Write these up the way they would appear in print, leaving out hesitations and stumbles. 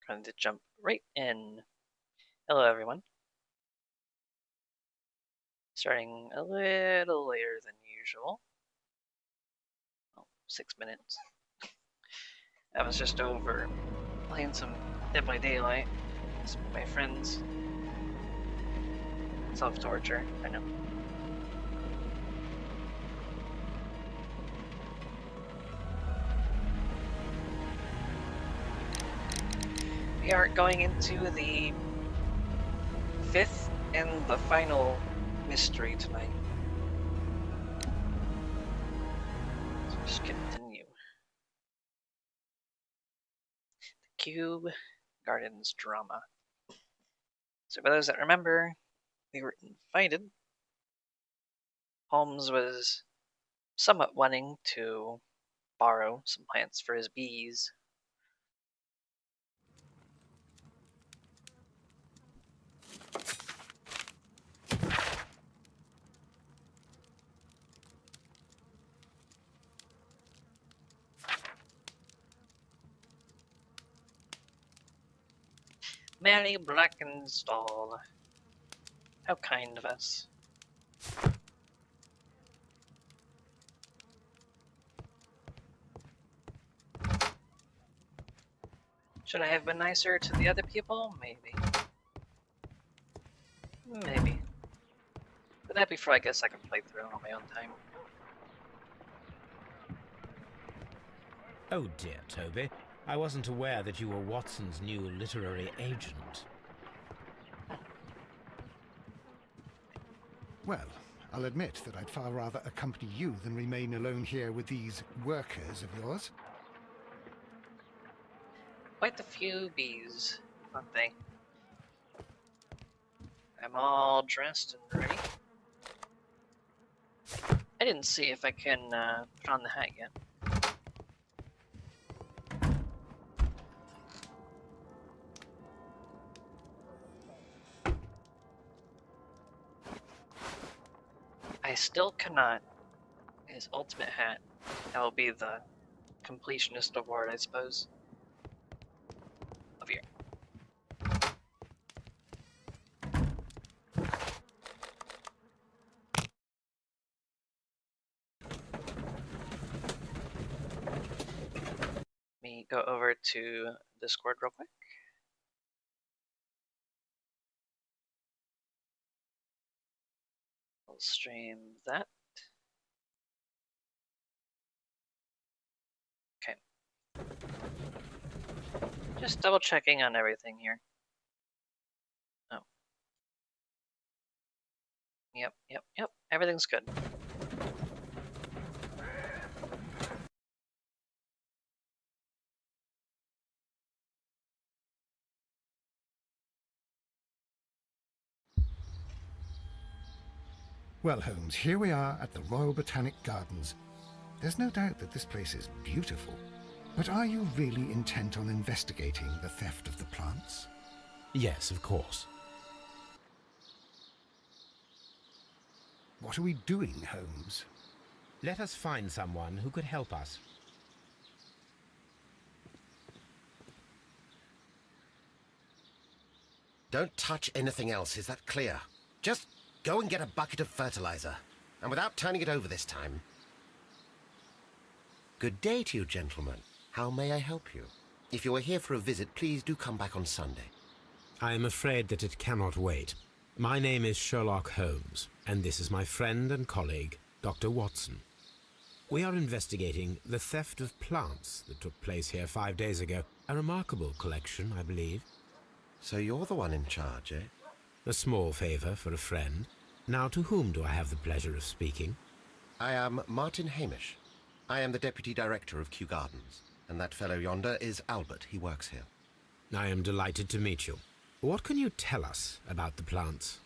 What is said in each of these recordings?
Going to jump right in. Hello, everyone. Starting a little later than usual. Oh, 6 minutes. I was just over playing some Dead by Daylight with my friends. Self-torture, I know. We are going into the 5th and the final mystery tonight. So just continue. The Kew Gardens drama. So for those that remember, we were invited. Holmes was somewhat wanting to borrow some plants for his bees. Mary Blackenstall. How kind of us. Should I have been nicer to the other people? Maybe. Maybe. But that before I guess I can play through on my own time. Oh dear, Toby. I wasn't aware that you were Watson's new literary agent. Well, I'll admit that I'd far rather accompany you than remain alone here with these workers of yours. Quite a few bees, aren't they? I'm all dressed and ready. I didn't see if I can put on the hat yet. I still cannot. His ultimate hat. That will be the completionist award, I suppose. Over here. Let me go over to Discord real quick. I'll stream that. Okay. Just double checking on everything here. Oh. Yep. Everything's good. Well, Holmes, here we are at the Royal Botanic Gardens. There's no doubt that this place is beautiful. But are you really intent on investigating the theft of the plants? Yes, of course. What are we doing, Holmes? Let us find someone who could help us. Don't touch anything else, is that clear? Just go and get a bucket of fertilizer, and without turning it over this time. Good day to you, gentlemen. How may I help you? If you are here for a visit, please do come back on Sunday. I am afraid that it cannot wait. My name is Sherlock Holmes, and this is my friend and colleague, Dr. Watson. We are investigating the theft of plants that took place here 5 days ago. A remarkable collection, I believe. So you're the one in charge, eh? A small favor for a friend. Now, to whom do I have the pleasure of speaking? I am Martin Hamish. I am the Deputy Director of Kew Gardens, and that fellow yonder is Albert. He works here. I am delighted to meet you. What can you tell us about the plants?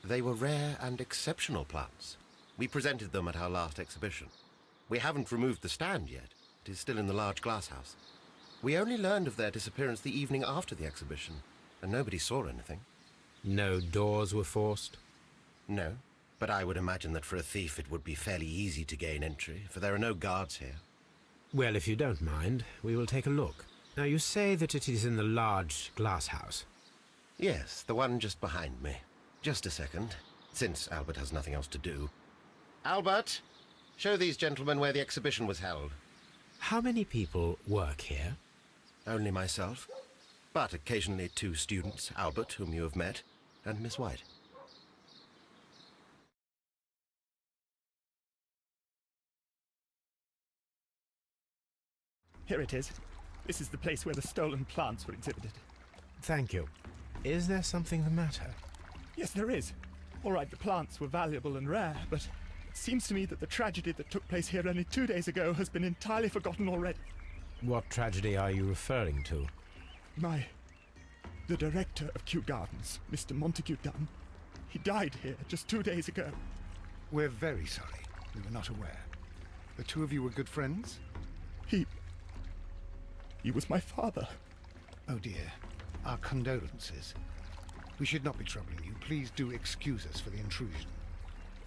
They were rare and exceptional plants. We presented them at our last exhibition. We haven't removed the stand yet. It is still in the large glass house. We only learned of their disappearance the evening after the exhibition, and nobody saw anything. No doors were forced? No, but I would imagine that for a thief it would be fairly easy to gain entry, for there are no guards here. Well, if you don't mind, we will take a look. Now, you say that it is in the large glass house. Yes, the one just behind me. Just a second, since Albert has nothing else to do. Albert, show these gentlemen where the exhibition was held. How many people work here? Only myself, but occasionally 2 students, Albert, whom you have met, and Miss White. Here it is. This is the place where the stolen plants were exhibited. Thank you. Is there something the matter? Yes, there is. All right, the plants were valuable and rare, but it seems to me that the tragedy that took place here only 2 days ago has been entirely forgotten already. What tragedy are you referring to? The director of Kew Gardens, Mr. Montague Dunn, he died here just 2 days ago. We're very sorry. We were not aware. The two of you were good friends? He was my father. Oh dear. Our condolences. We should not be troubling you. Please do excuse us for the intrusion.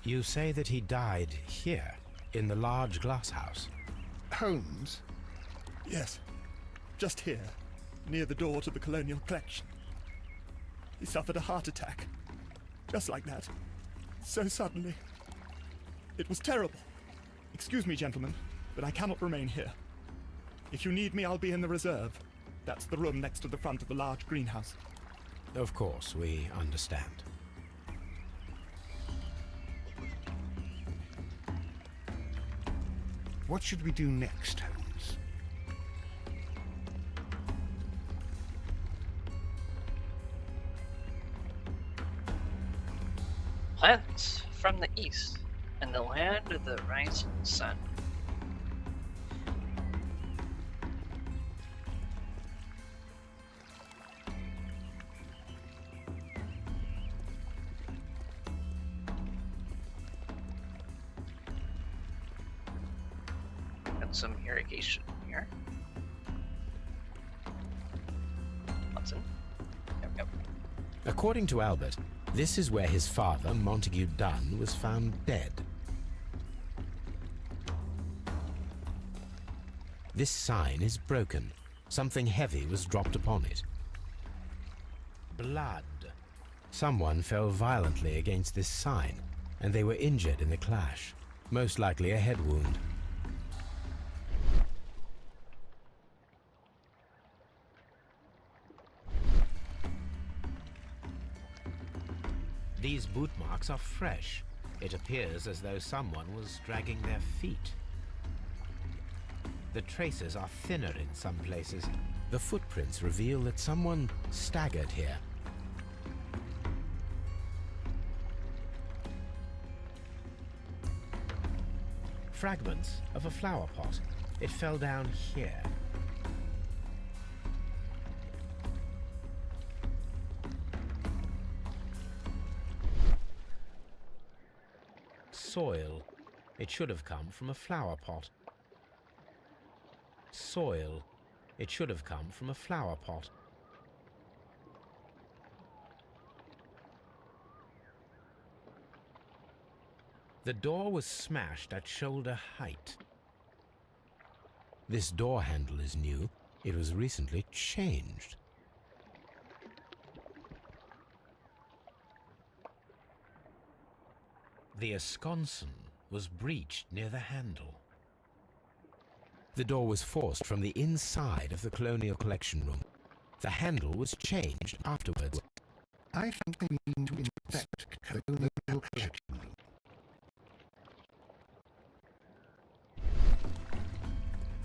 You say that he died here, in the large glass house. Holmes? Yes, just here, near the door to the colonial collection. He suffered a heart attack. Just like that. So suddenly. It was terrible. Excuse me, gentlemen, but I cannot remain here. If you need me, I'll be in the reserve. That's the room next to the front of the large greenhouse. Of course, we understand. What should we do next, Holmes? Plants from the east, and the land of the rising sun. Some irrigation here. Watson. Yep. According to Albert, this is where his father, Montague Dunn, was found dead. This sign is broken. Something heavy was dropped upon it. Blood. Someone fell violently against this sign, and they were injured in the clash. Most likely a head wound. These boot marks are fresh. It appears as though someone was dragging their feet. The traces are thinner in some places. The footprints reveal that someone staggered here. Fragments of a flower pot. It fell down here. Soil. It should have come from a flower pot. Soil. It should have come from a flower pot. The door was smashed at shoulder height. This door handle is new. It was recently changed. The esconson was breached near the handle. The door was forced from the inside of the Colonial Collection Room. The handle was changed afterwards. I think we need to inspect the Colonial Collection Room.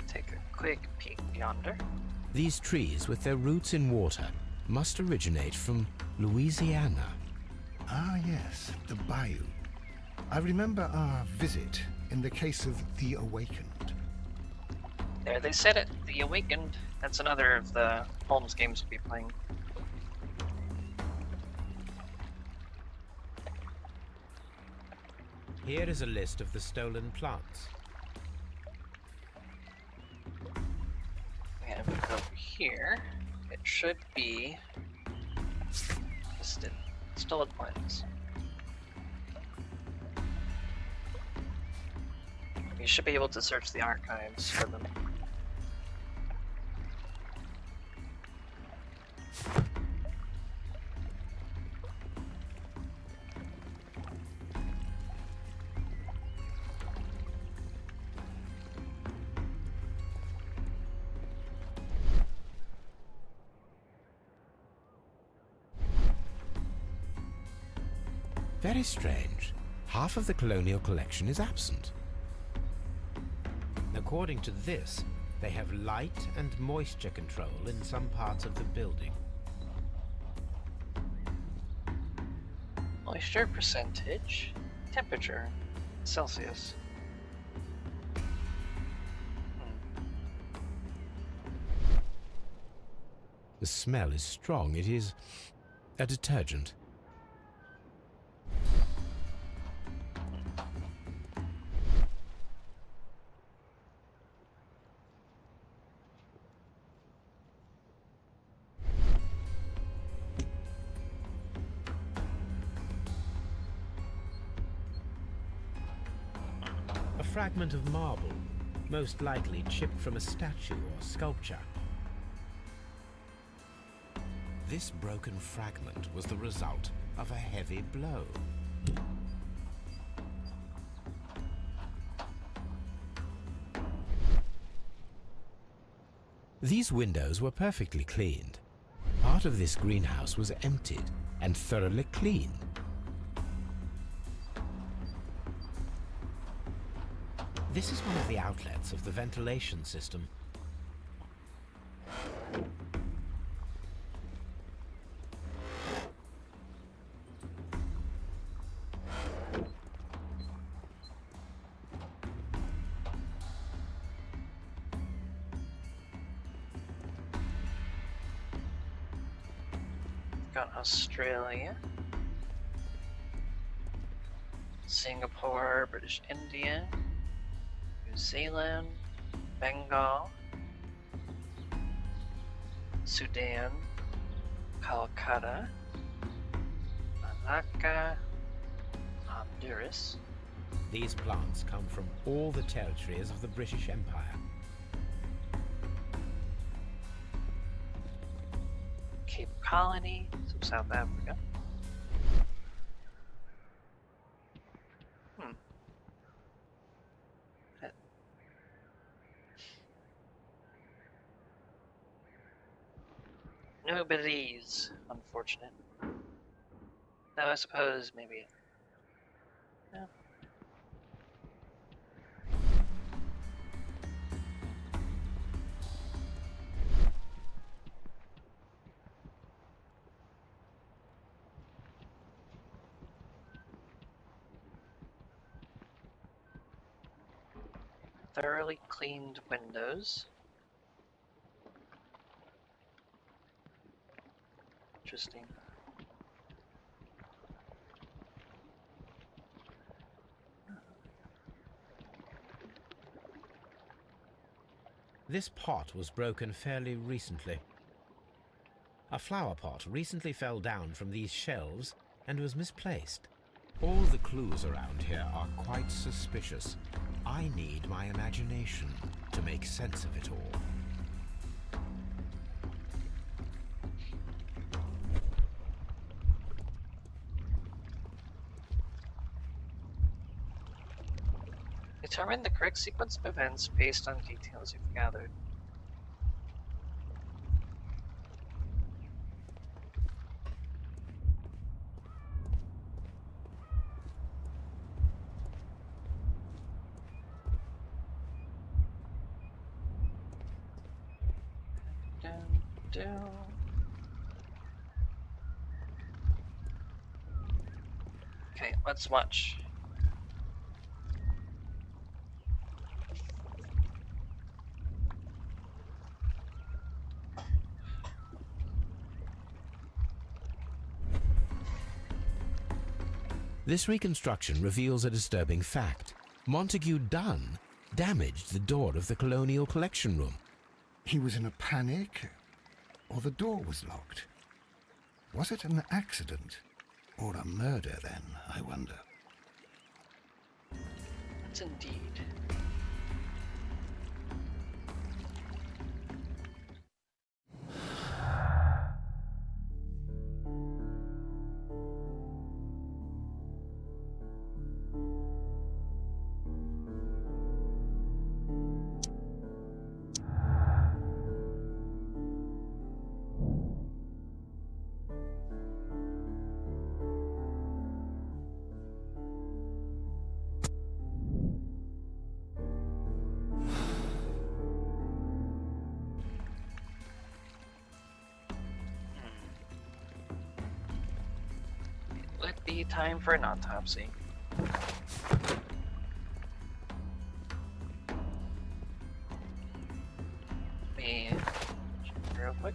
Take a quick peek yonder. These trees, with their roots in water, must originate from Louisiana. Ah, yes, the bayou. I remember our visit in the case of the Awakened. There they said it, the Awakened. That's another of the Holmes games we'll be playing. Here is a list of the stolen plants. And over here, it should be listed stolen plants. You should be able to search the archives for them. Very strange. Half of the colonial collection is absent. According to this, they have light and moisture control in some parts of the building. Moisture percentage, temperature, Celsius. The smell is strong. It is a detergent. A fragment of marble, most likely chipped from a statue or sculpture. This broken fragment was the result of a heavy blow. These windows were perfectly cleaned. Part of this greenhouse was emptied and thoroughly cleaned. This is one of the outlets of the ventilation system. Got Australia, Singapore, British India, New Zealand, Bengal, Sudan, Calcutta, Malacca, Honduras. These plants come from all the territories of the British Empire. Cape Colony, so South Africa. Nobody's unfortunate. Though I suppose maybe. No. Thoroughly cleaned windows. Interesting. This pot was broken fairly recently. A flower pot recently fell down from these shelves and was misplaced. All the clues around here are quite suspicious. I need my imagination to make sense of it all. Determine the correct sequence of events based on details you've gathered. Okay, let's watch. This reconstruction reveals a disturbing fact. Montague Dunn damaged the door of the Colonial Collection Room. He was in a panic, or the door was locked? Was it an accident, or a murder then, I wonder? That's indeed. be time for an autopsy. Me, real quick.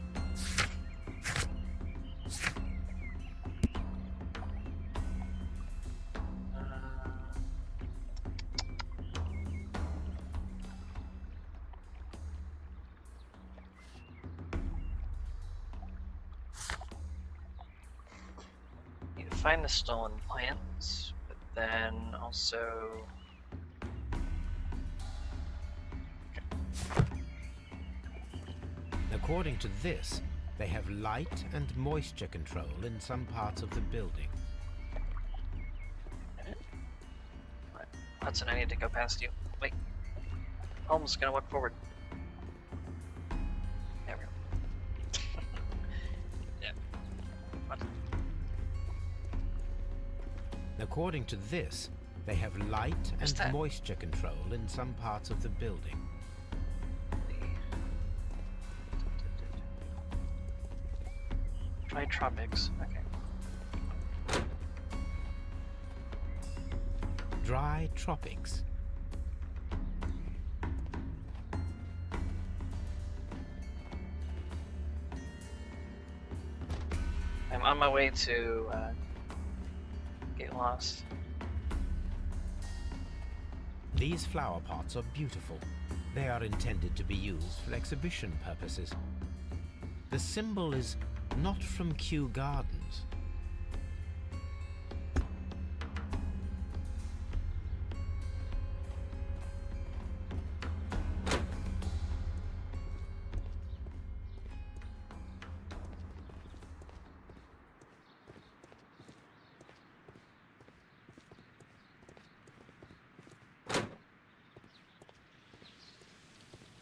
Need to find the stolen plants, but then also. According to this, they have light and moisture control in some parts of the building. Hudson, I need to go past you. Wait. Holmes gonna walk forward. There we go. Yeah. What? According to this, they have light What's and that? moisture control in some parts of the building. Try tropics. Okay. Dry tropics. I'm on my way to get lost. These flower pots are beautiful. They are intended to be used for exhibition purposes. The symbol is not from Kew Gardens.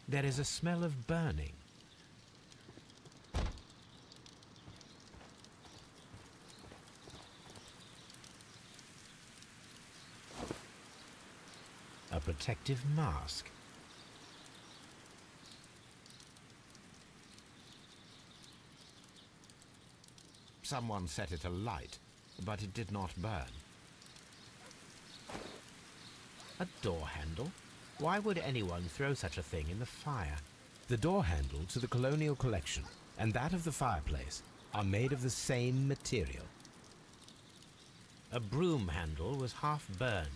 There is a smell of burning. A protective mask. Someone set it alight, but it did not burn. A door handle? Why would anyone throw such a thing in the fire? The door handle to the Colonial Collection and that of the fireplace are made of the same material. A broom handle was half burned.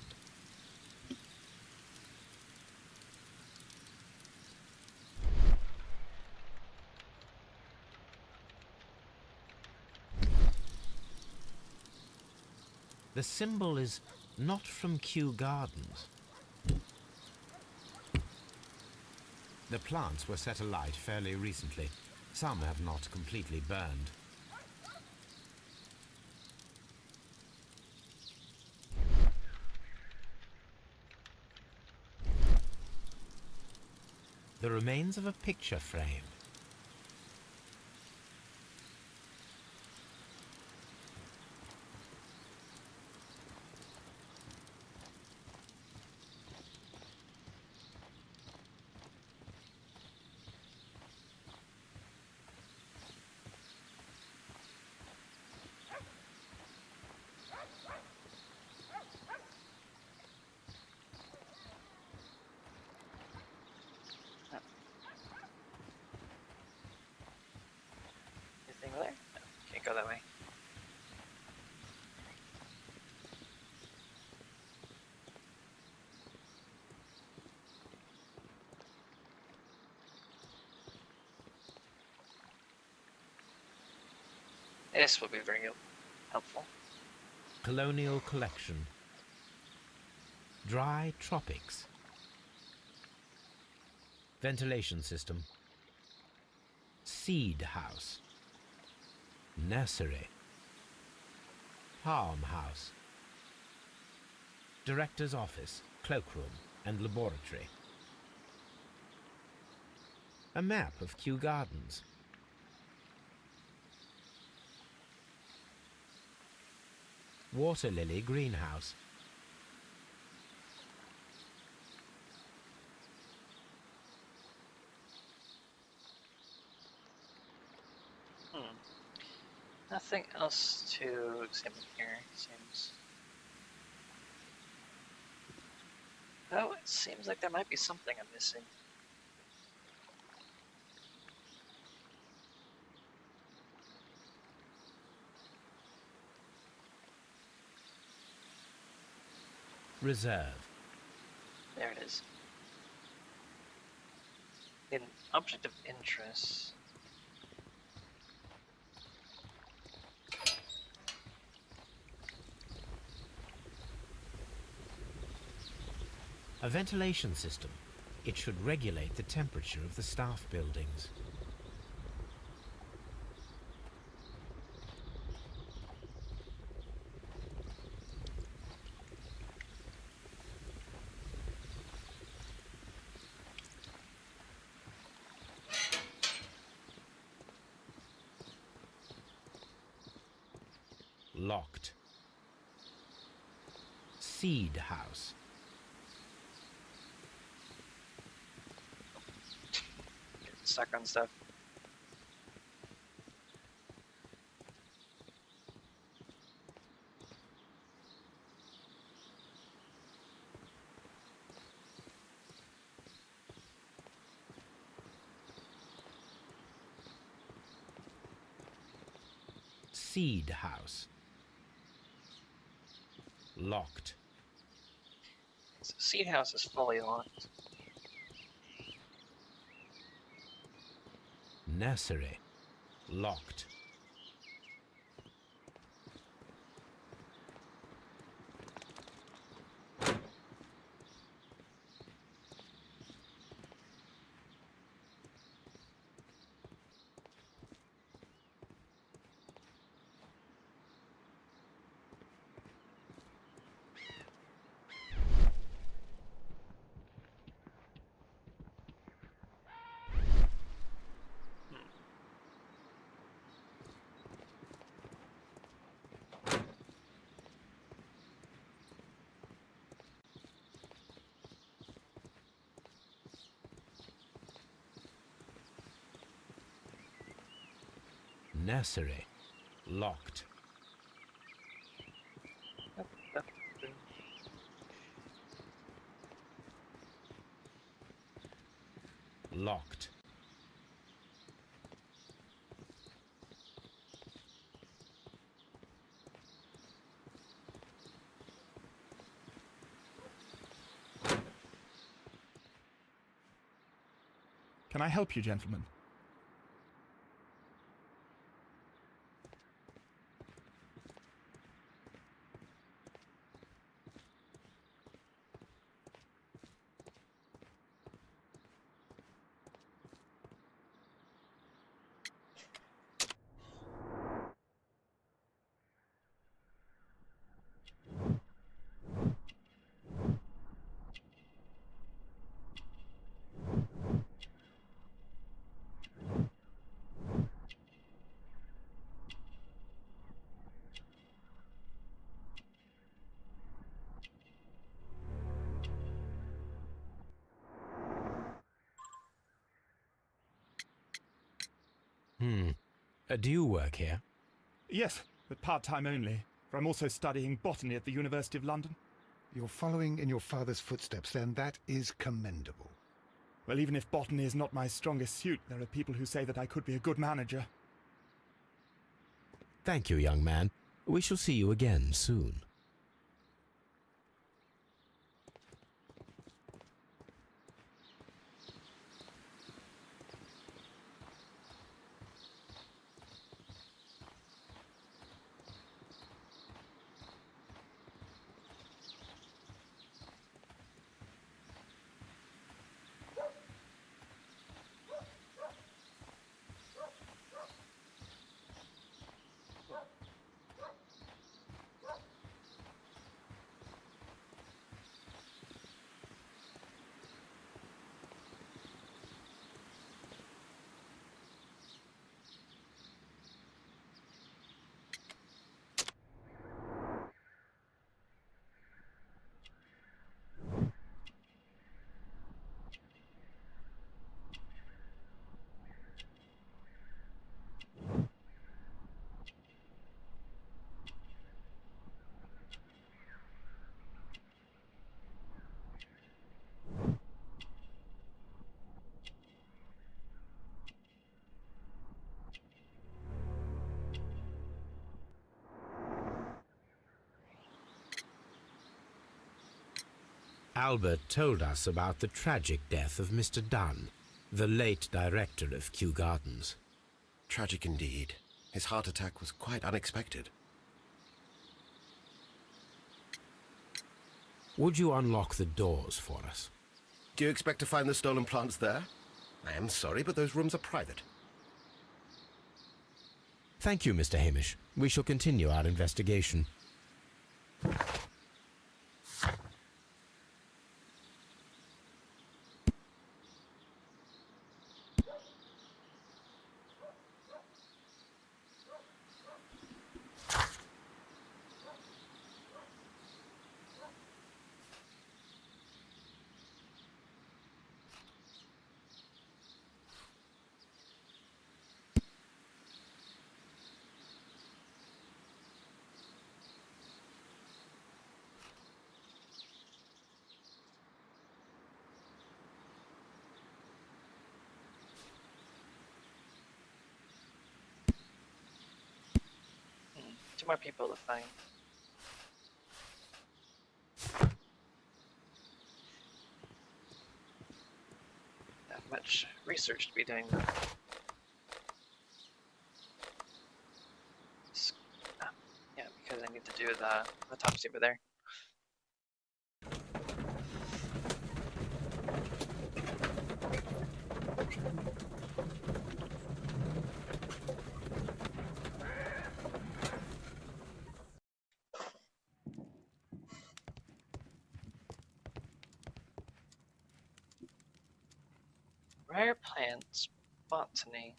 The symbol is not from Kew Gardens. The plants were set alight fairly recently. Some have not completely burned. The remains of a picture frame. Anything there? No, can't go that way. This will be very helpful. Colonial Collection. Dry tropics. Ventilation system. Seed house. Nursery. Farmhouse. Director's office, cloakroom, and laboratory. A map of Kew Gardens. Water lily greenhouse. Nothing else to examine here, seems. Oh, it seems like there might be something I'm missing. Reserve. There it is. An object of interest. A ventilation system. It should regulate the temperature of the staff buildings. Locked. Seed house. Getting stuck on stuff. Seed house. Locked. So seed house is fully locked. Nursery. Locked. Nursery. Locked. Yep, yep. Locked. Can I help you, gentlemen? Do you work here? Yes, but part-time only, for I'm also studying botany at the University of London. You're following in your father's footsteps, then. That is commendable. Well, even if botany is not my strongest suit, there are people who say that I could be a good manager. Thank you, young man. We shall see you again soon. Albert told us about the tragic death of Mr. Dunn, the late director of Kew Gardens. Tragic indeed. His heart attack was quite unexpected. Would you unlock the doors for us? Do you expect to find the stolen plants there? I am sorry, but those rooms are private. Thank you, Mr. Hamish. We shall continue our investigation. Two more people to find. Not much research to be doing though. Yeah, because I need to do the autopsy over there. Rare plants, botany.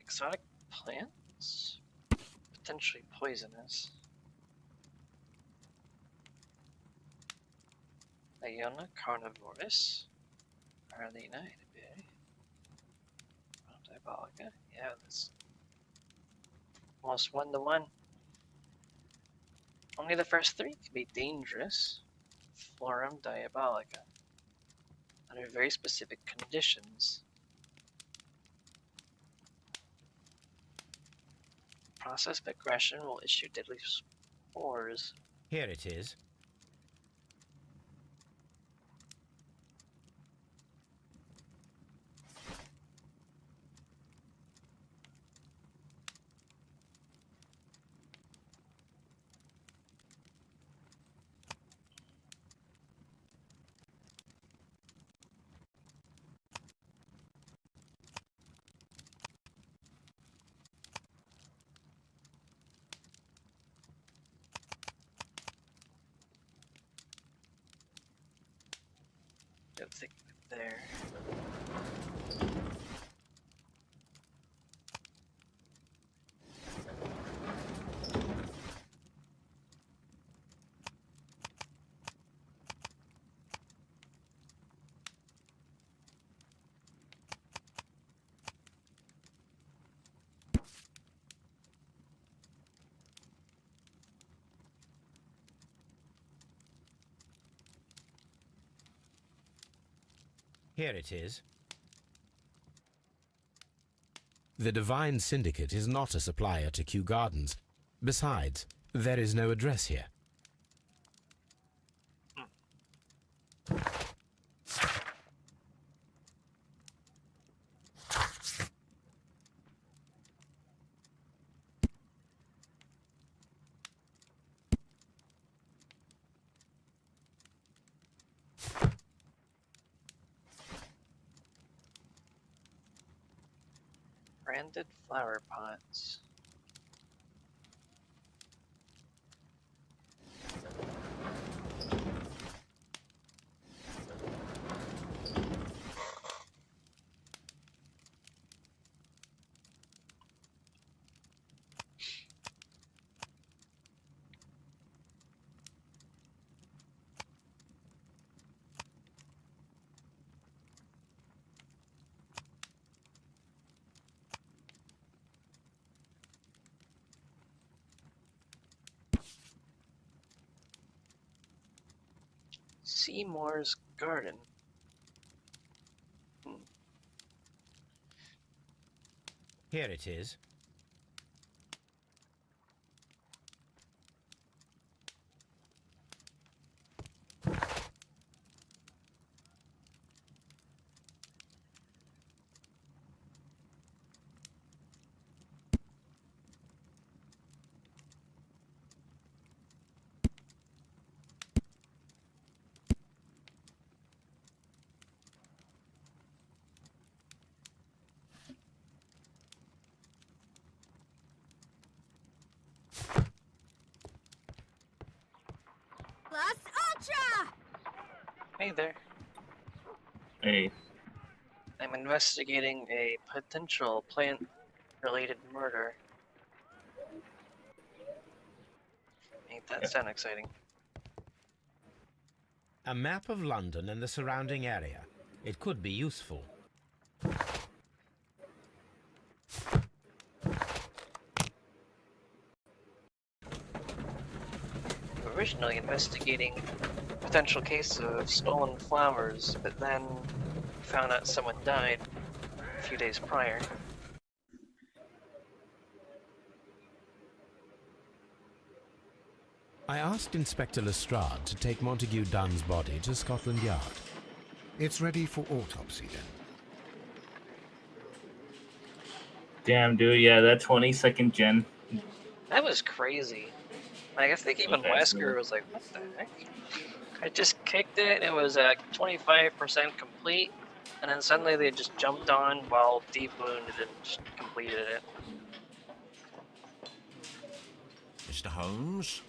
Exotic plants? Potentially poisonous. Iona carnivorous. Arlena, Anaberry. Diabolica. Yeah, that's almost 1-to-1. Only the first 3 can be dangerous. Florum diabolica. Under very specific conditions. Process of aggression will issue deadly spores. Here it is. Don't think there. Here it is. The Divine Syndicate is not a supplier to Kew Gardens. Besides, there is no address here. Branded flower pots. Seymour's Garden. Here it is. Plus Ultra! Hey there. Hey, I'm investigating a potential plant-related murder. Ain't that sound exciting? A map of London and the surrounding area. It could be useful. Originally investigating a potential case of stolen flowers, but then found out someone died a few days prior. I asked Inspector Lestrade to take Montague Dunn's body to Scotland Yard. It's ready for autopsy then. damn, dude, yeah, that 20-second gen. That was crazy. Like, I think even Okay, Wesker was like, what the heck? I just kicked it, it was at 25% complete, and then suddenly they just jumped on while deep wounded and just completed it. Mr. Holmes?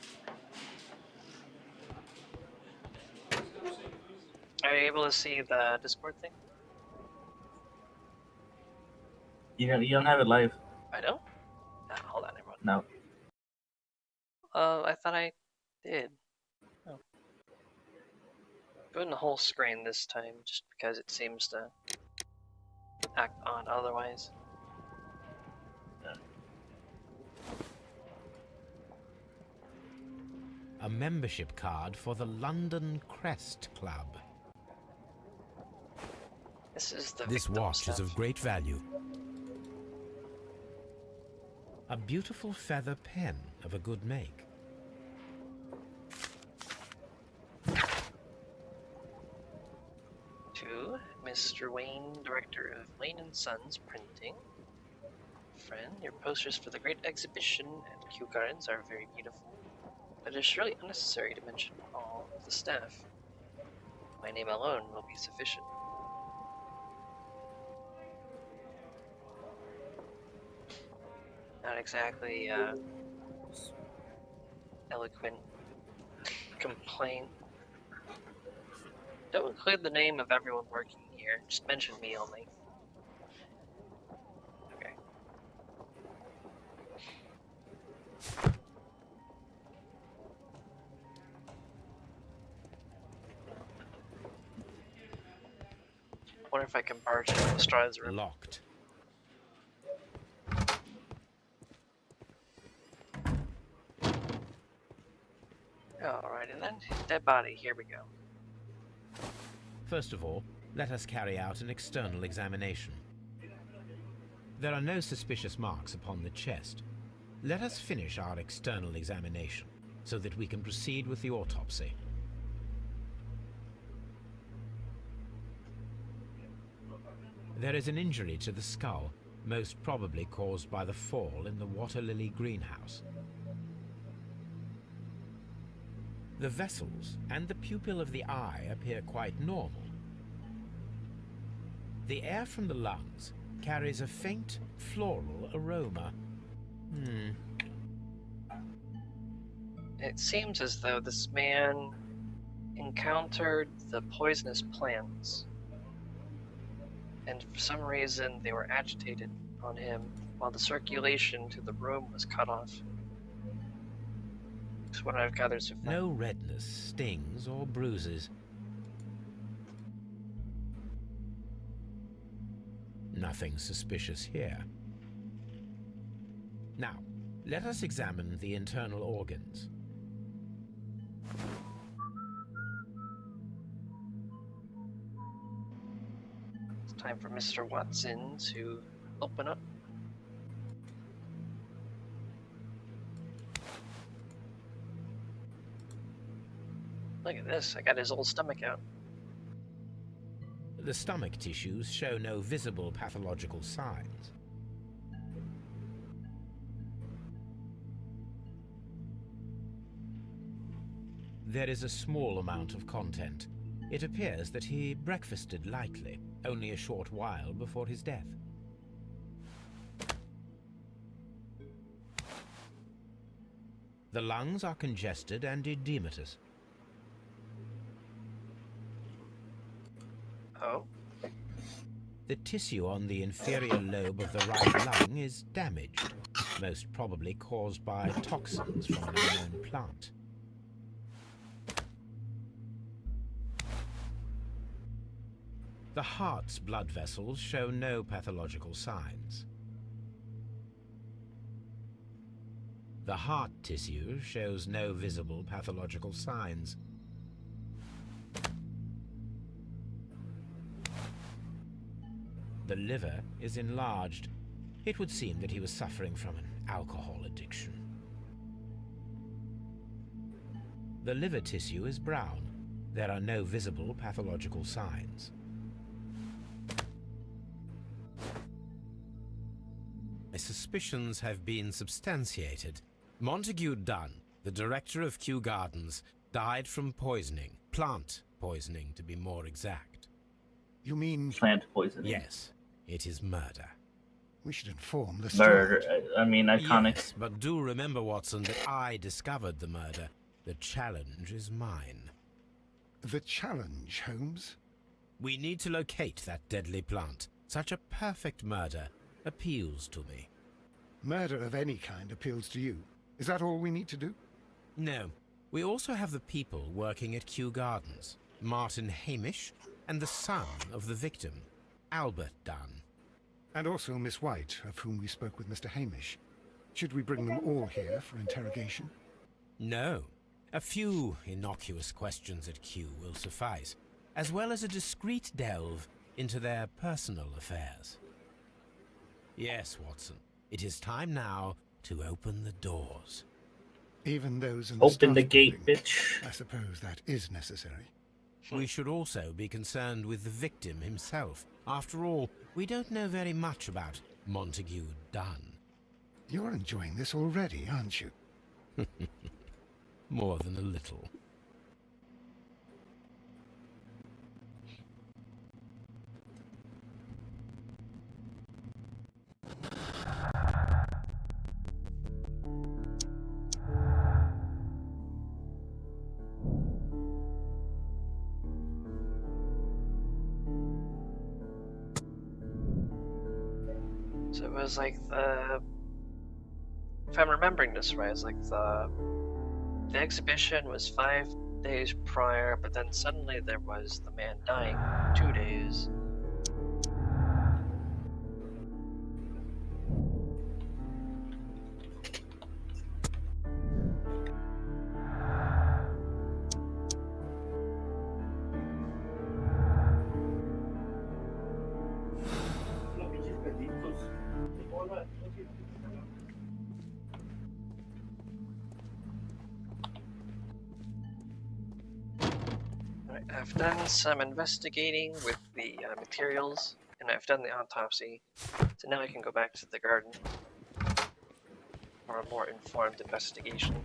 Are you able to see the Discord thing? You don't have it live. I don't? Ah, hold on, everyone. No. I thought I did. Oh. Go in the whole screen this time, just because it seems to act odd otherwise. A membership card for the London Crest Club. This is the This victim watch is stuff. of great value. A beautiful feather pen of a good make. To Mr. Wayne, director of Wayne & Sons Printing. Friend, your posters for the great exhibition and Kew Gardens are very beautiful, but it is surely unnecessary to mention all of the staff. My name alone will be sufficient. Not exactly eloquent complaint. Don't include the name of everyone working here, just mention me only. Okay. Wonder if I can barge into Lestrade's room. Locked. Alrighty then, dead body, here we go. First of all, let us carry out an external examination. There are no suspicious marks upon the chest. Let us finish our external examination, so that we can proceed with the autopsy. There is an injury to the skull, most probably caused by the fall in the water lily greenhouse. The vessels and the pupil of the eye appear quite normal. The air from the lungs carries a faint floral aroma. It seems as though this man encountered the poisonous plants, and for some reason they were agitated on him while the circulation to the room was cut off. That's what I've gathered so far. No redness, stings, or bruises. Nothing suspicious here. Now, let us examine the internal organs. Time for Mr. Watson to open up. Look at this, I got his old stomach out. The stomach tissues show no visible pathological signs. There is a small amount of content. It appears that he breakfasted lightly, only a short while before his death. The lungs are congested and edematous. Oh? The tissue on the inferior lobe of the right lung is damaged, most probably caused by toxins from an unknown plant. The heart's blood vessels show no pathological signs. The heart tissue shows no visible pathological signs. The liver is enlarged. It would seem that he was suffering from an alcohol addiction. The liver tissue is brown. There are no visible pathological signs. My suspicions have been substantiated. Montague Dunn, the director of Kew Gardens, died from poisoning. Plant poisoning, to be more exact. You mean Plant poisoning. Yes, it is murder. we should inform the Murder. steward? I mean, iconic. Yes, but do remember, Watson, that I discovered the murder. The challenge is mine. The challenge, Holmes? We need to locate that deadly plant. Such a perfect murder appeals to me. Murder of any kind appeals to you. Is that all we need to do? No. We also have the people working at Kew Gardens. Martin Hamish and the son of the victim, Albert Dunn. And also Miss White, of whom we spoke with Mr. Hamish. Should we bring them all here for interrogation? No. A few innocuous questions at Kew will suffice, as well as a discreet delve into their personal affairs. Yes, Watson. It is time now to open the doors. Even those in the Open the staff gate, building. bitch. I suppose that is necessary. We should also be concerned with the victim himself. After all, we don't know very much about Montague Dunn. You're enjoying this already, aren't you? More than a little. So it was like if I'm remembering this right, it's like the exhibition was 5 days prior, but then suddenly there was the man dying 2 days. Alright, I've done some investigating with the materials, and I've done the autopsy, so now I can go back to the garden for a more informed investigation.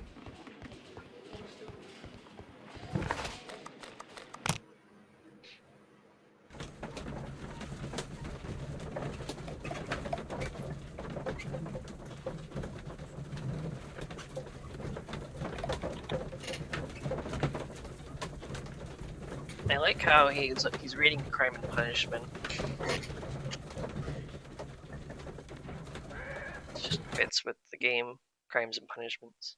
I like how he's reading Crime and Punishment. It just fits with the game, Crimes and Punishments.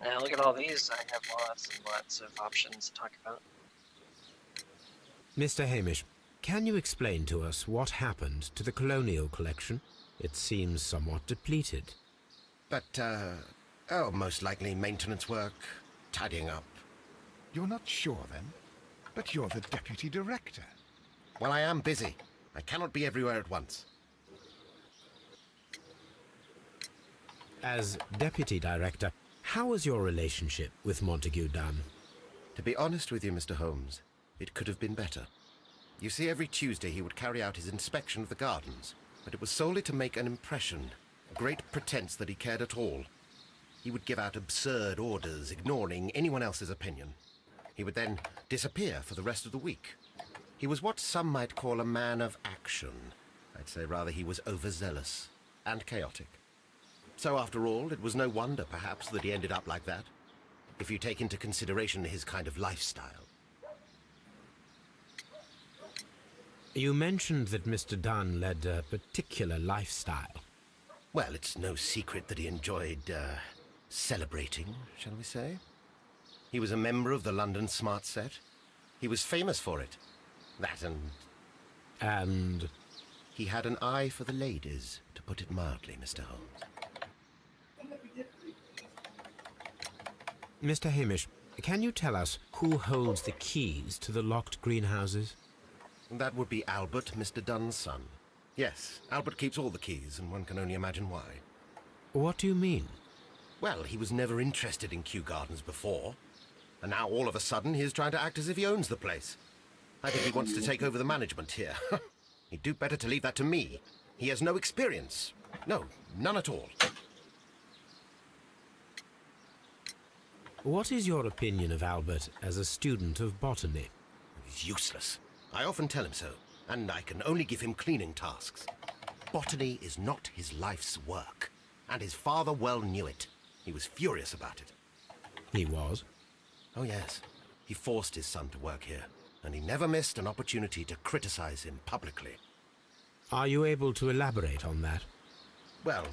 Now look at all these, I have lots and lots of options to talk about. Mr. Hamish, Can you explain to us what happened to the colonial collection? It seems somewhat depleted. But, most likely maintenance work, tidying up. You're not sure, then? But you're the deputy director. Well, I am busy. I cannot be everywhere at once. As deputy director, how was your relationship with Montague Dunn? To be honest with you, Mr. Holmes, it could have been better. You see, every Tuesday he would carry out his inspection of the gardens, but it was solely to make an impression, a great pretense that he cared at all. He would give out absurd orders, ignoring anyone else's opinion. He would then disappear for the rest of the week. He was what some might call a man of action. I'd say rather he was overzealous and chaotic. So after all, it was no wonder, perhaps, that he ended up like that, if you take into consideration his kind of lifestyle. You mentioned that Mr. Dunn led a particular lifestyle. Well, it's no secret that he enjoyed, celebrating, shall we say. He was a member of the London Smart Set. He was famous for it. That And? He had an eye for the ladies, to put it mildly, Mr. Holmes. Mr. Hamish, can you tell us who holds the keys to the locked greenhouses? That would be Albert, Mr. Dunn's son. Yes, Albert keeps all the keys, and one can only imagine why. What do you mean? Well, he was never interested in Kew Gardens before. And now, all of a sudden, he is trying to act as if he owns the place. I think he wants to take over the management here. He'd do better to leave that to me. He has no experience. No, none at all. What is your opinion of Albert as a student of botany? He's useless. I often tell him so, and I can only give him cleaning tasks. Botany is not his life's work, and his father well knew it. He was furious about it. He was? Oh, yes. He forced his son to work here, and he never missed an opportunity to criticize him publicly. Are you able to elaborate on that? Well,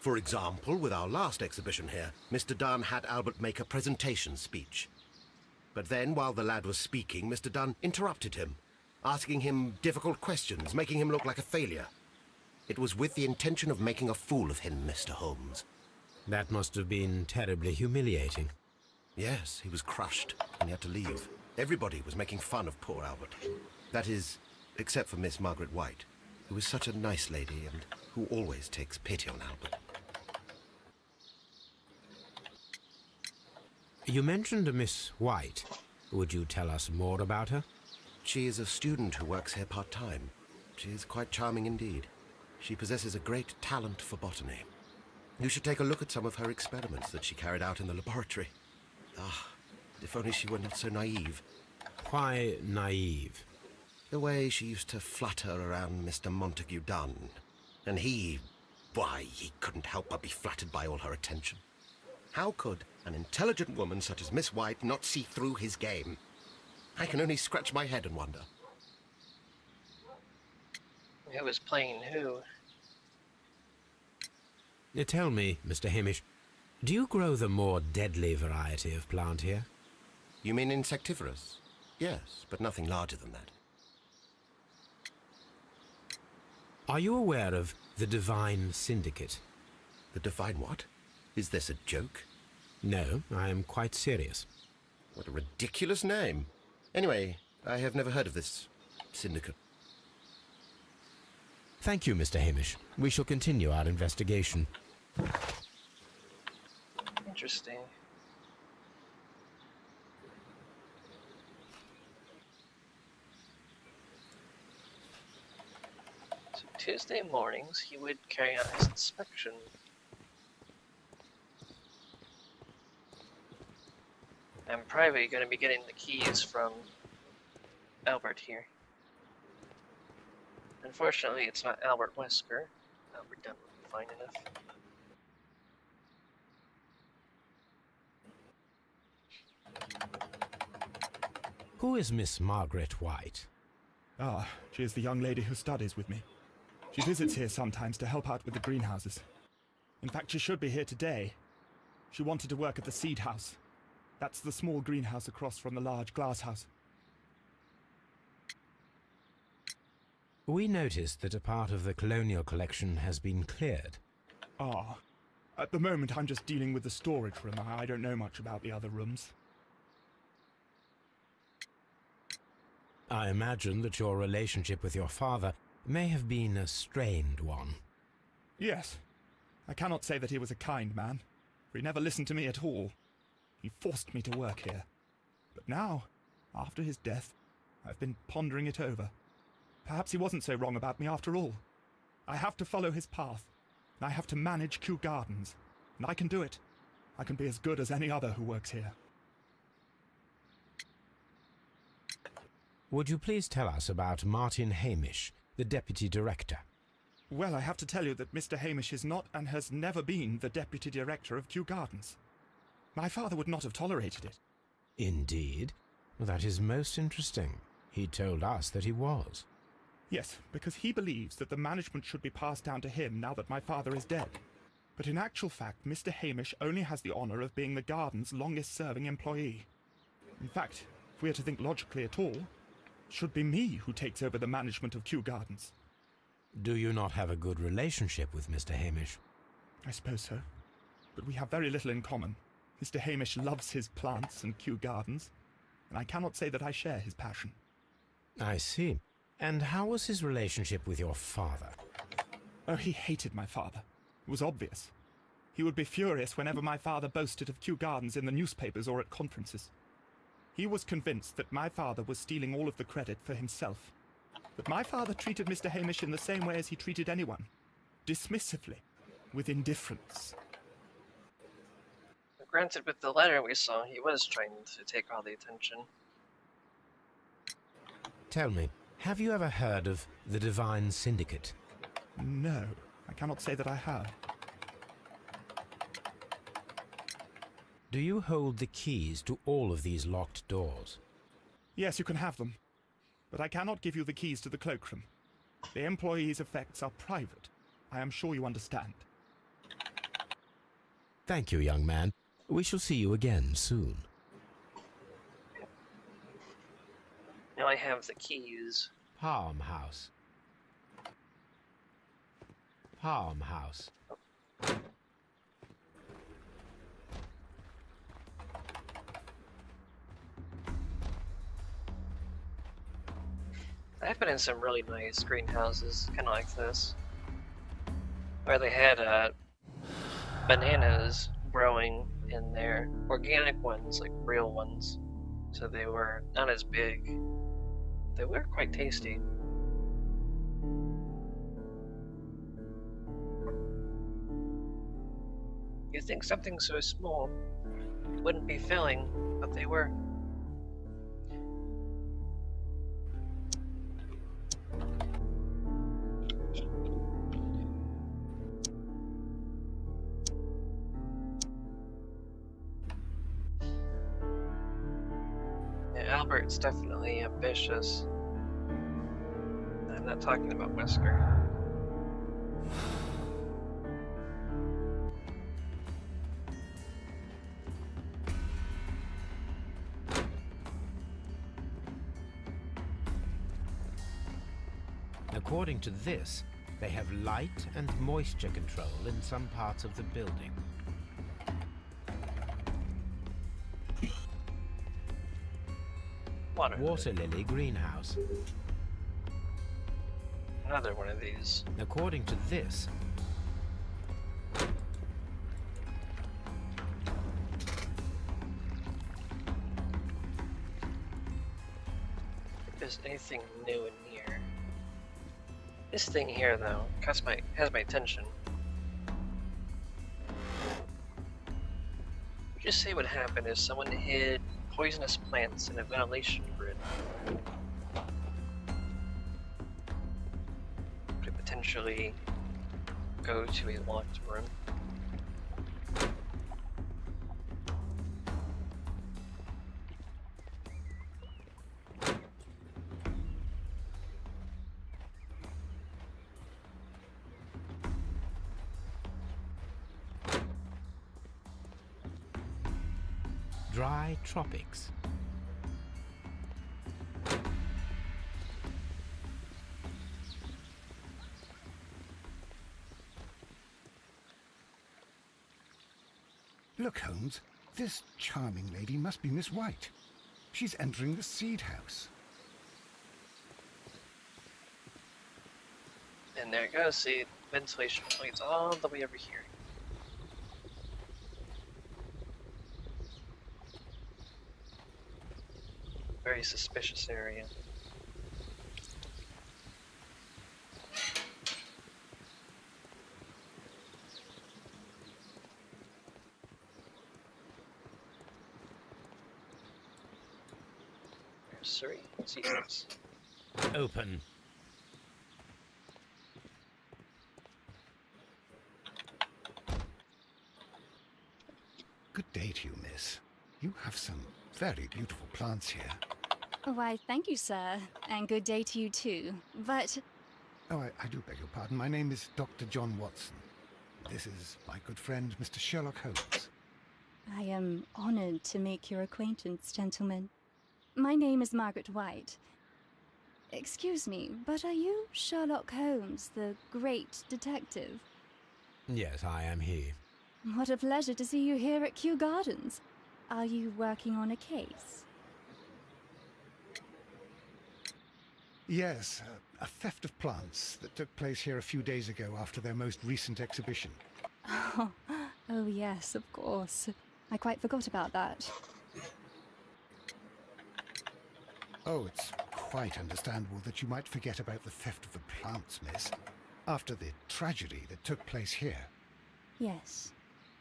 for example, with our last exhibition here, Mr. Dunn had Albert make a presentation speech. But then, while the lad was speaking, Mr. Dunn interrupted him, asking him difficult questions, making him look like a failure. It was with the intention of making a fool of him, Mr. Holmes. That must have been terribly humiliating. Yes, he was crushed, and he had to leave. Everybody was making fun of poor Albert. That is, except for Miss Margaret White, who is such a nice lady and who always takes pity on Albert. You mentioned a Miss White. Would you tell us more about her? She is a student who works here part-time. She is quite charming indeed. She possesses a great talent for botany. You should take a look at some of her experiments that she carried out in the laboratory. Ah, if only she were not so naive. Why naive? The way she used to flutter around Mr. Montague Dunn. And why, he couldn't help but be flattered by all her attention. How could an intelligent woman such as Miss White not see through his game? I can only scratch my head and wonder. Who was playing who? Tell me, Mr. Hamish, do you grow the more deadly variety of plant here? You mean insectivorous? Yes, but nothing larger than that. Are you aware of the Divine Syndicate? The Divine what? Is this a joke? No, I am quite serious. What a ridiculous name. Anyway, I have never heard of this syndicate. Thank you, Mr. Hamish. We shall continue our investigation. Interesting. So Tuesday mornings he would carry out his inspection. I'm probably going to be getting the keys from Albert here. Unfortunately, it's not Albert Wesker. Albert Dunn would be fine enough. Who is Miss Margaret White? Ah, she is the young lady who studies with me. She visits here sometimes to help out with the greenhouses. In fact, she should be here today. She wanted to work at the seed house. That's the small greenhouse across from the large glass house. We noticed that a part of the colonial collection has been cleared. Ah. At the moment, I'm just dealing with the storage room. I don't know much about the other rooms. I imagine that your relationship with your father may have been a strained one. Yes. I cannot say that he was a kind man, for he never listened to me at all. He forced me to work here. But now, after his death, I've been pondering it over. Perhaps he wasn't so wrong about me after all. I have to follow his path, and I have to manage Kew Gardens, and I can do it. I can be as good as any other who works here. Would you please tell us about Martin Hamish, the Deputy Director? Well, I have to tell you that Mr. Hamish is not and has never been the Deputy Director of Kew Gardens. My father would not have tolerated it. Indeed? That is most interesting. He told us that he was. Yes, because he believes that the management should be passed down to him now that my father is dead. But in actual fact, Mr. Hamish only has the honour of being the garden's longest-serving employee. In fact, if we are to think logically at all, it should be me who takes over the management of Kew Gardens. Do you not have a good relationship with Mr. Hamish? I suppose so. But we have very little in common. Mr. Hamish loves his plants and Kew Gardens, and I cannot say that I share his passion. I see. And how was his relationship with your father? Oh, he hated my father. It was obvious. He would be furious whenever my father boasted of Kew Gardens in the newspapers or at conferences. He was convinced that my father was stealing all of the credit for himself. But my father treated Mr. Hamish in the same way as he treated anyone. Dismissively. With indifference. Granted, with the letter we saw, he was trying to take all the attention. Tell me, have you ever heard of the Divine Syndicate? No, I cannot say that I have. Do you hold the keys to all of these locked doors? Yes, you can have them. But I cannot give you the keys to the cloakroom. The employees' effects are private. I am sure you understand. Thank you, young man. We shall see you again soon. Now I have the keys. Palm House. Palm House. I've been in some really nice greenhouses, kind of like this, where they had bananas growing in there, organic ones, like real ones, so they were not as big. They were quite tasty. You'd think something so small wouldn't be filling, but they were. Albert's definitely ambitious. I'm not talking about Wesker. According to this, they have light and moisture control in some parts of the building. Water lily greenhouse. Another one of these. According to this, if there's anything new in here. This thing here, though, has my attention. Just say what happened if someone hid poisonous plants in a ventilation grid. Could potentially go to a locked room. dry tropics. Look, Holmes, this charming lady must be Miss White. She's entering the seed house. And there it goes. See, ventilation plates all the way over here. Very suspicious area. Nursery. Seasons. Open. Good day to you, miss. You have some very beautiful plants here. Why, thank you, sir. And good day to you, too. But... Oh, I do beg your pardon. My name is Dr. John Watson. This is my good friend, Mr. Sherlock Holmes. I am honored to make your acquaintance, gentlemen. My name is Margaret White. Excuse me, but are you Sherlock Holmes, the great detective? Yes, I am he. What a pleasure to see you here at Kew Gardens. Are you working on a case? Yes, a theft of plants that took place here a few days ago after their most recent exhibition. Oh yes, of course. I quite forgot about that. Oh, it's quite understandable that you might forget about the theft of the plants, miss, after the tragedy that took place here. Yes.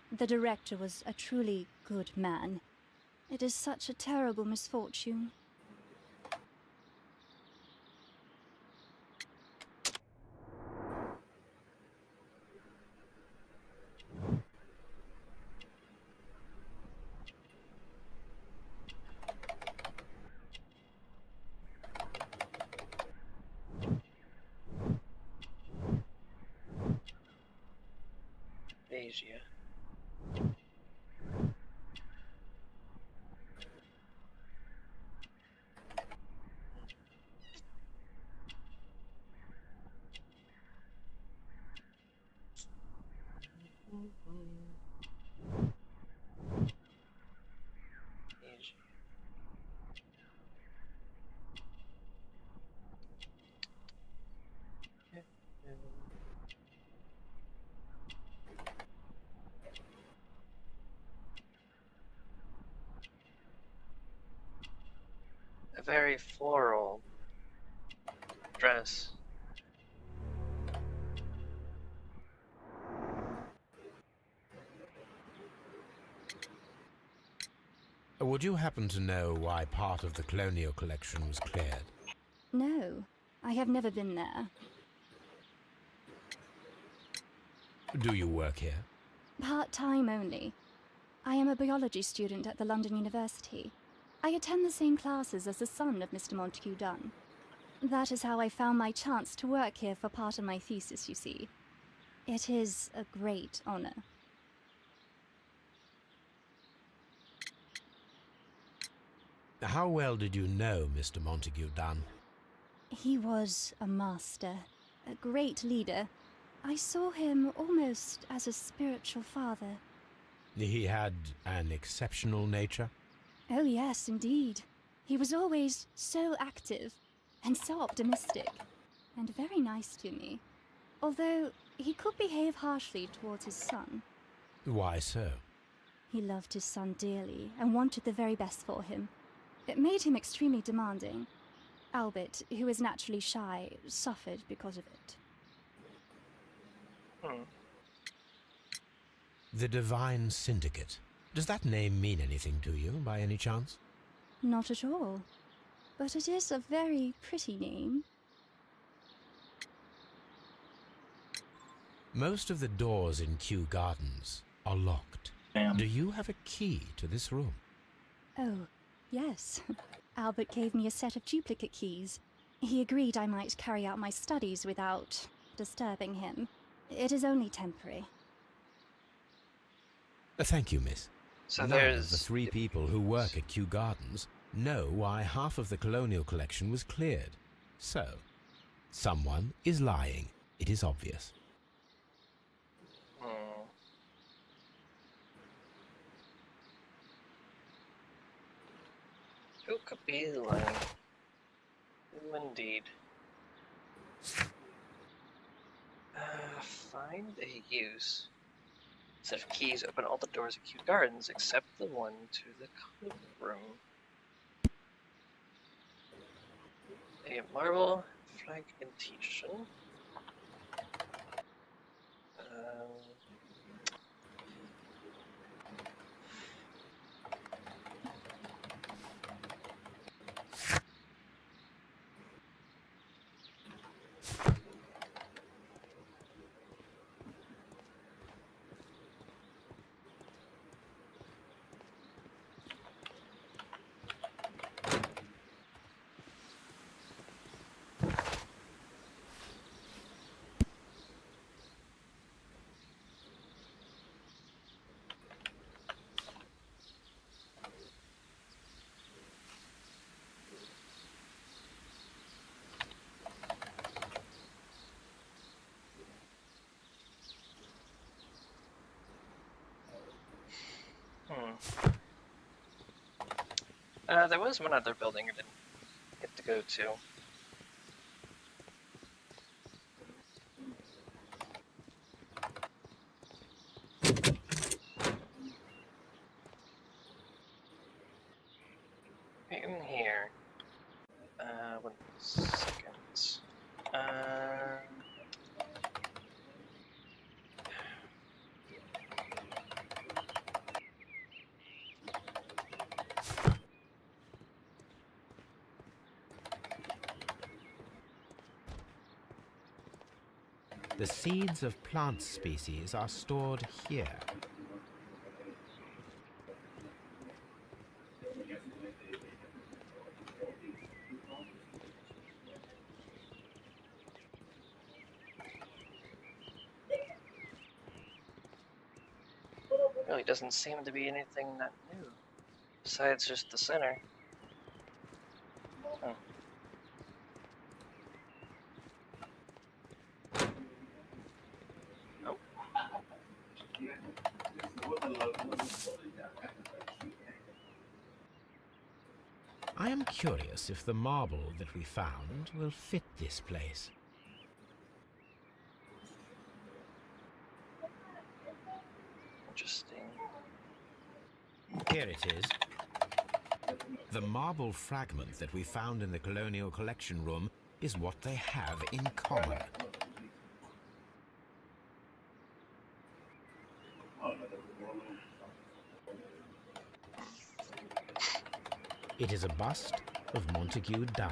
The director was a truly good man. It is such a terrible misfortune. Asia. A very floral dress. Would you happen to know why part of the colonial collection was cleared? No, I have never been there. Do you work here? Part-time only. I am a biology student at the London University. I attend the same classes as the son of Mr. Montague Dunn. That is how I found my chance to work here for part of my thesis, you see. It is a great honor. How well did you know Mr. Montague Dunn? He was a master, a great leader. I saw him almost as a spiritual father. He had an exceptional nature? Oh yes, indeed. He was always so active and so optimistic and very nice to me. Although he could behave harshly towards his son. Why so? He loved his son dearly and wanted the very best for him. It made him extremely demanding. Albert, who is naturally shy, suffered because of it. The Divine Syndicate. Does that name mean anything to you, by any chance? Not at all. But it is a very pretty name. Most of the doors in Kew Gardens are locked. Damn. Do you have a key to this room? Oh, yes. Albert gave me a set of duplicate keys. He agreed I might carry out my studies without disturbing him. It is only temporary. Thank you, miss. So None there's of the three people who work at Kew Gardens know why half of the colonial collection was cleared. So, someone is lying. It is obvious. Oak beeline. Indeed. Find a use. Set of keys open all the doors at Kew Gardens except the one to the cloakroom. A marble fragmentation. There was one other building I didn't get to go to. In here. 1 second. The seeds of plant species are stored here. Really doesn't seem to be anything that new, besides just the center. Oh. Oh. I am curious if the marble that we found will fit this place. Interesting. Here it is. The marble fragment that we found in the Colonial Collection Room is what they have in common. It is a bust of Montague Dunn.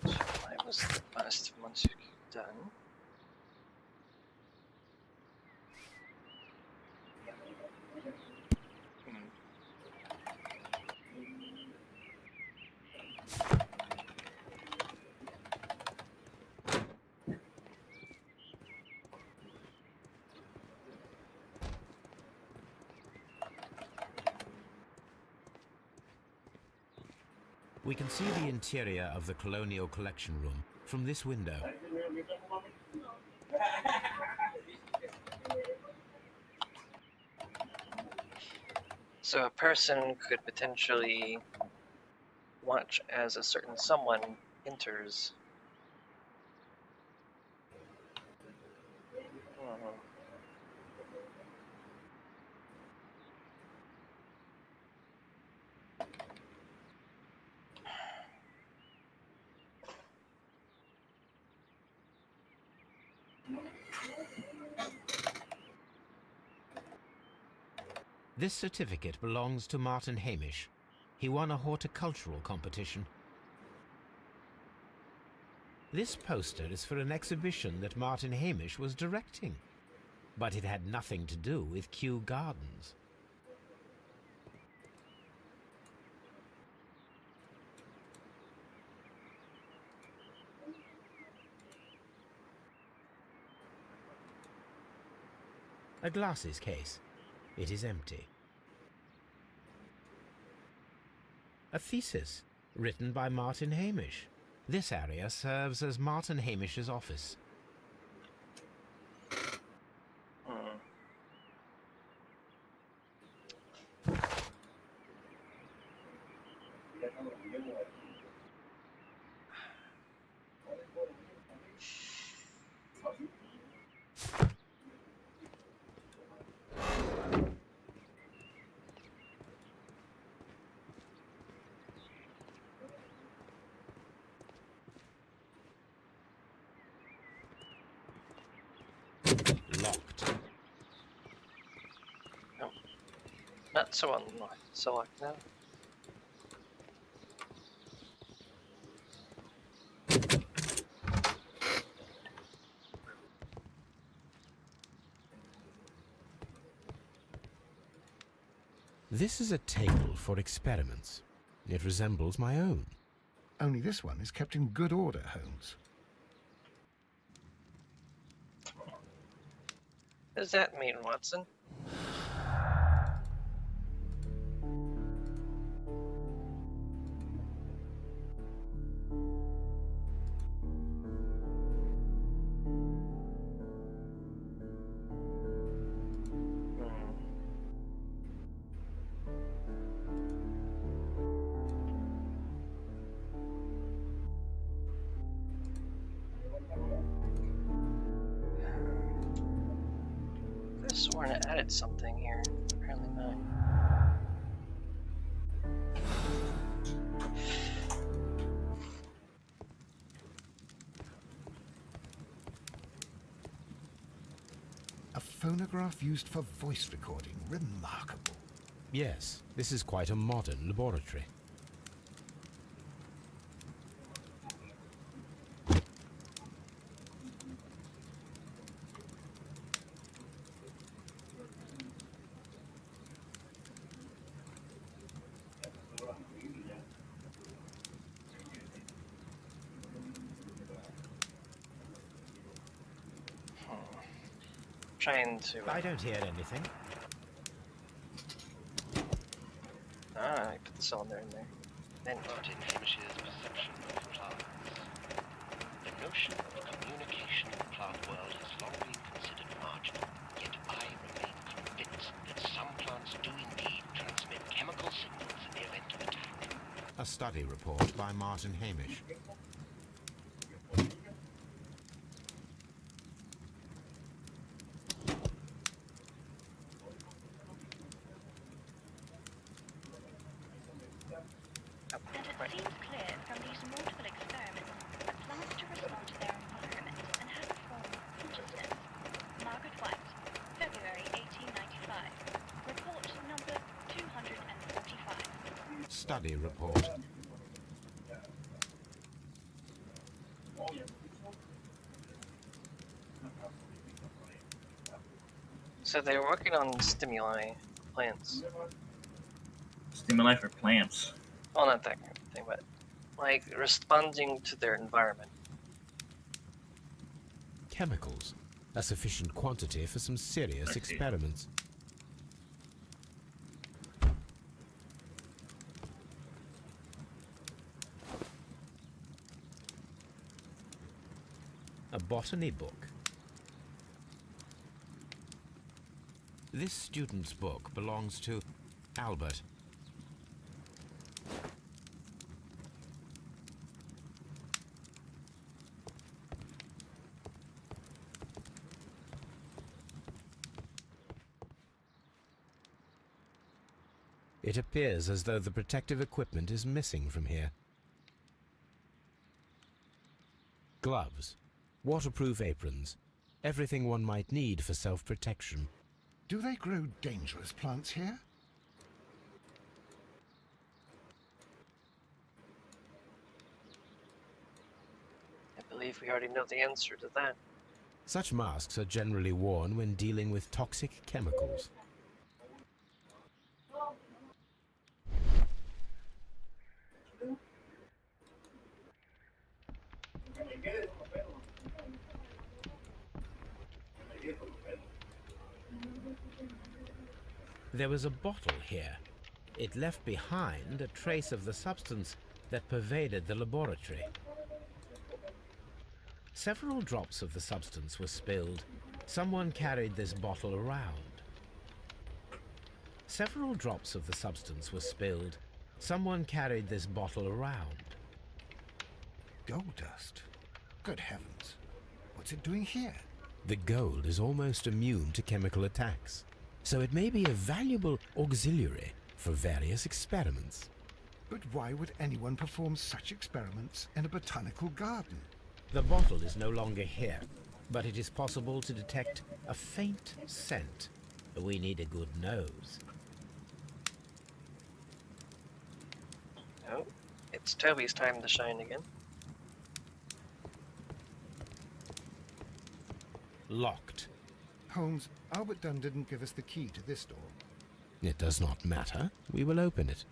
So why was the bust of Montague done? We can see the interior of the Colonial Collection Room from this window. So a person could potentially watch as a certain someone enters. This certificate belongs to Martin Hamish. He won a horticultural competition. This poster is for an exhibition that Martin Hamish was directing, but it had nothing to do with Kew Gardens. A glasses case. It is empty. A thesis written by Martin Hamish. This area serves as Martin Hamish's office. Locked. No. Not so unlocked now. This is a table for experiments. It resembles my own. Only this one is kept in good order, Holmes. What does that mean, Watson? I sworn I added something here. Apparently not. A phonograph used for voice recording. Remarkable. Yes, this is quite a modern laboratory. Trying to. I don't hear anything. I put the cylinder in there. Then. Martin Hamish's perception of plants. The notion of communication in the plant world has long been considered marginal, yet I remain convinced that some plants do indeed transmit chemical signals in the event of attack. A study report by Martin Hamish. And it seems clear from these multiple experiments that plants to respond to their environment and have a form of consciousness. Margaret White, February 1895. Report number 245. Study report. So they're working on stimuli plants. Stimuli for plants. Well, not that kind of thing, but like responding to their environment. Chemicals. A sufficient quantity for some serious experiments. A botany book. This student's book belongs to Albert. It appears as though the protective equipment is missing from here. Gloves, waterproof aprons, everything one might need for self-protection. Do they grow dangerous plants here? I believe we already know the answer to that. Such masks are generally worn when dealing with toxic chemicals. There was a bottle here. It left behind a trace of the substance that pervaded the laboratory. Several drops of the substance were spilled. Someone carried this bottle around. Several drops of the substance were spilled. Someone carried this bottle around. Gold dust? Good heavens. What's it doing here? The gold is almost immune to chemical attacks, so it may be a valuable auxiliary for various experiments. But why would anyone perform such experiments in a botanical garden? The bottle is no longer here, but it is possible to detect a faint scent. We need a good nose. Oh, it's Toby's time to shine again. Locked. Holmes, Albert Dunn didn't give us the key to this door. It does not matter. We will open it.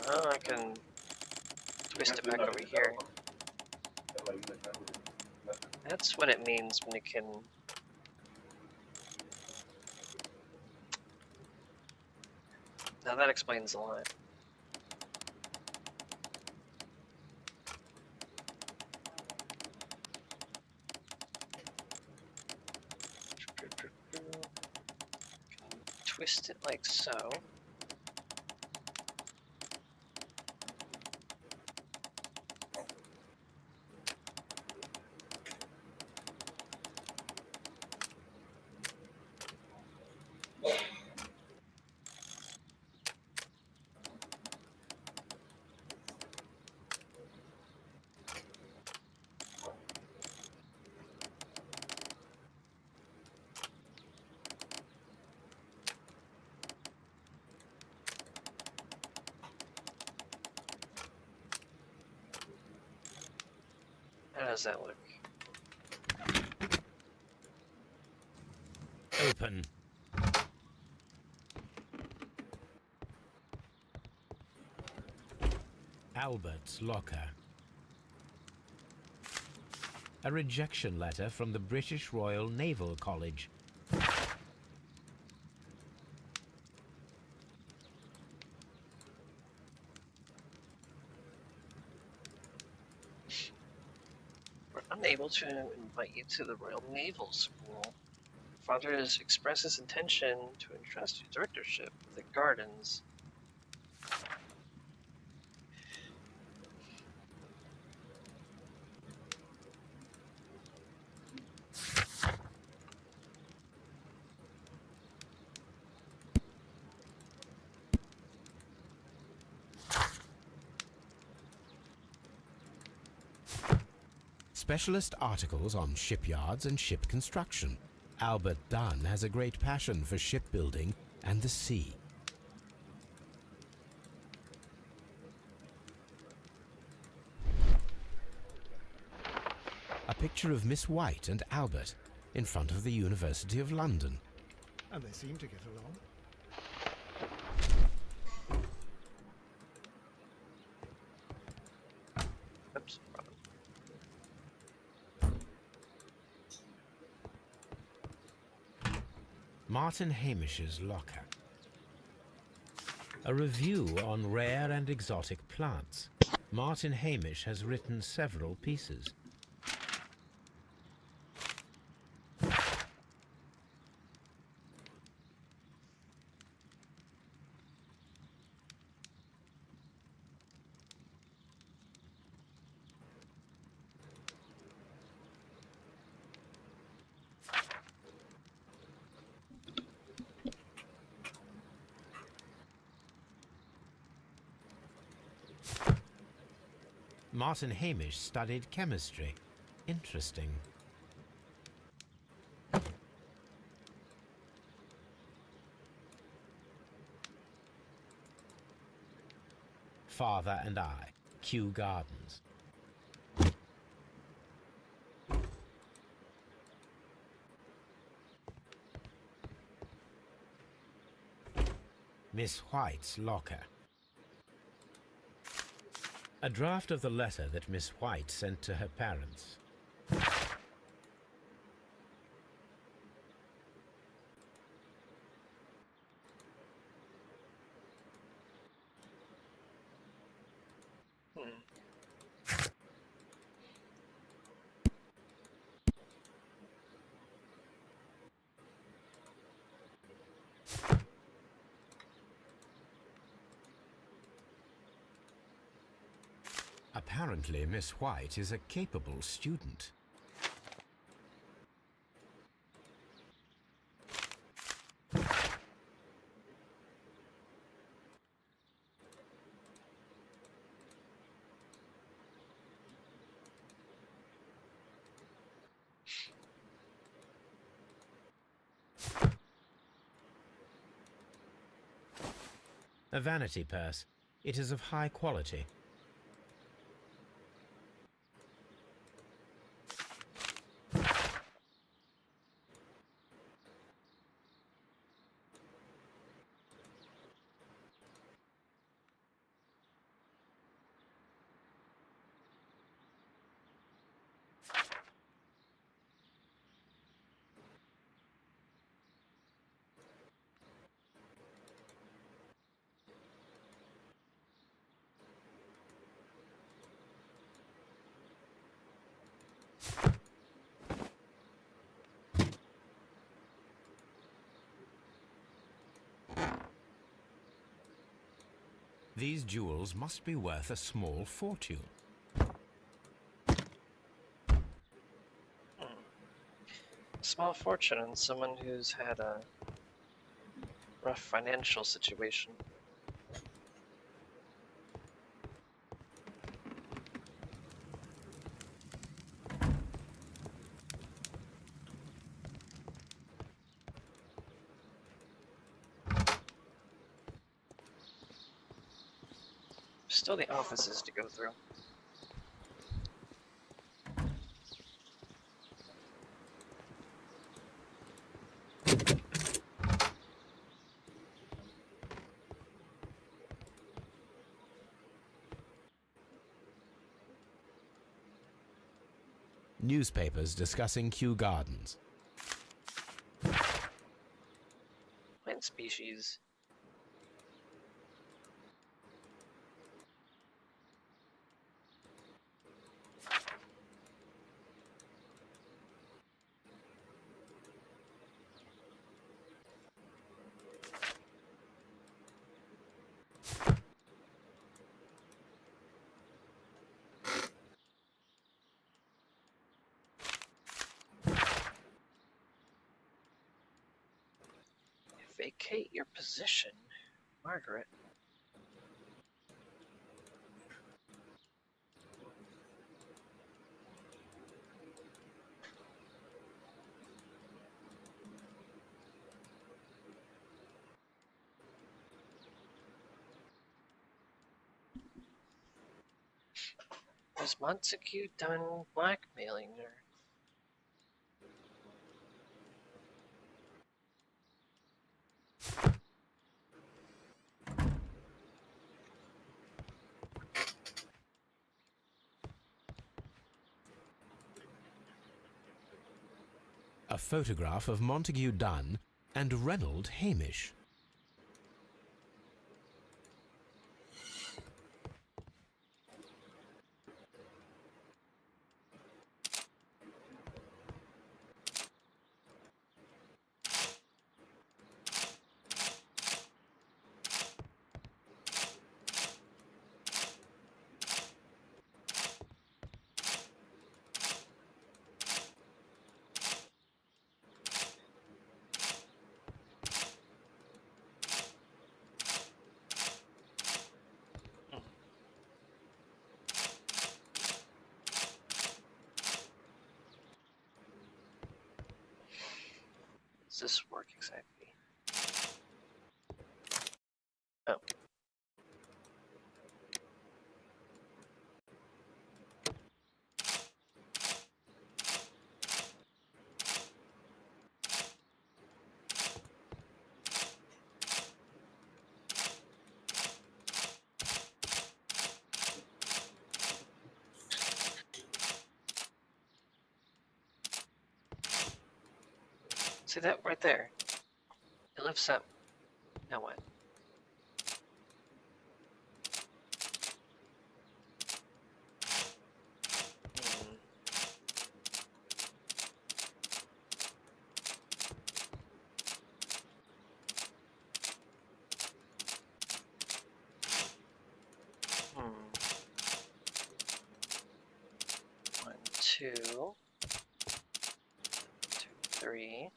Oh, I can twist it back over here. That's what it means when you can... Now that explains a lot. Twist it like so. How does that look? Open. Albert's locker. A rejection letter from the British Royal Naval College. We're unable to invite you to the Royal Naval School. Father has expressed his intention to entrust you directorship of the gardens. specialist articles on shipyards and ship construction. Albert Dunn has a great passion for shipbuilding and the sea. A picture of Miss White and Albert in front of the University of London. And they seem to get along. Oops. Martin Hamish's locker. A review on rare and exotic plants. Martin Hamish has written several pieces. Martin Hamish studied chemistry. Interesting. Father and I, Kew Gardens. Miss White's locker. A draft of the letter that Miss White sent to her parents. Apparently, Miss White is a capable student. A vanity purse. It is of high quality. These jewels must be worth a small fortune. Small fortune on someone who's had a rough financial situation. Still the offices to go through. Newspapers discussing Kew Gardens. Plant species. Vacate your position, Margaret. Was Montague done blackmailing her? A photograph of Montague Dunn and Reynold Hamish. Does this work exactly? Oh. See that right there? It lifts up. Now what? One, two, 3.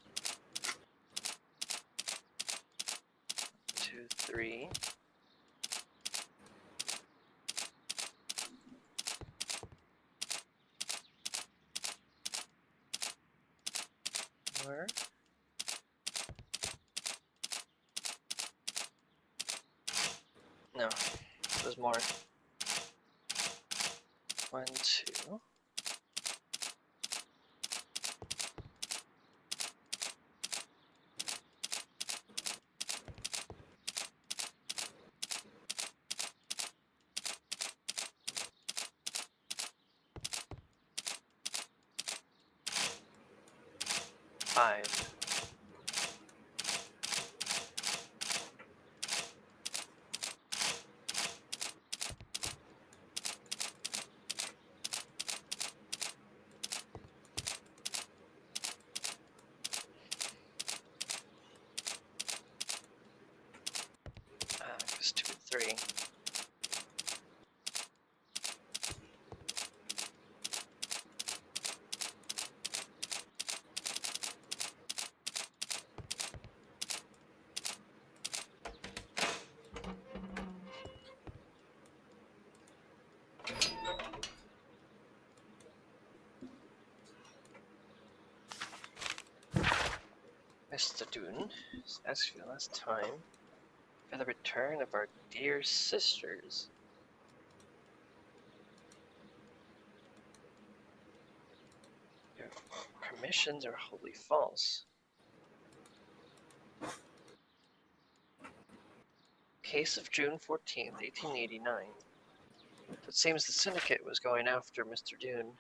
2, 3. More. No, there's more. 1, 2. Five. Because 2 and 3. Mr. Doon, asked you last time for the return of our dear sisters. Your permissions are wholly false. Case of June 14th, 1889. It seems the syndicate was going after Mr. Doon.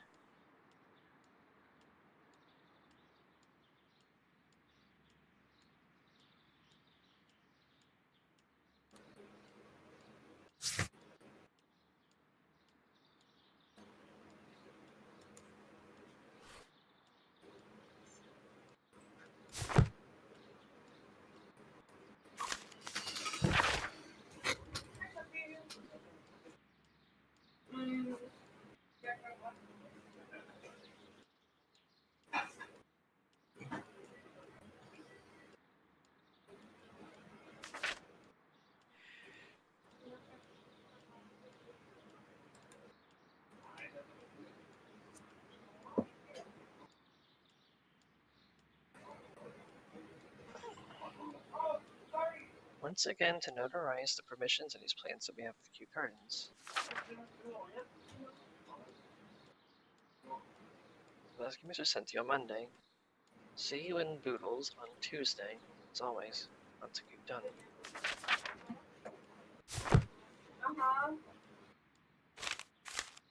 Once again, to notarize the permissions and his plans on behalf of the Kew Gardens. Documents are sent to you on Monday. See you in Boodles on Tuesday. As always, once you're done.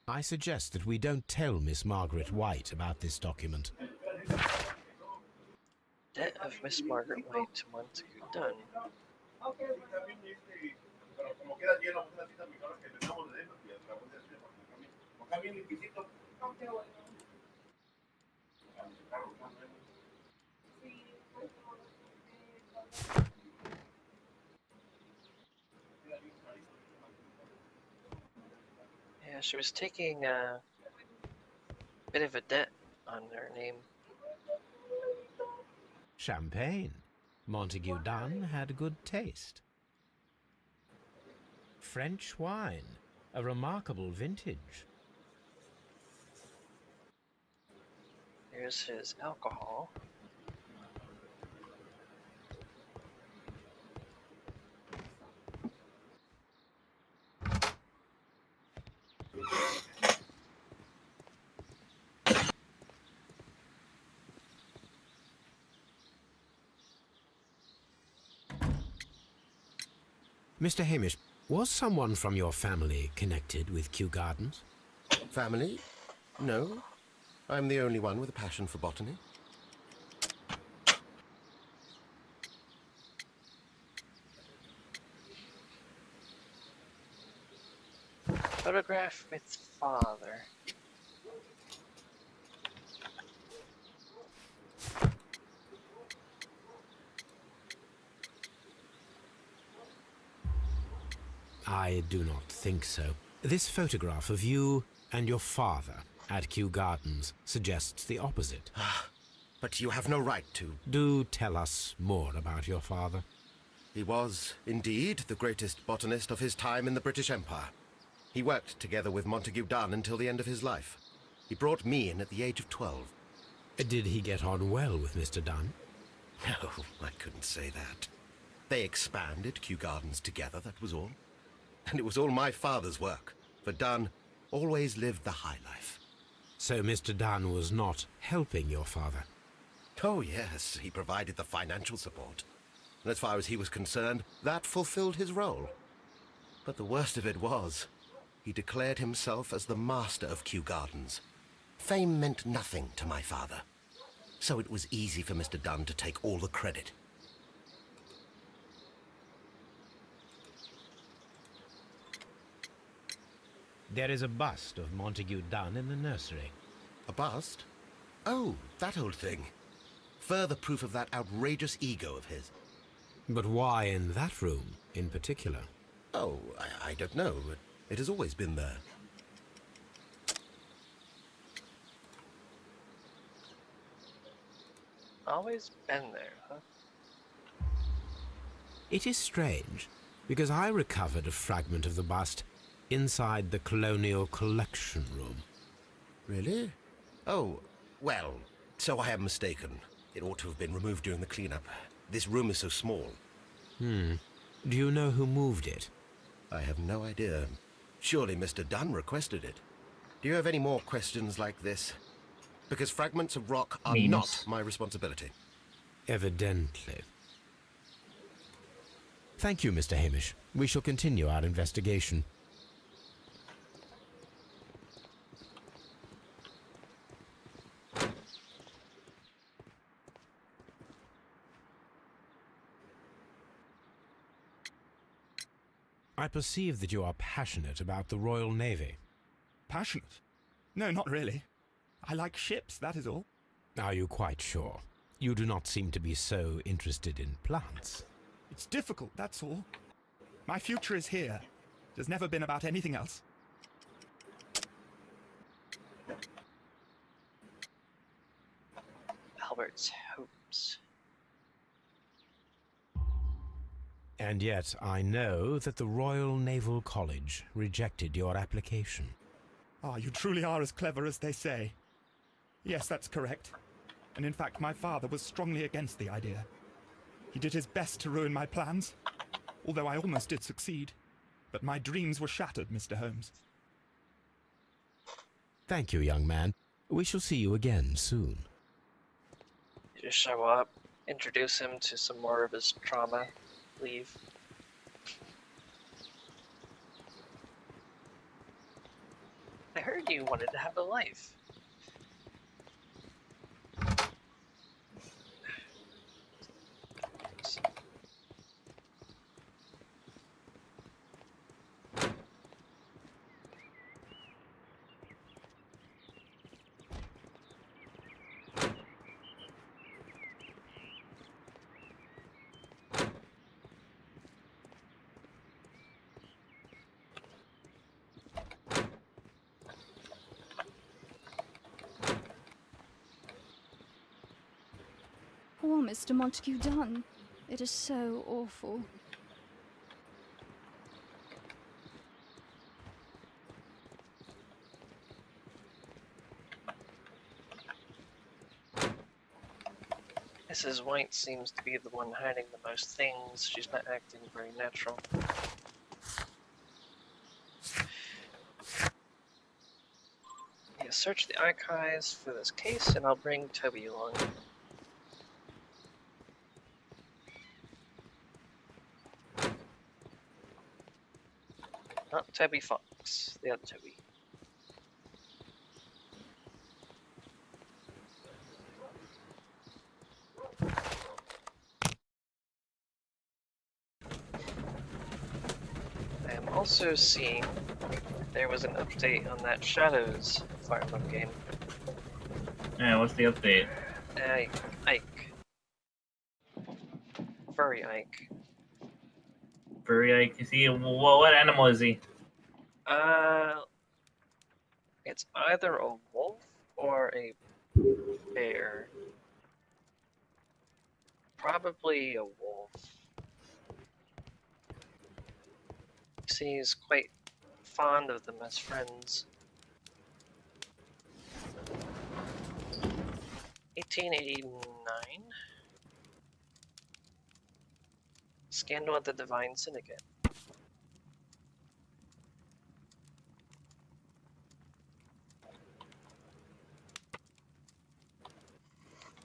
I suggest that we don't tell Miss Margaret White about this document. Debt of Miss Margaret White once you're done. Yeah, she was taking a bit of a debt on her name. Champagne. Montague Dunn had good taste. French wine. A remarkable vintage. Here's his alcohol. Mr. Hamish, was someone from your family connected with Kew Gardens? Family? No. I'm the only one with a passion for botany. Photograph with father. I do not think so. This photograph of you and your father at Kew Gardens suggests the opposite. But you have no right to. Do tell us more about your father. He was, indeed, the greatest botanist of his time in the British Empire. He worked together with Montague Dunn until the end of his life. He brought me in at the age of 12. Did he get on well with Mr. Dunn? No, I couldn't say that. They expanded Kew Gardens together, that was all. And it was all my father's work, for Dunn always lived the high life. So Mr. Dunn was not helping your father? Oh, yes, he provided the financial support. And as far as he was concerned, that fulfilled his role. But the worst of it was, he declared himself as the master of Kew Gardens. Fame meant nothing to my father, so it was easy for Mr. Dunn to take all the credit. There is a bust of Montague Dunn in the nursery. A bust? Oh, that old thing. Further proof of that outrageous ego of his. But why in that room in particular? Oh, I don't know. It has always been there. Always been there, huh? It is strange, because I recovered a fragment of the bust inside the Colonial Collection Room. Really? Oh, well, so I am mistaken. It ought to have been removed during the cleanup. This room is so small. Do you know who moved it? I have no idea. Surely Mr. Dunn requested it. Do you have any more questions like this? Because fragments of rock are not my responsibility. Evidently. Thank you, Mr. Hamish. We shall continue our investigation. I perceive that you are passionate about the Royal Navy. Passionate? No, not really. I like ships, that is all. Are you quite sure? You do not seem to be so interested in plants. It's difficult, that's all. My future is here. It has never been about anything else. Albert's hopes. And yet I know that the Royal Naval College rejected your application. Ah, you truly are as clever as they say. Yes, that's correct. And in fact, my father was strongly against the idea. He did his best to ruin my plans, although I almost did succeed. But my dreams were shattered, Mr. Holmes. Thank you, young man. We shall see you again soon. You just show up, introduce him to some more of his trauma, leave. I heard you wanted to have a life. Poor Mr. Montague Dunn. It is so awful. Mrs. White seems to be the one hiding the most things. She's not acting very natural. Yeah, search the archives for this case, and I'll bring Toby along. Not Toby Fox, the other Toby. I am also seeing there was an update on that Shadows Fire Emblem game. Yeah, what's the update? Ike. Furry Ike. Furry Ike. Is he? What animal is he? It's either a wolf or a bear. Probably a wolf. See, he's quite fond of them as friends. 1889. Scandal at the Divine Syndicate.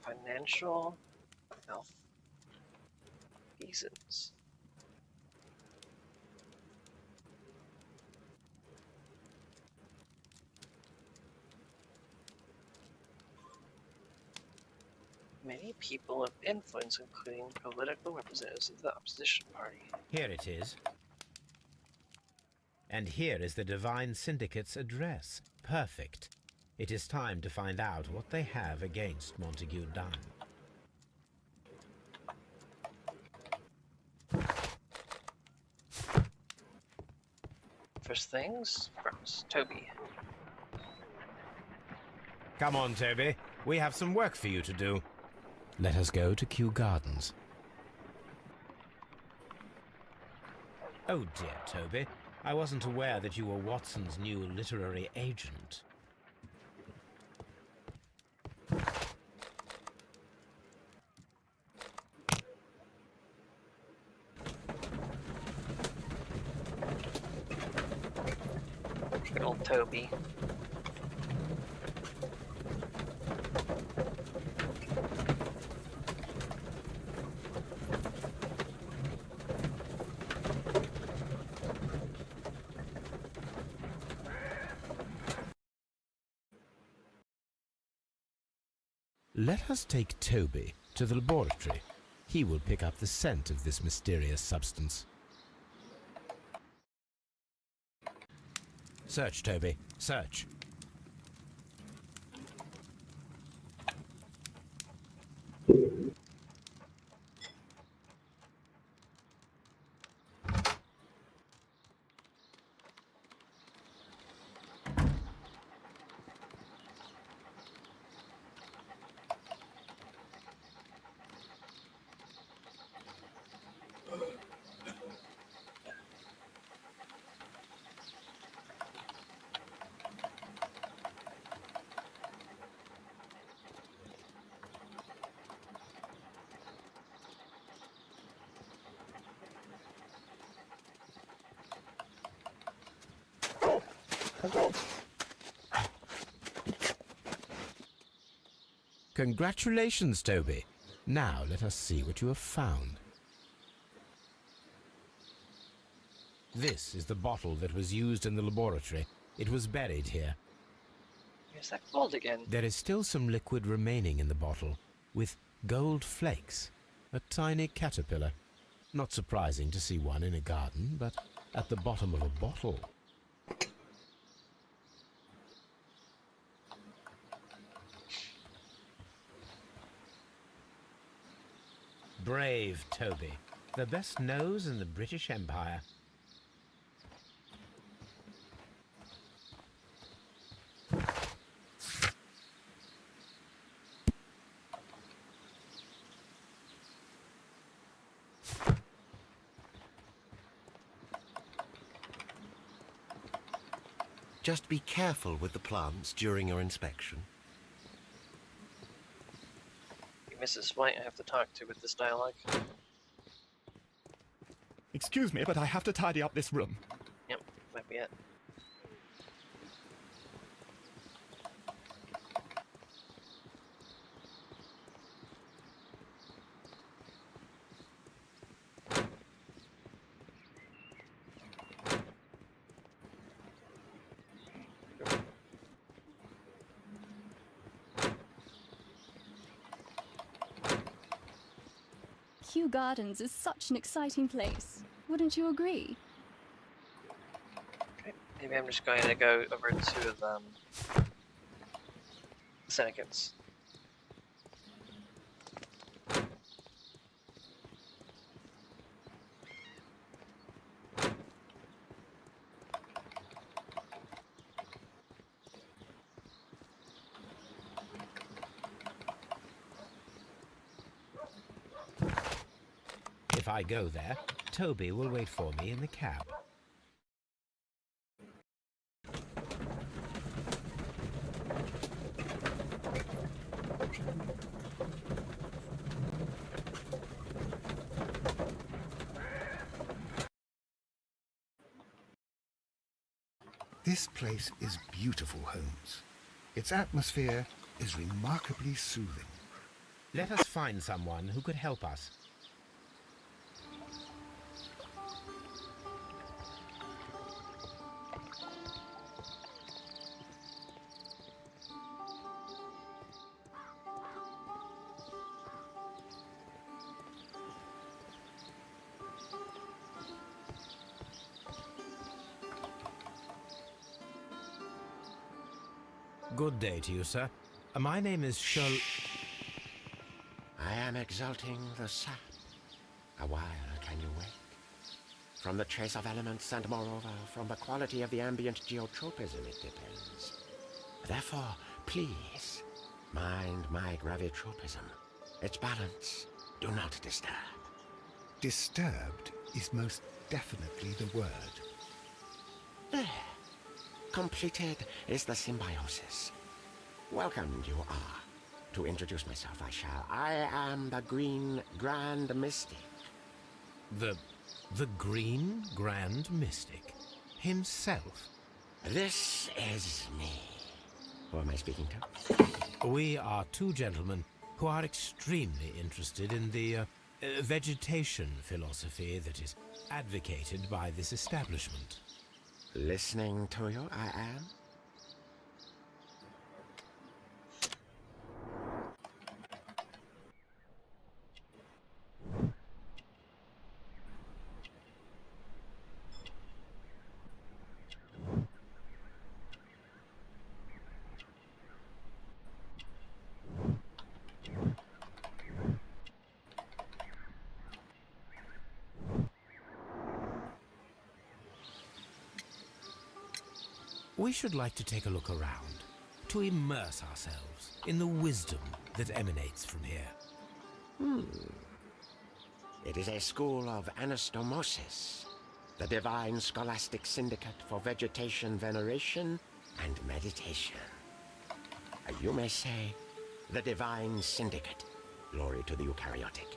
Financial malfeasance. Many people of influence, including political representatives of the opposition party. Here it is. And here is the Divine Syndicate's address. Perfect. It is time to find out what they have against Montague Dunn. First things first, Toby. Come on, Toby. We have some work for you to do. Let us go to Kew Gardens. Oh dear, Toby. I wasn't aware that you were Watson's new literary agent. Good old Toby. Let us take Toby to the laboratory. He will pick up the scent of this mysterious substance. Search, Toby. Search. Congratulations, Toby. Now let us see what you have found. This is the bottle that was used in the laboratory. It was buried here. Is that gold again? There is still some liquid remaining in the bottle, with gold flakes. A tiny caterpillar. Not surprising to see one in a garden, but at the bottom of a bottle. Brave Toby. The best nose in the British Empire. Just be careful with the plants during your inspection. Mrs. White I have to talk to with this dialogue. Excuse me, but I have to tidy up this room. Yep, might be it. Kew Gardens is such an exciting place. Wouldn't you agree? Okay, maybe I'm just going to go over to the syndicates. If I go there, Toby will wait for me in the cab. This place is beautiful, Holmes. Its atmosphere is remarkably soothing. Let us find someone who could help us. Good day to you, sir. My name is Sherlock... I am exalting the sap. A while can you wait? From the trace of elements and moreover from the quality of the ambient geotropism it depends. Therefore, please, mind my gravitropism. Its balance, do not disturb. Disturbed is most definitely the word. There. Completed is the symbiosis. Welcome you are. To introduce myself I shall. I am the Green Grand Mystic. The Green Grand Mystic? Himself? This is me. Who am I speaking to? We are two gentlemen who are extremely interested in the vegetation philosophy that is advocated by this establishment. Listening to you, I am. We should like to take a look around, to immerse ourselves in the wisdom that emanates from here. It is a school of anastomosis, the divine scholastic syndicate for vegetation veneration and meditation. You may say, the divine syndicate, glory to the eukaryotic.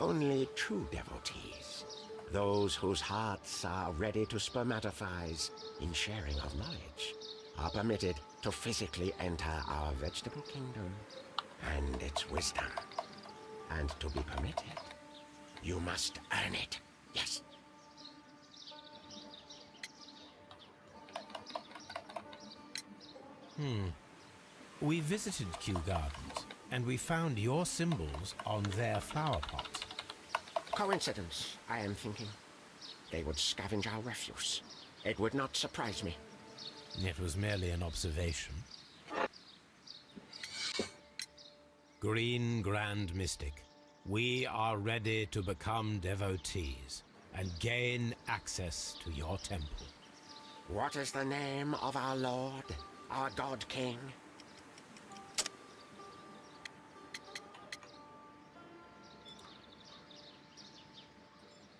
Only true devotees, those whose hearts are ready to spermatophize in sharing of knowledge, are permitted to physically enter our vegetable kingdom and its wisdom. And to be permitted, you must earn it. Yes. We visited Kew Gardens, and we found your symbols on their flower pots. Coincidence, I am thinking. They would scavenge our refuse. It would not surprise me. It was merely an observation. Green Grand Mystic, we are ready to become devotees and gain access to your temple. What is the name of our Lord, our God King?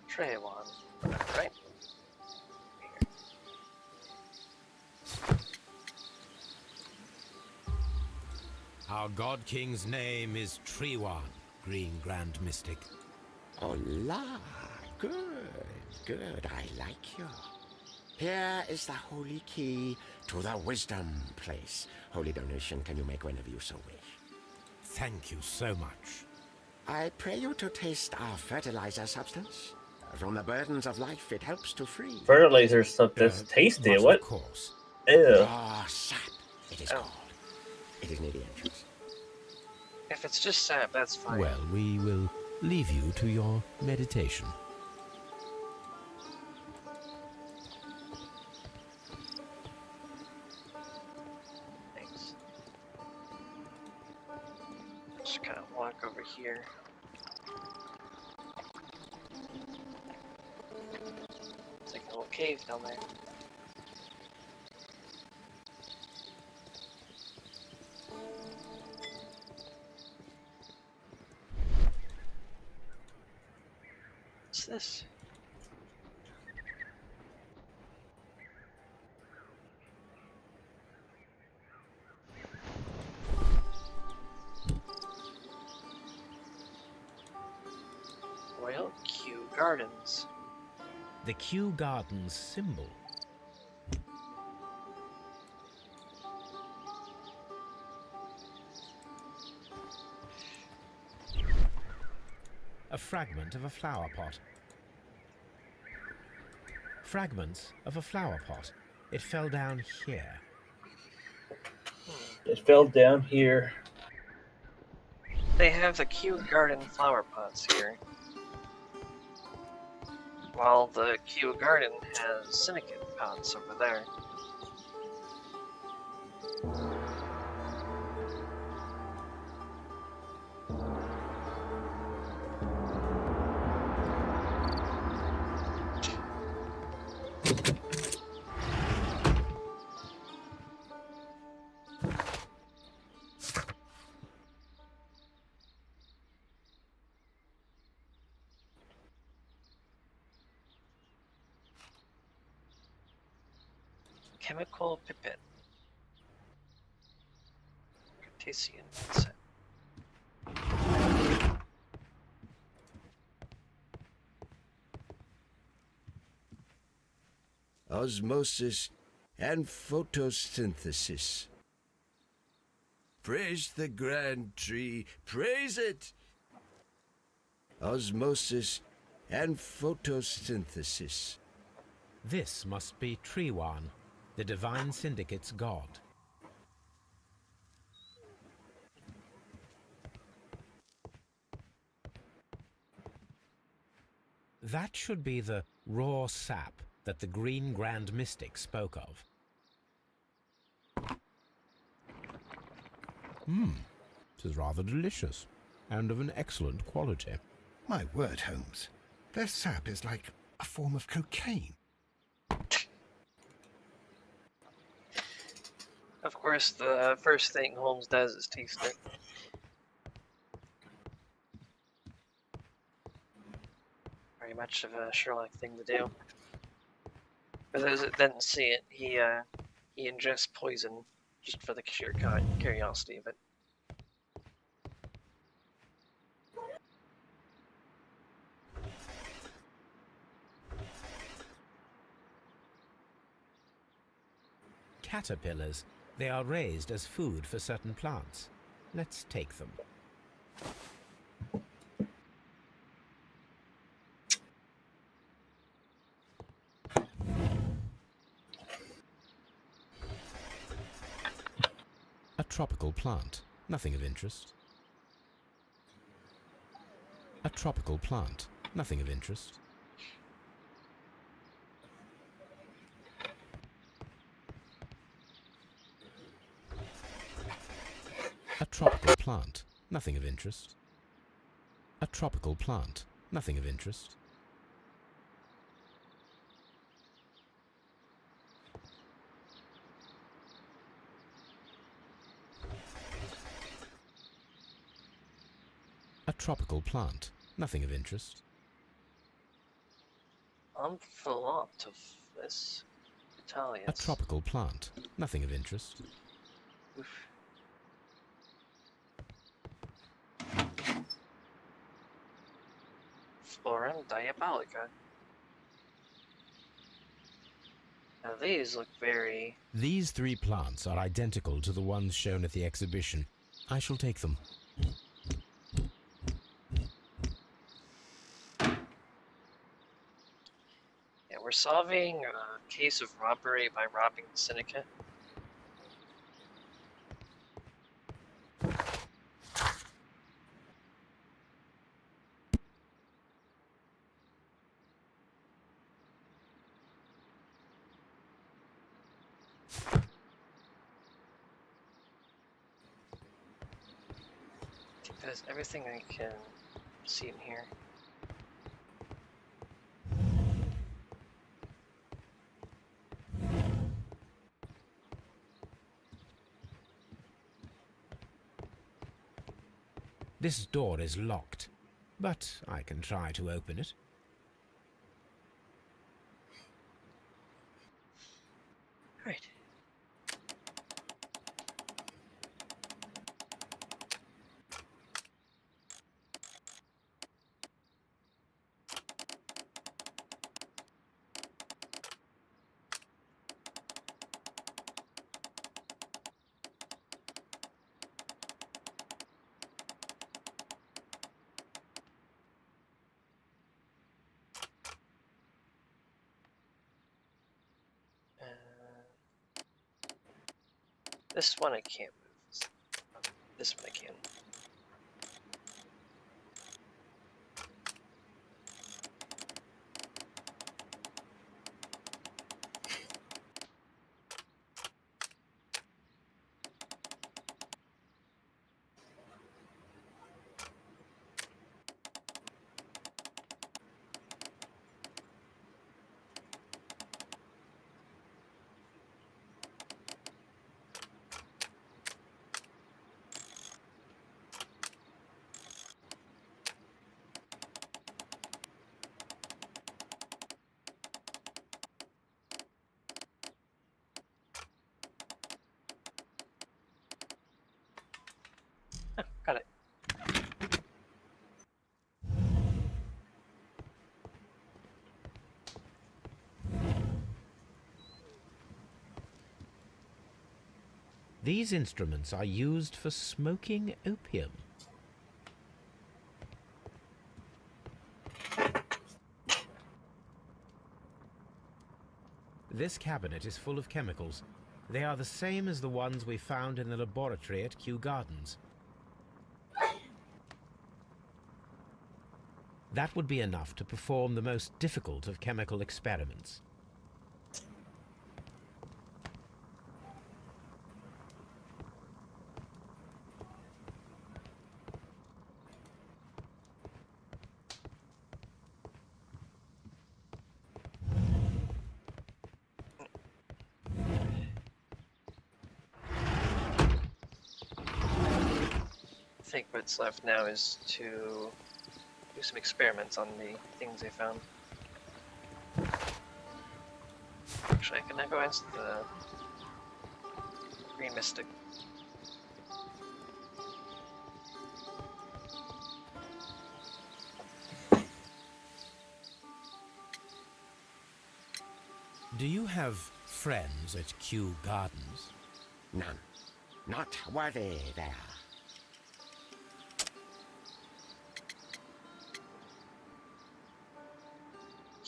Traywan, right? Our God King's name is Treewan, Green Grand Mystic. Oh la, good, good, I like you. Here is the holy key to the wisdom place. Holy donation can you make whenever you so wish. Thank you so much. I pray you to taste our fertilizer substance. From the burdens of life it helps to free. Fertilizer stuff that's tasty. But What? Of course. Ew. Ah, sap, it is called. It is near the entrance. If it's just sap, that's fine. Well, we will leave you to your meditation. Thanks. Just kind of walk over here. It's like a little cave down there. What's this? Royal Kew Gardens. The Kew Gardens symbol. A fragment of a flower pot. Fragments of a flower pot. It fell down here. It fell down here. They have the Kew Garden flower pots here, while the Kew Garden has syndicate pots over there. Chemical pipette. Cretaceous mindset. Osmosis and photosynthesis. Praise the grand tree, praise it! Osmosis and photosynthesis. This must be Treewan, the Divine Syndicate's god. That should be the raw sap that the Green Grand Mystic spoke of. It is rather delicious, and of an excellent quality. My word, Holmes. Their sap is like a form of cocaine. Of course, the first thing Holmes does is taste it. Very much of a Sherlock thing to do. For those that didn't see it, he ingests poison just for the sheer curiosity of it. Caterpillars. They are raised as food for certain plants. Let's take them. A tropical plant. Nothing of interest. A tropical plant. Nothing of interest. A tropical plant. Nothing of interest. A tropical plant. Nothing of interest. A tropical plant. Nothing of interest. Amphilophus Italius. A tropical plant. Nothing of interest. Oof. Florum diabolica. Now these look very... These 3 plants are identical to the ones shown at the exhibition. I shall take them. Yeah, we're solving a case of robbery by robbing the syndicate. I think that's everything I can see in here. This door is locked, but I can try to open it. Right. This one I can't move. This one I can. Got it. These instruments are used for smoking opium. This cabinet is full of chemicals. They are the same as the ones we found in the laboratory at Kew Gardens. That would be enough to perform the most difficult of chemical experiments. I think what's left now is to do some experiments on the things they found. Actually, I can now go ask the Green Mystic. Do you have friends at Kew Gardens? None. Not worthy there.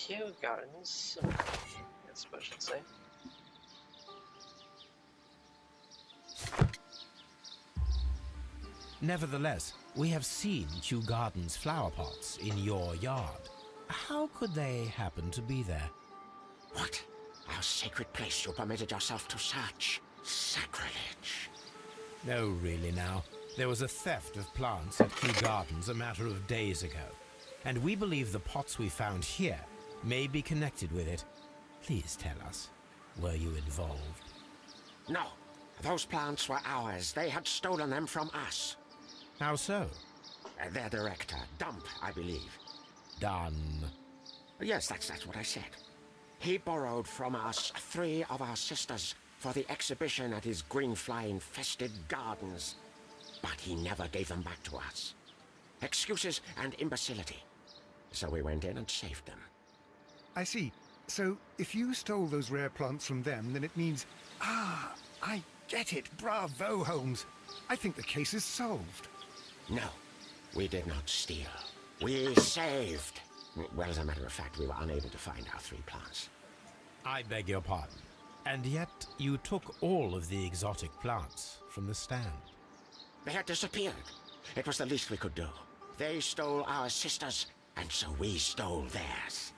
Kew Gardens, that's what I should say. Nevertheless, we have seen Kew Gardens flower pots in your yard. How could they happen to be there? What? Our sacred place you permitted yourself to search? Sacrilege. No, really now. There was a theft of plants at Kew Gardens a matter of days ago, and we believe the pots we found here may be connected with it. Please tell us, were you involved? No. Those plants were ours. They had stolen them from us. How so? Their director, Dump, I believe. Done. Yes, that's what I said. He borrowed from us 3 of our sisters for the exhibition at his green-fly-infested gardens. But he never gave them back to us. Excuses and imbecility. So we went in and saved them. I see. So, if you stole those rare plants from them, then it means... Ah, I get it. Bravo, Holmes. I think the case is solved. No, we did not steal. We saved. Well, as a matter of fact, we were unable to find our 3 plants. I beg your pardon. And yet, you took all of the exotic plants from the stand. They had disappeared. It was the least we could do. They stole our sisters, and so we stole theirs.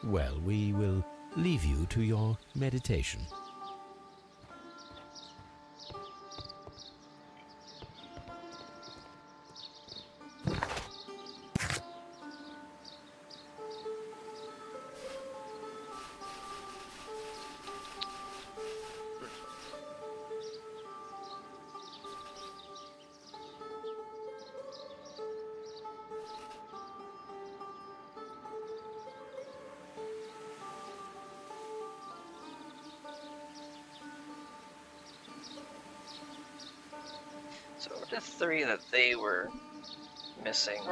Well, we will leave you to your meditation. So the 3 that they were missing,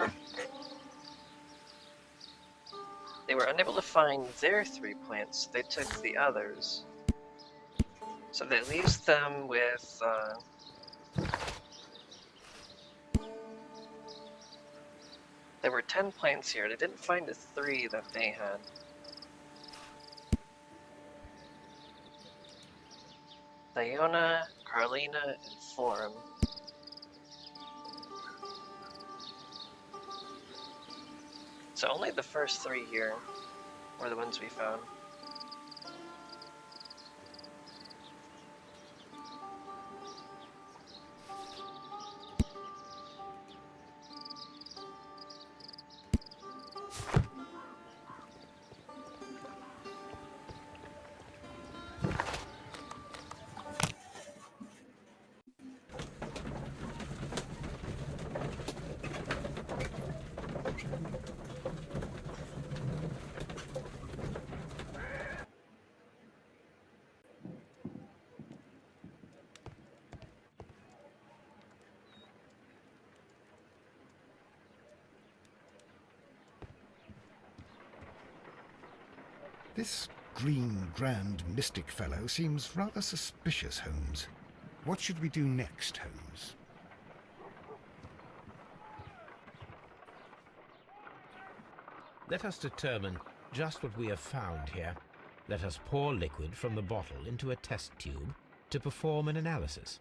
they were unable to find their 3 plants, they took the others. So that leaves them with, there were 10 plants here, they didn't find the 3 that they had. Diona, Carlina, and Forum. So only the first 3 here were the ones we found. This green grand mystic fellow seems rather suspicious, Holmes. What should we do next, Holmes? Let us determine just what we have found here. Let us pour liquid from the bottle into a test tube to perform an analysis.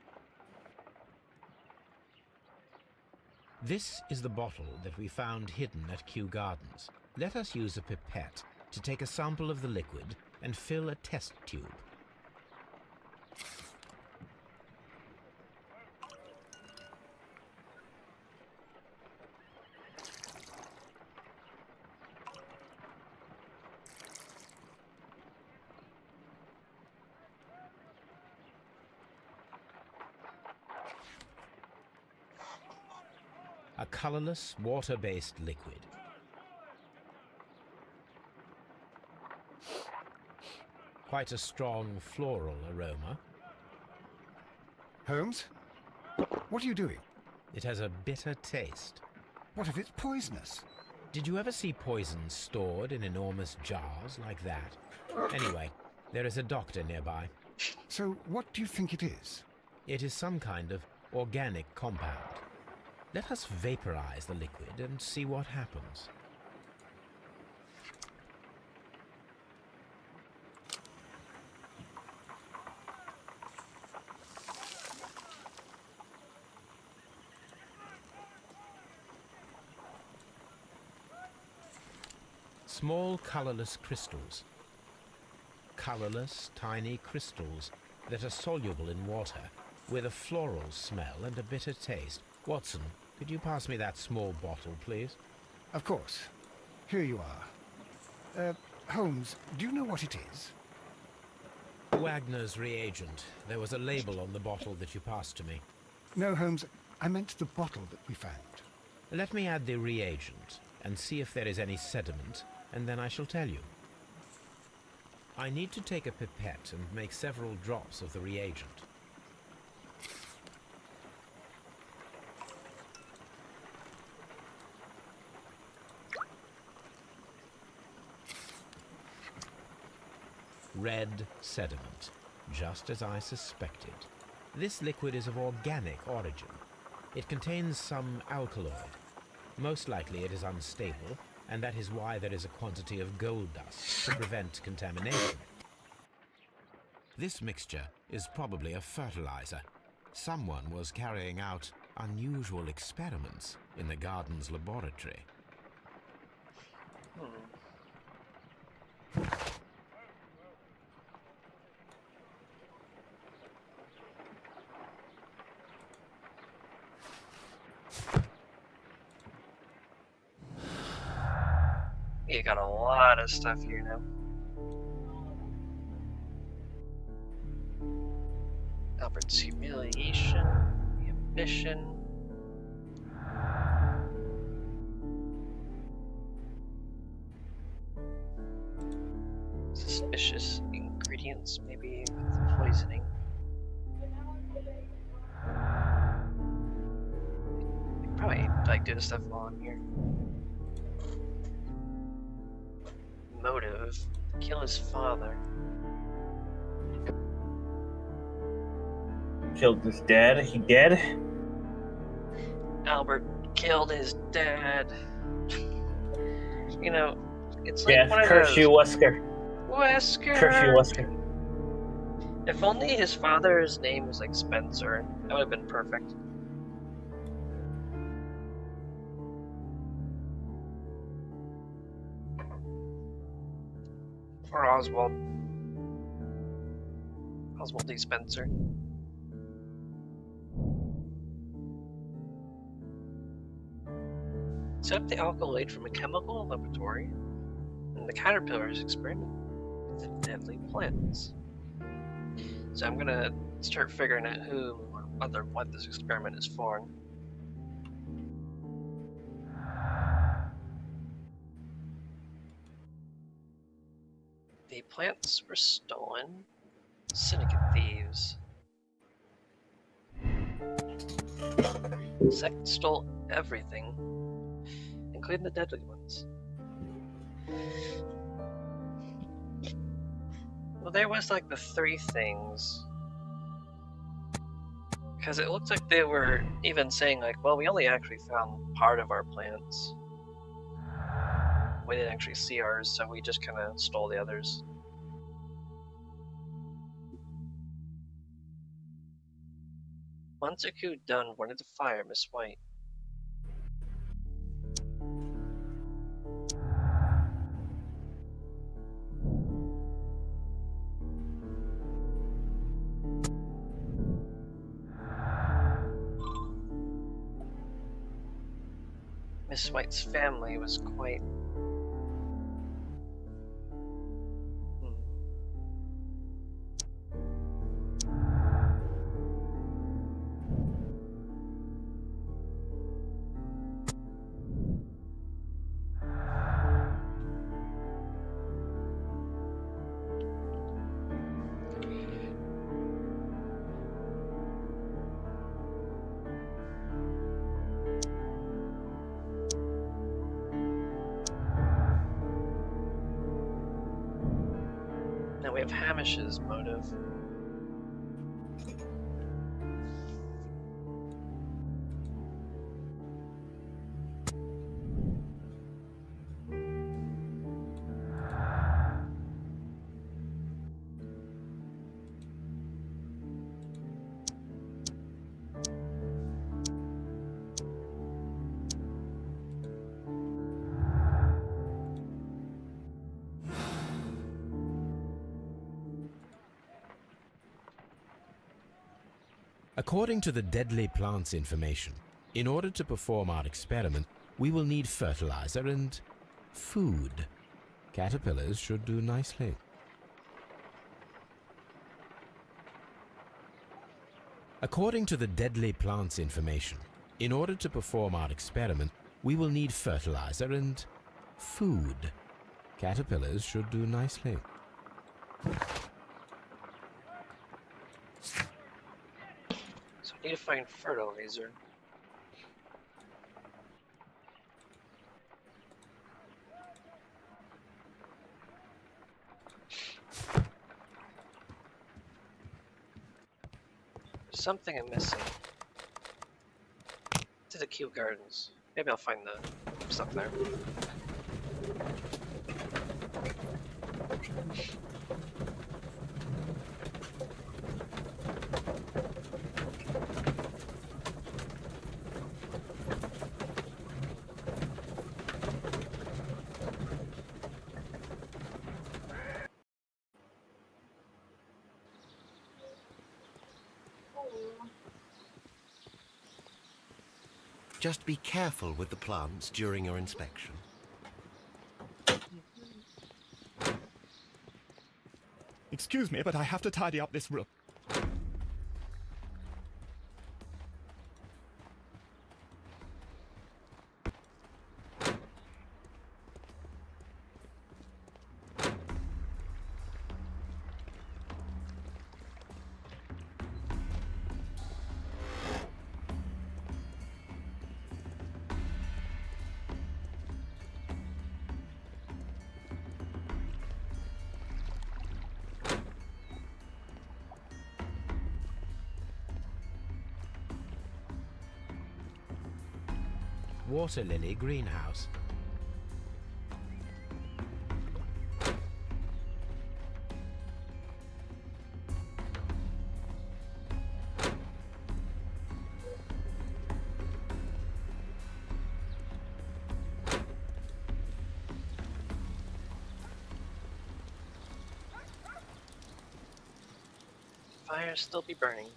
This is the bottle that we found hidden at Kew Gardens. Let us use a pipette to take a sample of the liquid and fill a test tube. A colorless, water-based liquid. Quite a strong floral aroma. Holmes? What are you doing? It has a bitter taste. What if it's poisonous? Did you ever see poison stored in enormous jars like that? Anyway, there is a doctor nearby. So what do you think it is? It is some kind of organic compound. Let us vaporize the liquid and see what happens. Small colorless crystals. Colorless, tiny crystals that are soluble in water, with a floral smell and a bitter taste. Watson, could you pass me that small bottle, please? Of course. Here you are. Holmes, do you know what it is? Wagner's reagent. There was a label on the bottle that you passed to me. No, Holmes, I meant the bottle that we found. Let me add the reagent and see if there is any sediment, and then I shall tell you. I need to take a pipette and make several drops of the reagent. Red sediment, just as I suspected. This liquid is of organic origin. It contains some alkaloid. Most likely it is unstable, and that is why there is a quantity of gold dust to prevent contamination. This mixture is probably a fertilizer. Someone was carrying out unusual experiments in the garden's laboratory. You got a lot of stuff here now. Albert's humiliation, the ambition. Suspicious ingredients, maybe with poisoning. Probably like do this stuff while I'm here. Motive: kill his father. Killed his dad. He dead? Albert killed his dad. You know, it's like Yeah, one of curse those. you, Wesker. Wesker. Curse you, Wesker. If only his father's name was like Spencer, that would have been perfect. Or Oswald. Oswald D. Spencer. Set up the alkaloid from a chemical laboratory, and the caterpillars experiment with the deadly plants. So I'm gonna start figuring out who or what this experiment is for. The plants were stolen. Syndicate thieves. Sect stole everything, including the deadly ones. Well, there was like the three things. Because it looked like they were even saying like, well, we only actually found part of our plants. We didn't actually see ours, so we just kind of stole the others. Montague Dunn wanted to fire Miss White. Miss White's family was quite... Now we have Hamish's motive. According to the deadly plants information, in order to perform our experiment, we will need fertilizer and food. Caterpillars should do nicely. According to the deadly plants information, in order to perform our experiment, we will need fertilizer and food. Caterpillars should do nicely. So I need to find fertilizer. There's something I'm missing. To the Kew Gardens. Maybe I'll find the stuff there. Just be careful with the plants during your inspection. Excuse me, but I have to tidy up this room. Water lily greenhouse. Fire still be burning.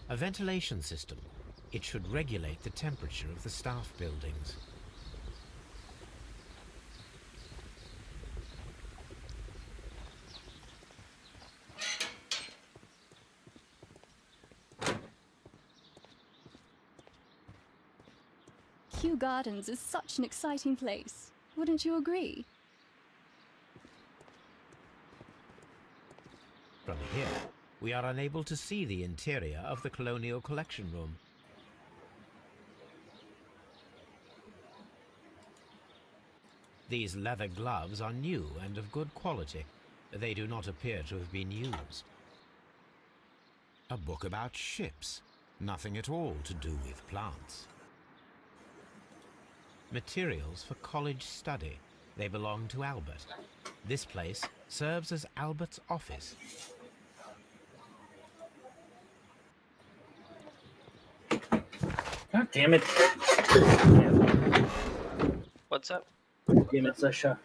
A ventilation system. It should regulate the temperature of the staff buildings. Kew Gardens is such an exciting place. Wouldn't you agree? From here, we are unable to see the interior of the Colonial Collection Room. These leather gloves are new and of good quality. They do not appear to have been used. A book about ships. Nothing at all to do with plants. Materials for college study. They belong to Albert. This place serves as Albert's office. God damn it. What's up? Damn it, Sasha.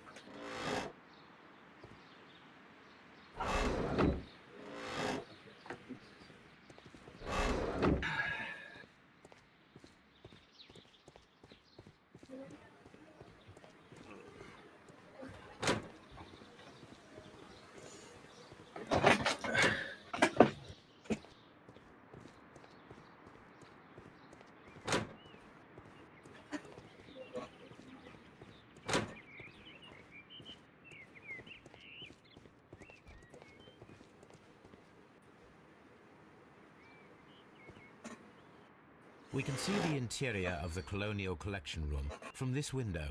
We can see the interior of the Colonial Collection Room from this window.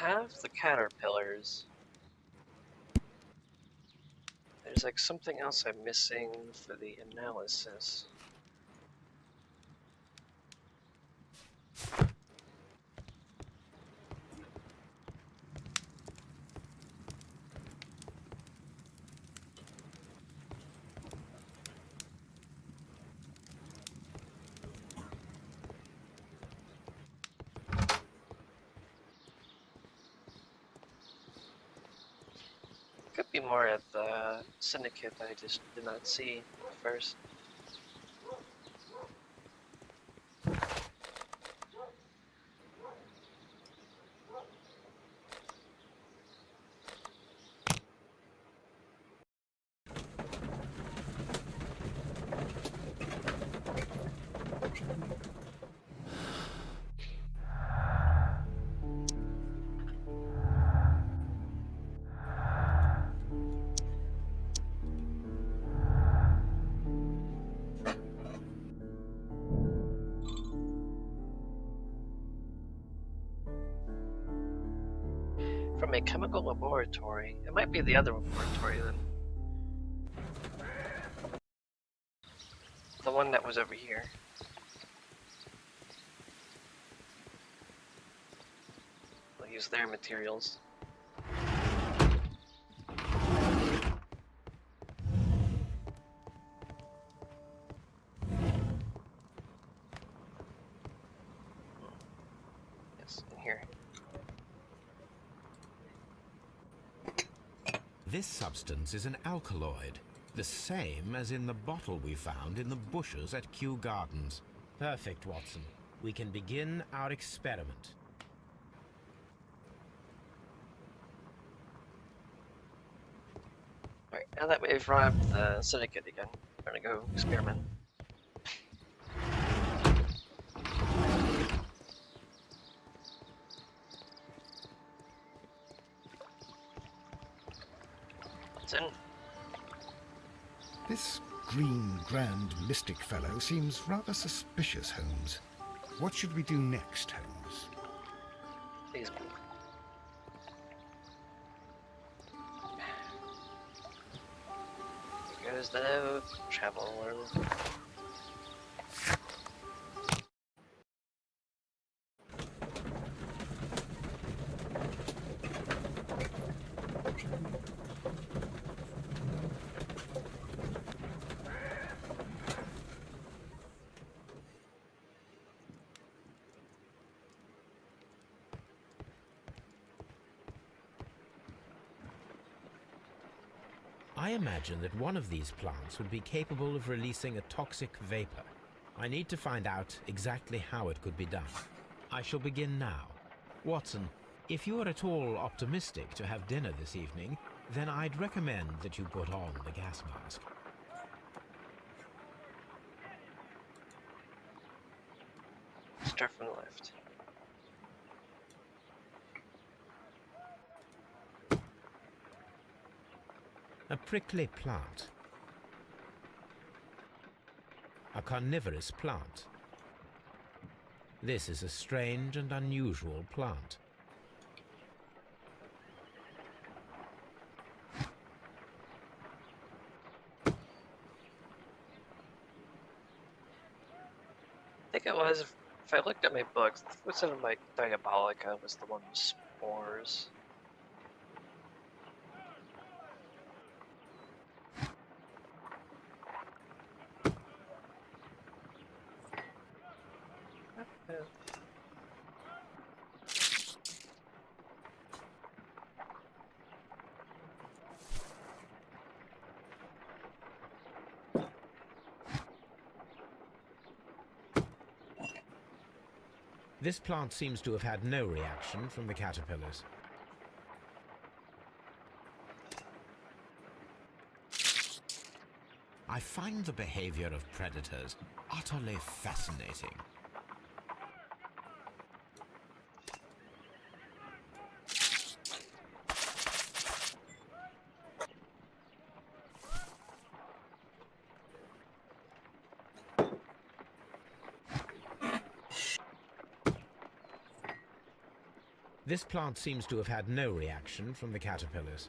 have the caterpillars. There's like something else I'm missing for the analysis. Could be more at the syndicate that I just did not see first. From a chemical laboratory. It might be the other laboratory then. The one that was over here. I'll use their materials. Yes, in here. This substance is an alkaloid, the same as in the bottle we found in the bushes at Kew Gardens. Perfect, Watson. We can begin our experiment. Alright, now that we've robbed the syndicate again, we're gonna go experiment. This green grand mystic fellow seems rather suspicious, Holmes. What should we do next, Holmes? Please move. Here goes the note. Travel alone. I imagine that one of these plants would be capable of releasing a toxic vapor. I need to find out exactly how it could be done. I shall begin now. Watson, if you are at all optimistic to have dinner this evening, then I'd recommend that you put on the gas mask. Start from the left. A prickly plant. A carnivorous plant. This is a strange and unusual plant. I think it was, if I looked at my books, what's in my Diabolica was the one with spores. This plant seems to have had no reaction from the caterpillars. I find the behavior of predators utterly fascinating. This plant seems to have had no reaction from the caterpillars.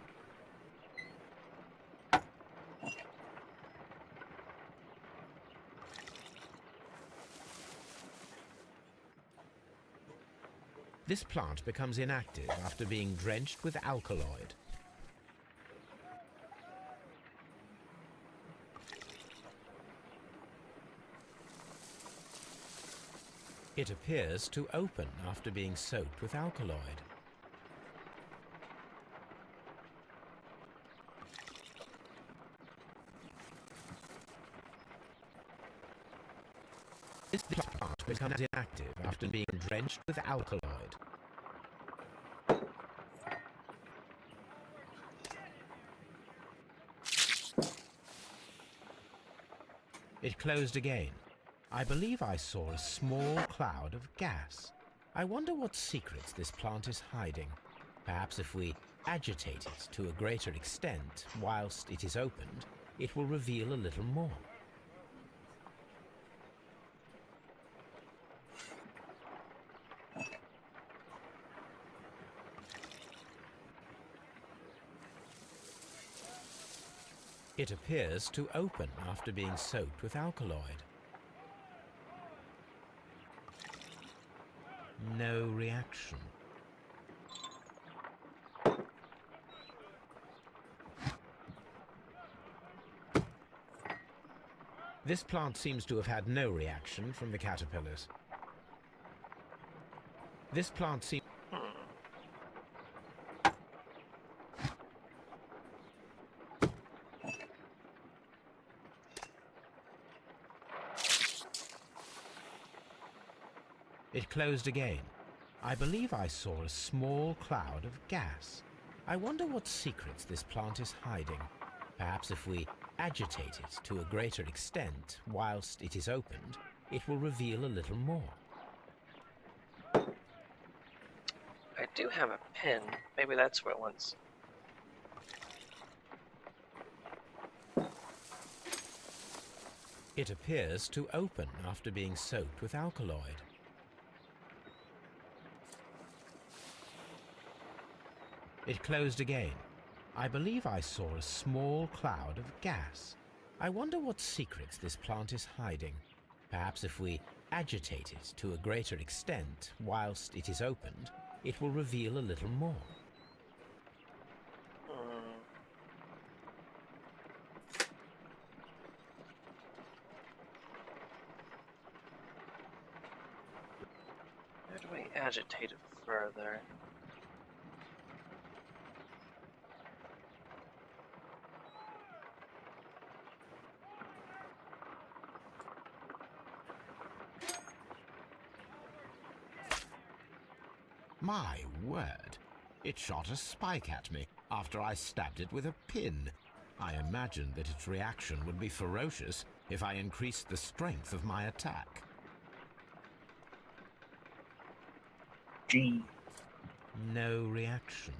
This plant becomes inactive after being drenched with alkaloid. It appears to open after being soaked with alkaloid. This plant becomes inactive after being drenched with alkaloid. It closed again. I believe I saw a small cloud of gas. I wonder what secrets this plant is hiding. Perhaps if we agitate it to a greater extent whilst it is opened, it will reveal a little more. It appears to open after being soaked with alkaloid. No reaction. This plant seems to have had no reaction from the caterpillars. This plant seems... It closed again. I believe I saw a small cloud of gas. I wonder what secrets this plant is hiding. Perhaps if we agitate it to a greater extent whilst it is opened, it will reveal a little more. I do have a pin. Maybe that's what it was. It appears to open after being soaked with alkaloid. It closed again. I believe I saw a small cloud of gas. I wonder what secrets this plant is hiding. Perhaps if we agitate it to a greater extent whilst it is opened, it will reveal a little more. How do we agitate it further? My word! It shot a spike at me after I stabbed it with a pin. I imagined that its reaction would be ferocious if I increased the strength of my attack. G. No reaction.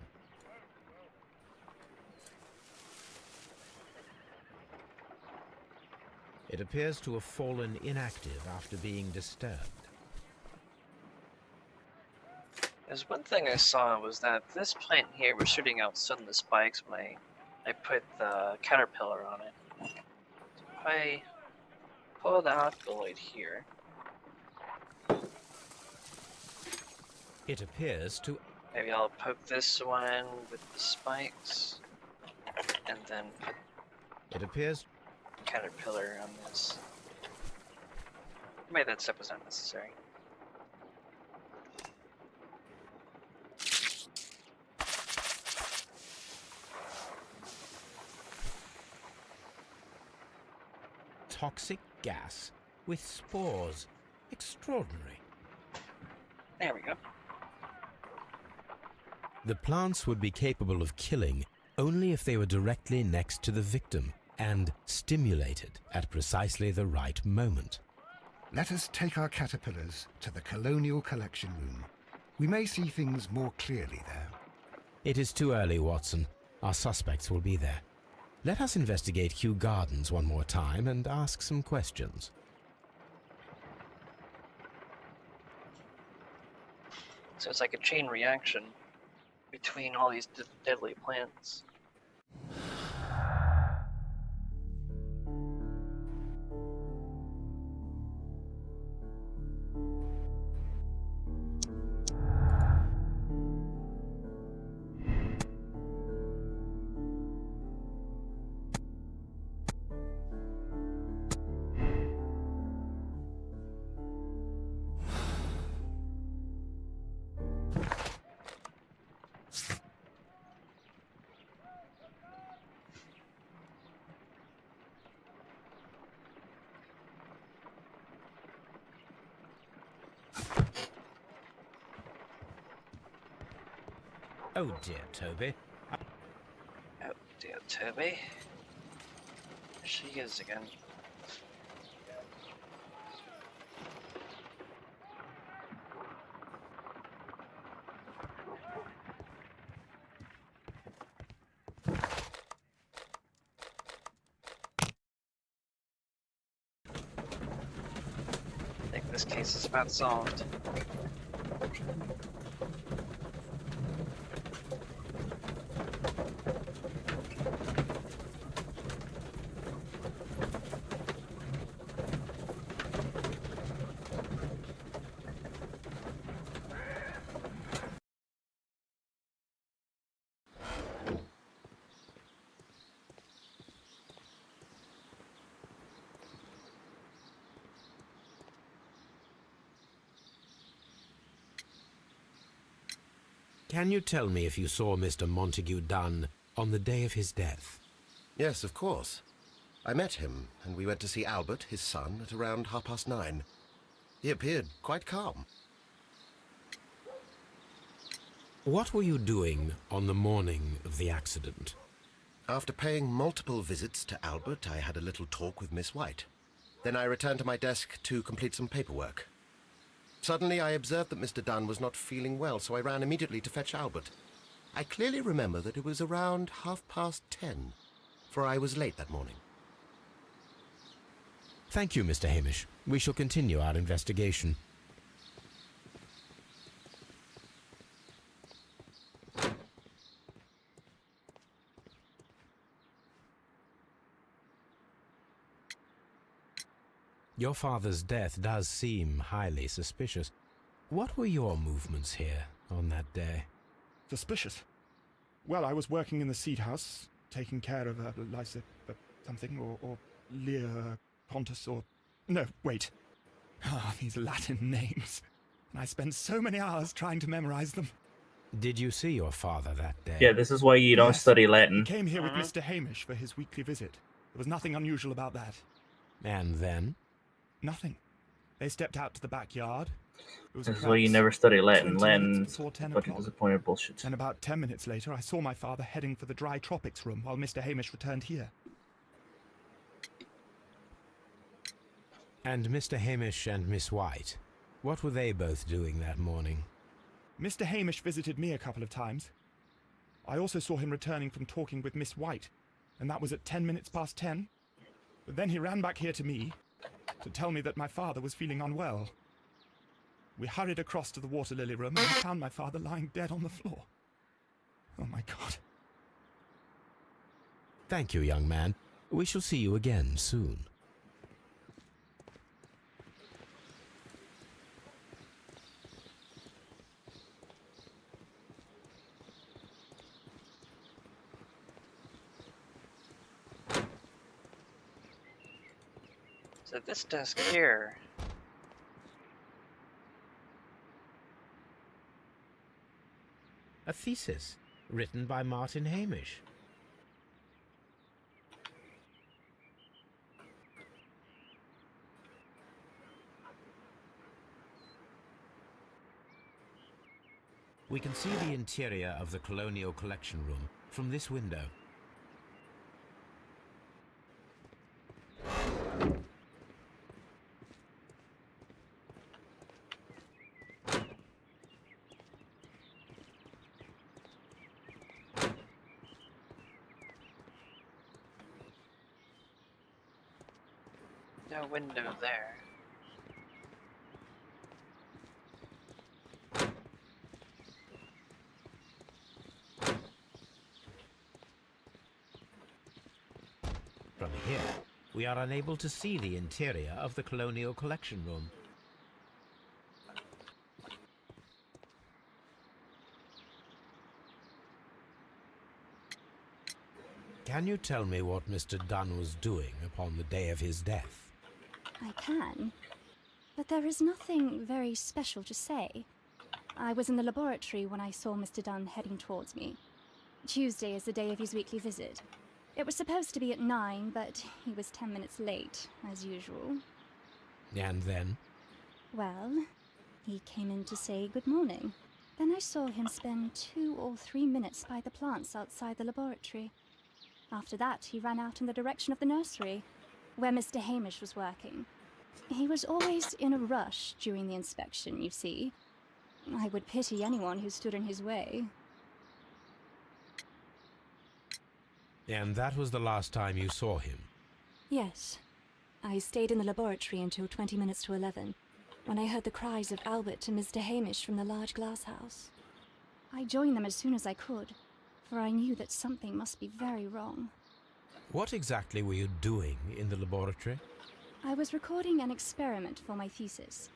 It appears to have fallen inactive after being disturbed. There's one thing I saw was that this plant here was shooting out sudden spikes when I put the caterpillar on it. So if I pull the alkaloid here, It appears to... maybe I'll poke this one with the spikes, and then put It appears... the caterpillar on this. Maybe that step was unnecessary. Toxic gas with spores. Extraordinary. There we go. The plants would be capable of killing only if they were directly next to the victim and stimulated at precisely the right moment. Let us take our caterpillars to the Colonial Collection Room. We may see things more clearly there. It is too early, Watson. Our suspects will be there. Let us investigate Kew Gardens one more time and ask some questions. So it's like a chain reaction between all these deadly plants. Oh dear, Toby. Oh dear, Toby. There she is again. I think this case is about solved. Can you tell me if you saw Mr. Montague Dunn on the day of his death? Yes, of course. I met him, and we went to see Albert, his son, at around 9:30. He appeared quite calm. What were you doing on the morning of the accident? After paying multiple visits to Albert, I had a little talk with Miss White. Then I returned to my desk to complete some paperwork. Suddenly, I observed that Mr. Dunn was not feeling well, so I ran immediately to fetch Albert. I clearly remember that it was around 10:30, for I was late that morning. Thank you, Mr. Hamish. We shall continue our investigation. Your father's death does seem highly suspicious. What were your movements here on that day? Suspicious? Well, I was working in the seed house, taking care of Lysa something, or Lear Pontus, or... No, wait. Ah, these Latin names. And I spent so many hours trying to memorize them. Did you see your father that day? Yeah, this is why you don't Yes. study Latin. He came here with Mr. Hamish for his weekly visit. There was nothing unusual about that. And then? Nothing. They stepped out to the backyard. It was This is why you never study Latin. 20 minutes Latin's before 10 fucking o'clock. disappointed bullshit. And about 10 minutes later, I saw my father heading for the dry tropics room while Mr. Hamish returned here. And Mr. Hamish and Miss White, what were they both doing that morning? Mr. Hamish visited me a couple of times. I also saw him returning from talking with Miss White, and that was at 10 minutes past 10. But then he ran back here to me to tell me that my father was feeling unwell. We hurried across to the water lily room and found my father lying dead on the floor. Oh my God. Thank you, young man. We shall see you again soon. So this desk here. A thesis written by Martin Hamish. We can see the interior of the Colonial Collection Room from this window. No window there. we are unable to see the interior of the Colonial Collection Room. Can you tell me what Mr. Dunn was doing upon the day of his death? I can, but there is nothing very special to say. I was in the laboratory when I saw Mr. Dunn heading towards me. Tuesday is the day of his weekly visit. It was supposed to be at 9, but he was 10 minutes late, as usual. And then? Well, he came in to say good morning. Then I saw him spend 2 or 3 minutes by the plants outside the laboratory. After that, he ran out in the direction of the nursery, where Mr. Hamish was working. He was always in a rush during the inspection, you see. I would pity anyone who stood in his way. And that was the last time you saw him? Yes. I stayed in the laboratory until 20 minutes to 11, when I heard the cries of Albert and Mr. Hamish from the large glass house. I joined them as soon as I could, for I knew that something must be very wrong. What exactly were you doing in the laboratory? I was recording an experiment for my thesis.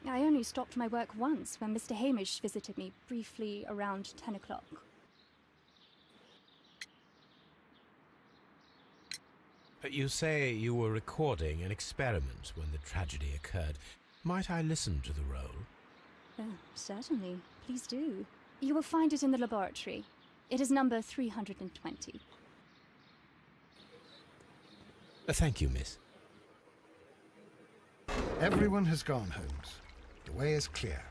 I only stopped my work once when Mr. Hamish visited me briefly around 10 o'clock. You say you were recording an experiment when the tragedy occurred. Might I listen to the roll? Certainly. Please do. You will find it in the laboratory. It is number 320. Thank you, miss. Everyone has gone, Holmes. The way is clear.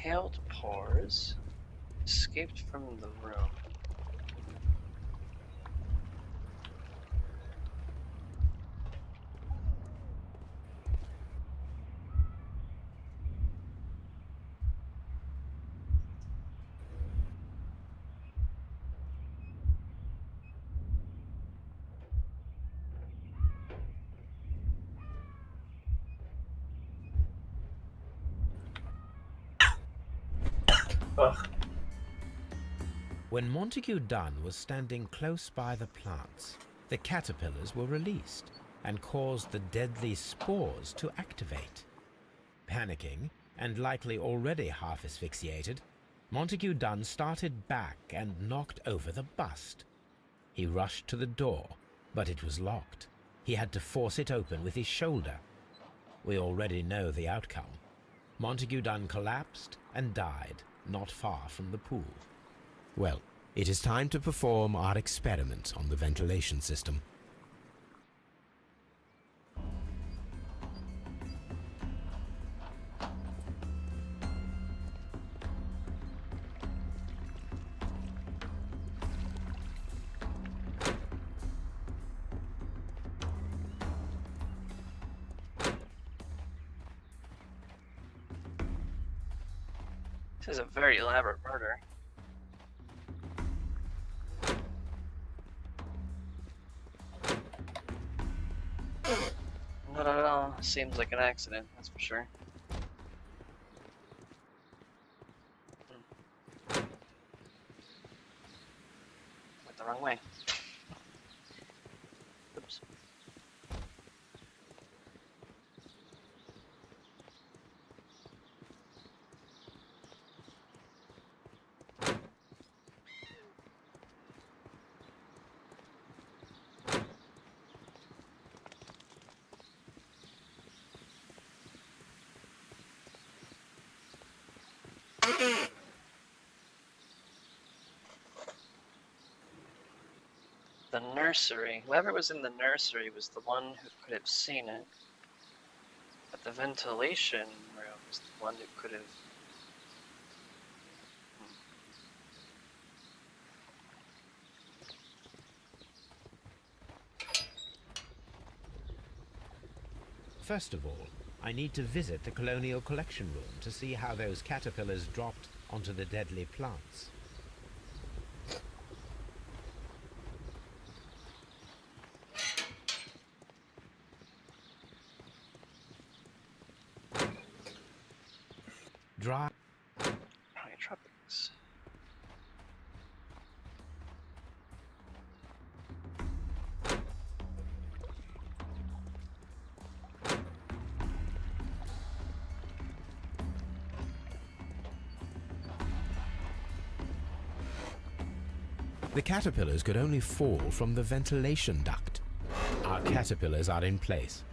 Inhaled pores, escaped from the room. Ugh. When Montague Dunn was standing close by the plants, the caterpillars were released and caused the deadly spores to activate. Panicking, and likely already half asphyxiated, Montague Dunn started back and knocked over the bust. He rushed to the door, but it was locked. He had to force it open with his shoulder. We already know the outcome. Montague Dunn collapsed and died not far from the pool. Well, it is time to perform our experiment on the ventilation system. This is a very elaborate murder. Not at all. Seems like an accident, that's for sure. Went the wrong way. Oops. The nursery. Whoever was in the nursery was the one who could have seen it. But the ventilation room was the one who could have... First of all, I need to visit the Colonial Collection Room to see how those caterpillars dropped onto the deadly plants. Dry. Tropics. The caterpillars could only fall from the ventilation duct. Our caterpillars are in place.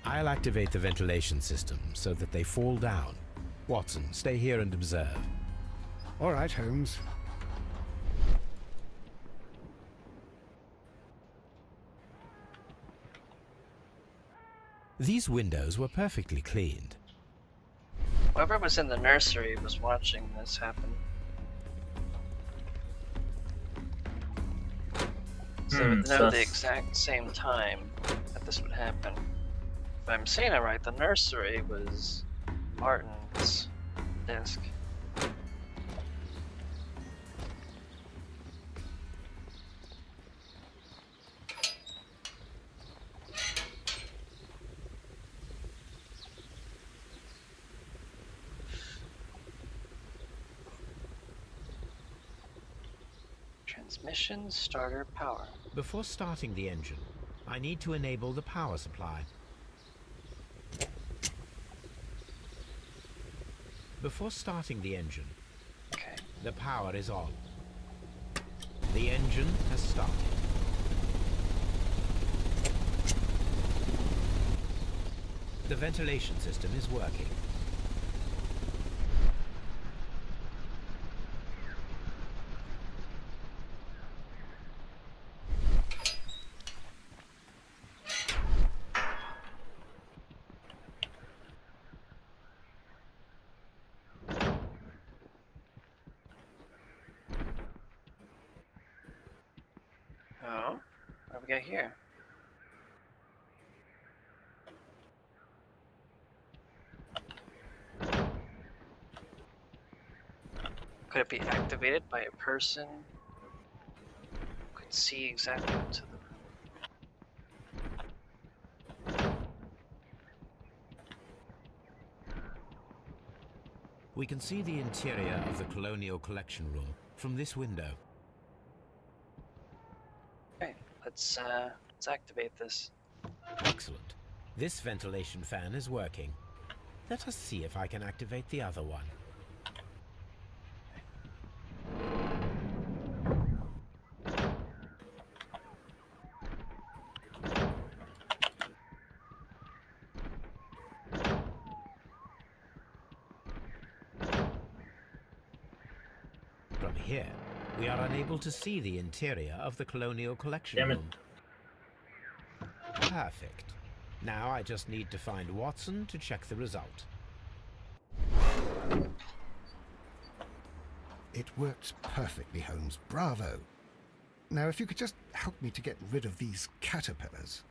I'll activate the ventilation system so that they fall down. Watson, stay here and observe. All right, Holmes. These windows were perfectly cleaned. Whoever was in the nursery was watching this happen. So they would know the exact same time that this would happen. If I'm saying it right, the nursery was Martin's desk. Transmission starter power. Before starting the engine, I need to enable the power supply. Before starting the engine, the power is on. The engine has started. The ventilation system is working. Oh, what do we got here? Could it be activated by a person who could see exactly into the room? We can see the interior of the Colonial Collection Room from this window. Okay, let's activate this. Excellent. This ventilation fan is working. Let us see if I can activate the other one. From here, we are unable to see the interior of the Colonial Collection Room. Perfect. Now I just need to find Watson to check the result. It works perfectly, Holmes. Bravo. Now, if you could just help me to get rid of these caterpillars.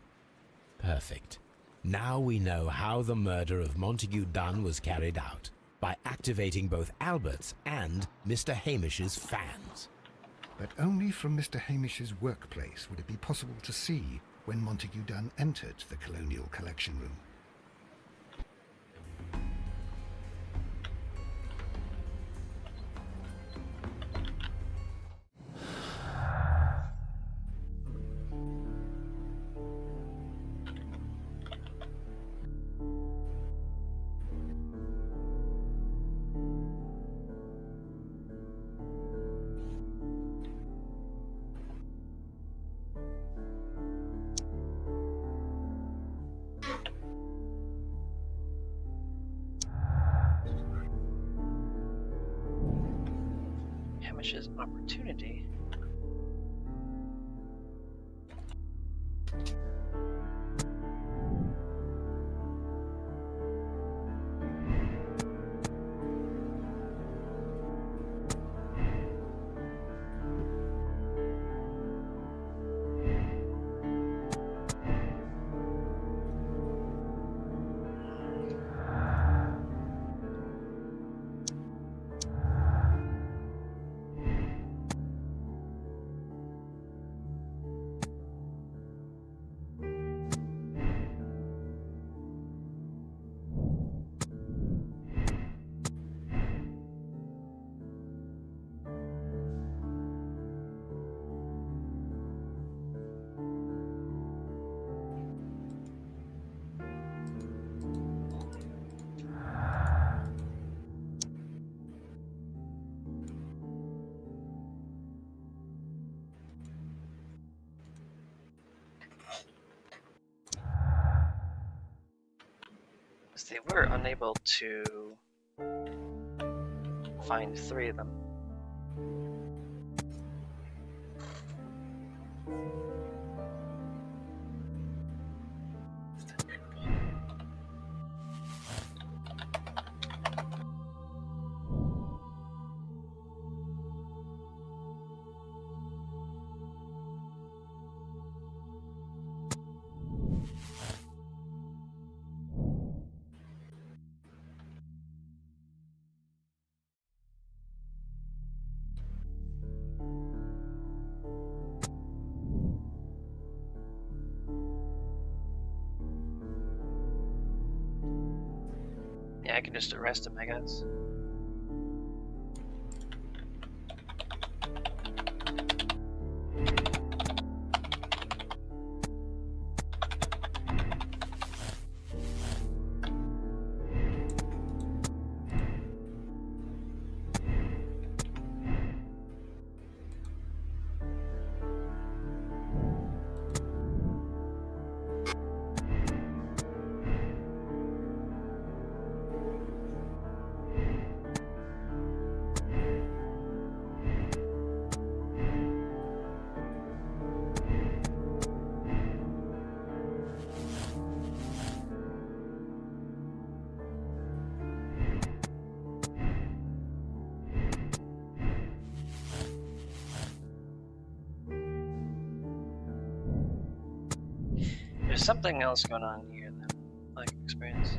Perfect. Now we know how the murder of Montague Dunn was carried out, by activating both Albert's and Mr. Hamish's fans. But only from Mr. Hamish's workplace would it be possible to see when Montague Dunn entered the Colonial Collection Room. Hamish's opportunity. Because they were unable to find 3 of them. Yeah, I can just arrest him, I guess. There's something else going on here that I like experience.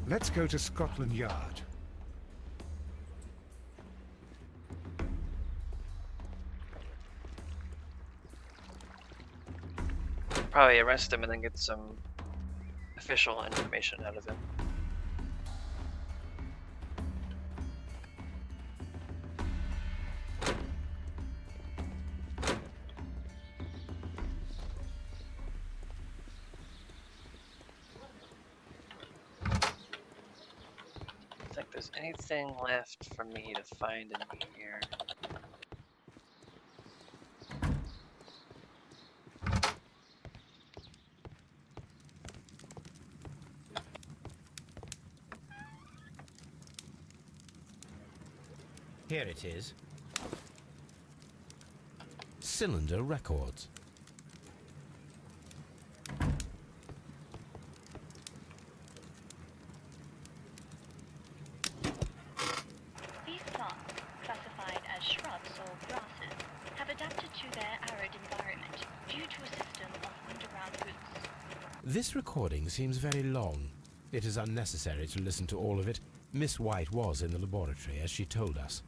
Let's go to Scotland Yard. Probably arrest him and then get some official information out of him. I think there's anything left for me to find in here. Here it is. Cylinder Records. These plants, classified as shrubs or grasses, have adapted to their arid environment due to a system of underground roots. This recording seems very long. It is unnecessary to listen to all of it. Miss White was in the laboratory, as she told us.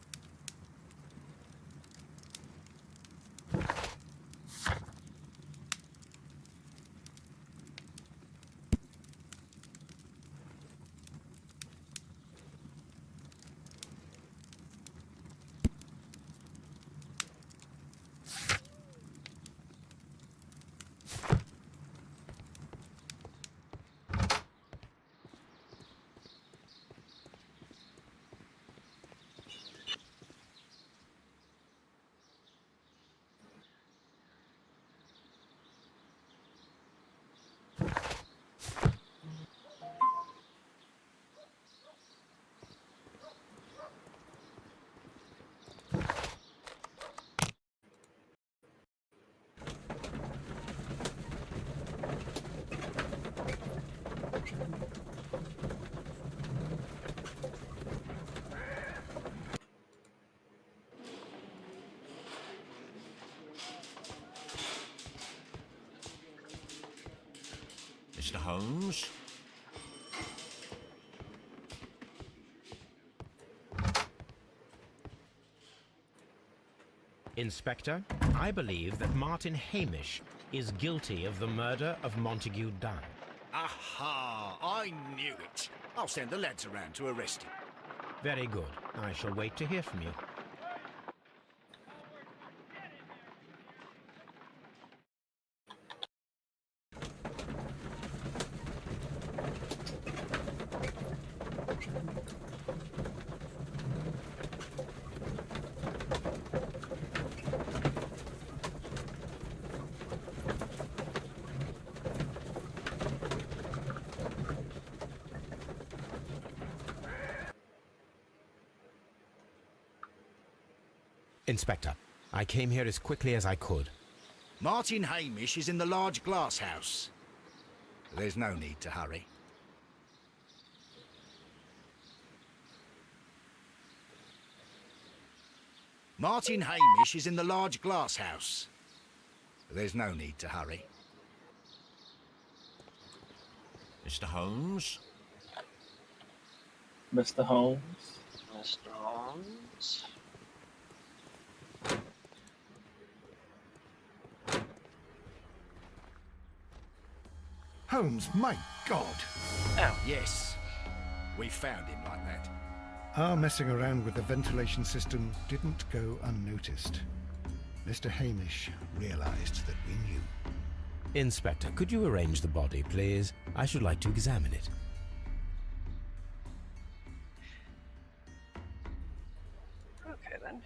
Mr. Holmes? Inspector, I believe that Martin Hamish is guilty of the murder of Montague Dunn. Aha! I knew it. I'll send the lads around to arrest him. Very good. I shall wait to hear from you. Inspector, I came here as quickly as I could. Martin Hamish is in the large glass house. There's no need to hurry. Martin Hamish is in the large glass house. There's no need to hurry. Mr. Holmes? Mr. Holmes. Mr. Holmes. Holmes, my God! Oh. Yes, we found him like that. Our messing around with the ventilation system didn't go unnoticed. Mr. Hamish realized that we knew. Inspector, could you arrange the body, please? I should like to examine it. Okay, then.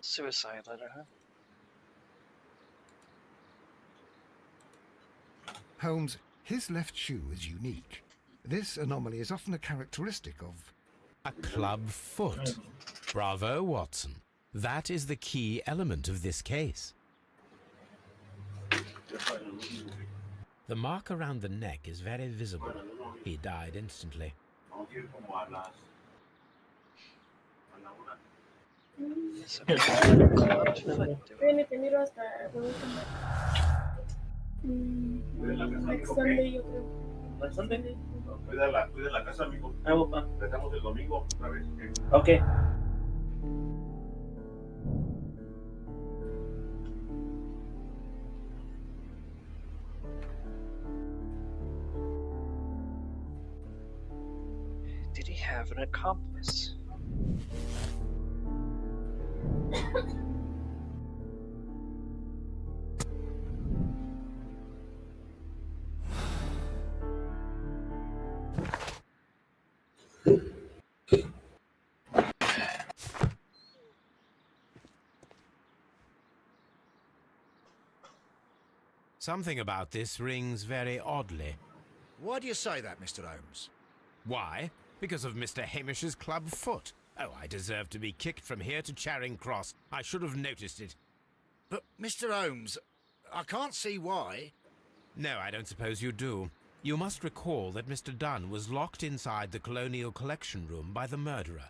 Suicide letter, huh? Holmes, his left shoe is unique. This anomaly is often a characteristic of... A club foot. Bravo, Watson. That is the key element of this case. The mark around the neck is very visible. He died instantly. Next Sunday, yo creo. Next Sunday? Cuida la casa, amigo. Empezamos el domingo otra vez. Okay. Did he have an accomplice? Something about this rings very oddly. Why do you say that, Mr. Holmes? Why? Because of Mr. Hamish's club foot. Oh, I deserve to be kicked from here to Charing Cross. I should have noticed it. But, Mr. Holmes, I can't see why. No, I don't suppose you do. You must recall that Mr. Dunn was locked inside the Colonial Collection Room by the murderer.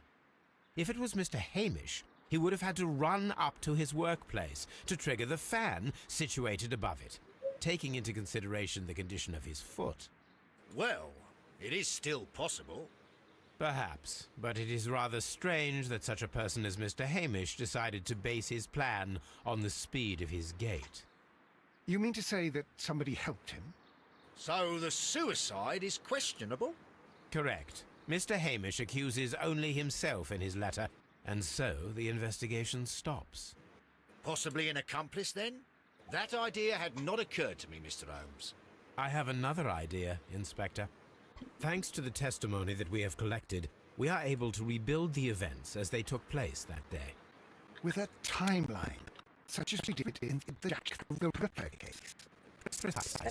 If it was Mr. Hamish, he would have had to run up to his workplace to trigger the fan situated above it, taking into consideration the condition of his foot. Well, it is still possible. Perhaps, but it is rather strange that such a person as Mr. Hamish decided to base his plan on the speed of his gait. You mean to say that somebody helped him? So the suicide is questionable? Correct. Mr. Hamish accuses only himself in his letter, and so the investigation stops. Possibly an accomplice, then? That idea had not occurred to me, Mr. Holmes. I have another idea, Inspector. Thanks to the testimony that we have collected, we are able to rebuild the events as they took place that day. With a timeline, such as we did in the Jack the Ripper case.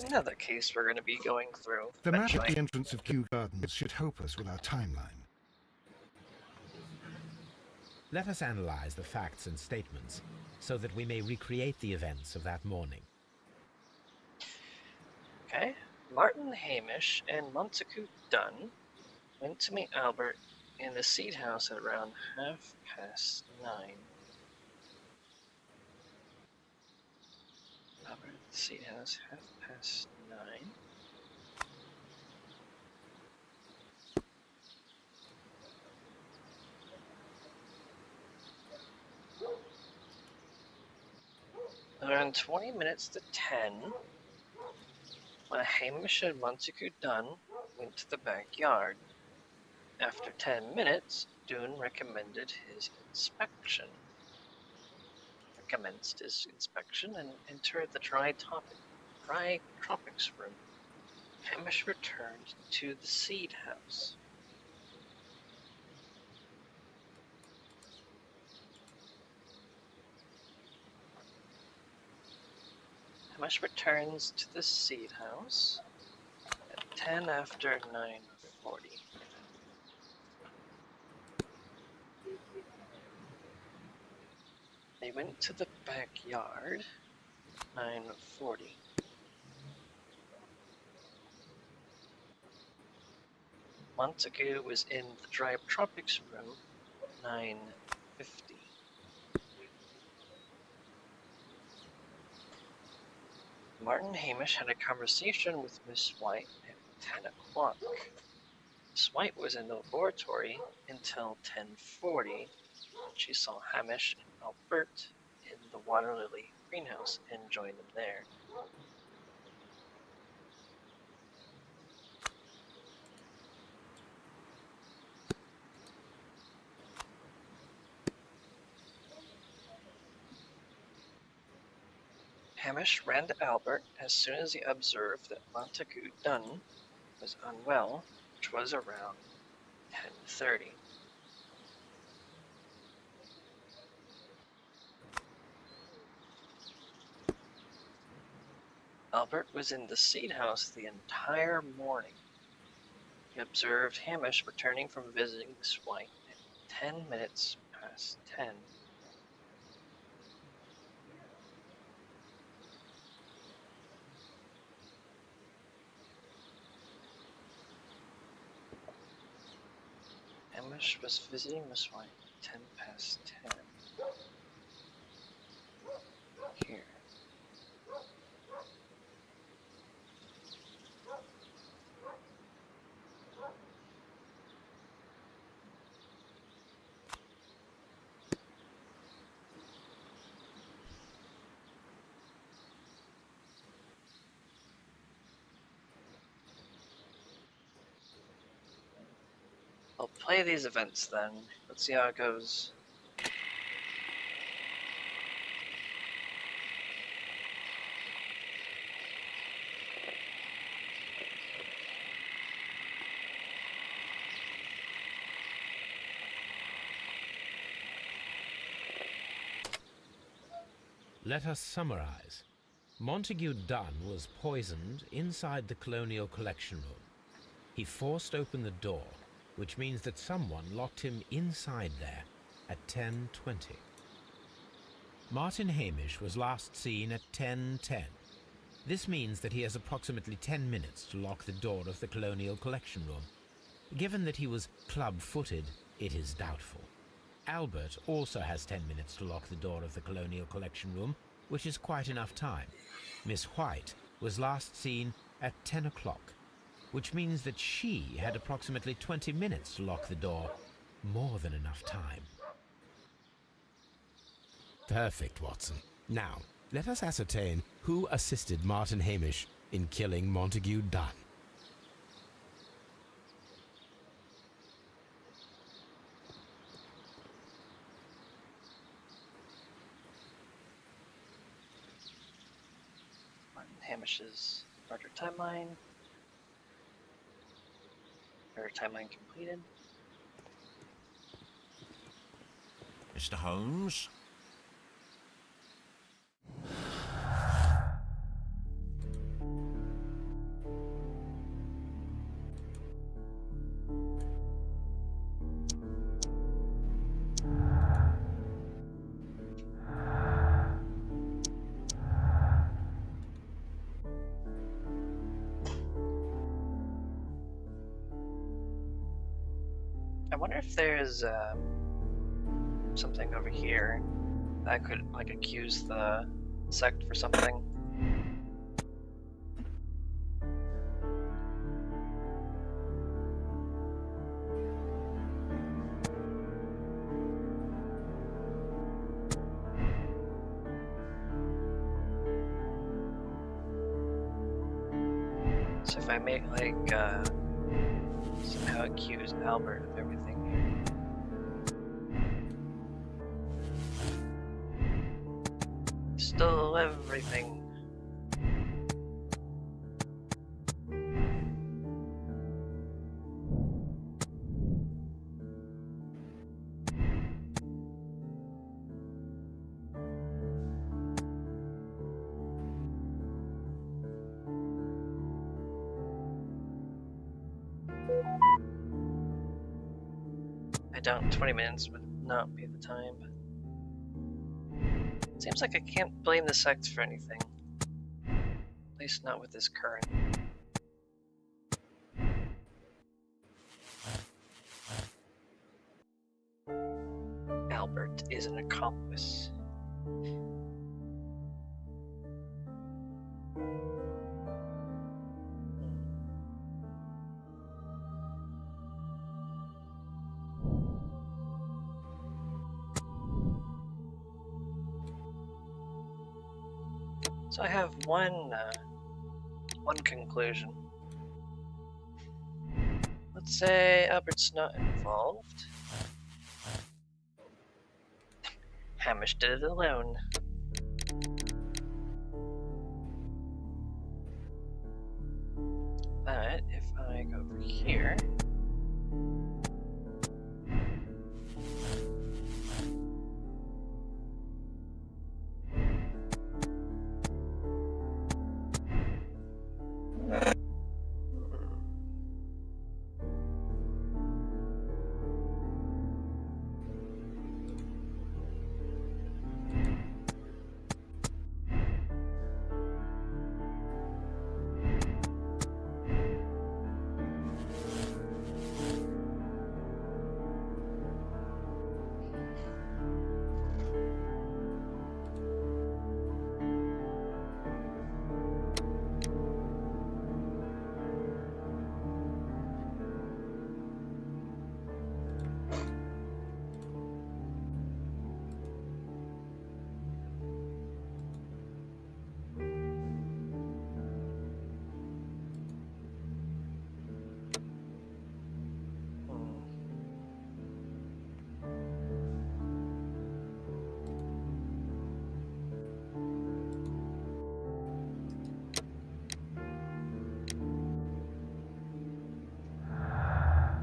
Another case we're going to be going through. The map eventually. at the entrance of Kew Gardens should help us with our timeline. Let us analyze the facts and statements so that we may recreate the events of that morning. Okay. Martin Hamish and Montague Dunn went to meet Albert in the Seed House at around 9:30. Albert at the Seed House, 9:30. Around 20 minutes to 10, when Hamish and Montague Dunn went to the backyard. After 10 minutes, Dunn recommended his inspection. commenced his inspection and entered the dry tropics room. Hamish returned to the seed house. Hamish returns to the seed house at 10 after 9:40. They went to the backyard, 9:40. Montague was in the dry tropics room, 9:50. Martin Hamish had a conversation with Miss White at 10 o'clock. Miss White was in the laboratory until 10:40. She saw Hamish and Albert in the water lily greenhouse and joined them there. Hamish ran to Albert as soon as he observed that Montague Dunn was unwell, which was around 10:30. Albert was in the seed house the entire morning. He observed Hamish returning from visiting Miss White at 10 minutes past 10. Hamish was visiting Miss White at 10 past 10. Here. I'll play these events then. Let's see how it goes. Let us summarize. Montague Dunn was poisoned inside the Colonial Collection Room. He forced open the door, which means that someone locked him inside there at 10:20. Martin Hamish was last seen at 10:10. This means that he has approximately 10 minutes to lock the door of the Colonial Collection Room. Given that he was club-footed, it is doubtful. Albert also has 10 minutes to lock the door of the Colonial Collection Room, which is quite enough time. Miss White was last seen at 10 o'clock, which means that she had approximately 20 minutes to lock the door. More than enough time. Perfect, Watson. Now, let us ascertain who assisted Martin Hamish in killing Montague Dunn. Martin Hamish's murder timeline. Murder timeline completed. Mr. Holmes? I wonder if there's something over here that I could like accuse the sect for something. So if I make like somehow accuse Albert of everything here. sleeping. I doubt 20 minutes would not be the time, but it seems like I can't blame the sect for anything. At least not with this current. Albert is an accomplice. So I have one conclusion. Let's say Albert's not involved. Hamish did it alone. But if I go over here,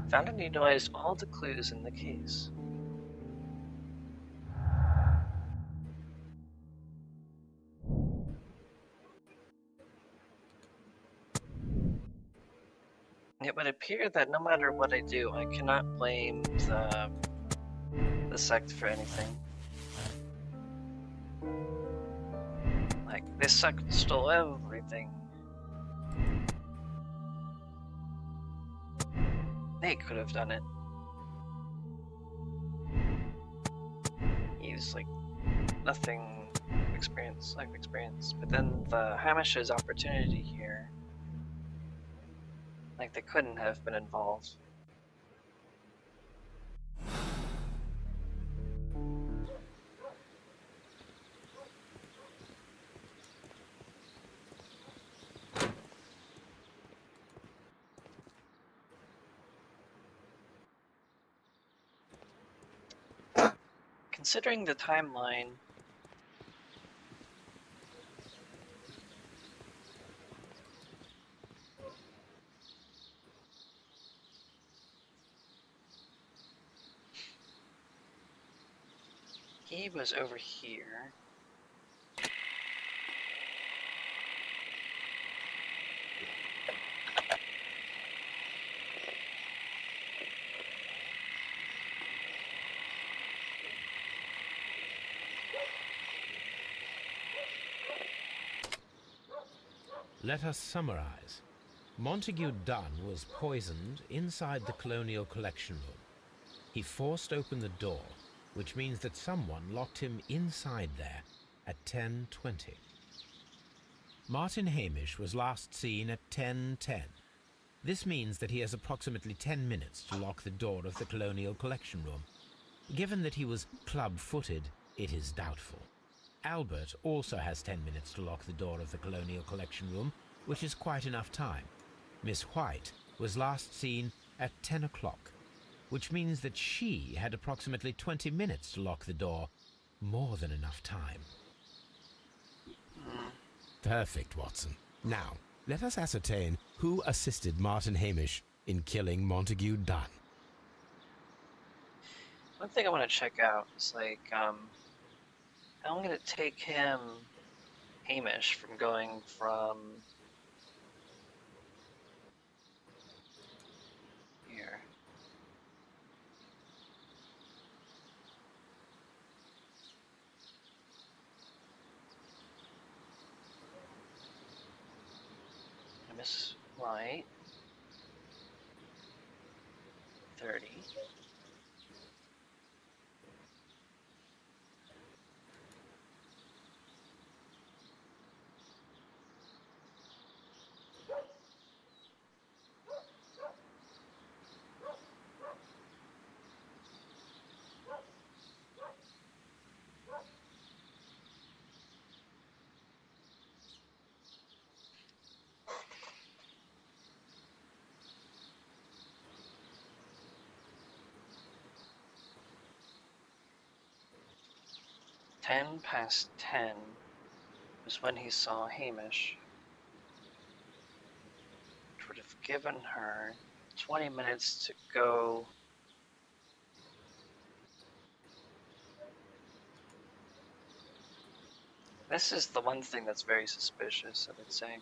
found and utilized all the clues in the case. It would appear that no matter what I do, I cannot blame the sect for anything. Like, this sect stole everything. They could have done it. He's like nothing experience, life experience. But then the Hamish's opportunity here, like they couldn't have been involved. Considering the timeline, he was over here. Let us summarize. Montague Dunn was poisoned inside the Colonial Collection Room. He forced open the door, which means that someone locked him inside there at 10:20. Martin Hamish was last seen at 10:10. This means that he has approximately 10 minutes to lock the door of the Colonial Collection Room. Given that he was club-footed, it is doubtful. Albert also has 10 minutes to lock the door of the Colonial Collection Room, which is quite enough time. Miss White was last seen at 10 o'clock, which means that she had approximately 20 minutes to lock the door, more than enough time. Perfect, Watson. Now, let us ascertain who assisted Martin Hamish in killing Montague Dunn. One thing I want to check out is, like, how long did it take him, Hamish, from going from here? Miss White. 30. Ten past 10 was when he saw Hamish, which would have given her 20 minutes to go. This is the one thing that's very suspicious, I would say.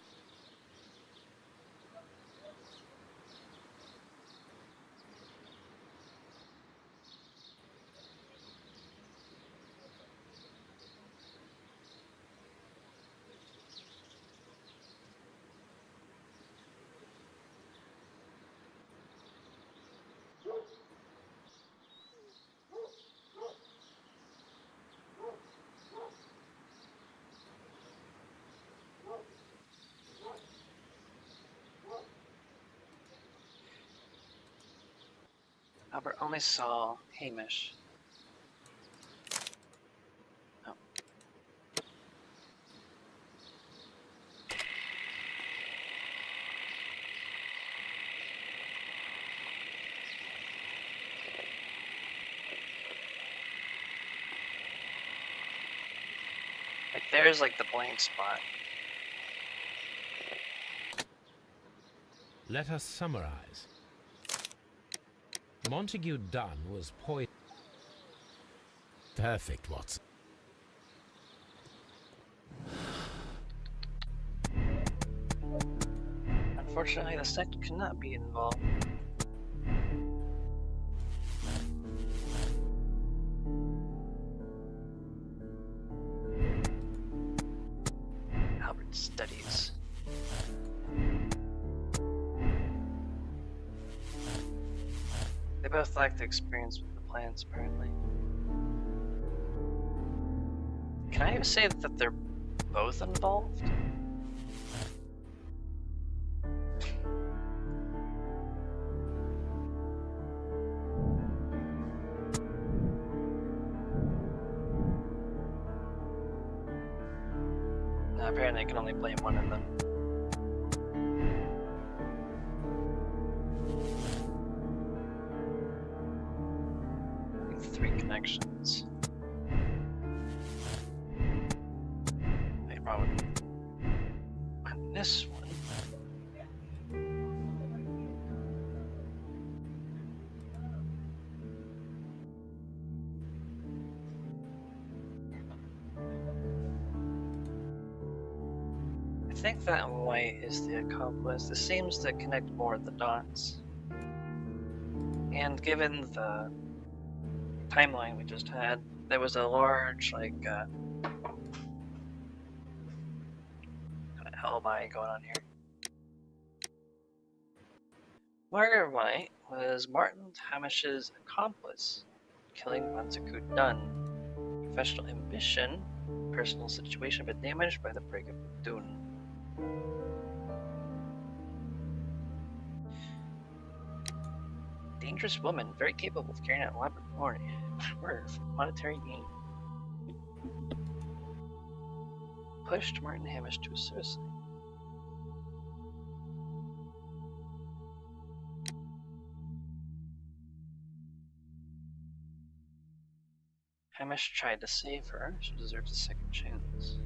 Albert only saw Hamish. Oh. Like, there's like the blank spot. Let us summarize. Montague Dunn was poisoned. Perfect, Watson. Unfortunately, the sect cannot be involved. Albert studies. They both lack the experience with the plans, apparently. Can I say that they're both involved? No, apparently I can only blame one of them. Three connections. Wait, wrong. And this one. I think that White is the accomplice. This seems to connect more of the dots. And given the timeline we just had, there was a large, like, kind of alibi going on here. Margaret White was Martin Hamish's accomplice, killing Montague Dunn. Professional ambition, personal situation, but damaged by the break of Dune. Dangerous woman, very capable of carrying out elaborate murder for monetary gain. Pushed Martin Hamish to suicide. Hamish tried to save her. She deserves a second chance.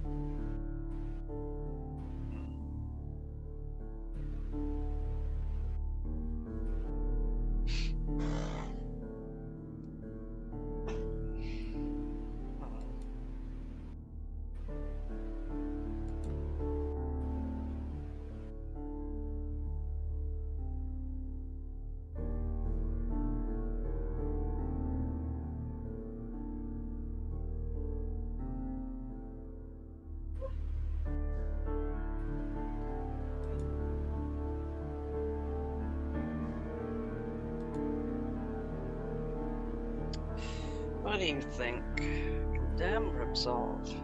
What do you think? Condemn or absolve?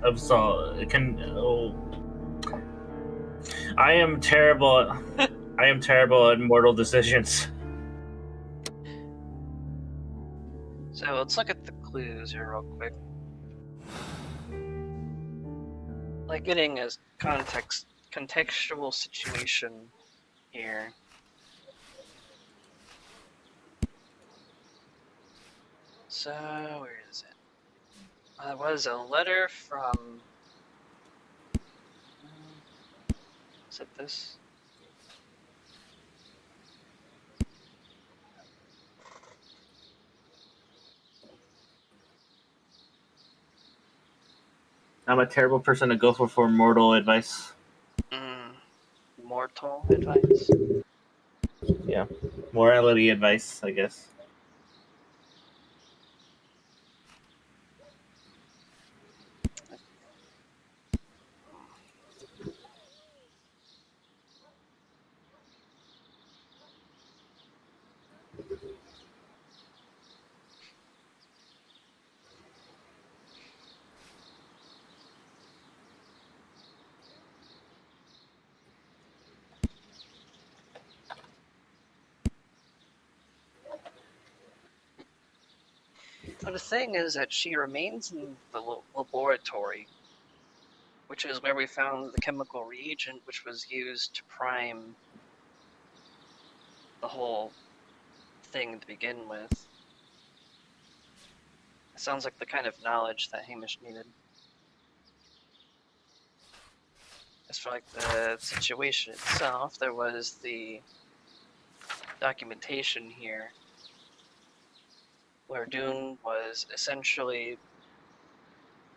Absolve. I am terrible. I am terrible at mortal decisions. So let's look at the clues here real quick. Like getting a contextual situation here. So where is it? It was a letter from. Is it this? I'm a terrible person to go for mortal advice. Mortal advice? Yeah. Morality advice, I guess. So the thing is that she remains in the laboratory, which is where we found the chemical reagent which was used to prime the whole thing to begin with. It sounds like the kind of knowledge that Hamish needed. As for like the situation itself, there was the documentation here where Dune was essentially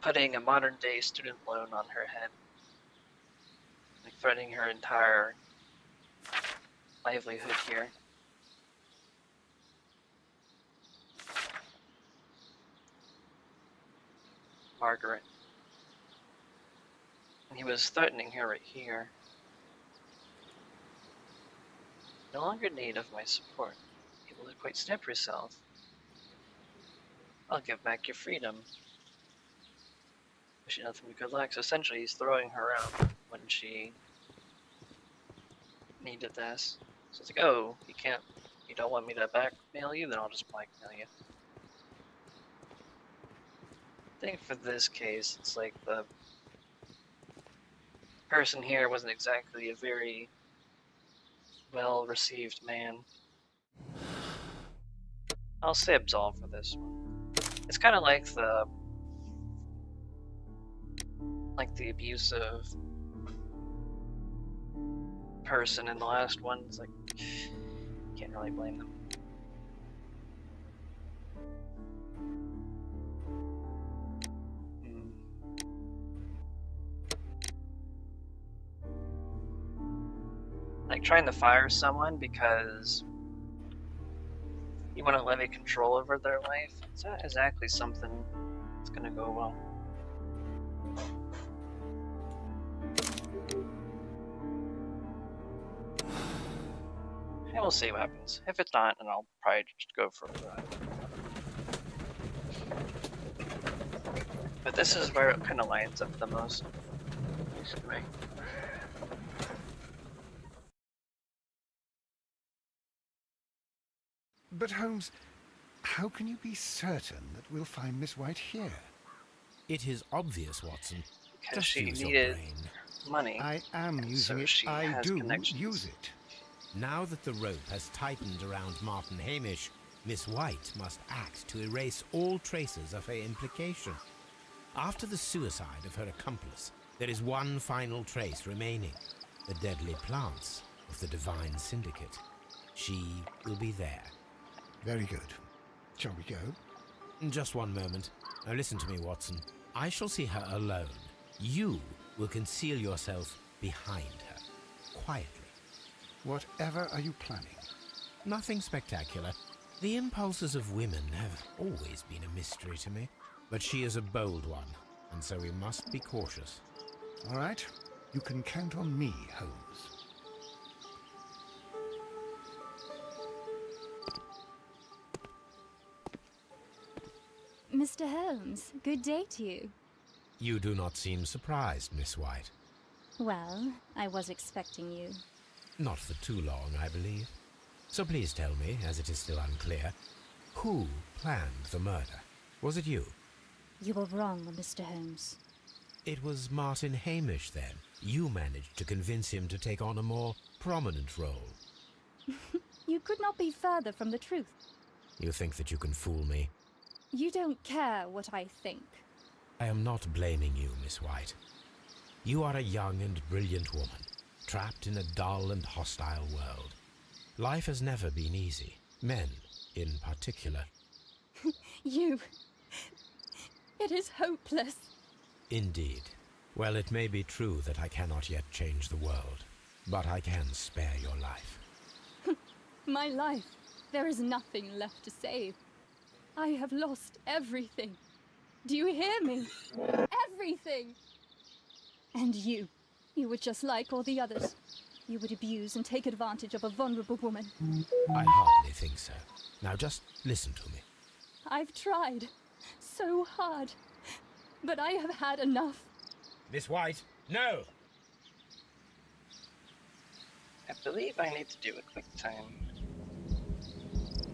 putting a modern day student loan on her head, like threatening her entire livelihood here. Margaret. And he was threatening her right here. No longer need of my support. Able to quite snap yourself. I'll give back your freedom. Wish you nothing but good luck. So essentially he's throwing her out when she needed this. So it's like, oh, you don't want me to blackmail you? Then I'll just blackmail you. I think for this case, it's like the person here wasn't exactly a very well-received man. I'll say absolve for this one. It's kind of like the abusive person in the last one. It's like, can't really blame them. Like trying to fire someone because you want to levy control over their life, it's not exactly something that's gonna go well. And we'll see what happens. If it's not, then I'll probably just go for But this is where it kind of lines up the most. Basically. But Holmes, how can you be certain that we'll find Miss White here? It is obvious, Watson. Because Just she use your needed brain. money. I am using it. I do use it. Now that the rope has tightened around Martin Hamish, Miss White must act to erase all traces of her implication. After the suicide of her accomplice, there is one final trace remaining: the deadly plants of the Divine Syndicate. She will be there. Very good. Shall we go? Just one moment. Now listen to me, Watson. I shall see her alone. You will conceal yourself behind her, quietly. Whatever are you planning? Nothing spectacular. The impulses of women have always been a mystery to me. But she is a bold one, and so we must be cautious. All right. You can count on me, Holmes. Mr. Holmes, good day to you. You do not seem surprised, Miss White. Well, I was expecting you. Not for too long, I believe. So please tell me, as it is still unclear, who planned the murder? Was it you? You were wrong, Mr. Holmes. It was Martin Hamish, then. You managed to convince him to take on a more prominent role. You could not be further from the truth. You think that you can fool me? You don't care what I think. I am not blaming you, Miss White. You are a young and brilliant woman, trapped in a dull and hostile world. Life has never been easy, men in particular. You... It is hopeless. Indeed. Well, it may be true that I cannot yet change the world, but I can spare your life. My life. There is nothing left to save. I have lost everything. Do you hear me? Everything! And you were just like all the others. You would abuse and take advantage of a vulnerable woman. I hardly think so. Now just listen to me. I've tried so hard, but I have had enough. Miss White, no! I believe I need to do a quick time.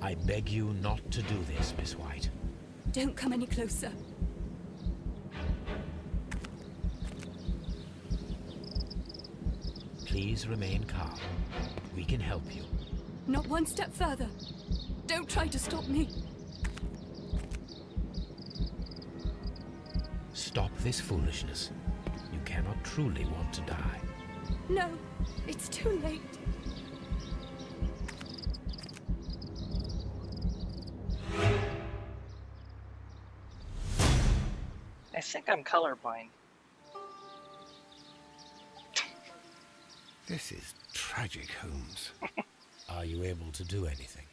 I beg you not to do this, Miss White. Don't come any closer. Please remain calm. We can help you. Not one step further. Don't try to stop me. Stop this foolishness. You cannot truly want to die. No, it's too late. I think I'm colorblind. This is tragic, Holmes. Are you able to do anything?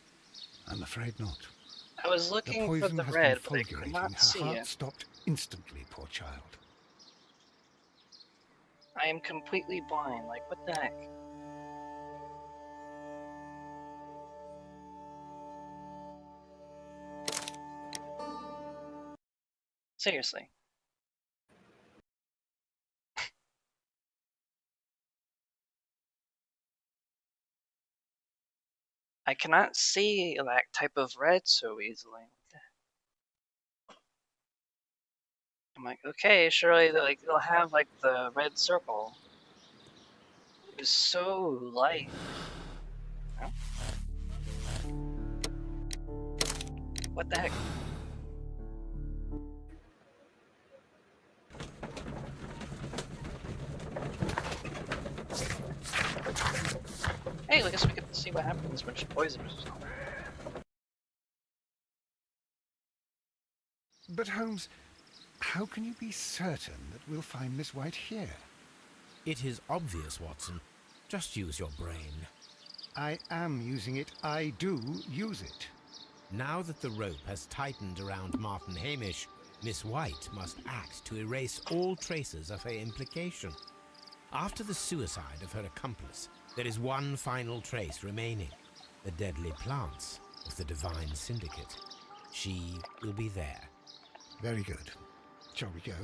I'm afraid not. I was looking for the has red, been but I could fulgurating. not see Her heart it. stopped instantly, poor child. I am completely blind. Like, what the heck? Seriously. I cannot see that type of red so easily. I'm like, okay, surely they'll have like the red circle. It was so light. Oh. What the heck? Hey, I guess we get to see what happens when she poisons herself. But Holmes, how can you be certain that we'll find Miss White here? It is obvious, Watson. Just use your brain. I am using it. I do use it. Now that the rope has tightened around Martin Hamish, Miss White must act to erase all traces of her implication. After the suicide of her accomplice, there is one final trace remaining. The deadly plants of the Divine Syndicate. She will be there. Very good. Shall we go?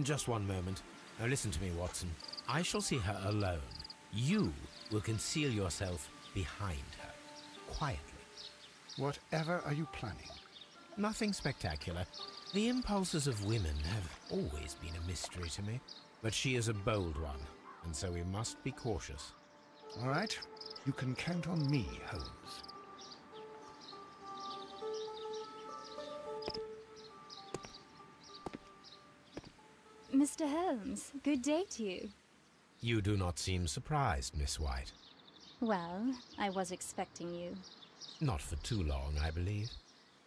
Just one moment. Now listen to me, Watson. I shall see her alone. You will conceal yourself behind her, quietly. Whatever are you planning? Nothing spectacular. The impulses of women have always been a mystery to me. But she is a bold one, and so we must be cautious. All right. You can count on me, Holmes. Mr. Holmes, good day to you. You do not seem surprised, Miss White. Well, I was expecting you. Not for too long, I believe.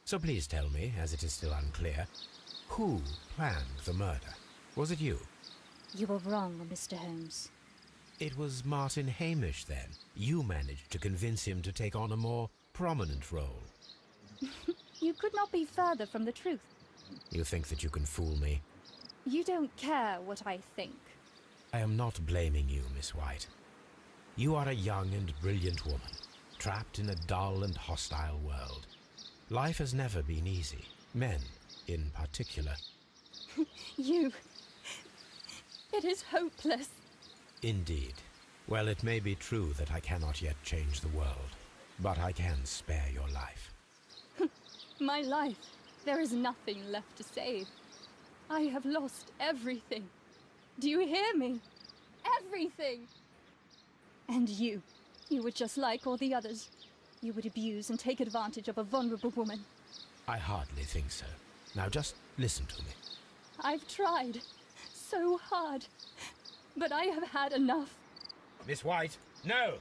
So please tell me, as it is still unclear, who planned the murder? Was it you? You were wrong, Mr. Holmes. It was Martin Hamish, then. You managed to convince him to take on a more prominent role. You could not be further from the truth. You think that you can fool me? You don't care what I think. I am not blaming you, Miss White. You are a young and brilliant woman, trapped in a dull and hostile world. Life has never been easy, men in particular. You... It is hopeless. Indeed. Well, it may be true that I cannot yet change the world, but I can spare your life. My life. There is nothing left to save. I have lost everything. Do you hear me? Everything! And you were just like all the others. You would abuse and take advantage of a vulnerable woman. I hardly think so. Now just listen to me. I've tried so hard, but I have had enough. Miss White, no!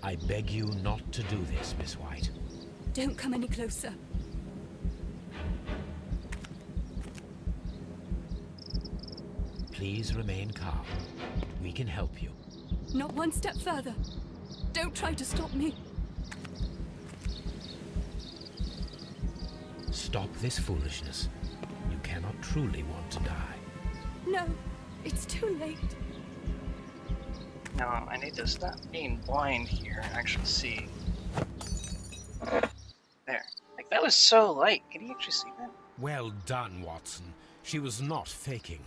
I beg you not to do this, Miss White. Don't come any closer. Please remain calm. We can help you. Not one step further. Don't try to stop me. Stop this foolishness. You cannot truly want to die. No, it's too late. No, I need to stop being blind here and actually see. There. Like, that was so light. Can you actually see that? Well done, Watson. She was not faking.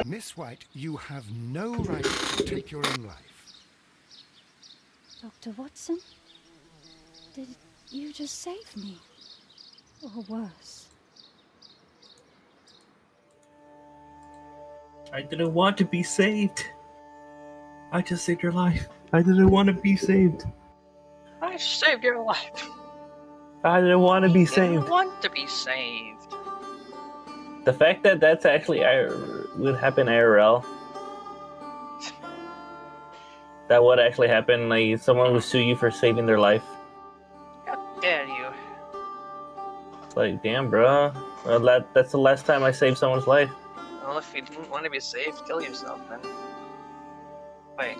Miss White, you have no right to take your own life. Dr. Watson? Did you just save me? Or worse? I didn't want to be saved. I just saved your life. I didn't want to be saved. I saved your life. I didn't want to be I saved. didn't want to be saved. The fact that that's actually would happen IRL. That would actually happen. Like, someone would sue you for saving their life. How dare you? It's like, damn, bro. Well, that's the last time I saved someone's life. Well, if you didn't want to be saved, kill yourself then. Wait.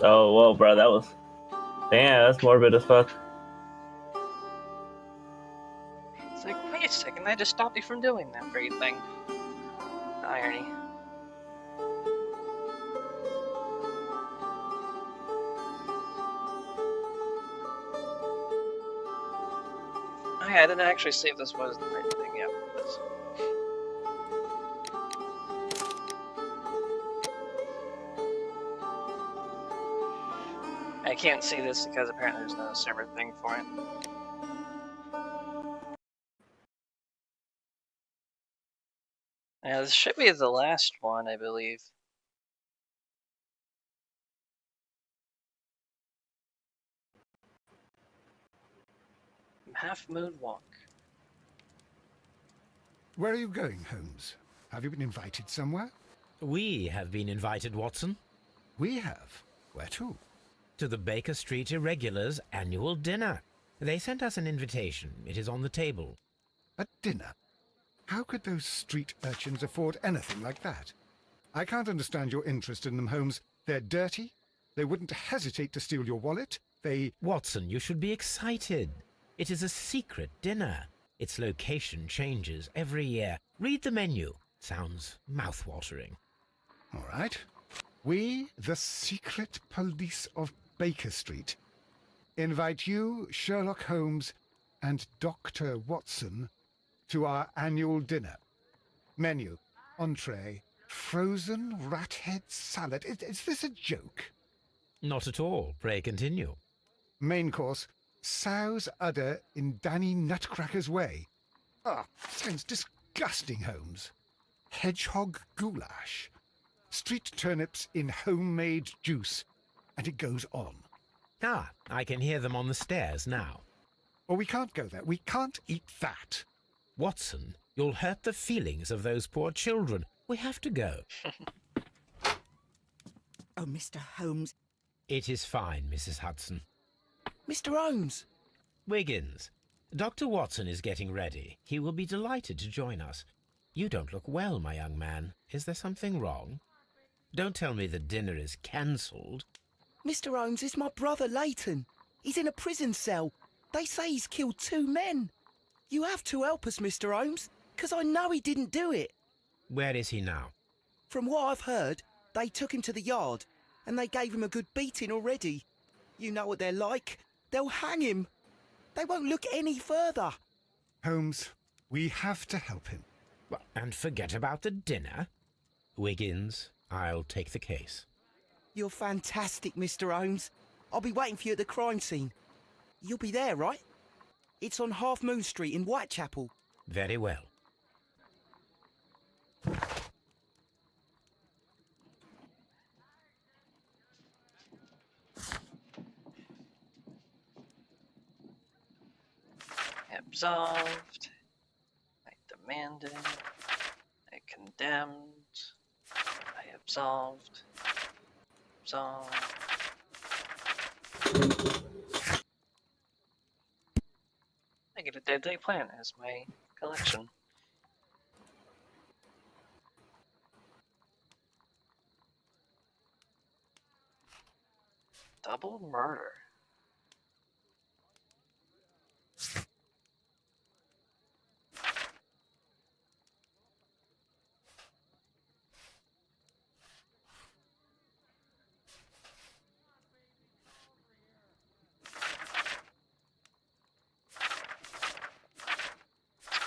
Oh, whoa, bro, that was... Damn, that's morbid as fuck. It's like, wait a second, I just stopped you from doing that great thing. Irony. Oh yeah, I didn't actually see if this was the right thing. Yep, it is. I can't see this because apparently there's no server thing for it. Yeah, this should be the last one, I believe. Half Moon Walk. Where are you going, Holmes? Have you been invited somewhere? We have been invited, Watson. We have? Where to? To the Baker Street Irregulars' annual dinner. They sent us an invitation. It is on the table. A dinner? How could those street urchins afford anything like that? I can't understand your interest in them, Holmes. They're dirty. They wouldn't hesitate to steal your wallet. They... Watson, you should be excited. It is a secret dinner. Its location changes every year. Read the menu. Sounds mouth-watering. All right. We, the secret police of Baker Street, invite you, Sherlock Holmes, and Dr. Watson to our annual dinner. Menu, entree, frozen rat head salad. Is this a joke? Not at all. Pray continue. Main course, sow's udder in Danny Nutcracker's way. Ah, sounds disgusting, Holmes. Hedgehog goulash. Street turnips in homemade juice. And it goes on. Ah, I can hear them on the stairs now. Oh, we can't go there. We can't eat that. Watson, you'll hurt the feelings of those poor children. We have to go. Oh, Mr. Holmes. It is fine, Mrs. Hudson. Mr. Holmes! Wiggins, Dr. Watson is getting ready. He will be delighted to join us. You don't look well, my young man. Is there something wrong? Don't tell me the dinner is cancelled. Mr. Holmes, it's my brother Leighton. He's in a prison cell. They say he's killed 2 men. You have to help us, Mr. Holmes, because I know he didn't do it. Where is he now? From what I've heard, they took him to the yard. And they gave him a good beating already. You know what they're like. They'll hang him. They won't look any further. Holmes, we have to help him. Well, and forget about the dinner. Wiggins, I'll take the case. You're fantastic, Mr. Holmes. I'll be waiting for you at the crime scene. You'll be there, right? It's on Half Moon Street in Whitechapel. Very well. Absolved. I demanded. I condemned. I absolved. Absolved. I get a Dead Day Plan as my collection. Double murder.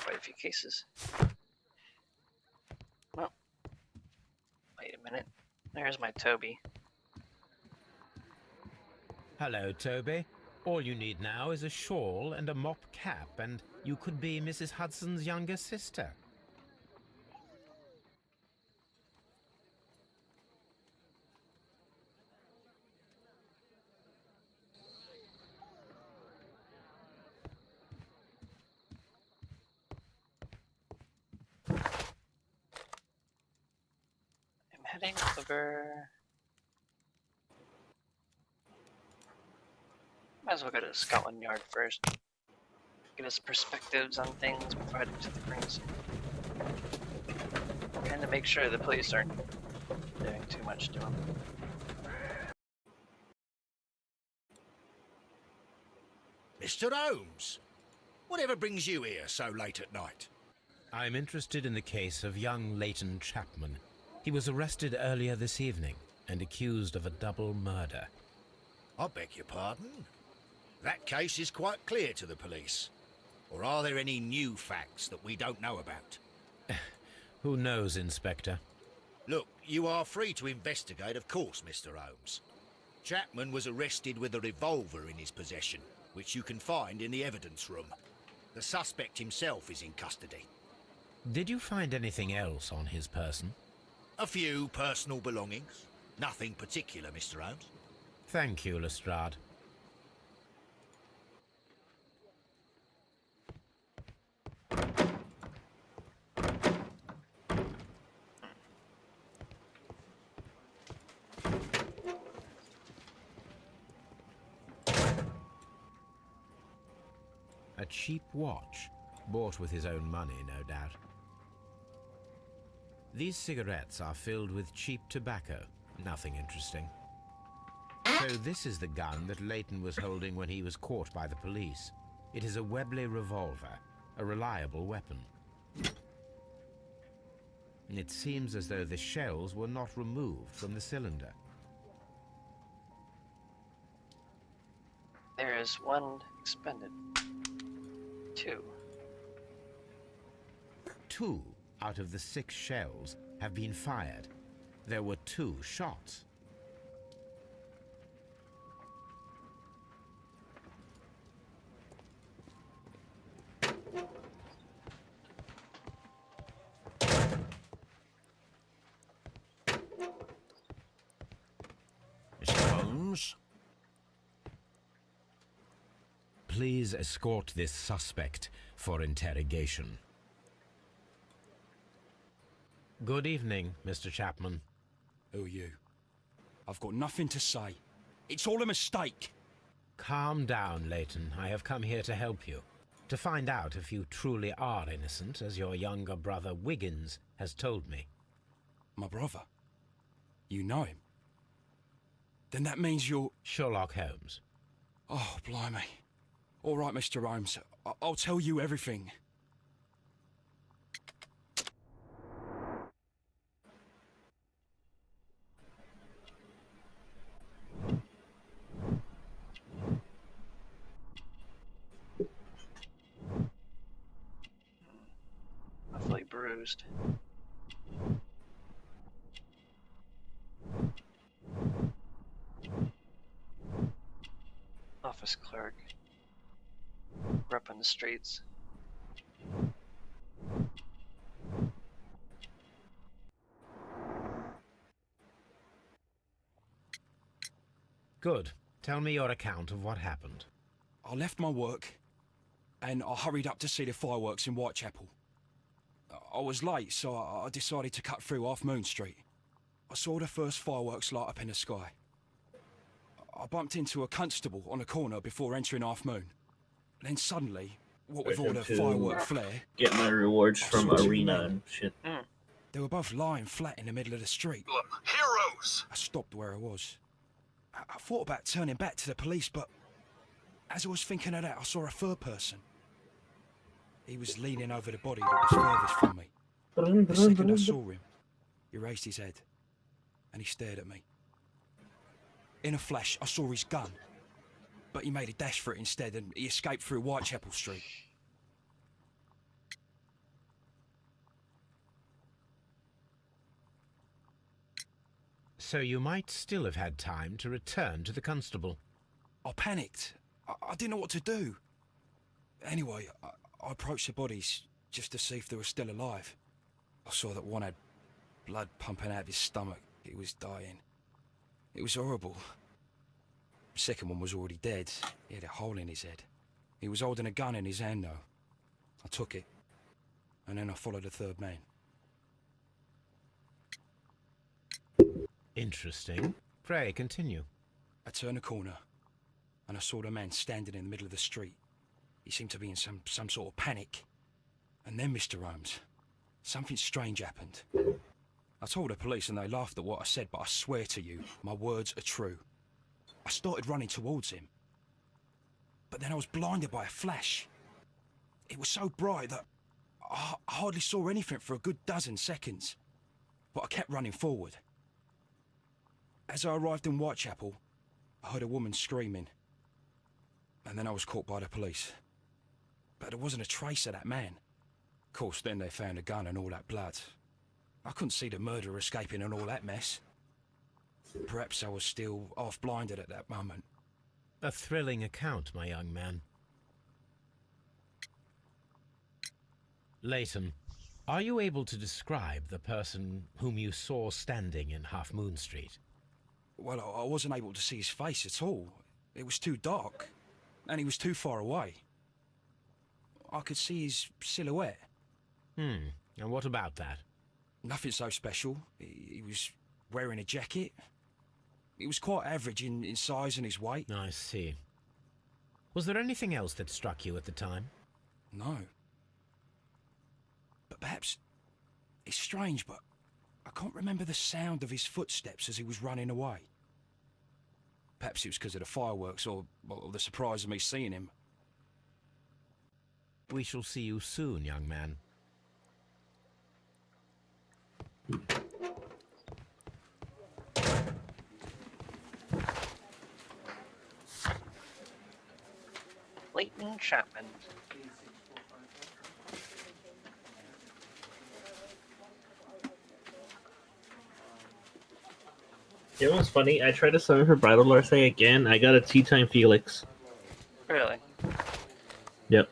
Quite a few cases. Well, wait a minute. There's my Toby. Hello, Toby. All you need now is a shawl and a mop cap, and you could be Mrs. Hudson's younger sister. I'm heading over. Might as well go to Scotland Yard first. Get his perspectives on things before heading to the crime scene. And to make sure the police aren't doing too much to him. Mr. Holmes, whatever brings you here so late at night? I'm interested in the case of young Leighton Chapman. He was arrested earlier this evening and accused of a double murder. I beg your pardon? That case is quite clear to the police. Or are there any new facts that we don't know about? Who knows, Inspector? Look, you are free to investigate, of course, Mr. Holmes. Chapman was arrested with a revolver in his possession, which you can find in the evidence room. The suspect himself is in custody. Did you find anything else on his person? A few personal belongings. Nothing particular, Mr. Holmes. Thank you, Lestrade. A cheap watch, bought with his own money, no doubt. These cigarettes are filled with cheap tobacco, nothing interesting. So this is the gun that Leighton was holding when he was caught by the police. It is a Webley revolver, a reliable weapon. It seems as though the shells were not removed from the cylinder. There is one expended. Two. 2 out of the 6 shells have been fired. There were 2 shots. Mr. Holmes? Please escort this suspect for interrogation. Good evening, Mr. Chapman. Who are you? I've got nothing to say. It's all a mistake. Calm down, Leighton. I have come here to help you. To find out if you truly are innocent, as your younger brother Wiggins has told me. My brother? You know him? Then that means you're... Sherlock Holmes. Oh, blimey. All right, Mr. Holmes. I'll tell you everything. closed. Office clerk. Grew up in the streets. Good. Tell me your account of what happened. I left my work, and I hurried up to see the fireworks in Whitechapel. I was late, so I decided to cut through Half Moon Street. I saw the first fireworks light up in the sky. I bumped into a constable on a corner before entering Half Moon. Then suddenly, what with all the firework flare... Get my rewards from saw two Arena men. and shit. They were both lying flat in the middle of the street. Heroes! I stopped where I was. I thought about turning back to the police, but as I was thinking of that, I saw a third person. He was leaning over the body that was furthest from me. The second I saw him, he raised his head, and he stared at me. In a flash, I saw his gun, but he made a dash for it instead, and he escaped through Whitechapel Street. So you might still have had time to return to the constable. I panicked. I didn't know what to do. Anyway, I approached the bodies just to see if they were still alive. I saw that one had blood pumping out of his stomach. He was dying. It was horrible. The second one was already dead. He had a hole in his head. He was holding a gun in his hand, though. I took it, and then I followed the third man. Interesting. Pray, continue. I turned a corner, and I saw the man standing in the middle of the street. He seemed to be in some sort of panic. And then, Mr. Holmes, something strange happened. I told the police and they laughed at what I said, but I swear to you, my words are true. I started running towards him. But then I was blinded by a flash. It was so bright that I hardly saw anything for a good dozen seconds. But I kept running forward. As I arrived in Whitechapel, I heard a woman screaming. And then I was caught by the police. But there wasn't a trace of that man. Of course, then they found a gun and all that blood. I couldn't see the murderer escaping and all that mess. Perhaps I was still half-blinded at that moment. A thrilling account, my young man. Leighton, are you able to describe the person whom you saw standing in Half Moon Street? Well, I wasn't able to see his face at all. It was too dark, and he was too far away. I could see his silhouette. And what about that? Nothing so special. He was wearing a jacket. He was quite average in size and his weight. I see. Was there anything else that struck you at the time? No. But perhaps... It's strange, but I can't remember the sound of his footsteps as he was running away. Perhaps it was because of the fireworks or the surprise of me seeing him. We shall see you soon, young man. Leighton Chapman. You know what's funny? I tried to summon for Bridal Larceny again. I got a Tea Time Felix. Really? Yep.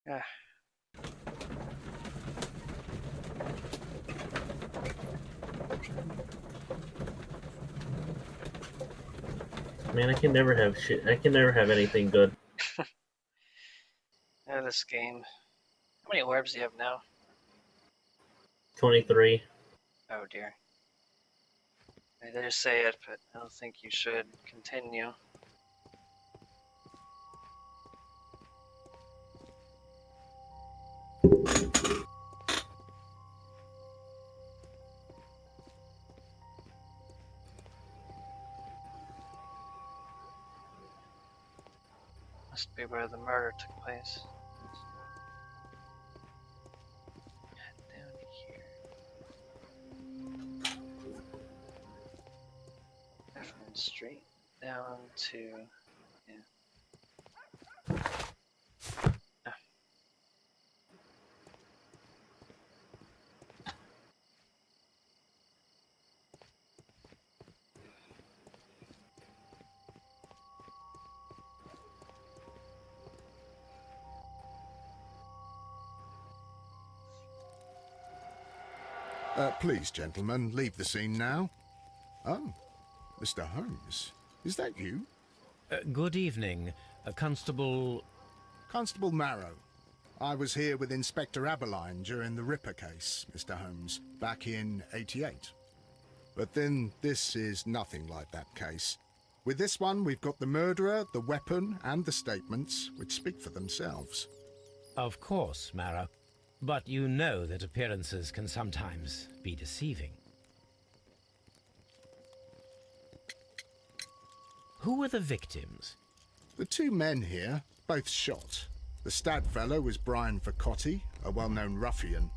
Yeah. Man, I can never have shit. I can never have anything good. Yeah, this game. How many orbs do you have now? 23. Oh dear. I dare say it, but I don't think you should continue. Must be where the murder took place. Down here. From straight down to, yeah. Please, gentlemen, leave the scene now. Oh, Mr. Holmes, is that you? Good evening, Constable... Constable Marrow. I was here with Inspector Aberline during the Ripper case, Mr. Holmes, back in '88. But then this is nothing like that case. With this one, we've got the murderer, the weapon, and the statements, which speak for themselves. Of course, Marrow. But you know that appearances can sometimes be deceiving. Who were the victims? The two men here, both shot. The stab fellow was Brian Vercotti, a well-known ruffian.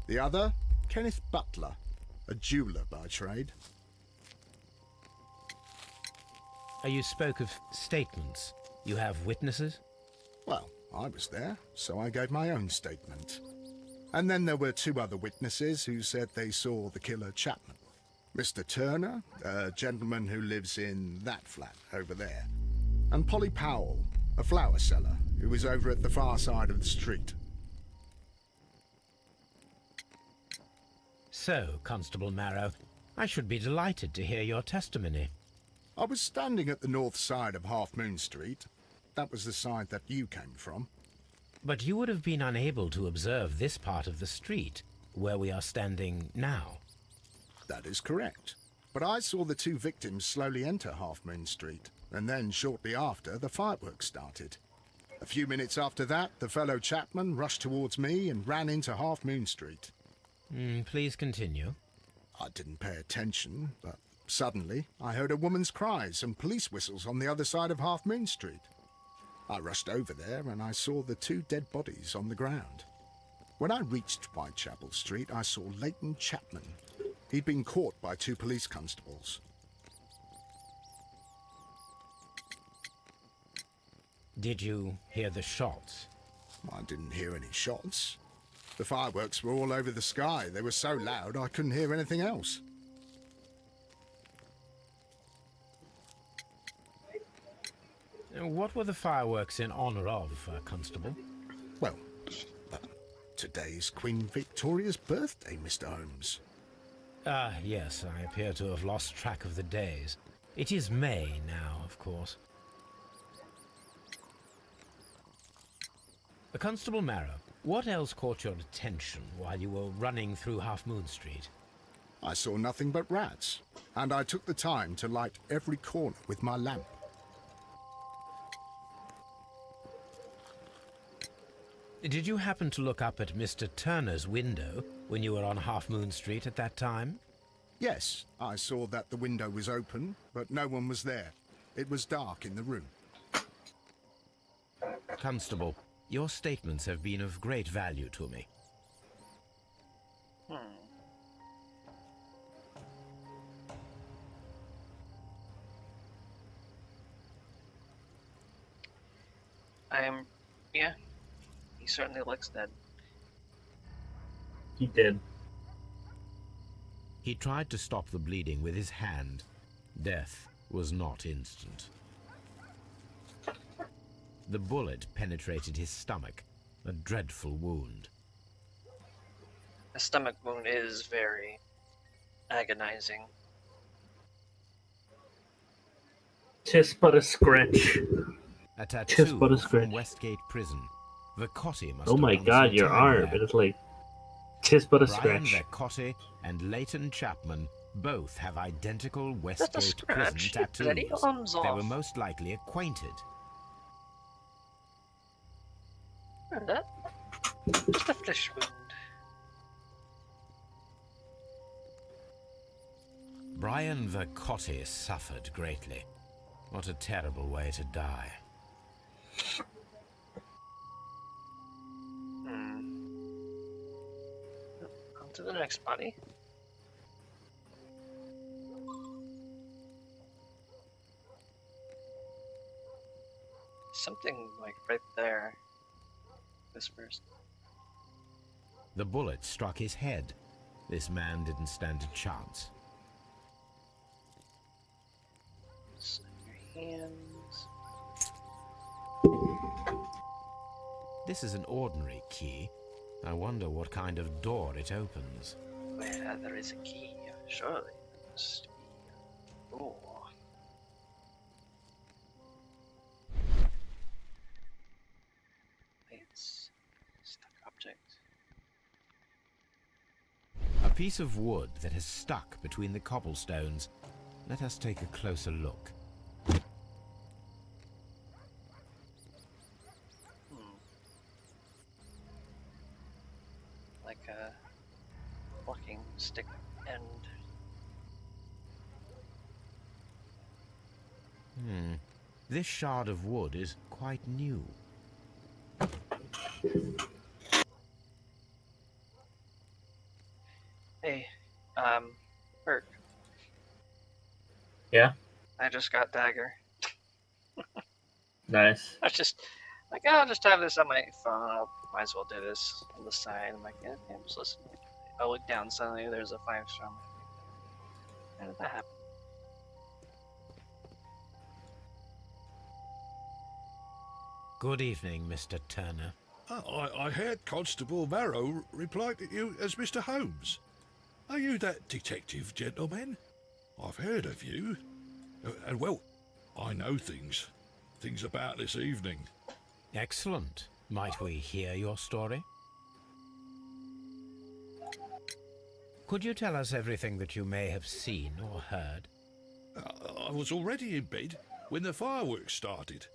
The other, Kenneth Butler, a jeweller by trade. You spoke of statements. You have witnesses? Well, I was there, so I gave my own statement. And then there were two other witnesses who said they saw the killer Chapman. Mr. Turner, a gentleman who lives in that flat over there. And Polly Powell, a flower seller, who was over at the far side of the street. So, Constable Marrow, I should be delighted to hear your testimony. I was standing at the north side of Half Moon Street. That was the side that you came from. But you would have been unable to observe this part of the street, where we are standing now. That is correct. But I saw the two victims slowly enter Half Moon Street, and then shortly after, the fireworks started. A few minutes after that, the fellow Chapman rushed towards me and ran into Half Moon Street. Please continue. I didn't pay attention, but suddenly I heard a woman's cries and police whistles on the other side of Half Moon Street. I rushed over there and I saw the two dead bodies on the ground. When I reached Whitechapel Street, I saw Leighton Chapman. He'd been caught by two police constables. Did you hear the shots? I didn't hear any shots. The fireworks were all over the sky. They were so loud I couldn't hear anything else. What were the fireworks in honor of, Constable? Well, today's Queen Victoria's birthday, Mr. Holmes. Yes, I appear to have lost track of the days. It is May now, of course. Constable Marrow, what else caught your attention while you were running through Half Moon Street? I saw nothing but rats, and I took the time to light every corner with my lamp. Did you happen to look up at Mr. Turner's window when you were on Half Moon Street at that time? Yes, I saw that the window was open, but no one was there. It was dark in the room. Constable, your statements have been of great value to me. Yeah. He certainly looks dead. He did. He tried to stop the bleeding with his hand. Death was not instant. The bullet penetrated his stomach, a dreadful wound. A stomach wound is very agonizing. Tis but a scratch. A tattoo Tis but a scratch. from Westgate Prison. Vercotti must Oh have my done god, some your time arm. there. It is like, tis but a Brian scratch. Vercotti and Leighton Chapman both have identical That's a Westgate Prison scratch. tattoos. Is any arms They off? were most likely acquainted. That? Just a flesh wound. Brian Vercotti suffered greatly. What a terrible way to die. On to the next body. Something like right there. Whispers. The bullet struck his head. This man didn't stand a chance. Sign your hands. This is an ordinary key. I wonder what kind of door it opens. Where there is a key, surely there must be a door. It's stuck object. A piece of wood that has stuck between the cobblestones. Let us take a closer look. Like a walking stick end. This shard of wood is quite new. Hey, Bert. Yeah? I just got dagger. Nice. I was just like, I'll just have this on my phone. Might as well do this on the side. I'm like, yeah, I'm just listening. I look down, suddenly there's a 5-star. How did that happen? Good evening, Mr. Turner. I heard Constable Marrow reply to you as Mr. Holmes. Are you that detective, gentleman? I've heard of you. And well, I know things about this evening. Excellent. Might we hear your story? Could you tell us everything that you may have seen or heard? I was already in bed when the fireworks started.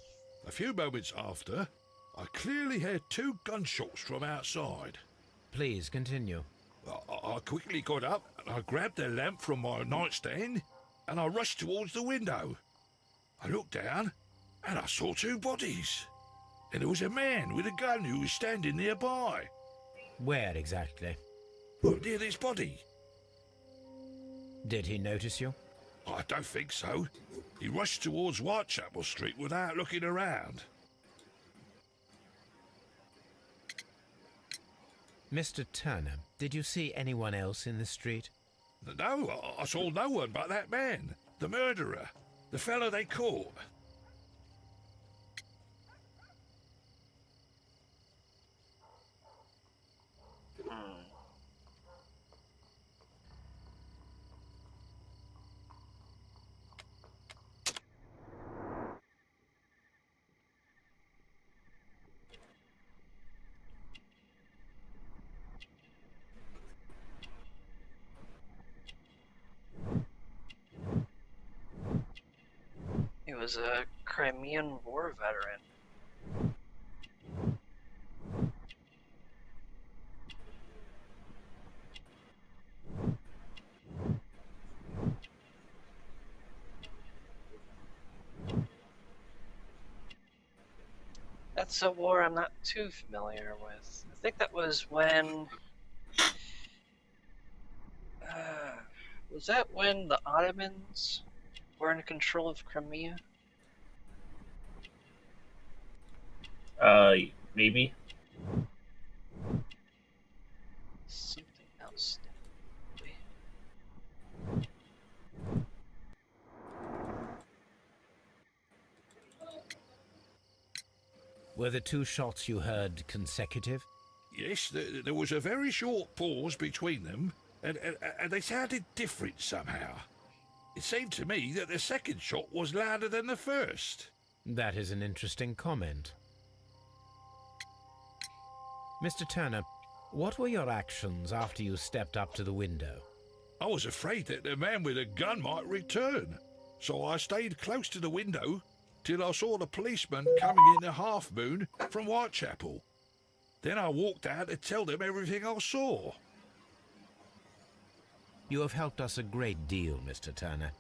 A few moments after, I clearly heard 2 gunshots from outside. Please continue. I quickly got up and I grabbed a lamp from my nightstand and I rushed towards the window. I looked down and I saw 2 bodies. And there was a man with a gun who was standing nearby. Where exactly? Well, near this body. Did he notice you? I don't think so. He rushed towards Whitechapel Street without looking around. Mr. Turner, did you see anyone else in the street? No, I saw no one but that man, the murderer, the fellow they caught. He was a Crimean War veteran. That's a war I'm not too familiar with. I think that was when... was that when the Ottomans were in control of Crimea? Maybe. Something else. Were the 2 shots you heard consecutive? Yes, there was a very short pause between them, and they sounded different somehow. It seemed to me that the second shot was louder than the first. That is an interesting comment. Mr. Turner, what were your actions after you stepped up to the window? I was afraid that the man with a gun might return, so I stayed close to the window till I saw the policeman coming in the half-moon from Whitechapel. Then I walked out to tell them everything I saw. You have helped us a great deal, Mr. Turner.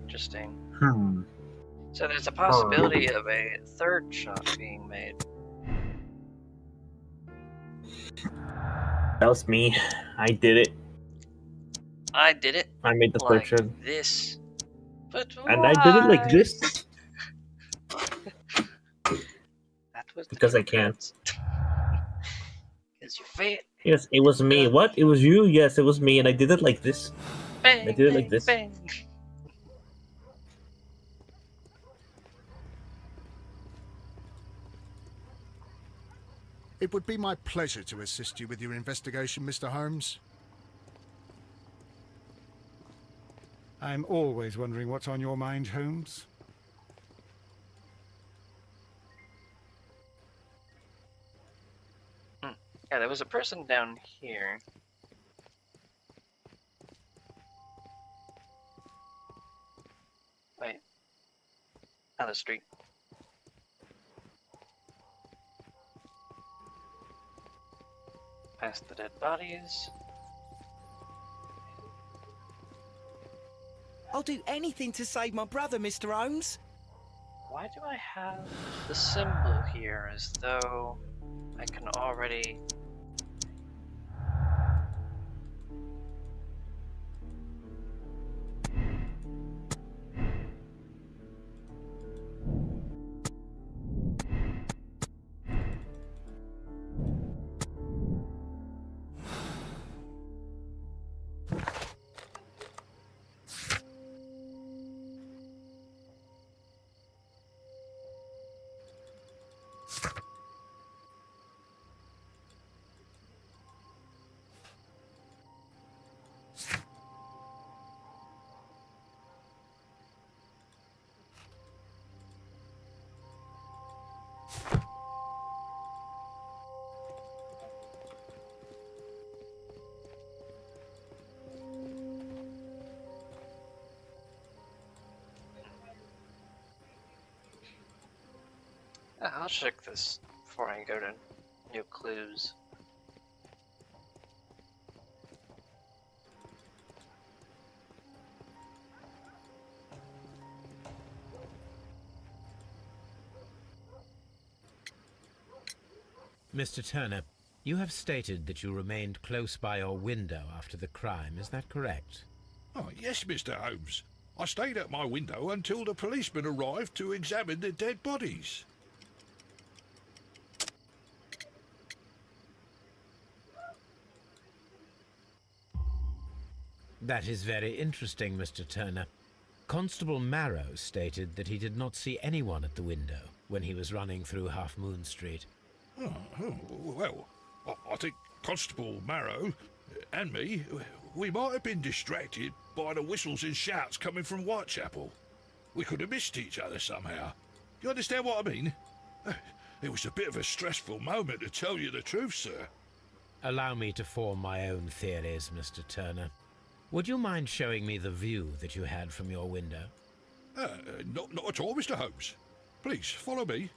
Interesting. Hmm. So there's a possibility of a third shot being made. That was me. I did it. I did it. I made the like third shot. this. But And why? I did it like this. That was Because I can. Because you're fat. Yes, it was me. What? It was you? Yes, it was me, and I did it like this. Bang, I did it bang, like this. bang. It would be my pleasure to assist you with your investigation, Mr. Holmes. I'm always wondering what's on your mind, Holmes. Yeah, there was a person down here. Wait. On the street. Past the dead bodies. I'll do anything to save my brother, Mr. Holmes. Why do I have the symbol here as though I can already... I'll check this before I go to new clues. Mr. Turner, you have stated that you remained close by your window after the crime. Is that correct? Oh, yes, Mr. Holmes. I stayed at my window until the policeman arrived to examine the dead bodies. That is very interesting, Mr. Turner. Constable Marrow stated that he did not see anyone at the window when he was running through Half Moon Street. Well, I think Constable Marrow and me, we might have been distracted by the whistles and shouts coming from Whitechapel. We could have missed each other somehow. You understand what I mean? It was a bit of a stressful moment, to tell you the truth, sir. Allow me to form my own theories, Mr. Turner. Would you mind showing me the view that you had from your window? Not at all, Mr. Holmes. Please, follow me.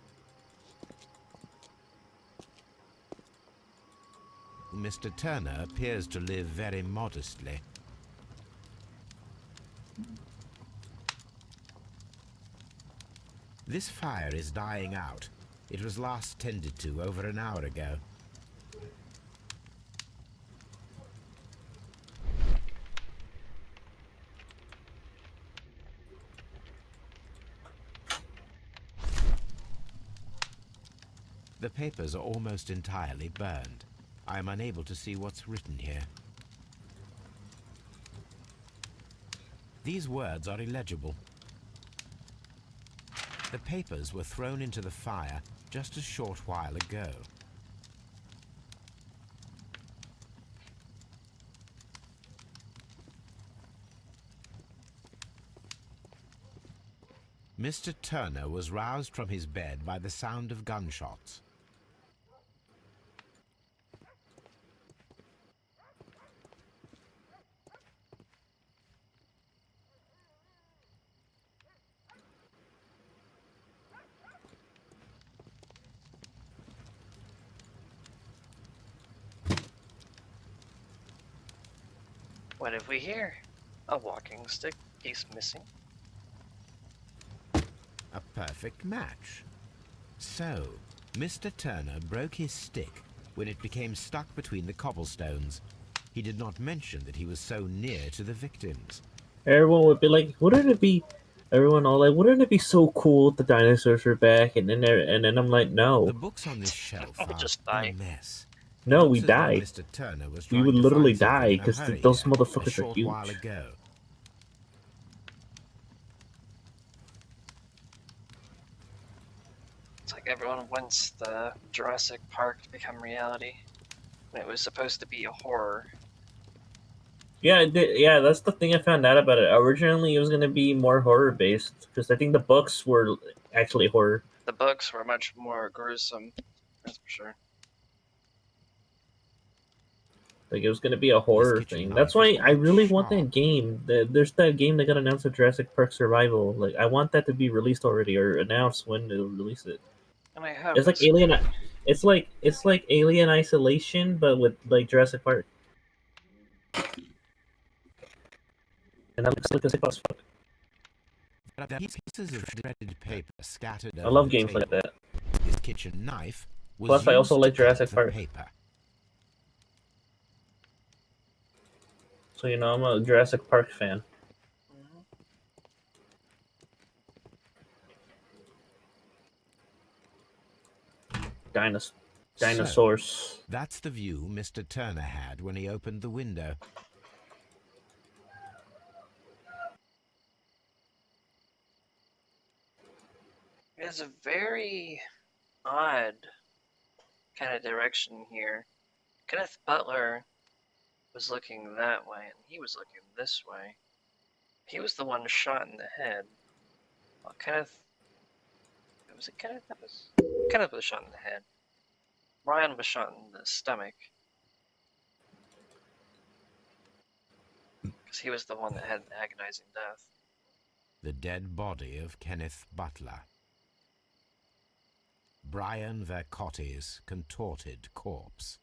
Mr. Turner appears to live very modestly. This fire is dying out. It was last tended to over an hour ago. The papers are almost entirely burned. I am unable to see what's written here. These words are illegible. The papers were thrown into the fire just a short while ago. Mr. Turner was roused from his bed by the sound of gunshots. What have we here? A walking stick, piece missing. A perfect match. So, Mr. Turner broke his stick when it became stuck between the cobblestones. He did not mention that he was so near to the victims. Everyone would be like, wouldn't it be... Everyone all like, wouldn't it be so cool if the dinosaurs were back? And then I'm like, no. The books on this shelf are just a mess. No, It we looks as though died. Mr. Turner was We trying would to literally find something die in a because hurry those here, a motherfuckers are short huge. while ago. It's like everyone wants the Jurassic Park to become reality. When it was supposed to be a horror. Yeah, yeah, that's the thing I found out about it. Originally, it was going to be more horror-based, because I think the books were actually horror. The books were much more gruesome, that's for sure. Like, it was going to be a horror thing. That's why I really want that game. There's that game that got announced at Jurassic Park Survival. Like, I want that to be released already, or announced when they'll release it. And I hope It's like Alien... It's like Alien Isolation, but with, like, Jurassic Park. And that looks like a sick as fuck. Pieces of shredded paper scattered I love over the games like table. that. His kitchen knife was Plus, I also used like to cut Jurassic the Park. paper. So, you know, I'm a Jurassic Park fan. Dinosaurs. So, that's the view Mr. Turner had when he opened the window. It's a very odd kind of direction here. Kenneth Butler was looking that way, and he was looking this way. He was the one shot in the head. Well, Kenneth... Was it Kenneth? Kenneth was shot in the head. Brian was shot in the stomach. Because he was the one that had an agonizing death. The dead body of Kenneth Butler. Brian Vercotti's contorted corpse.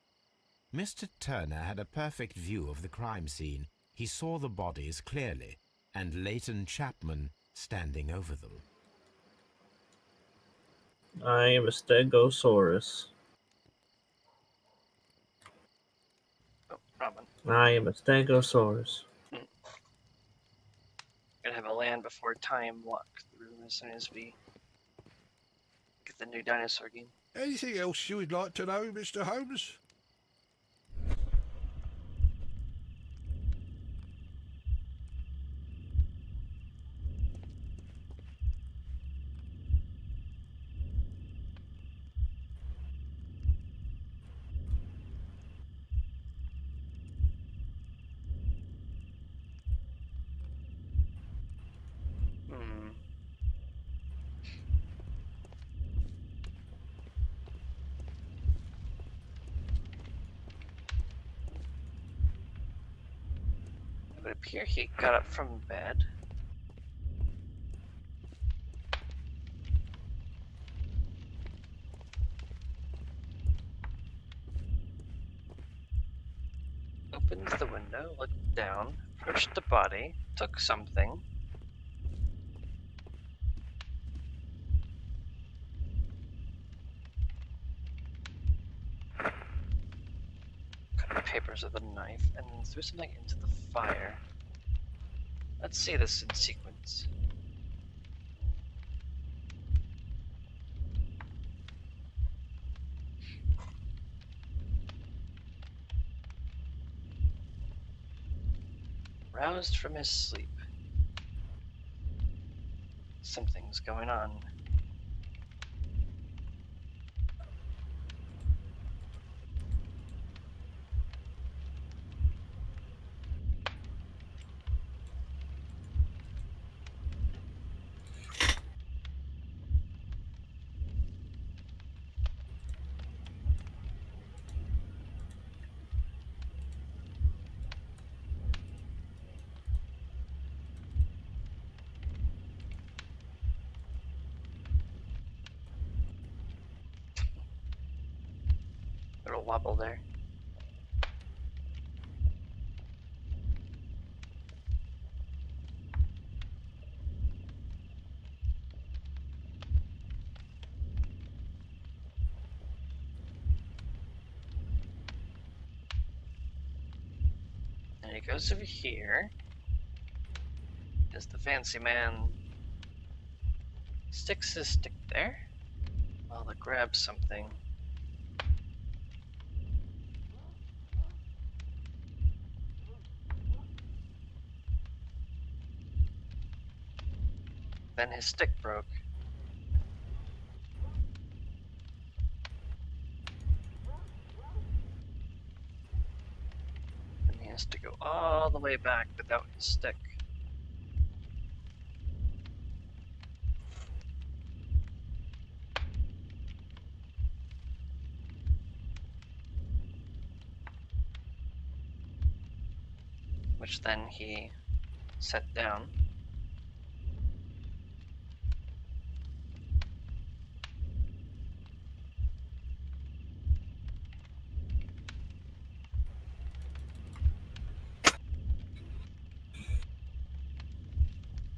Mr. Turner had a perfect view of the crime scene. He saw the bodies clearly, and Leighton Chapman standing over them. I am a Stegosaurus. Oh, Robin. I am a Stegosaurus. Gonna have a Land Before Time walkthrough as soon as we get the new dinosaur game. Anything else you would like to know, Mr. Holmes? It would appear he got up from bed. Opened the window, looked down, approached the body, took something. Cut the papers with a knife and then threw something into the fire. Let's see this in sequence. Roused from his sleep. Something's going on. Little wobble there. goes over here. As the fancy man sticks his stick there while it grabs something. Then his stick broke. And he has to go all the way back without his stick. Which then he set down.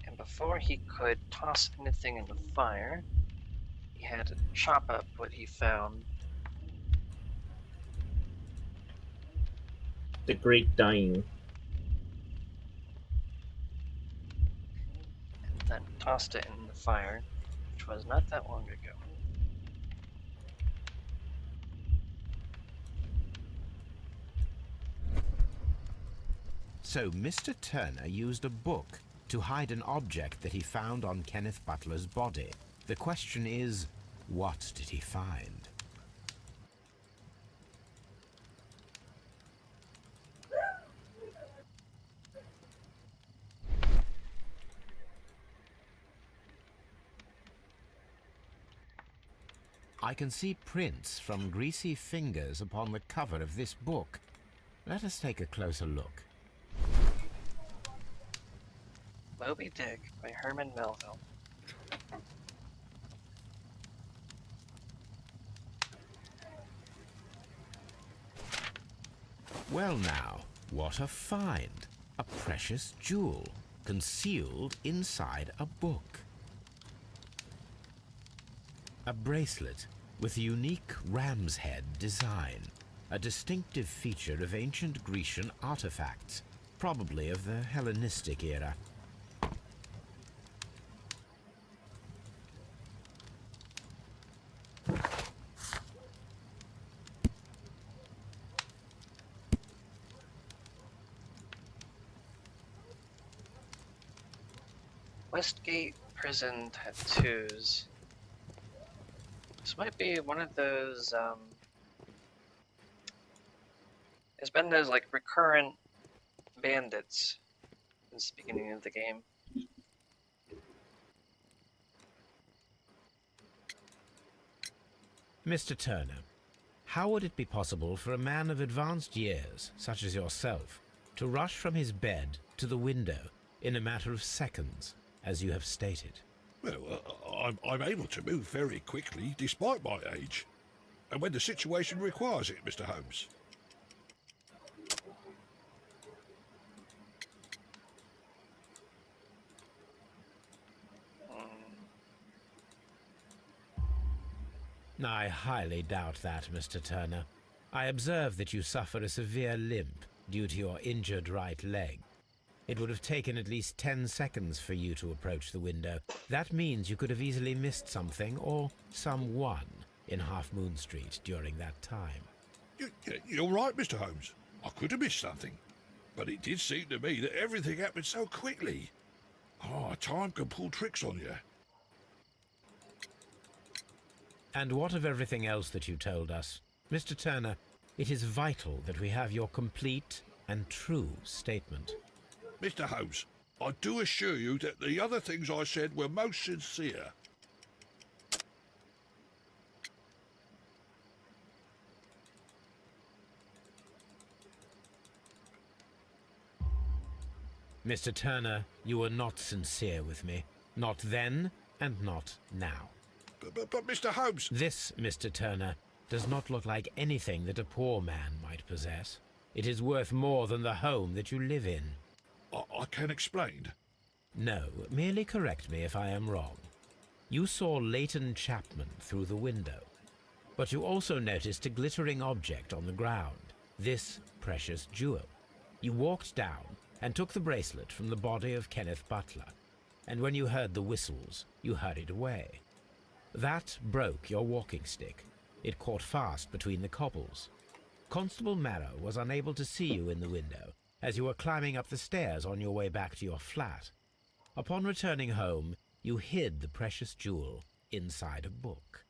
And before he could toss anything in the fire, he had to chop up what he found. The Great Dying. And then tossed it in the fire, which was not that long ago. So Mr. Turner used a book to hide an object that he found on Kenneth Butler's body. The question is, what did he find? I can see prints from greasy fingers upon the cover of this book. Let us take a closer look. Moby Dick by Herman Melville. Well now, what a find! A precious jewel, concealed inside a book. A bracelet with a unique ram's head design, a distinctive feature of ancient Grecian artifacts, probably of the Hellenistic era. Westgate Prison Tattoos. This might be one of those, there's been those, like, recurrent bandits since the beginning of the game. Mr. Turner, how would it be possible for a man of advanced years, such as yourself, to rush from his bed to the window in a matter of seconds, as you have stated? Well, I'm able to move very quickly, despite my age. And when the situation requires it, Mr. Holmes. I highly doubt that, Mr. Turner. I observe that you suffer a severe limp due to your injured right leg. It would have taken at least 10 seconds for you to approach the window. That means you could have easily missed something or someone in Half Moon Street during that time. You're right, Mr. Holmes. I could have missed something. But it did seem to me that everything happened so quickly. Oh, time can pull tricks on you. And what of everything else that you told us? Mr. Turner, it is vital that we have your complete and true statement. Mr. Holmes, I do assure you that the other things I said were most sincere. Mr. Turner, you were not sincere with me. Not then, and not now. But Mr. Holmes... This, Mr. Turner, does not look like anything that a poor man might possess. It is worth more than the home that you live in. I can explain. No, merely correct me if I am wrong. You saw Leighton Chapman through the window, but you also noticed a glittering object on the ground, this precious jewel. You walked down and took the bracelet from the body of Kenneth Butler, and when you heard the whistles, you hurried away. That broke your walking stick. It caught fast between the cobbles. Constable Marrow was unable to see you in the window as you were climbing up the stairs on your way back to your flat. Upon returning home, you hid the precious jewel inside a book.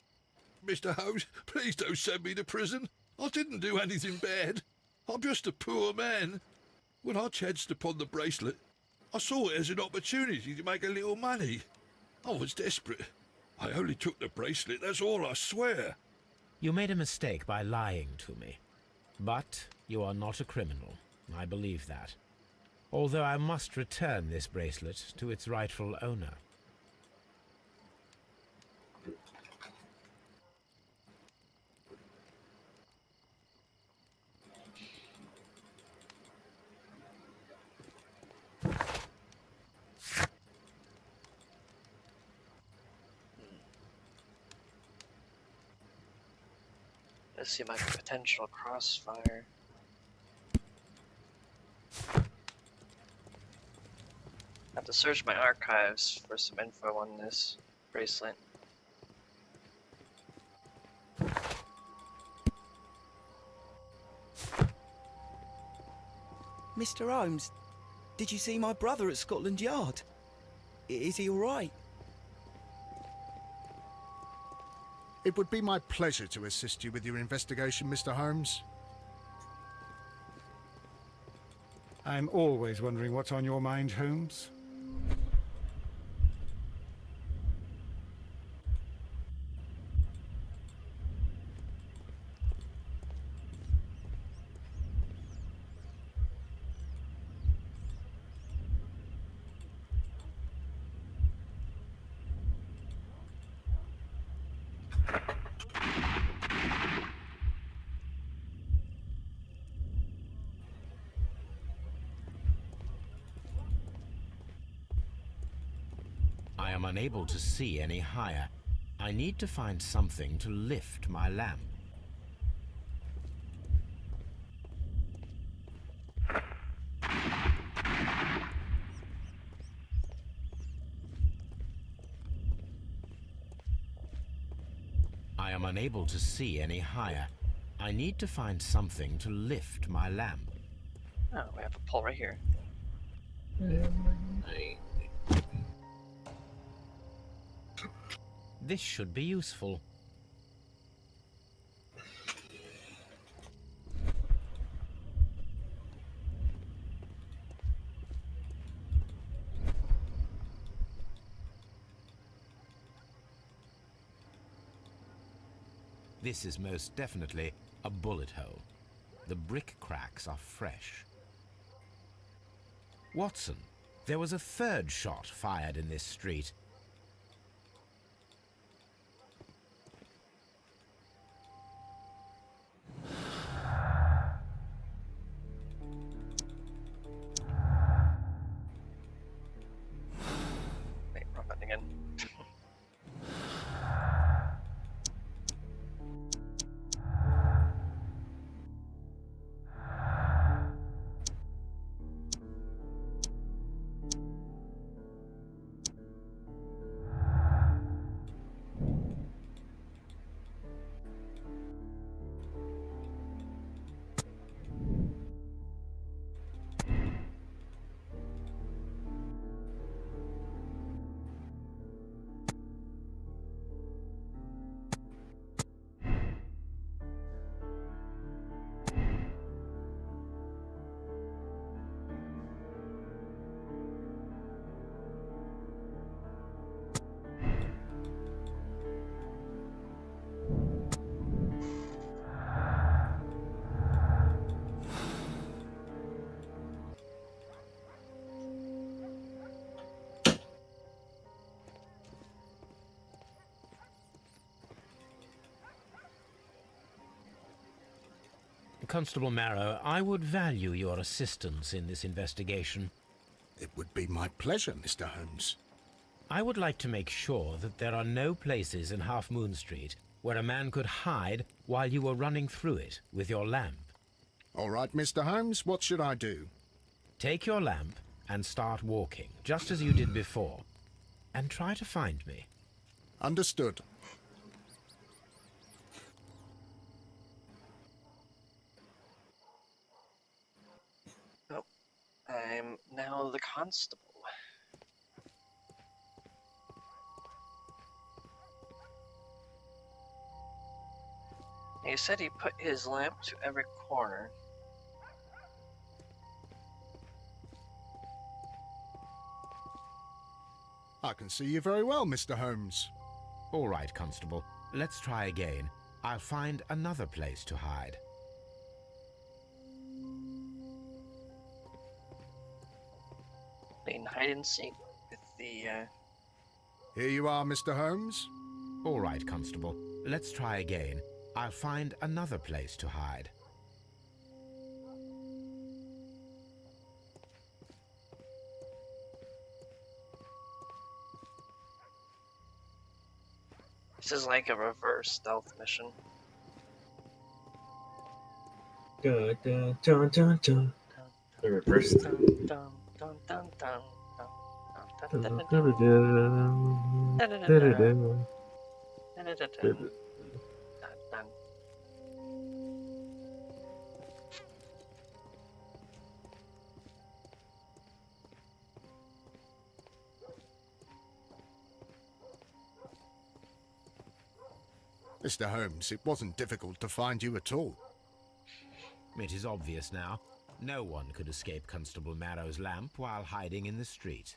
Mr. Holmes, please don't send me to prison. I didn't do anything bad. I'm just a poor man. When I chanced upon the bracelet, I saw it as an opportunity to make a little money. I was desperate. I only took the bracelet, that's all, I swear. You made a mistake by lying to me. But you are not a criminal. I believe that. Although I must return this bracelet to its rightful owner. Let's see my potential crossfire. I have to search my archives for some info on this bracelet. Mr. Holmes, did you see my brother at Scotland Yard? Is he all right? It would be my pleasure to assist you with your investigation, Mr. Holmes. I'm always wondering what's on your mind, Holmes. I am unable to see any higher. I need to find something to lift my lamp. I am unable to see any higher. I need to find something to lift my lamp. Oh, we have a pole right here. This should be useful. This is most definitely a bullet hole. The brick cracks are fresh. Watson, there was a third shot fired in this street. Wait, wrong button again. Constable Marrow, I would value your assistance in this investigation. It would be my pleasure, Mr. Holmes. I would like to make sure that there are no places in Half Moon Street where a man could hide while you were running through it with your lamp. All right, Mr. Holmes, what should I do? Take your lamp and start walking, just as you did before, and try to find me. Understood. Oh, I'm now the constable. He said he put his lamp to every corner. I can see you very well, Mr. Holmes. All right, Constable. Let's try again. I'll find another place to hide. Playing hide and seek with the, Here you are, Mr. Holmes. All right, Constable. Let's try again. I'll find another place to hide. This is like a reverse stealth mission. Dun, dun, dun, dun, dun. The reverse. Dun, dun, dun, dun, dun, dun, dun, dun, dun, dun, dun. Mr. Holmes, it wasn't difficult to find you at all. It is obvious now. No one could escape Constable Marrow's lamp while hiding in the street.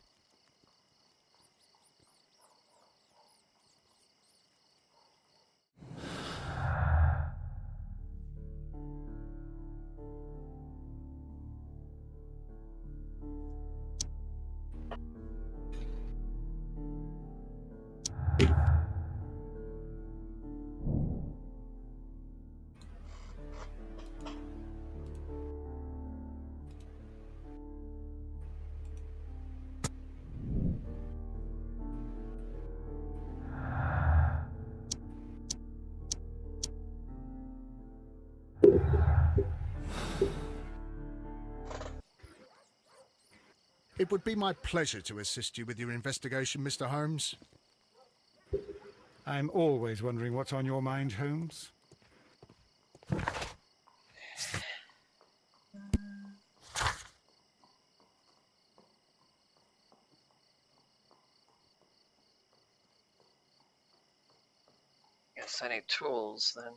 It would be my pleasure to assist you with your investigation, Mr. Holmes. I'm always wondering what's on your mind, Holmes. Guess I need tools then.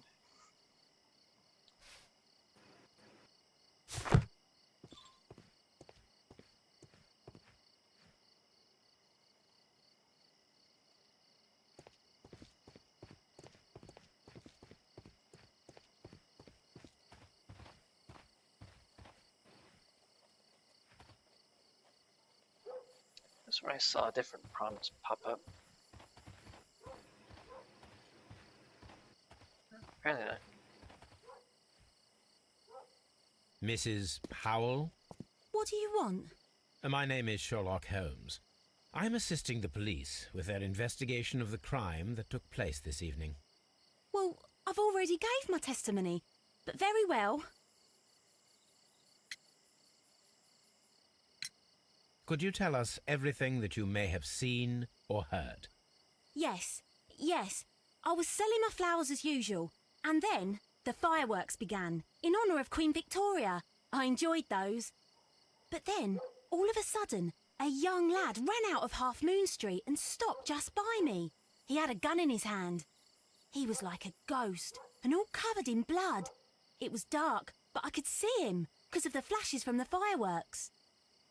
That's where I saw different prompts pop up. Apparently not. Mrs. Powell? What do you want? My name is Sherlock Holmes. I'm assisting the police with their investigation of the crime that took place this evening. Well, I've already gave my testimony, but very well. Could you tell us everything that you may have seen or heard? Yes. I was selling my flowers as usual, and then the fireworks began, in honour of Queen Victoria. I enjoyed those. But then, all of a sudden, a young lad ran out of Half Moon Street and stopped just by me. He had a gun in his hand. He was like a ghost, and all covered in blood. It was dark, but I could see him, because of the flashes from the fireworks.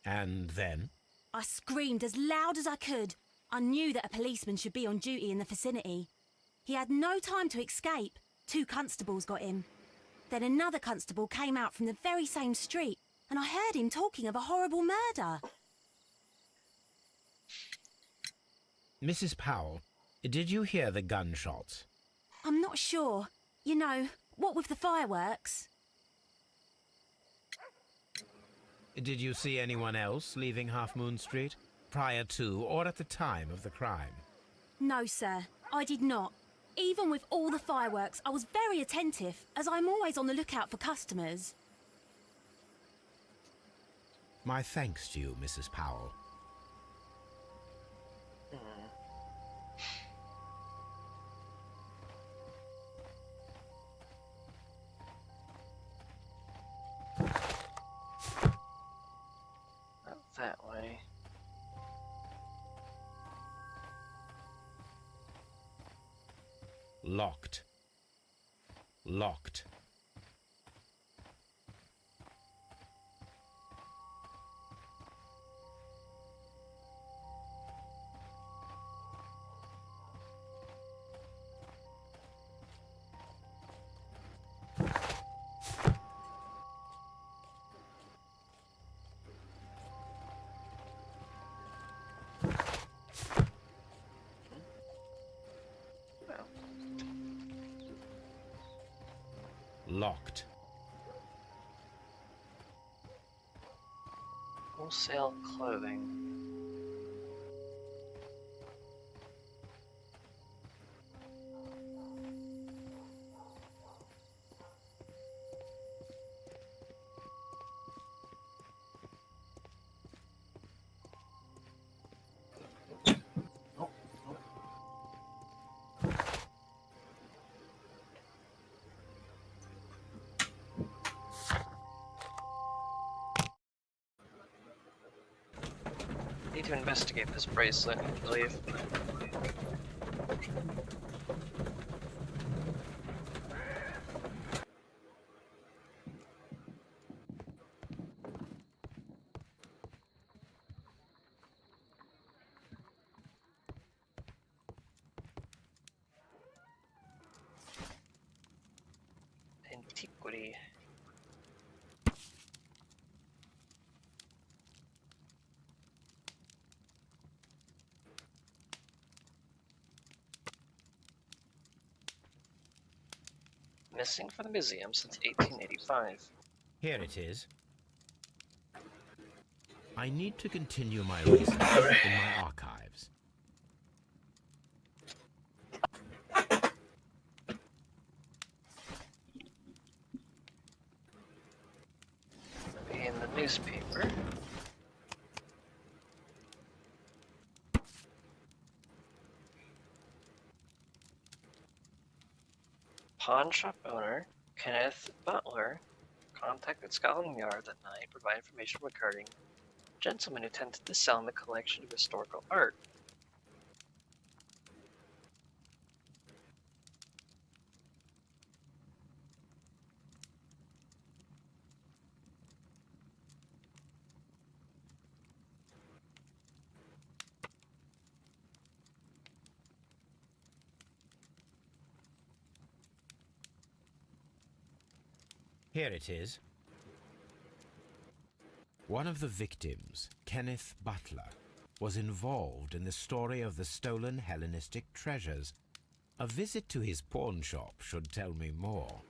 And then? I screamed as loud as I could. I knew that a policeman should be on duty in the vicinity. He had no time to escape. 2 constables got him. Then another constable came out from the very same street, and I heard him talking of a horrible murder. Mrs. Powell, did you hear the gunshots? I'm not sure. You know, what with the fireworks? Did you see anyone else leaving Half Moon Street, prior to or at the time of the crime? No, sir, I did not. Even with all the fireworks, I was very attentive, as I'm always on the lookout for customers. My thanks to you, Mrs. Powell. Not that way. Locked. Locked. Locked. Wholesale clothing. Need to investigate this bracelet, I believe. Antiquity. Missing from the museum since 1885. Here it is. I need to continue my research in my archives. Be in the newspaper. Pawn shop owner Kenneth Butler contacted Scotland Yard that night to provide information regarding a gentleman who attempted to sell him a collection of historical art. Here it is. One of the victims, Kenneth Butler, was involved in the story of the stolen Hellenistic treasures. A visit to his pawn shop should tell me more.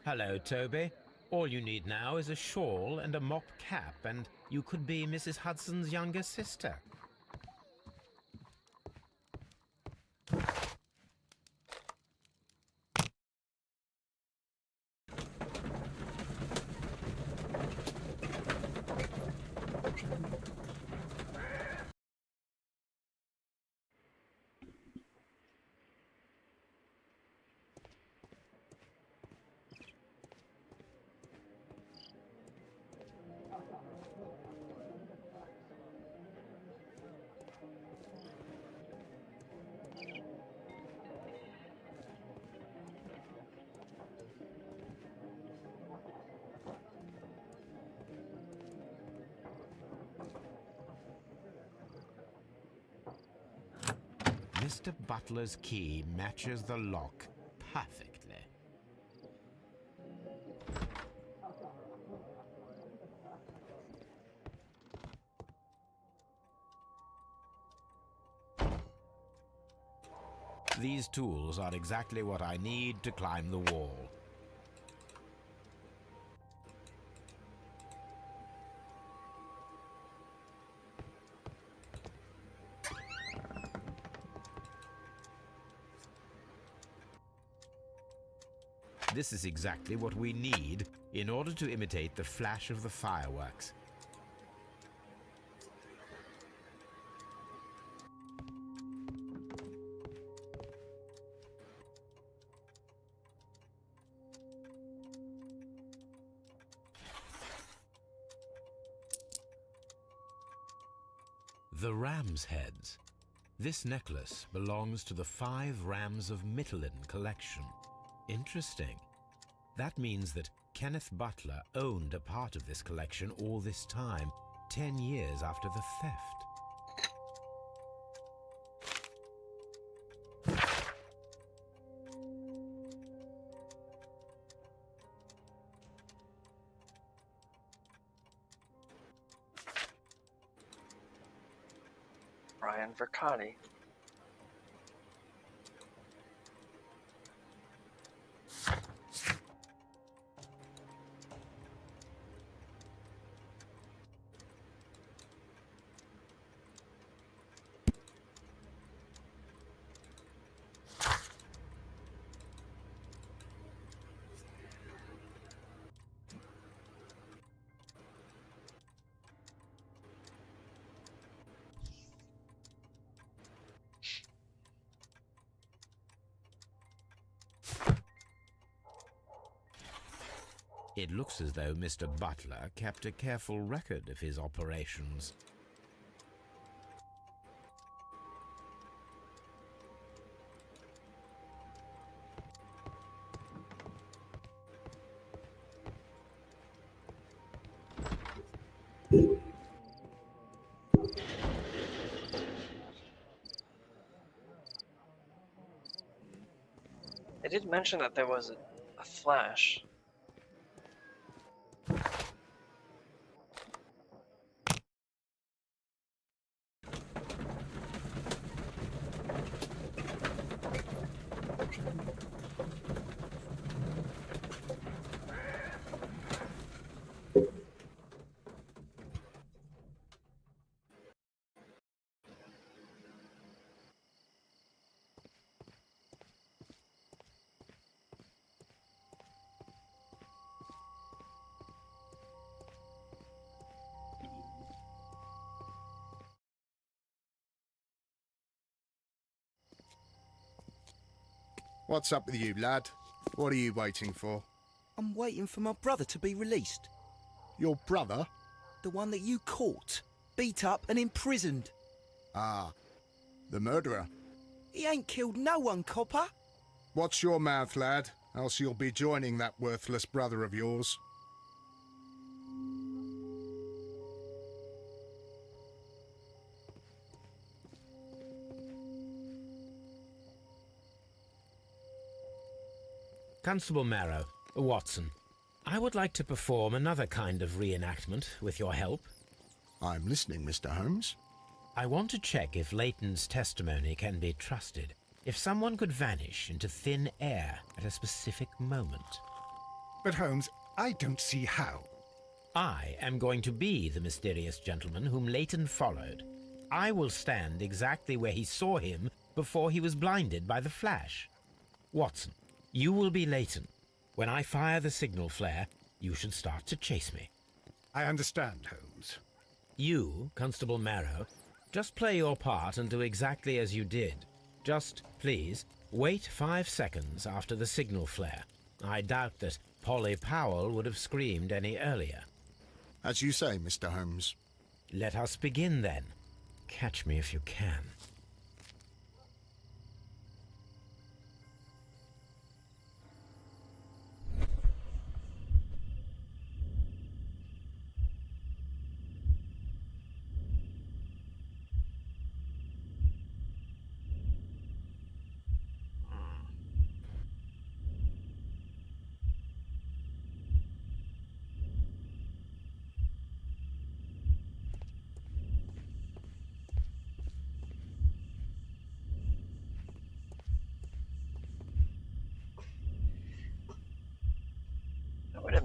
Hello, Toby. All you need now is a shawl and a mop cap, and you could be Mrs. Hudson's younger sister. Mr. Butler's key matches the lock perfectly. These tools are exactly what I need to climb the wall. This is exactly what we need in order to imitate the flash of the fireworks. The ram's heads. This necklace belongs to the 5 Rams of Mittelin collection. Interesting. That means that Kenneth Butler owned a part of this collection all this time, 10 years after the theft. Brian Vercotti. It looks as though Mr. Butler kept a careful record of his operations. They did mention that there was a flash. What's up with you, lad? What are you waiting for? I'm waiting for my brother to be released. Your brother? The one that you caught, beat up and imprisoned. Ah, the murderer. He ain't killed no one, copper. Watch your mouth, lad, else you'll be joining that worthless brother of yours. Constable Marrow, Watson, I would like to perform another kind of reenactment with your help. I'm listening, Mr. Holmes. I want to check if Leighton's testimony can be trusted. If someone could vanish into thin air at a specific moment. But Holmes, I don't see how. I am going to be the mysterious gentleman whom Leighton followed. I will stand exactly where he saw him before he was blinded by the flash. Watson, you will be Leighton. When I fire the signal flare, you should start to chase me. I understand, Holmes. You, Constable Marrow, just play your part and do exactly as you did. Just, please, wait 5 seconds after the signal flare. I doubt that Polly Powell would have screamed any earlier. As you say, Mr. Holmes. Let us begin, then. Catch me if you can.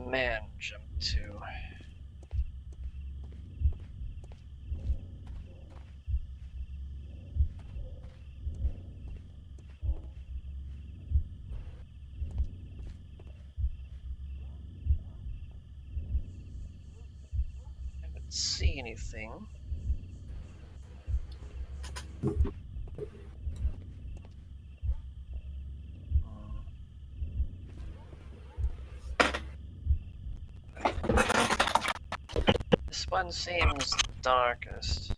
man jumped to? I haven't seen anything. This one seems darkest.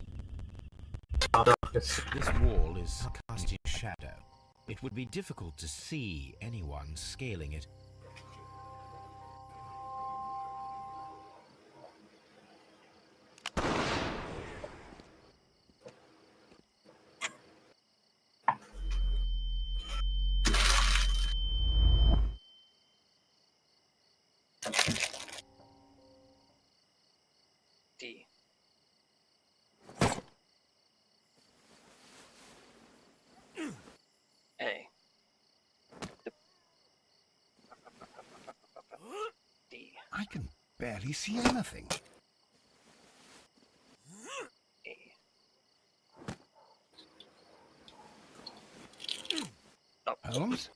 This wall is casting shadow. It would be difficult to see anyone scaling it. D. A. D. I can barely see anything. A. Oh. Holmes?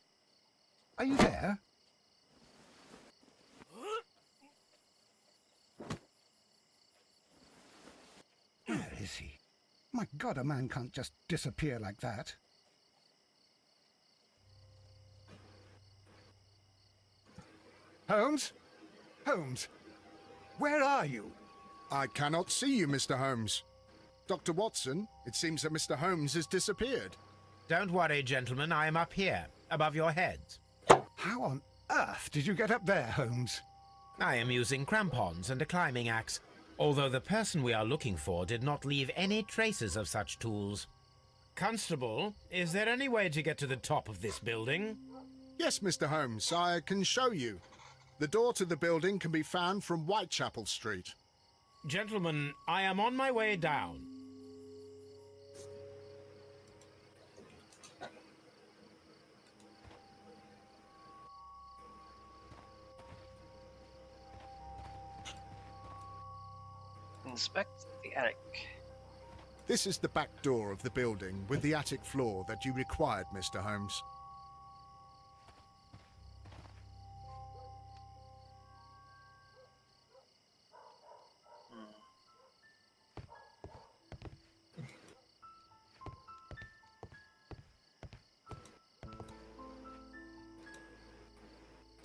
Are you there? Where is he? My God, a man can't just disappear like that. Holmes? Holmes? Where are you? I cannot see you, Mr. Holmes. Dr. Watson, it seems that Mr. Holmes has disappeared. Don't worry, gentlemen, I am up here, above your heads. How on earth did you get up there, Holmes? I am using crampons and a climbing axe, although the person we are looking for did not leave any traces of such tools. Constable, is there any way to get to the top of this building? Yes, Mr. Holmes, I can show you. The door to the building can be found from Whitechapel Street. Gentlemen, I am on my way down. Inspect the attic. This is the back door of the building with the attic floor that you required, Mr. Holmes.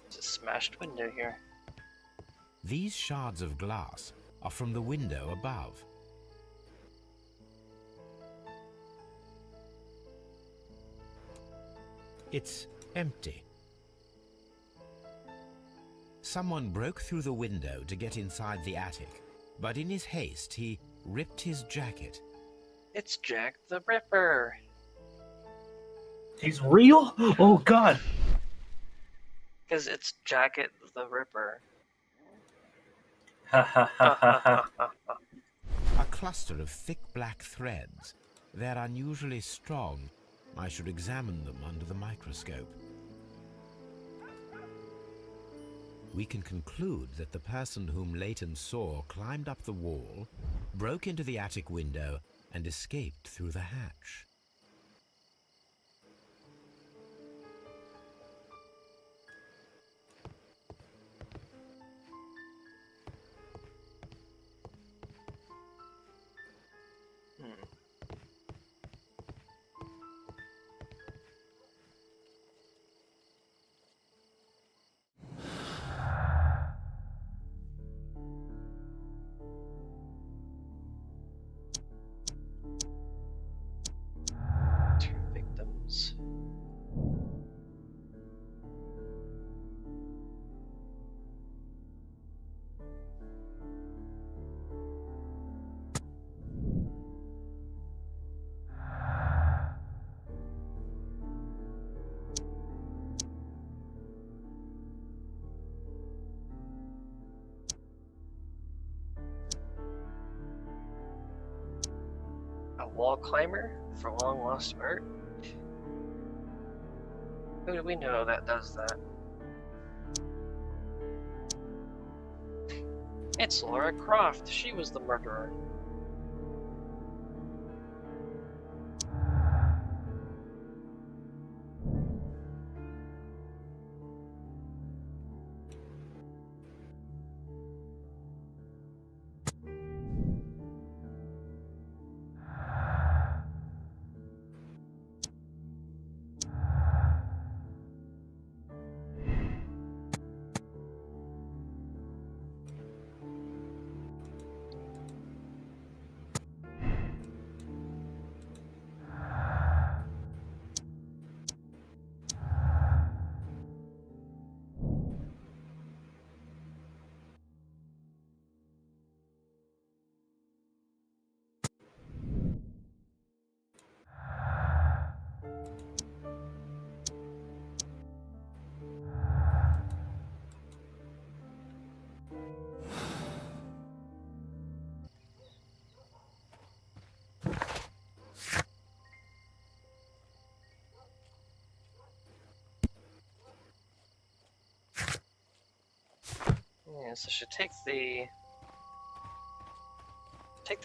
It's a smashed window here. These shards of glass are from the window above. It's empty. Someone broke through the window to get inside the attic, but in his haste he ripped his jacket. It's Jack the Ripper. He's real? Oh God! Because it's Jacket the Ripper. Ha ha ha ha ha. A cluster of thick black threads. They're unusually strong. I should examine them under the microscope. We can conclude that the person whom Leighton saw climbed up the wall, broke into the attic window, and escaped through the hatch. Two victims. A wall climber for long lost art? Who do we know that does that? It's Laura Croft. She was the murderer. Yeah, so she takes the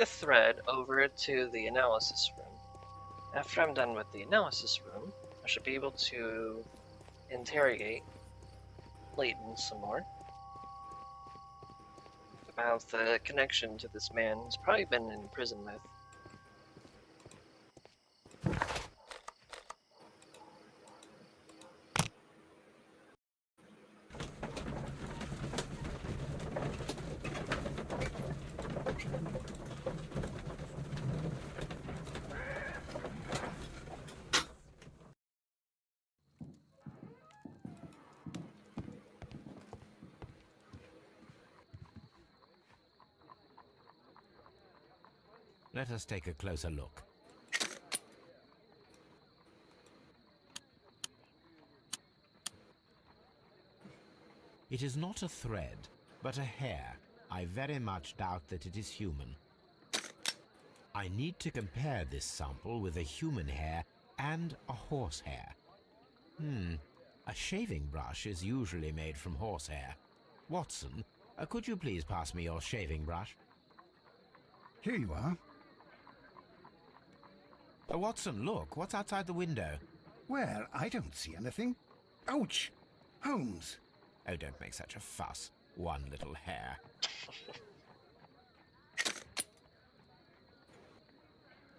thread over to the analysis room. After I'm done with the analysis room, I should be able to interrogate Layton some more about the connection to this man he's probably been in prison with. Let us take a closer look. It is not a thread, but a hair. I very much doubt that it is human. I need to compare this sample with a human hair and a horse hair. A shaving brush is usually made from horsehair. Watson, could you please pass me your shaving brush? Here you are. Watson, look, what's outside the window? Well, I don't see anything. Ouch! Holmes! Oh, don't make such a fuss. One little hair.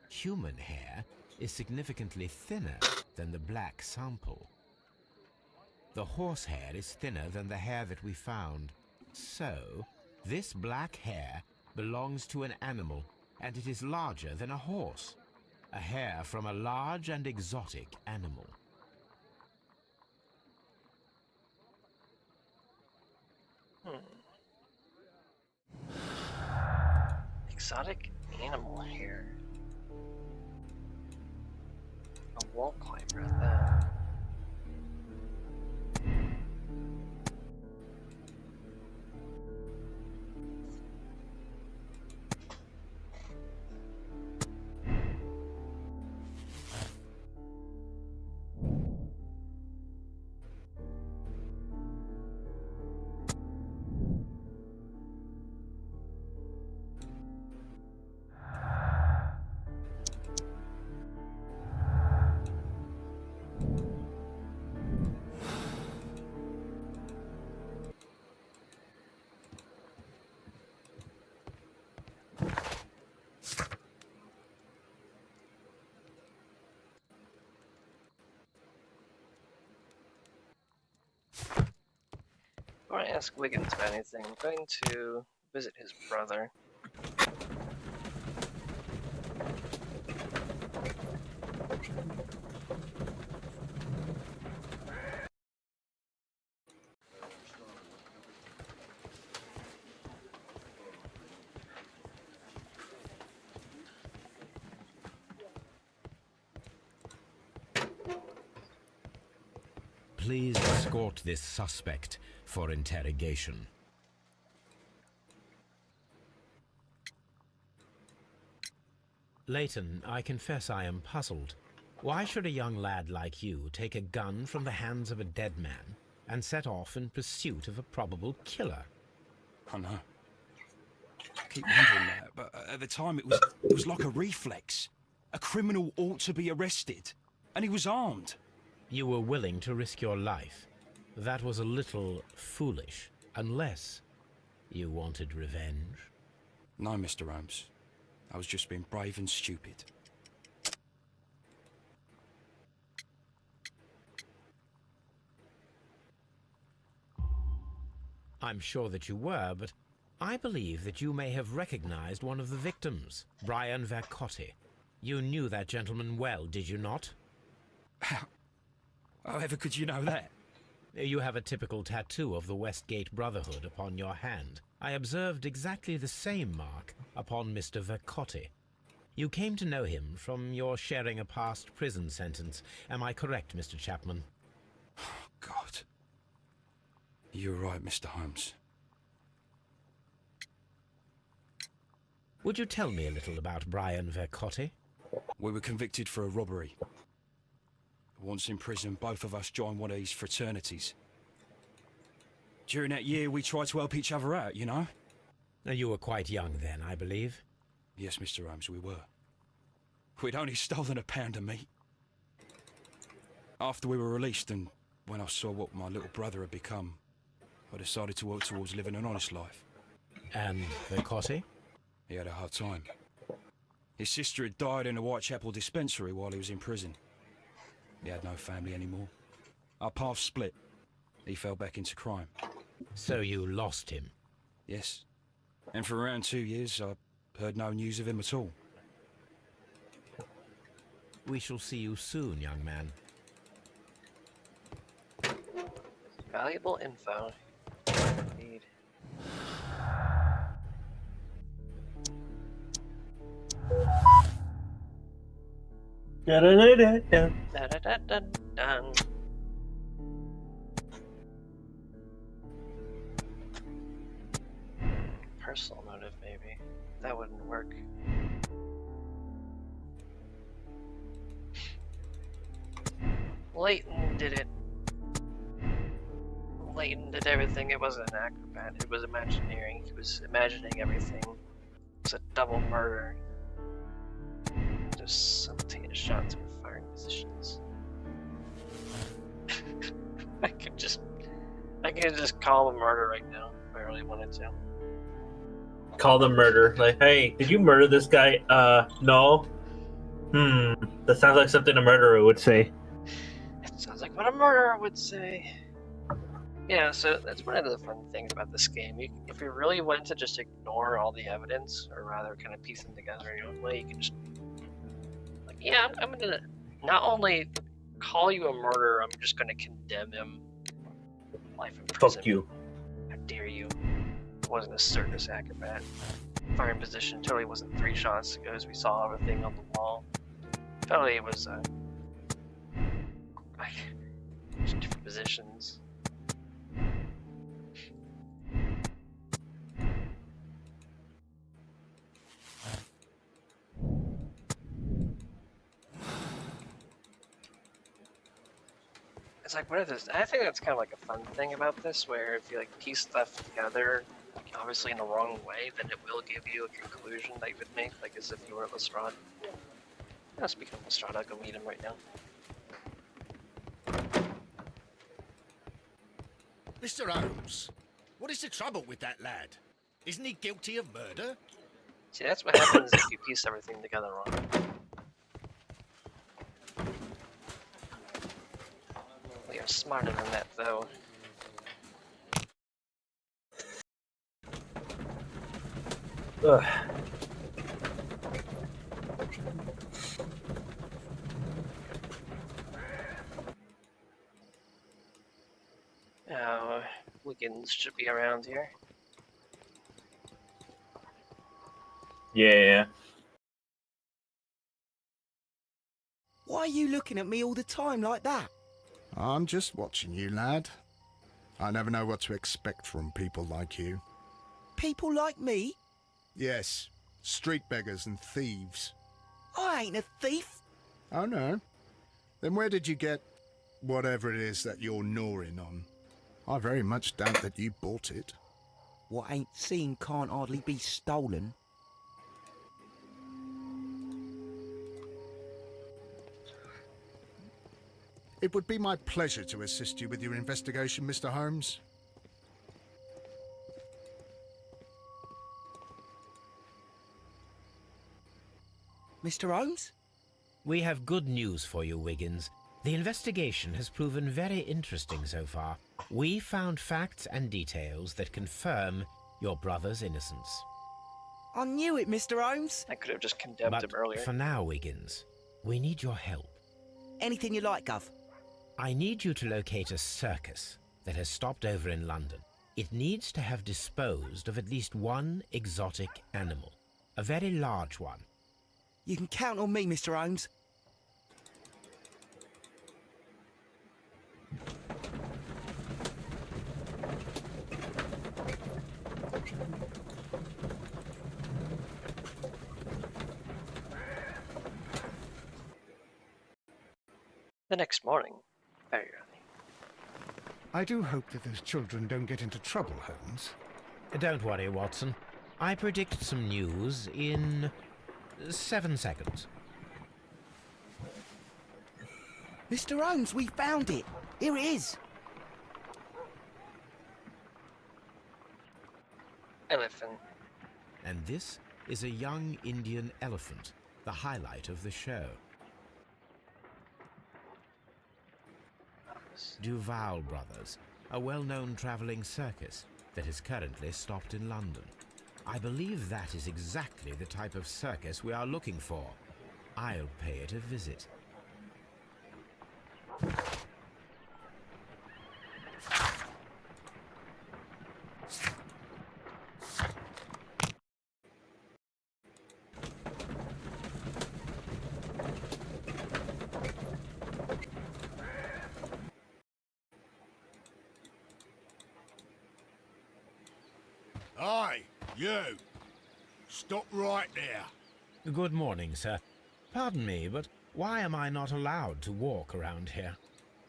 Human hair is significantly thinner than the black sample. The horsehair is thinner than the hair that we found. So, this black hair belongs to an animal, and it is larger than a horse. A hair from a large and exotic animal. Exotic animal hair. A wall climber at that. Before I ask Wiggins about anything, I'm going to visit his brother. Please escort this suspect for interrogation. Layton, I confess I am puzzled. Why should a young lad like you take a gun from the hands of a dead man and set off in pursuit of a probable killer? I know. keep wondering that, but at the time it was like a reflex. A criminal ought to be arrested, and he was armed. You were willing to risk your life. That was a little foolish, unless you wanted revenge. No, Mr. Holmes. I was just being brave and stupid. I'm sure that you were, but I believe that you may have recognized one of the victims, Brian Vercotti. You knew that gentleman well, did you not? However could you know that? You have a typical tattoo of the Westgate Brotherhood upon your hand. I observed exactly the same mark upon Mr. Vercotti. You came to know him from your sharing a past prison sentence. Am I correct, Mr. Chapman? God. You're right, Mr. Holmes. Would you tell me a little about Brian Vercotti? We were convicted for a robbery. Once in prison, both of us joined one of these fraternities. During that year, we tried to help each other out, you know? You were quite young then, I believe. Yes, Mr. Holmes, we were. We'd only stolen a pound of meat. After we were released, and when I saw what my little brother had become, I decided to work towards living an honest life. And Vercotti? He had a hard time. His sister had died in a Whitechapel dispensary while he was in prison. He had no family anymore. Our paths split. He fell back into crime. So you lost him? Yes. And for around 2 years, I heard no news of him at all. We shall see you soon, young man. Valuable info. Indeed. Dun. Personal motive, maybe. That wouldn't work. Leighton did it. Leighton did everything. It wasn't an acrobat. It was Imagineering. He was imagining everything. It was a double murder. Just simultaneous shots with firing positions. I could just call him a murder right now if I really wanted to. Call them murder. Like, hey, did you murder this guy? No. That sounds like something a murderer would say. It sounds like what a murderer would say. Yeah, so that's one of the fun things about this game. If you really want to just ignore all the evidence, or rather kind of piece them together in your own way, you can just... Like, yeah, I'm gonna not only call you a murderer, I'm just gonna condemn him. Life in prison. Fuck you. How dare you. It wasn't a circus acrobat. Firing position totally wasn't 3 shots ago as we saw everything on the wall. Totally it was, just different positions. It's like, what is this? I think that's kind of like a fun thing about this, where if you like piece stuff together, like, obviously in the wrong way, then it will give you a conclusion that you would make, like as if you were Lestrade. Speaking of Lestrade, I'll go meet him right now. Mr. Holmes, what is the trouble with that lad? Isn't he guilty of murder? See, that's what happens if you piece everything together wrong. We are smarter than that, though. Ugh. Wiggins should be around here. Yeah. Why are you looking at me all the time like that? I'm just watching you, lad. I never know what to expect from people like you. People like me? Yes, street beggars and thieves. I ain't a thief. Oh, no? Then where did you get whatever it is that you're gnawing on? I very much doubt that you bought it. What ain't seen can't hardly be stolen. It would be my pleasure to assist you with your investigation, Mr. Holmes. Mr. Holmes? We have good news for you, Wiggins. The investigation has proven very interesting so far. We found facts and details that confirm your brother's innocence. I knew it, Mr. Holmes. I could have just condemned him earlier. For now, Wiggins, we need your help. Anything you like, Gov. I need you to locate a circus that has stopped over in London. It needs to have disposed of at least one exotic animal, a very large one. You can count on me, Mr. Holmes. The next morning, very early. I do hope that those children don't get into trouble, Holmes. Don't worry, Watson. I predict some news in 7 seconds. Mr. Holmes, we found it. Here it is. Elephant. And this is a young Indian elephant, the highlight of the show. Duval Brothers, a well-known traveling circus that is currently stopped in London. I believe that is exactly the type of circus we are looking for. I'll pay it a visit. Aye, you! Stop right there. Good morning, sir. Pardon me, but why am I not allowed to walk around here?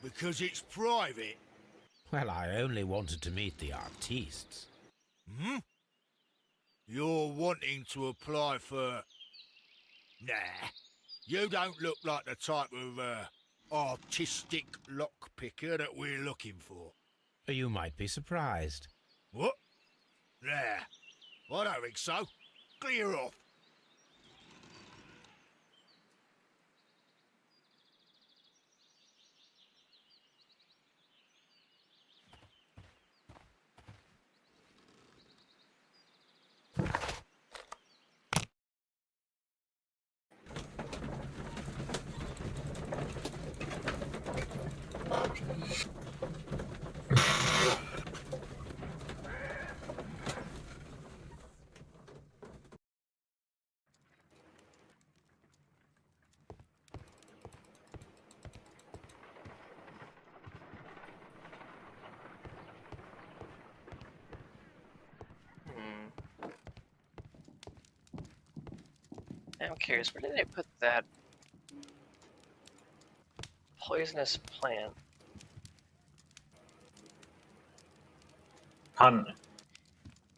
Because it's private. Well, I only wanted to meet the artistes. Hmm? You're wanting to apply for... Nah, you don't look like the type of, artistic lockpicker that we're looking for. You might be surprised. What? Nah, I don't think so. Clear off. I'm curious, where did they put that poisonous plant? Pun.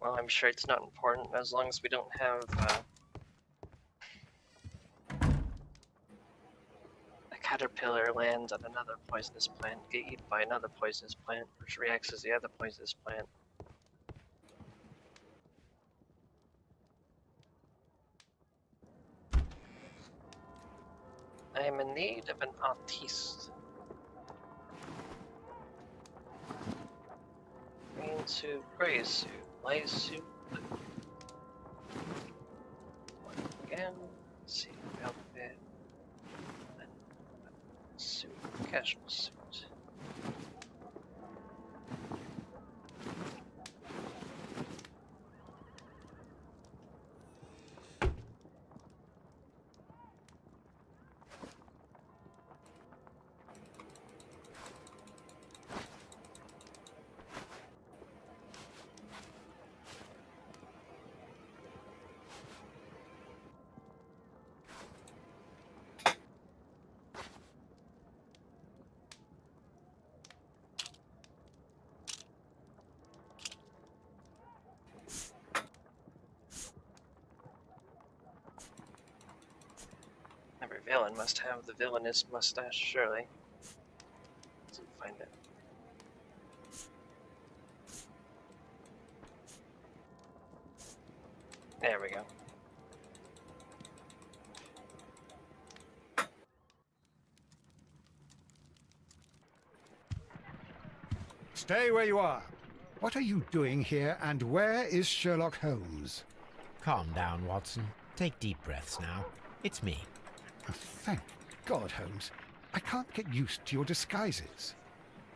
Well, I'm sure it's not important as long as we don't have a caterpillar land on another poisonous plant, get eaten by another poisonous plant, which reacts as the other poisonous plant. I am in need of an artiste. Green suit, gray suit, light suit, blue. Again, let's see, outfit, then suit, casual suit. villain must have the villainous mustache, surely. Let's find it. There we go. Stay where you are. What are you doing here, and where is Sherlock Holmes? Calm down, Watson. Take deep breaths now. It's me. Oh, thank God, Holmes. I can't get used to your disguises.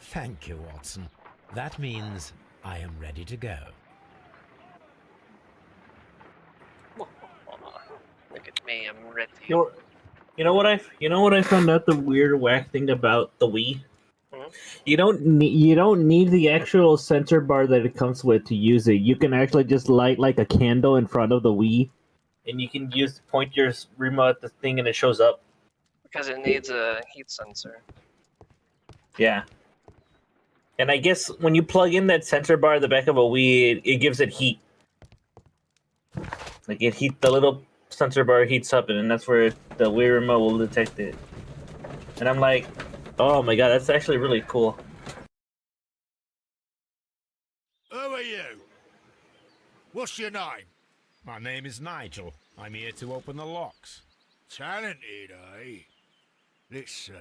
Thank you, Watson. That means I am ready to go. Look at me, I'm ready. You know what I found out the weird whack thing about the Wii? Hmm? You don't need the actual sensor bar that it comes with to use it. You can actually just light like a candle in front of the Wii, and you can point your remote at the thing and it shows up. Because it needs a heat sensor. Yeah. And I guess when you plug in that sensor bar at the back of a Wii, it gives it heat. Like the little sensor bar heats up, and that's where the Wii remote will detect it. And I'm like, oh my god, that's actually really cool. Who are you? What's your name? My name is Nigel. I'm here to open the locks. Talented, eh? Let's see.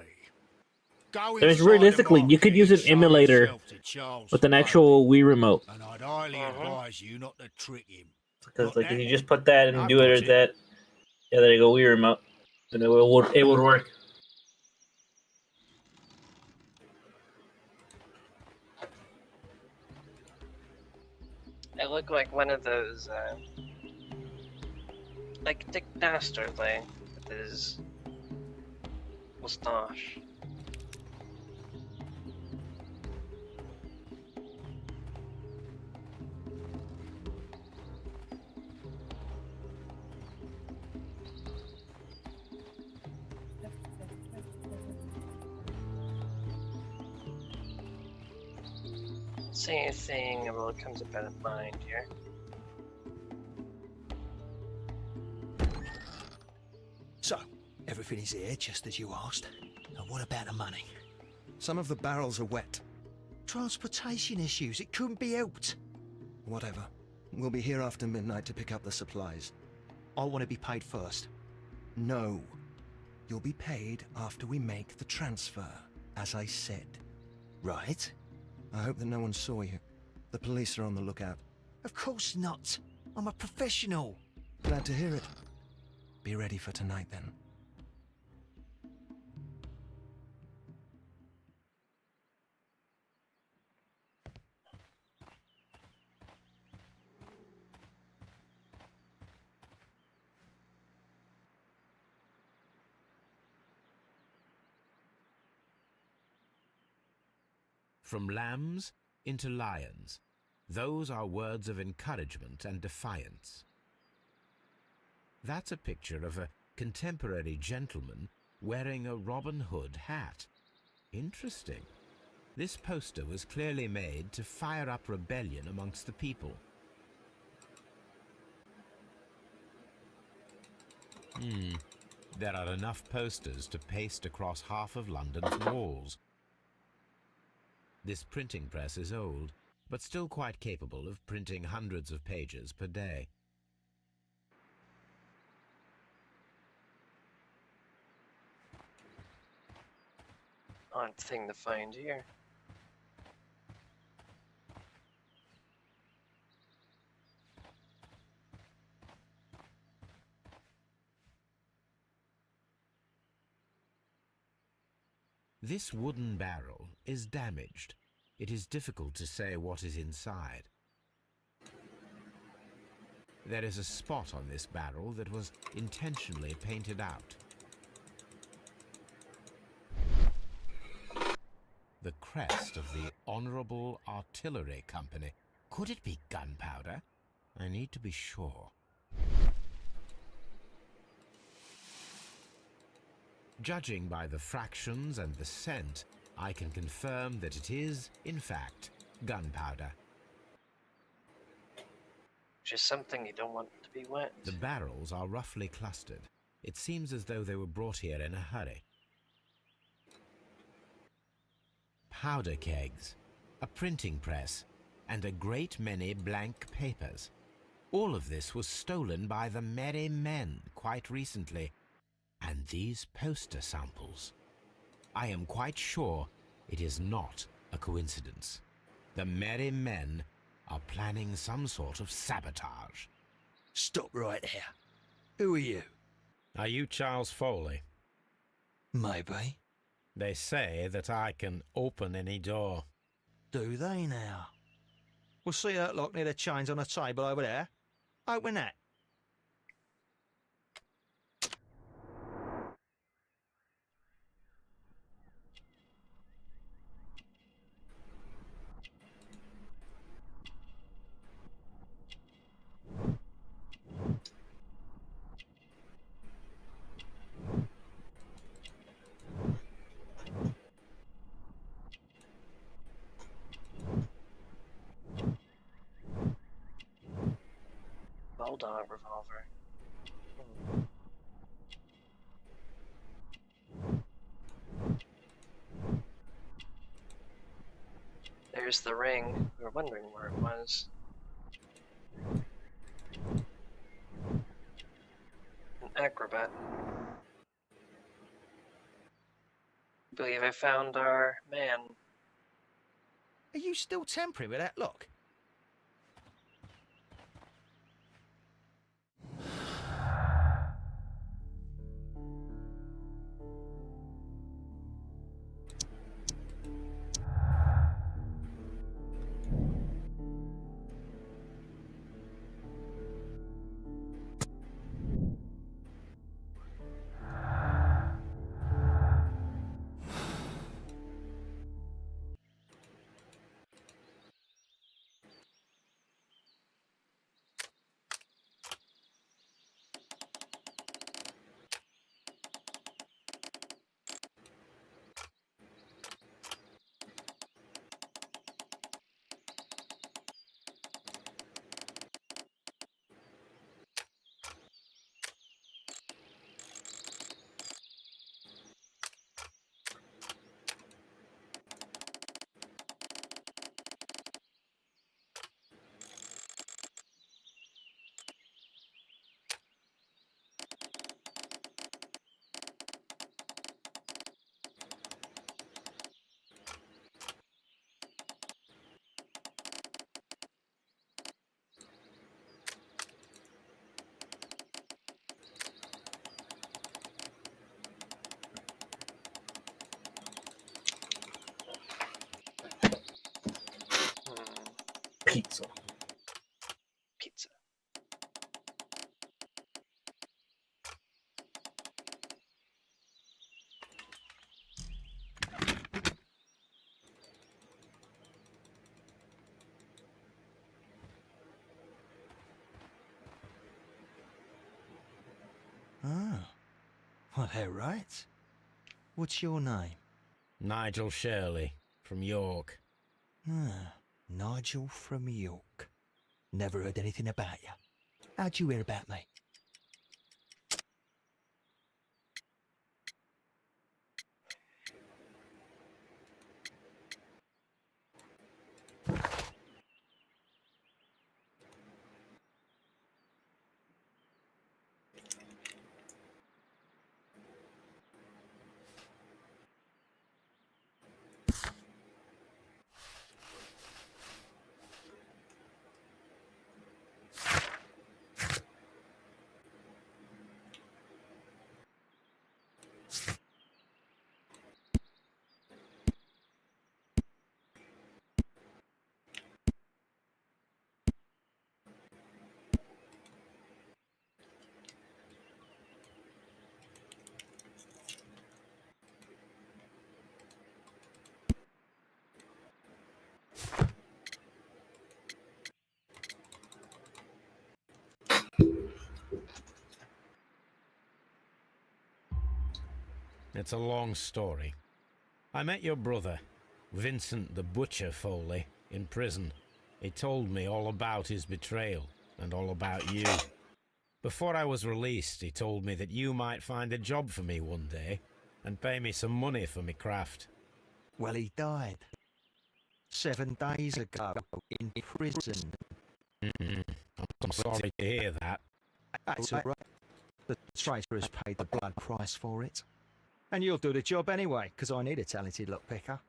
I mean, realistically, you could use an emulator with an actual Wii remote. And I'd highly advise you not to trick him. Because like if you just put that and do it at that, yeah, there you go, Wii remote, then it would work. I look like one of those, like Dick Dastardly with his mustache. See anything that comes up out of mind here. So, everything is here just as you asked. And what about the money? Some of the barrels are wet. Transportation issues, it couldn't be helped. Whatever. We'll be here after midnight to pick up the supplies. I want to be paid first. No. You'll be paid after we make the transfer, as I said. Right? I hope that no one saw you. The police are on the lookout. Of course not. I'm a professional. Glad to hear it. Be ready for tonight, then. From lambs into lions. Those are words of encouragement and defiance. That's a picture of a contemporary gentleman wearing a Robin Hood hat. Interesting. This poster was clearly made to fire up rebellion amongst the people. There are enough posters to paste across half of London's walls. This printing press is old, but still quite capable of printing hundreds of pages per day. Odd thing to find here. This wooden barrel is damaged. It is difficult to say what is inside. There is a spot on this barrel that was intentionally painted out. The crest of the Honourable Artillery Company. Could it be gunpowder? I need to be sure. Judging by the fractions and the scent, I can confirm that it is, in fact, gunpowder. Which is something you don't want to be wet. The barrels are roughly clustered. It seems as though they were brought here in a hurry. Powder kegs, a printing press, and a great many blank papers. All of this was stolen by the Merry Men quite recently. And these poster samples. I am quite sure it is not a coincidence. The Merry Men are planning some sort of sabotage. Stop right there. Who are you? Are you Charles Foley? Maybe. They say that I can open any door. Do they now? We'll see that lock near the chains on the table over there. Open that. Bulldog revolver. There's the ring. We were wondering where it was. An acrobat. I believe I found our man. Are you still tempering with that lock? Pizza. Pizza. Ah. Well, they're right. What's your name? Nigel Shirley, from York. Ah, Nigel from York. Never heard anything about you. How'd you hear about me? It's a long story. I met your brother, Vincent the Butcher Foley, in prison. He told me all about his betrayal and all about you. Before I was released, he told me that you might find a job for me one day and pay me some money for me craft. Well, he died 7 days ago in prison. I'm sorry to hear that. That's all right. The traitor has paid the blood price for it. And you'll do the job anyway, because I need a talented lockpicker.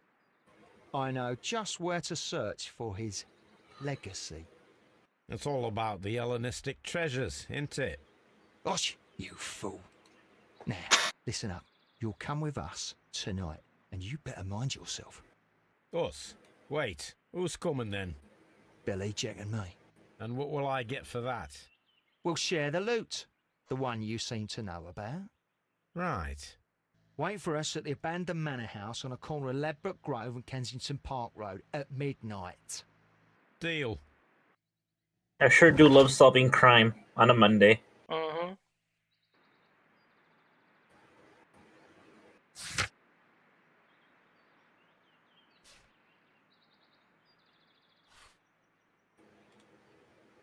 I know just where to search for his legacy. It's all about the Hellenistic treasures, isn't it? Osh, you fool. Now, listen up. You'll come with us tonight, and you better mind yourself. Us? Wait, who's coming then? Billy, Jack and me. And what will I get for that? We'll share the loot. The one you seem to know about. Right. Wait for us at the abandoned manor house on the corner of Ladbroke Grove and Kensington Park Road at midnight. Deal. I sure do love solving crime on a Monday. Mm-hmm.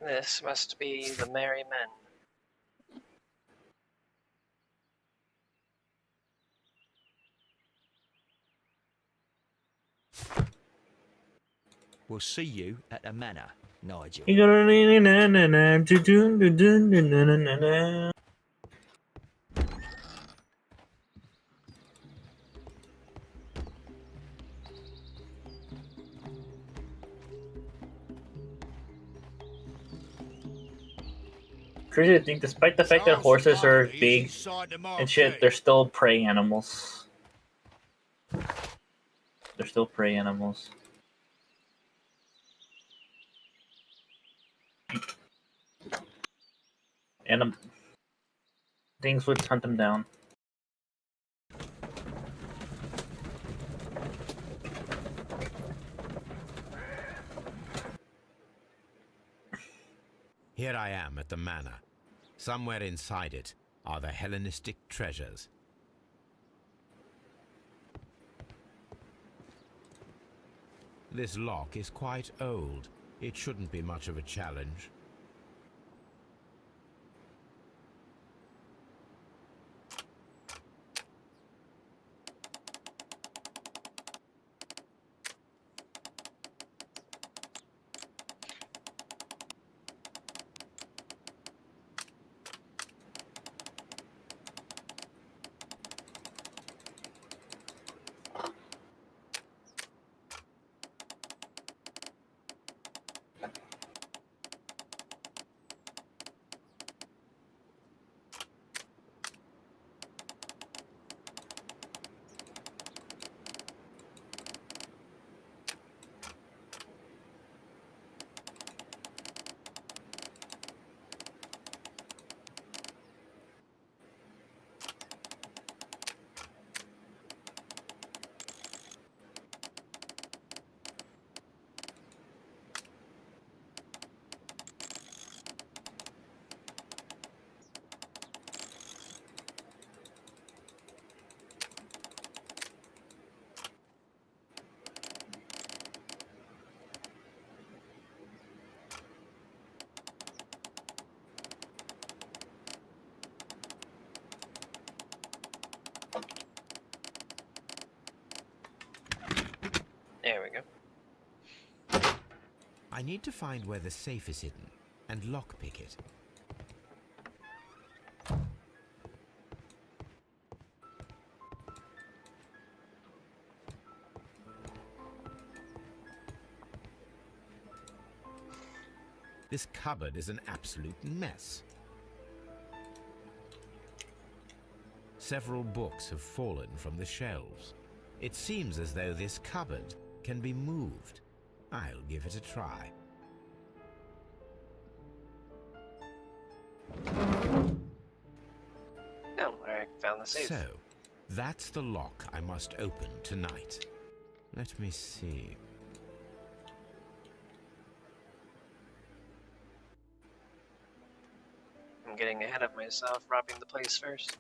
This must be the Merry Men. We'll see you at the manor, Nigel. Crazy to think, despite the fact that horses are big and shit, they're still prey animals. They're still prey animals. And things would hunt them down. Here I am at the manor. Somewhere inside it are the Hellenistic treasures. This lock is quite old. It shouldn't be much of a challenge. There we go. I need to find where the safe is hidden and lockpick it. This cupboard is an absolute mess. Several books have fallen from the shelves. It seems as though this cupboard can be moved. I'll give it a try. Oh, I found the safe. So, that's the lock I must open tonight. Let me see. I'm getting ahead of myself, robbing the place first.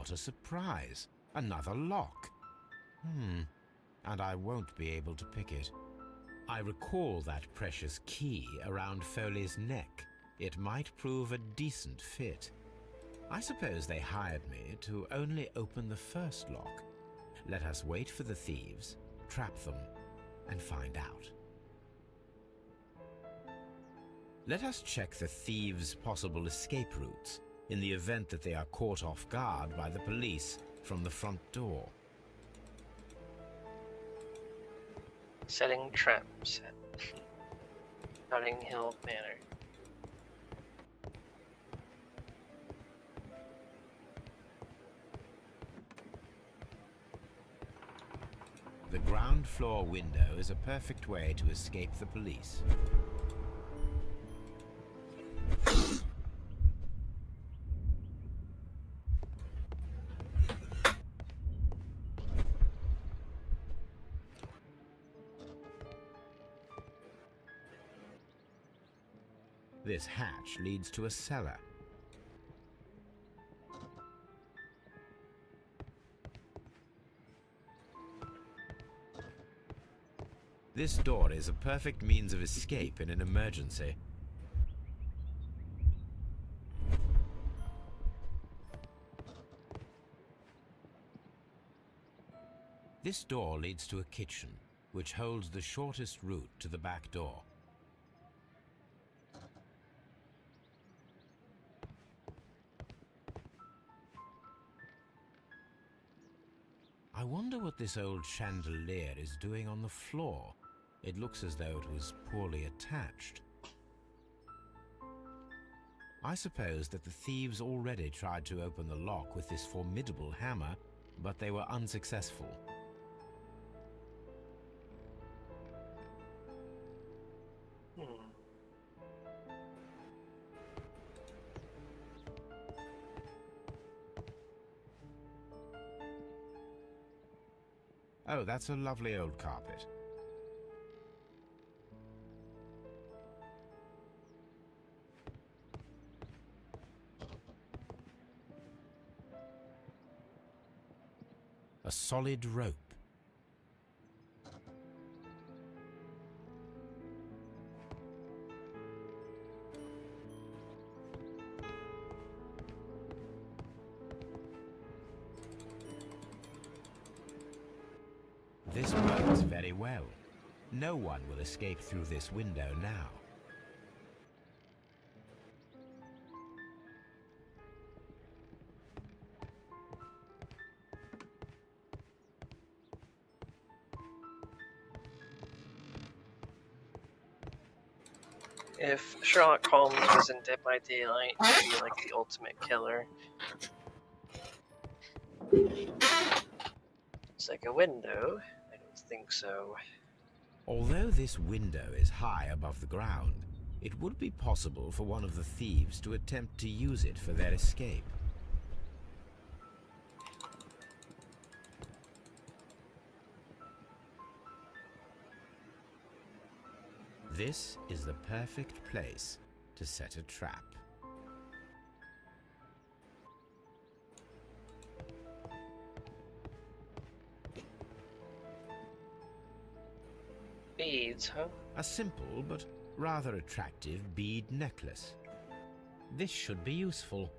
what a surprise. Another lock. And I won't be able to pick it. I recall that precious key around Foley's neck. It might prove a decent fit. I suppose they hired me to only open the first lock. Let us wait for the thieves, trap them, and find out. Let us check the thieves' possible escape routes in the event that they are caught off guard by the police from the front door. Setting traps at Notting Hill Manor. The ground floor window is a perfect way to escape the police. This hatch leads to a cellar. This door is a perfect means of escape in an emergency. This door leads to a kitchen, which holds the shortest route to the back door. I wonder what this old chandelier is doing on the floor. It looks as though it was poorly attached. I suppose that the thieves already tried to open the lock with this formidable hammer, but they were unsuccessful. Oh, that's a lovely old carpet. A solid rope. This works very well. No one will escape through this window now. If Sherlock Holmes was in Dead by Daylight, he'd be like the ultimate killer. It's like a window. I don't think so. Although this window is high above the ground, it would be possible for one of the thieves to attempt to use it for their escape. This is the perfect place to set a trap. Beads, huh? A simple but rather attractive bead necklace. This should be useful.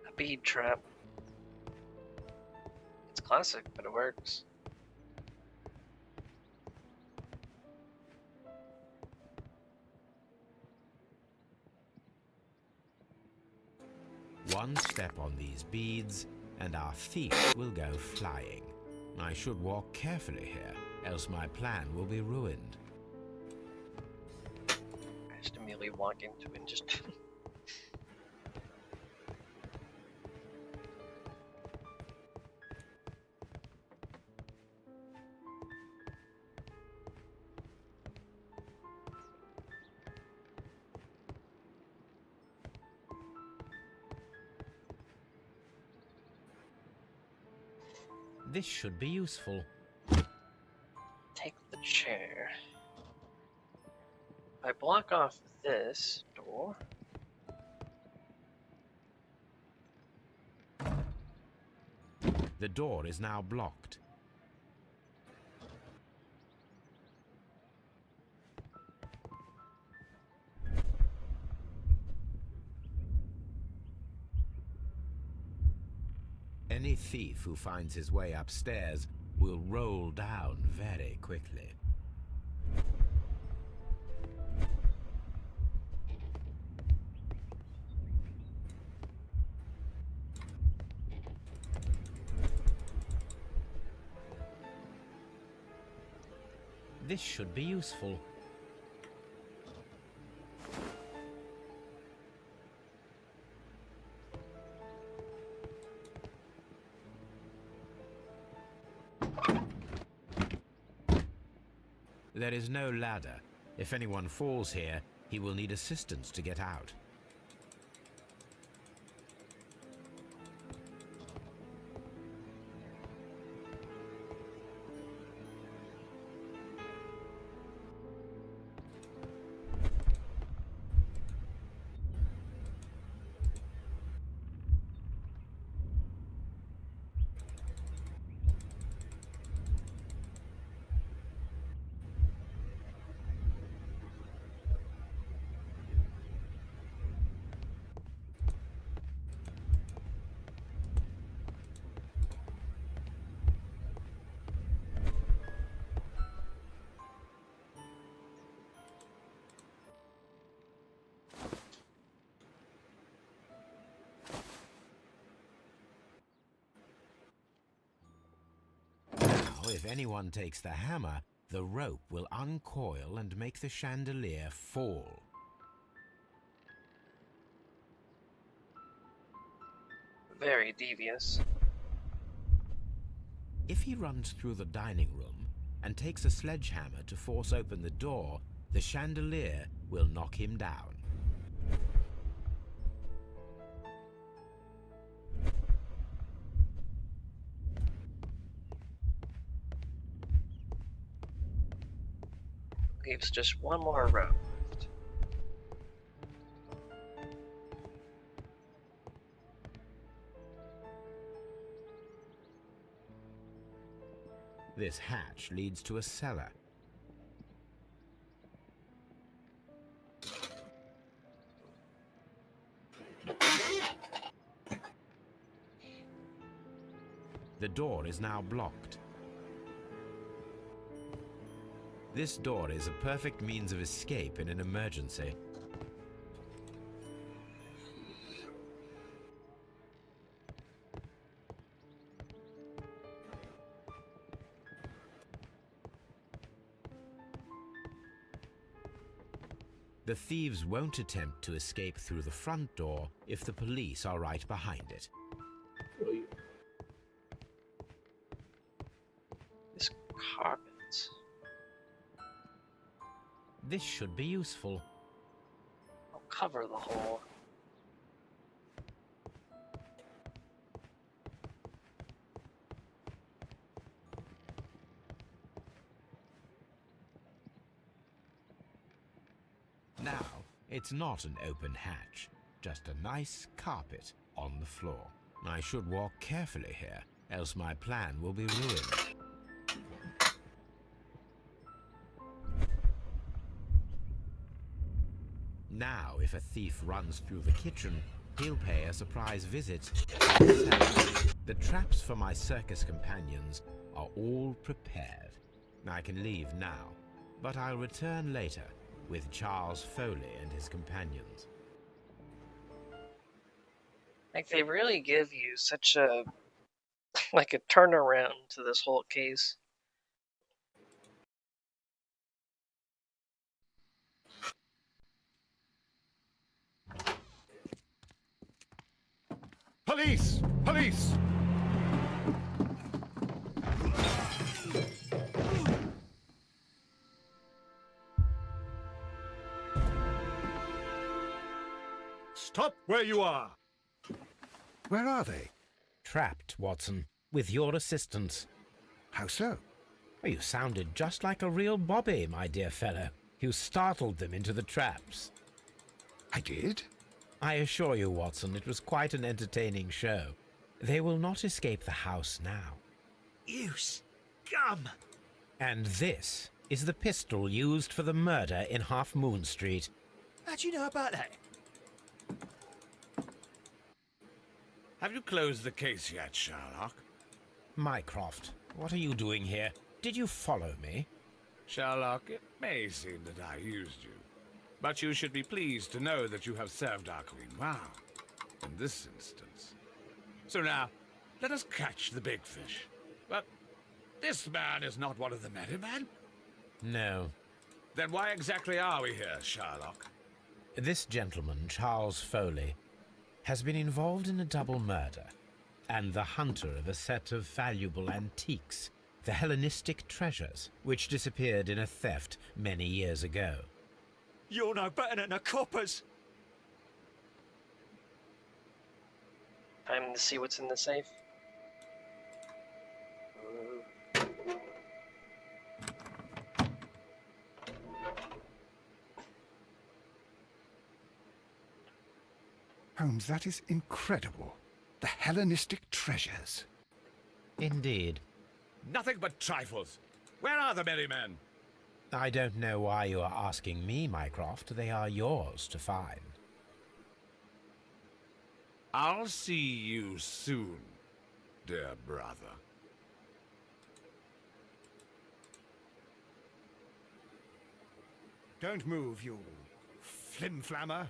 A bead trap. It's classic, but it works. One step on these beads, and our thief will go flying. I should walk carefully here, else my plan will be ruined. I just immediately walk into it and just... This should be useful. Take the chair. block off this door. The door is now blocked. Any thief who finds his way upstairs will roll down very quickly. This should be useful. There is no ladder. If anyone falls here, he will need assistance to get out. If anyone takes the hammer, the rope will uncoil and make the chandelier fall. Very devious. If he runs through the dining room and takes a sledgehammer to force open the door, the chandelier will knock him down. Leaves just one more row left. This hatch leads to a cellar. The door is now blocked. This door is a perfect means of escape in an emergency. The thieves won't attempt to escape through the front door if the police are right behind it. This carpet. This should be useful. I'll cover the hole. Now, it's not an open hatch, just a nice carpet on the floor. I should walk carefully here, else my plan will be ruined. Now, if a thief runs through the kitchen, he'll pay a surprise visit to the cellar. The traps for my circus companions are all prepared. I can leave now, but I'll return later with Charles Foley and his companions. Like, they really give you such a like a turnaround to this whole case. Police! Police! Stop where you are! Where are they? Trapped, Watson, with your assistance. How so? You sounded just like a real Bobby, my dear fellow. You startled them into the traps. I did? I assure you, Watson, it was quite an entertaining show. They will not escape the house now. You scum! And this is the pistol used for the murder in Half Moon Street. How'd you know about that? Have you closed the case yet, Sherlock? Mycroft, what are you doing here? Did you follow me? Sherlock, it may seem that I used you, but you should be pleased to know that you have served our queen well, in this instance. So now, let us catch the big fish. But this man is not one of the merry men? No. Then why exactly are we here, Sherlock? This gentleman, Charles Foley, has been involved in a double murder, and the hunter of a set of valuable antiques, the Hellenistic treasures, which disappeared in a theft many years ago. You're no better than the coppers! Time to see what's in the safe. Holmes, that is incredible. The Hellenistic treasures. Indeed. Nothing but trifles. Where are the merry men? I don't know why you are asking me, Mycroft. They are yours to find. I'll see you soon, dear brother. Don't move, you flim-flammer.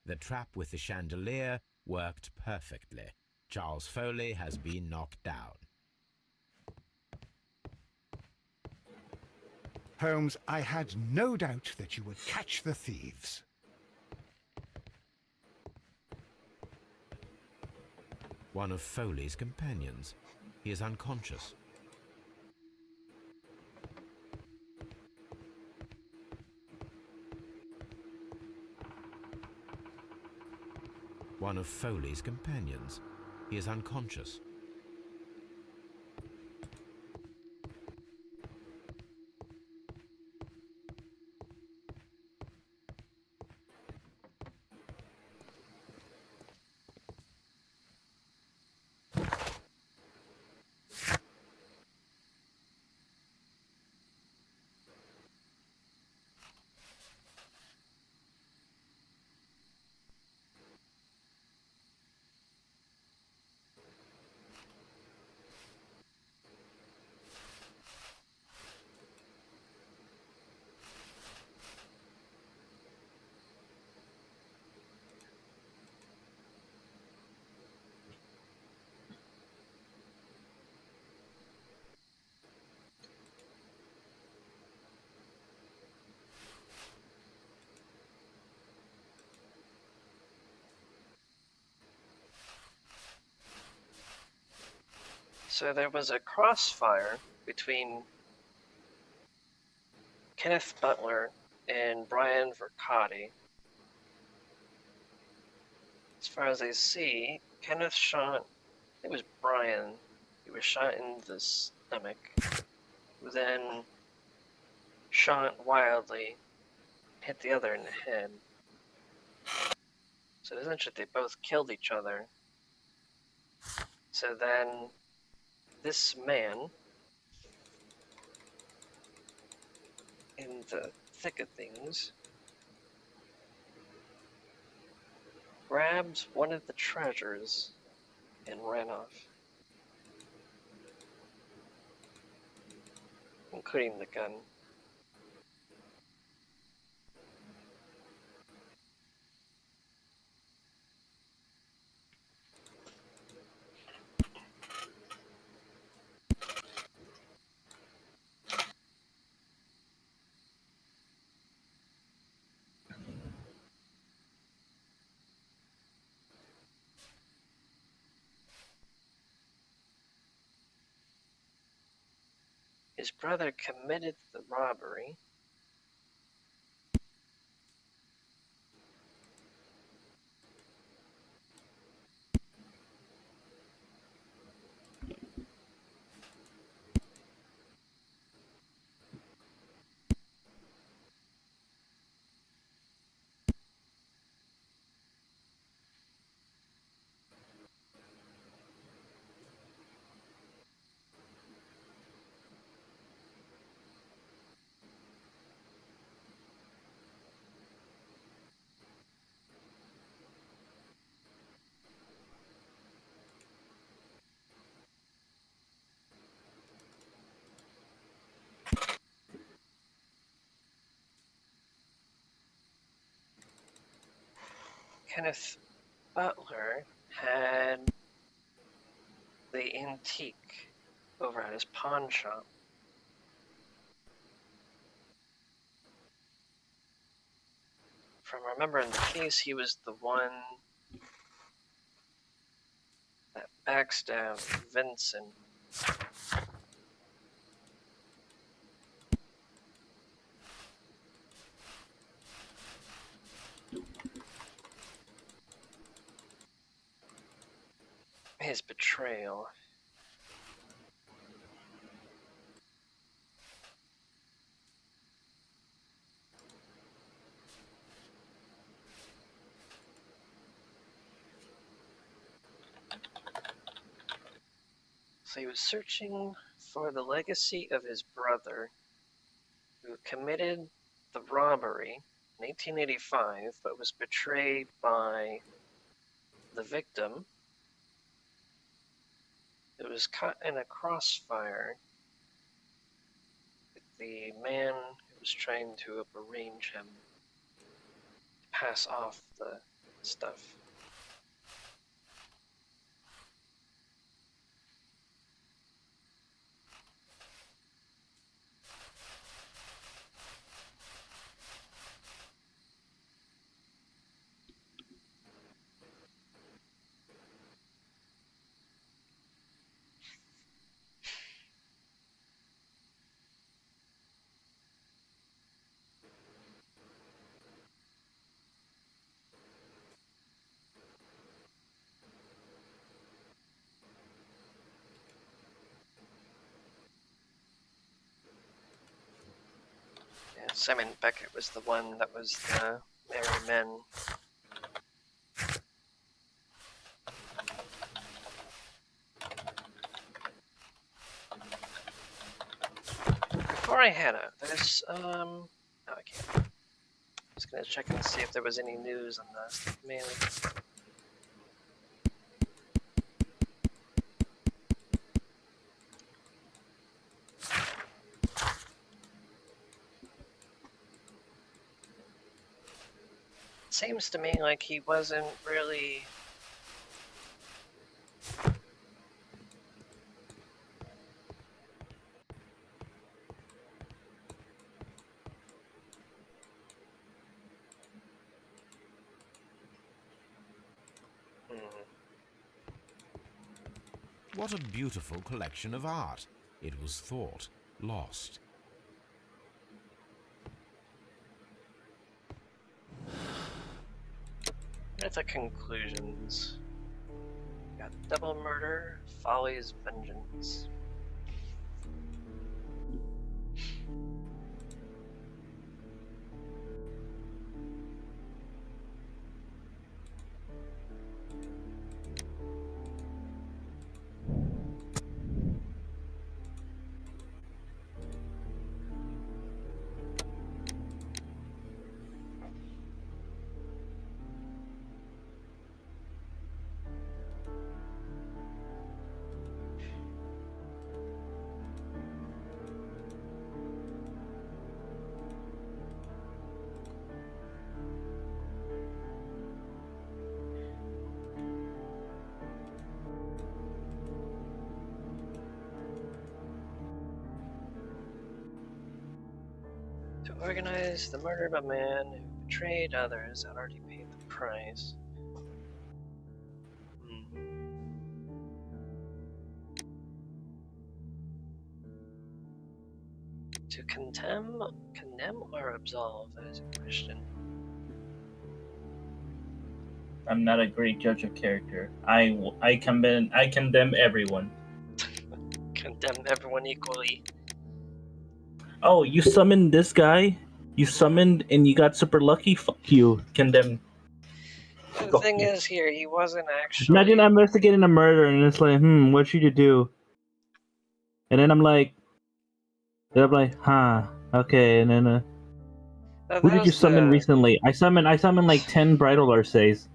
The trap with the chandelier worked perfectly. Charles Foley has been knocked down. Holmes, I had no doubt that you would catch the thieves. One of Foley's companions. He is unconscious. One of Foley's companions. He is unconscious. So there was a crossfire between Kenneth Butler and Brian Vercotti. As far as I see, Kenneth shot, it was Brian, he was shot in the stomach, who then shot wildly, hit the other in the head. So essentially they both killed each other. So then this man, in the thick of things, grabbed one of the treasures and ran off, including the gun. His brother committed the robbery. Kenneth Butler had the antique over at his pawn shop. From remembering the case, he was the one that backstabbed Vincent. His betrayal. So he was searching for the legacy of his brother, who committed the robbery in 1885, but was betrayed by the victim. It was caught in a crossfire with the man who was trying to arrange him to pass off the stuff. Yeah, Simon Beckett was the one that was the merry men. Before I head out, there's no, I can't. Just gonna check and see if there was any news on the mailing. Seems to me like he wasn't really What a beautiful collection of art. It was thought lost. What are the conclusions? Got double murder, folly's vengeance. To organize the murder of a man who betrayed others and already paid the price. To condemn or absolve, that is a question. I'm not a great judge of character. I condemn everyone. Condemn everyone equally. Oh, you summoned this guy? You summoned and you got super lucky? Fuck you. Condemn. The thing is here, he wasn't actually... Imagine I'm investigating a murder and it's like, what should you do? And then I'm like, huh, okay, and then who did you summon recently? I summoned like 10 bridal arces.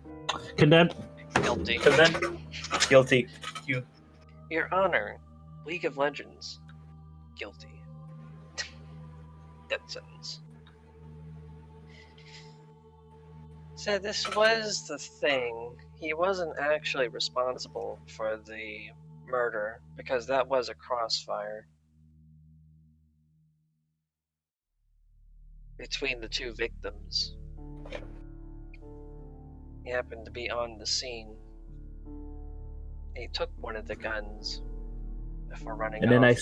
Condemned. Guilty. Condemned. Guilty. You. Your Honor, League of Legends. Guilty. Death sentence. So this was the thing. He wasn't actually responsible for the murder because that was a crossfire between the two victims. He happened to be on the scene. He took one of the guns before running And then off.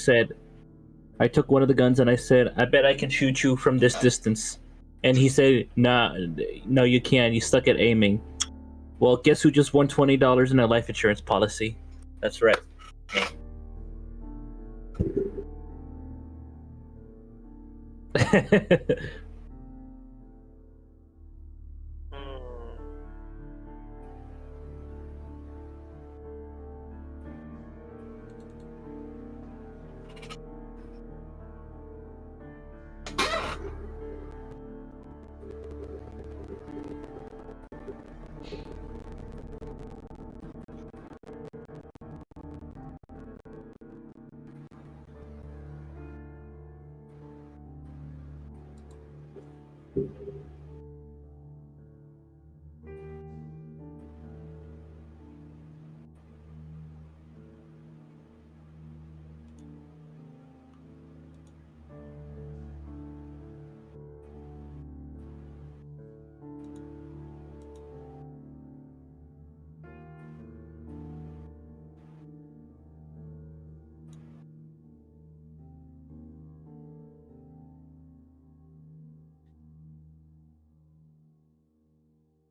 I took one of the guns and I said, I bet I can shoot you from this distance. And he said, nah, no you can't, you suck at aiming. Well, guess who just won $20 in a life insurance policy? That's right.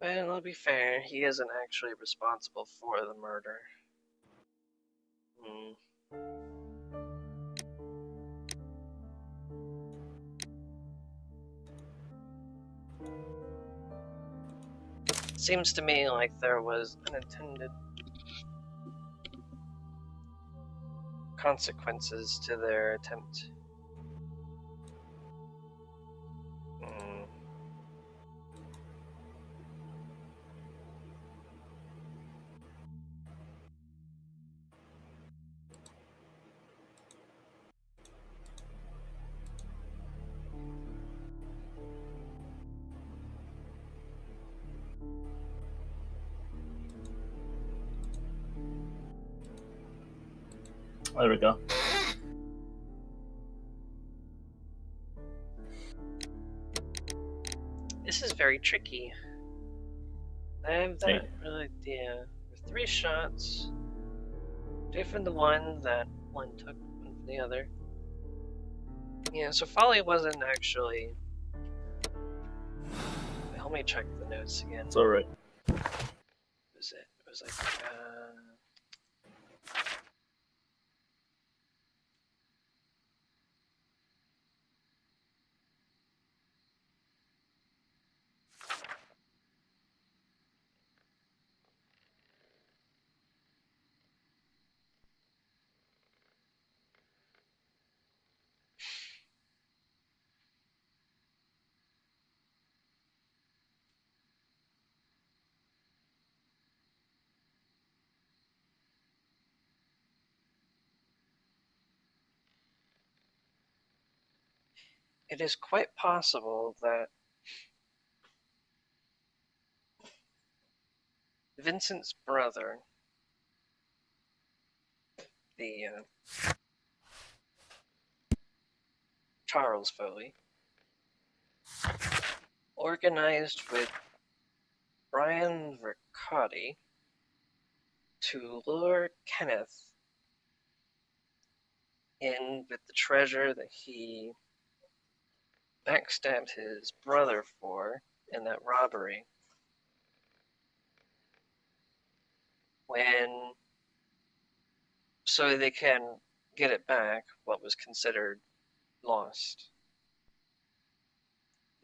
And I'll be fair, he isn't actually responsible for the murder. Seems to me like there was unintended consequences to their attempt. There we go. This is very tricky. I have that real idea. With 3 shots, Different the one that one took from the other. Yeah, so folly wasn't actually. Let me check the notes again. It's alright. What was it? It was like. It is quite possible that Vincent's brother, the Charles Foley, organized with Brian Riccati to lure Kenneth in with the treasure that he backstabbed his brother for in that robbery. So they can get it back, what was considered lost.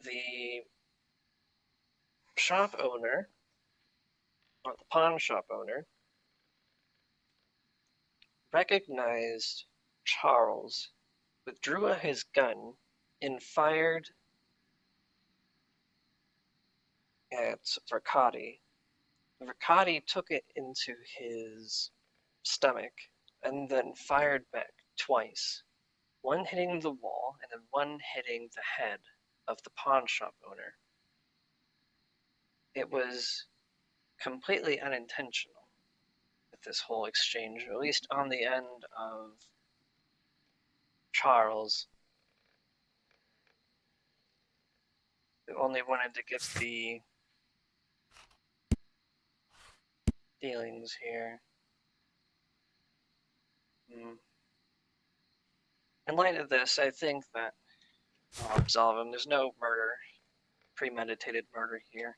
The shop owner, or the pawn shop owner, recognized Charles, withdrew his gun, and fired at Riccati. Riccati took it into his stomach and then fired back twice, one hitting the wall and then one hitting the head of the pawn shop owner. It was completely unintentional with this whole exchange, or at least on the end of Charles, who only wanted to get the dealings here. In light of this, I think that I'll absolve him. There's no murder, premeditated murder here.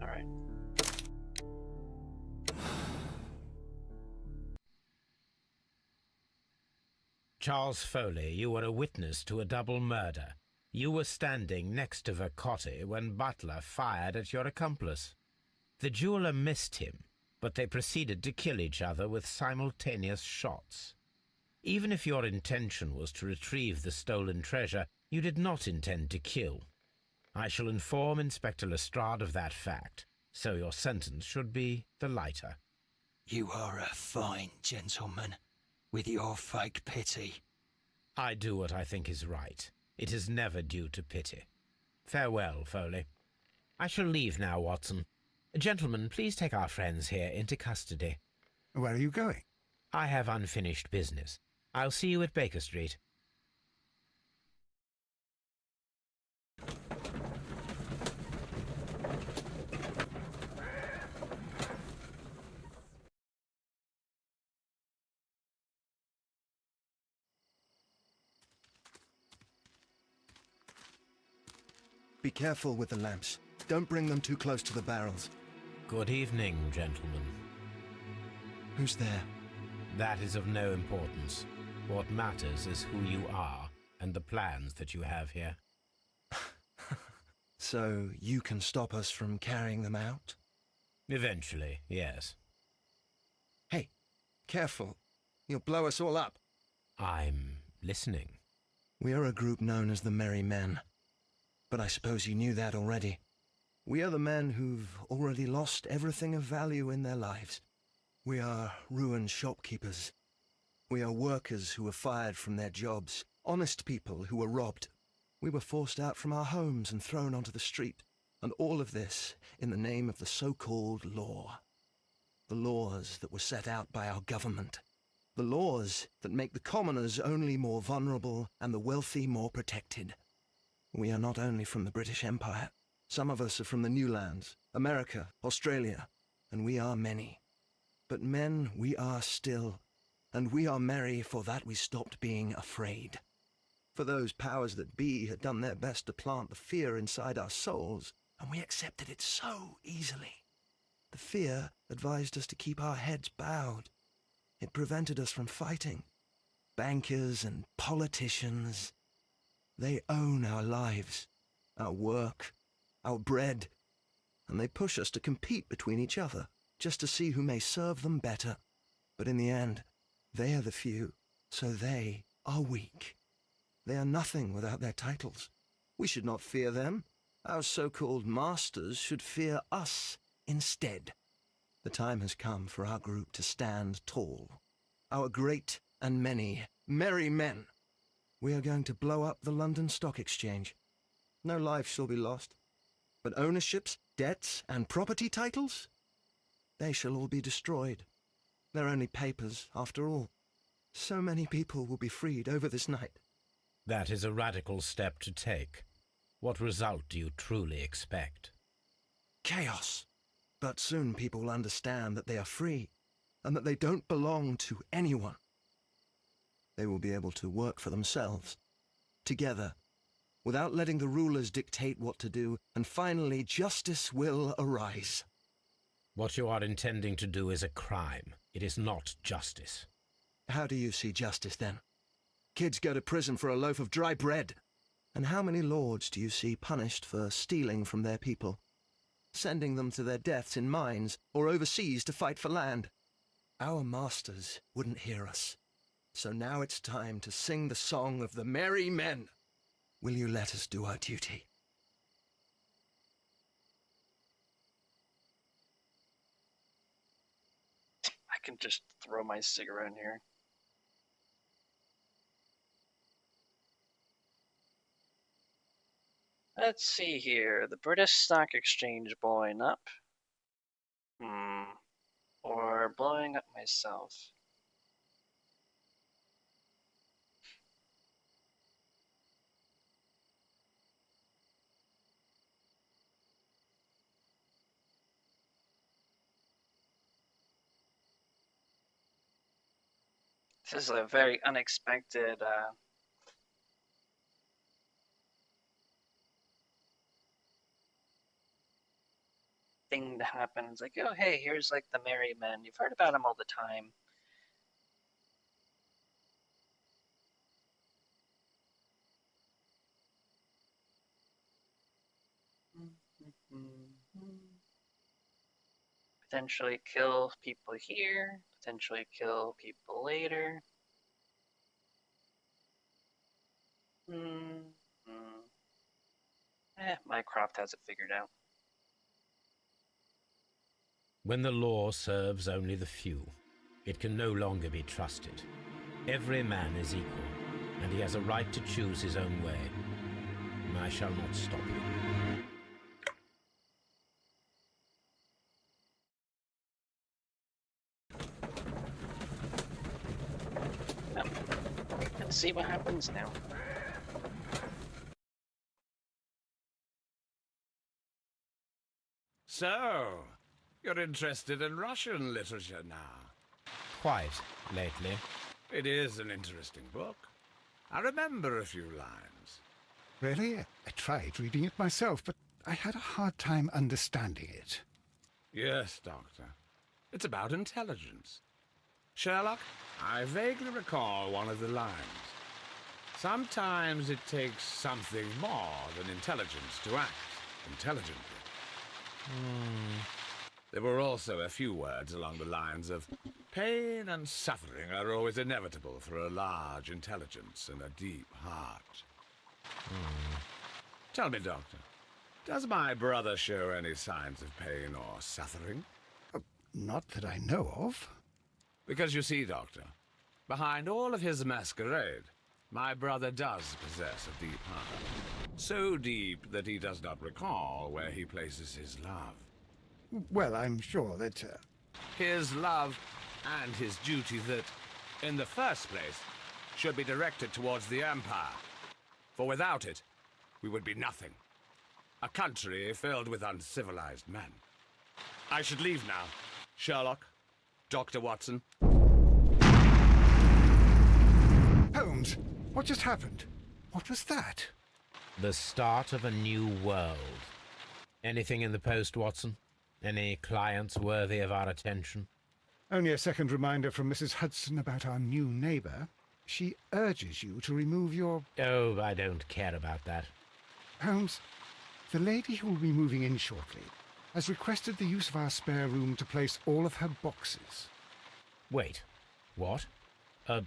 Alright. Charles Foley, you were a witness to a double murder. You were standing next to Vercotti when Butler fired at your accomplice. The jeweler missed him, but they proceeded to kill each other with simultaneous shots. Even if your intention was to retrieve the stolen treasure, you did not intend to kill. I shall inform Inspector Lestrade of that fact, so your sentence should be the lighter. You are a fine gentleman, with your fake pity. I do what I think is right. It is never due to pity. Farewell, Foley. I shall leave now, Watson. Gentlemen, please take our friends here into custody. Where are you going? I have unfinished business. I'll see you at Baker Street. Be careful with the lamps. Don't bring them too close to the barrels. Good evening, gentlemen. Who's there? That is of no importance. What matters is who you are and the plans that you have here. So you can stop us from carrying them out? Eventually, yes. Hey, careful. You'll blow us all up. I'm listening. We are a group known as the Merry Men. But I suppose you knew that already. We are the men who've already lost everything of value in their lives. We are ruined shopkeepers. We are workers who were fired from their jobs, honest people who were robbed. We were forced out from our homes and thrown onto the street, and all of this in the name of the so-called law. The laws that were set out by our government. The laws that make the commoners only more vulnerable and the wealthy more protected. We are not only from the British Empire. Some of us are from the New Lands, America, Australia, and we are many. But men we are still, and we are merry for that we stopped being afraid. For those powers that be had done their best to plant the fear inside our souls, and we accepted it so easily. The fear advised us to keep our heads bowed. It prevented us from fighting. Bankers and politicians, they own our lives, our work, our bread, and they push us to compete between each other, just to see who may serve them better. But in the end, they are the few, so they are weak. They are nothing without their titles. We should not fear them. Our so-called masters should fear us instead. The time has come for our group to stand tall. Our great and many merry men. We are going to blow up the London Stock Exchange. No life shall be lost. But ownerships, debts, and property titles? They shall all be destroyed. They're only papers, after all. So many people will be freed over this night. That is a radical step to take. What result do you truly expect? Chaos. But soon people will understand that they are free, and that they don't belong to anyone. They will be able to work for themselves, together, without letting the rulers dictate what to do, and finally justice will arise. What you are intending to do is a crime. It is not justice. How do you see justice, then? Kids go to prison for a loaf of dry bread. And how many lords do you see punished for stealing from their people, sending them to their deaths in mines or overseas to fight for land? Our masters wouldn't hear us. So now it's time to sing the song of the merry men. Will you let us do our duty? I can just throw my cigarette in here. Let's see here. The British Stock Exchange blowing up. Or blowing up myself. This is a very unexpected thing to happen. It's like, oh hey, here's like the merry men. You've heard about them all the time. Potentially kill people here, potentially kill people later. Mycroft has it figured out. When the law serves only the few, it can no longer be trusted. Every man is equal, and he has a right to choose his own way. I shall not stop you. Let's see what happens now. So, you're interested in Russian literature now? Quite, lately. It is an interesting book. I remember a few lines. Really? I tried reading it myself, but I had a hard time understanding it. Yes, Doctor. It's about intelligence. Sherlock, I vaguely recall one of the lines. Sometimes it takes something more than intelligence to act intelligently. There were also a few words along the lines of, pain and suffering are always inevitable for a large intelligence and a deep heart. Tell me, Doctor, does my brother show any signs of pain or suffering? Not that I know of. Because you see, Doctor, behind all of his masquerade, my brother does possess a deep heart. So deep that he does not recall where he places his love. Well, I'm sure that... His love and his duty that, in the first place, should be directed towards the Empire. For without it, we would be nothing. A country filled with uncivilized men. I should leave now, Sherlock. Dr. Watson. Holmes, what just happened? What was that? The start of a new world. Anything in the post, Watson? Any clients worthy of our attention? Only a second reminder from Mrs. Hudson about our new neighbour. She urges you to remove your... Oh, I don't care about that. Holmes, the lady who will be moving in shortly has requested the use of our spare room to place all of her boxes. Wait, what? A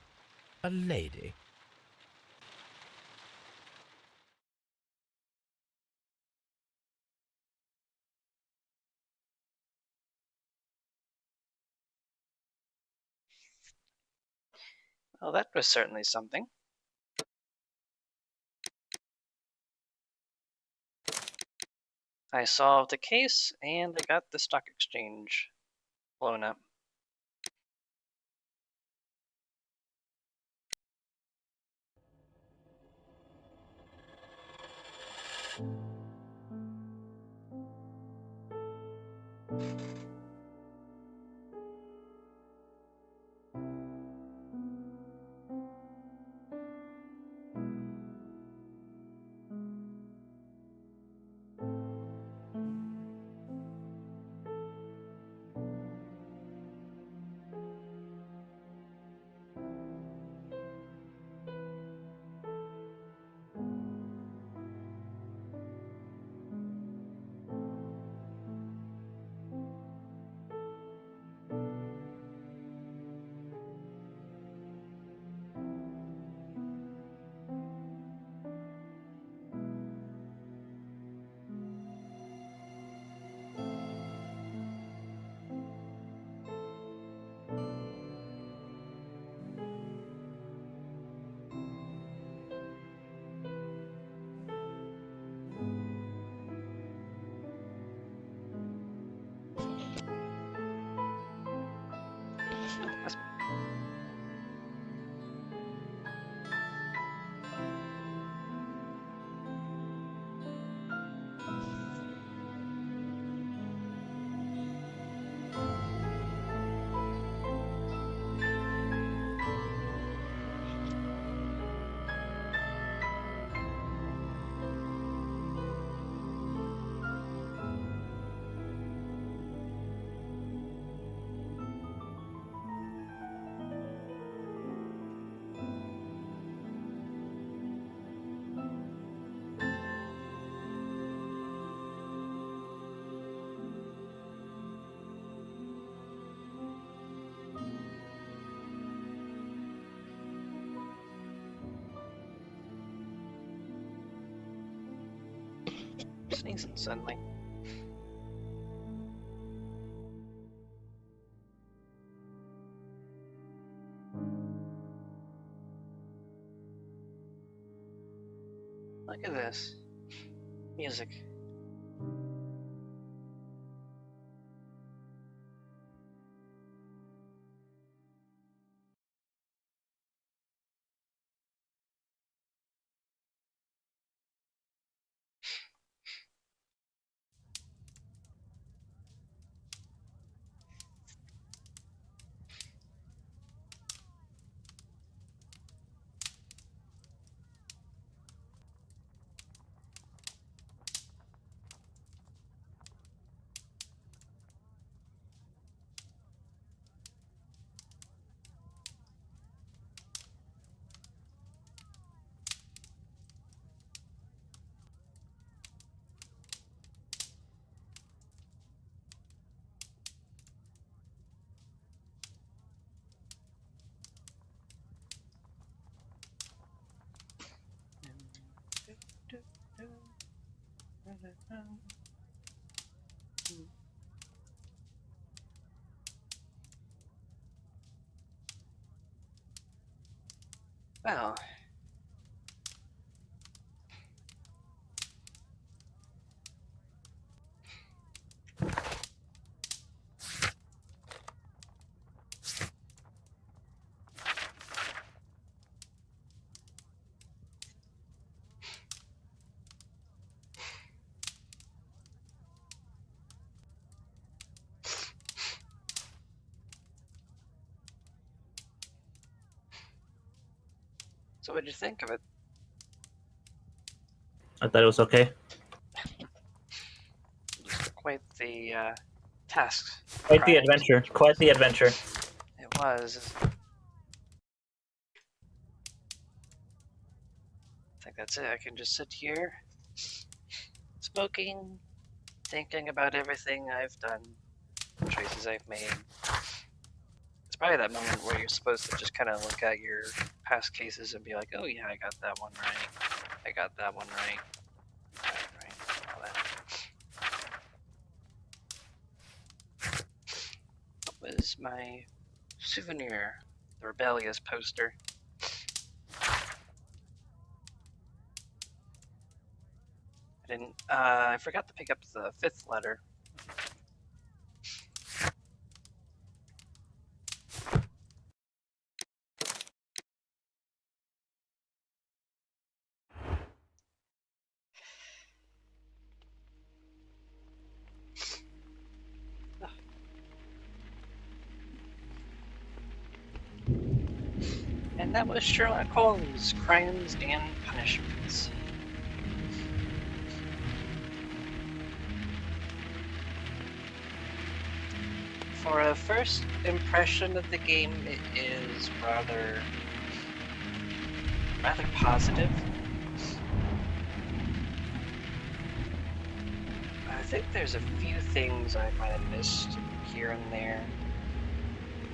lady? Well, that was certainly something. I solved the case, and I got the stock exchange blown up. Sneezing suddenly. Look at this. Music. Well, So what'd you think of it? I thought it was okay. Quite the task. Quite the adventure. Quite the adventure. It was. I think that's it. I can just sit here, smoking, thinking about everything I've done, choices I've made. It's probably that moment where you're supposed to just kind of look at your past cases and be like, oh yeah, I got that one right. I got that one right. Right, all that. What was my souvenir? The rebellious poster. I forgot to pick up the 5th letter. And that was Sherlock Holmes, Crimes and Punishments. For a first impression of the game, it is rather positive. I think there's a few things I might have missed here and there.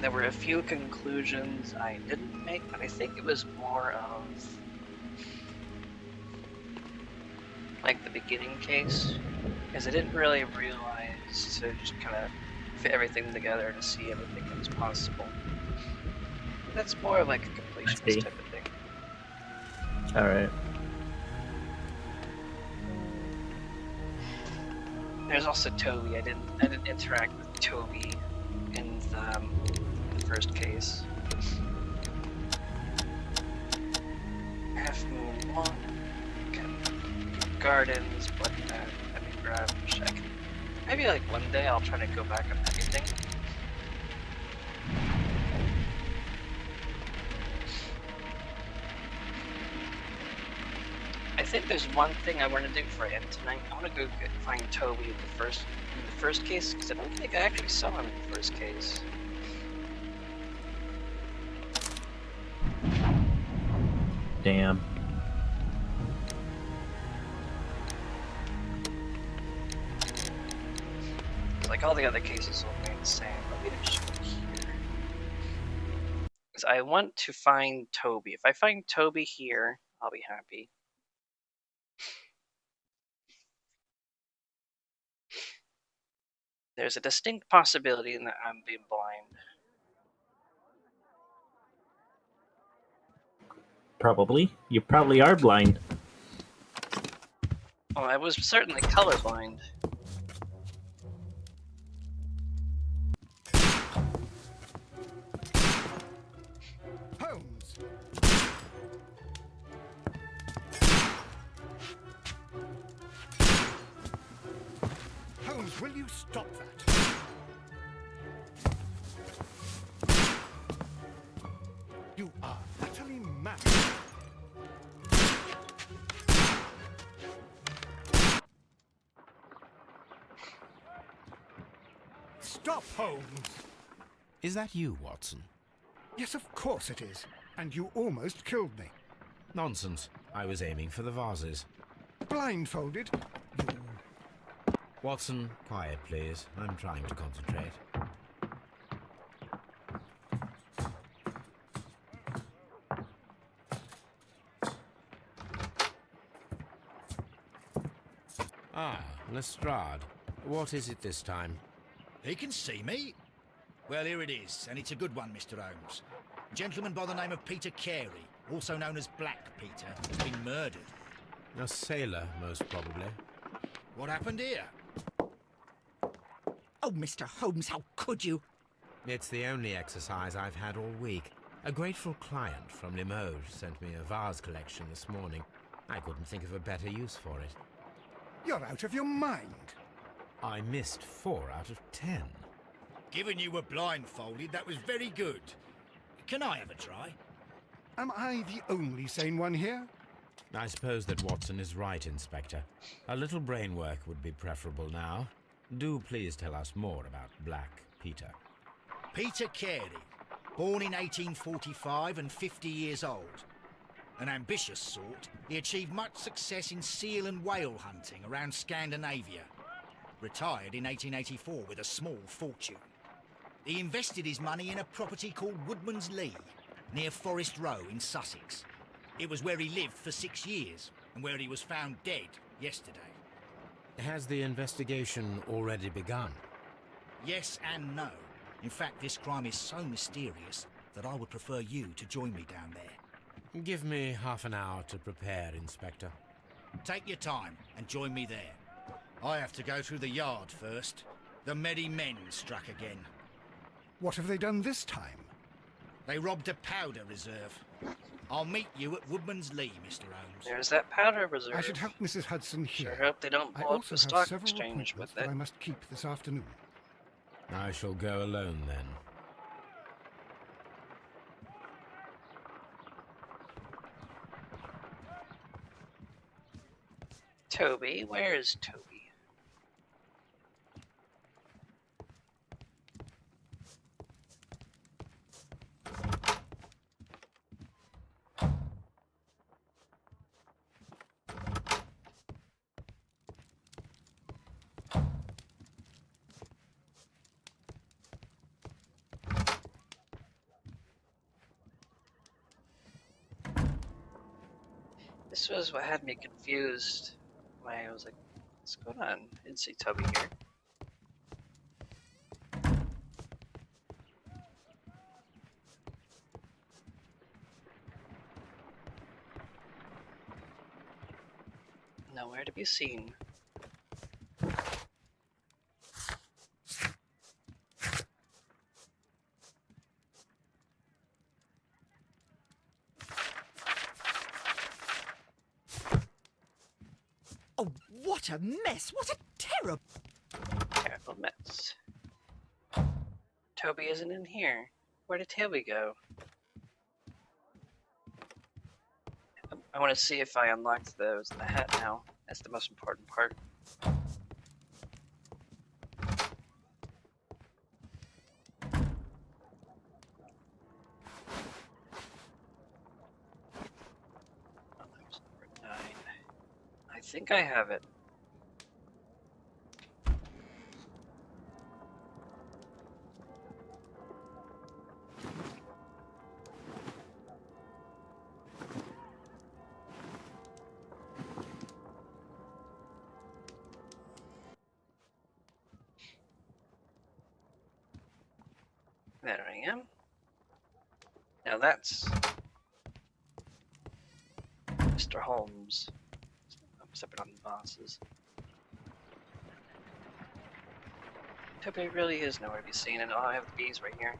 There were a few conclusions I didn't make, but I think it was more of like the beginning case, because I didn't really realize to just kind of fit everything together to see everything that was possible. That's more like a completionist type of thing. Alright. There's also Toby. I didn't interact with Toby in the first case. Half Moon 1, Gardens, but I mean Garage. Maybe like one day I'll try to go back on everything. I think there's one thing I want to do for him tonight. I want to go find Toby in the first case, because I don't think I actually saw him in the first case. Damn. Like all the other cases will remain the same, but we just go here. Because I want to find Toby. If I find Toby here, I'll be happy. There's a distinct possibility that I'm being blind. Probably. You probably are blind. Well, I was certainly colorblind. Holmes! Holmes, will you stop that? You are utterly mad. Stop, Holmes! Is that you, Watson? Yes, of course it is. And you almost killed me. Nonsense. I was aiming for the vases. Blindfolded? Watson, quiet, please. I'm trying to concentrate. Ah, Lestrade. What is it this time? He can see me. Well, here it is, and it's a good one, Mr. Holmes. A gentleman by the name of Peter Carey, also known as Black Peter, has been murdered. A sailor, most probably. What happened here? Oh, Mr. Holmes, how could you? It's the only exercise I've had all week. A grateful client from Limoges sent me a vase collection this morning. I couldn't think of a better use for it. You're out of your mind. I missed 4 out of 10. Given you were blindfolded, that was very good. Can I have a try? Am I the only sane one here? I suppose that Watson is right, Inspector. A little brain work would be preferable now. Do please tell us more about Black Peter. Peter Carey, born in 1845 and 50 years old. An ambitious sort, he achieved much success in seal and whale hunting around Scandinavia. Retired in 1884 with a small fortune. He invested his money in a property called Woodman's Lee, near Forest Row in Sussex. It was where he lived for 6 years, and where he was found dead yesterday. Has the investigation already begun? Yes and no. In fact, this crime is so mysterious that I would prefer you to join me down there. Give me half an hour to prepare, Inspector. Take your time and join me there. I have to go through the yard first. The Merry Men struck again. What have they done this time? They robbed a powder reserve. I'll meet you at Woodman's Lee, Mr. Holmes. There's that powder reserve. I should help Mrs. Hudson here. Sure hope they don't I blow up also the have stock several exchange appointments with it. that I must keep this afternoon. I shall go alone then. Toby? Where is Toby? This was what had me confused. Why I was like, what's going on? I didn't see Toby here. Nowhere to be seen. Oh, what a mess! What a terrible... Terrible mess. Toby isn't in here. Where did Toby go? I want to see if I unlocked the hat now. That's the most important part. Oh, that was number 9. I think I have it. There I am. Now that's Mr. Holmes. I'm stepping on the bosses. Toby really is nowhere to be seen, and I have the bees right here.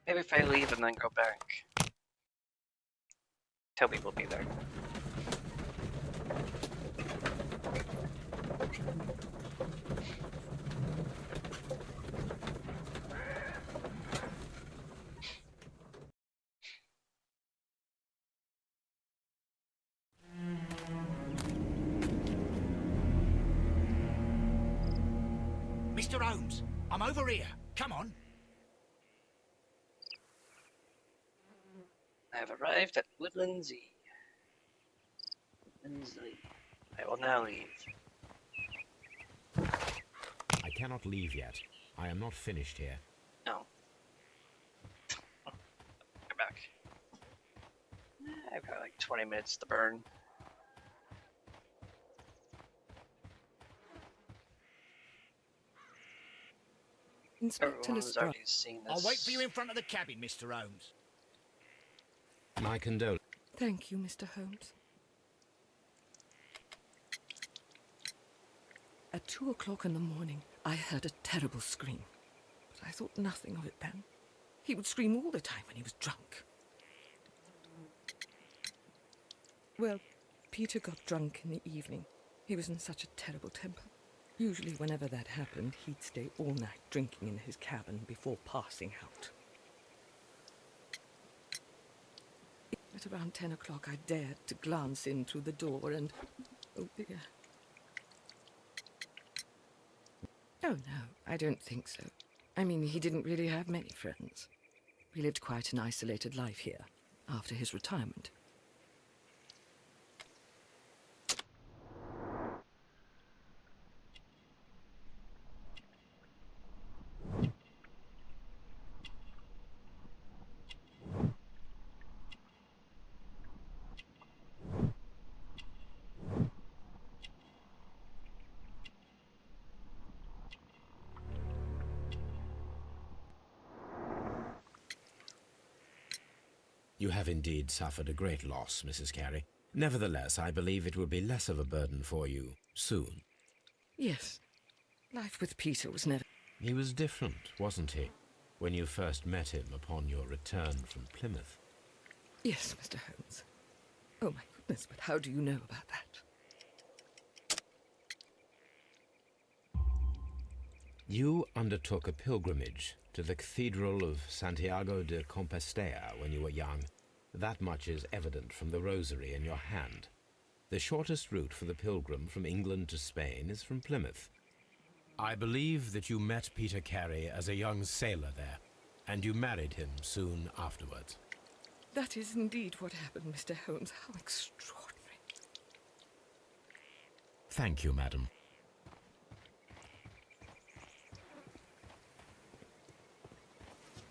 Maybe if I leave and then go back, Toby will be there. Mr. Holmes, I'm over here. Come on. I have arrived at Woodlands E. Woodlands E. I will now leave. I cannot leave yet. I am not finished here. No. Come back. I've got like 20 minutes to burn. Inspector Everyone has Lestrade. already seen this. I'll wait for you in front of the cabin, Mr. Holmes. My condolences. Thank you, Mr. Holmes. At 2 o'clock in the morning, I heard a terrible scream, but I thought nothing of it then. He would scream all the time when he was drunk. Well, Peter got drunk in the evening. He was in such a terrible temper. Usually whenever that happened, he'd stay all night drinking in his cabin before passing out. At around 10 o'clock, I dared to glance in through the door and... oh dear. Oh no, I don't think so. I mean, he didn't really have many friends. He lived quite an isolated life here, after his retirement. You have indeed suffered a great loss, Mrs. Carey. Nevertheless, I believe it will be less of a burden for you soon. Yes. Life with Peter was never... He was different, wasn't he, when you first met him upon your return from Plymouth? Yes, Mr. Holmes. Oh my goodness, but how do you know about that? You undertook a pilgrimage to the Cathedral of Santiago de Compostela when you were young. That much is evident from the rosary in your hand. The shortest route for the pilgrim from England to Spain is from Plymouth. I believe that you met Peter Carey as a young sailor there, and you married him soon afterwards. That is indeed what happened, Mr. Holmes. How extraordinary. Thank you, madam.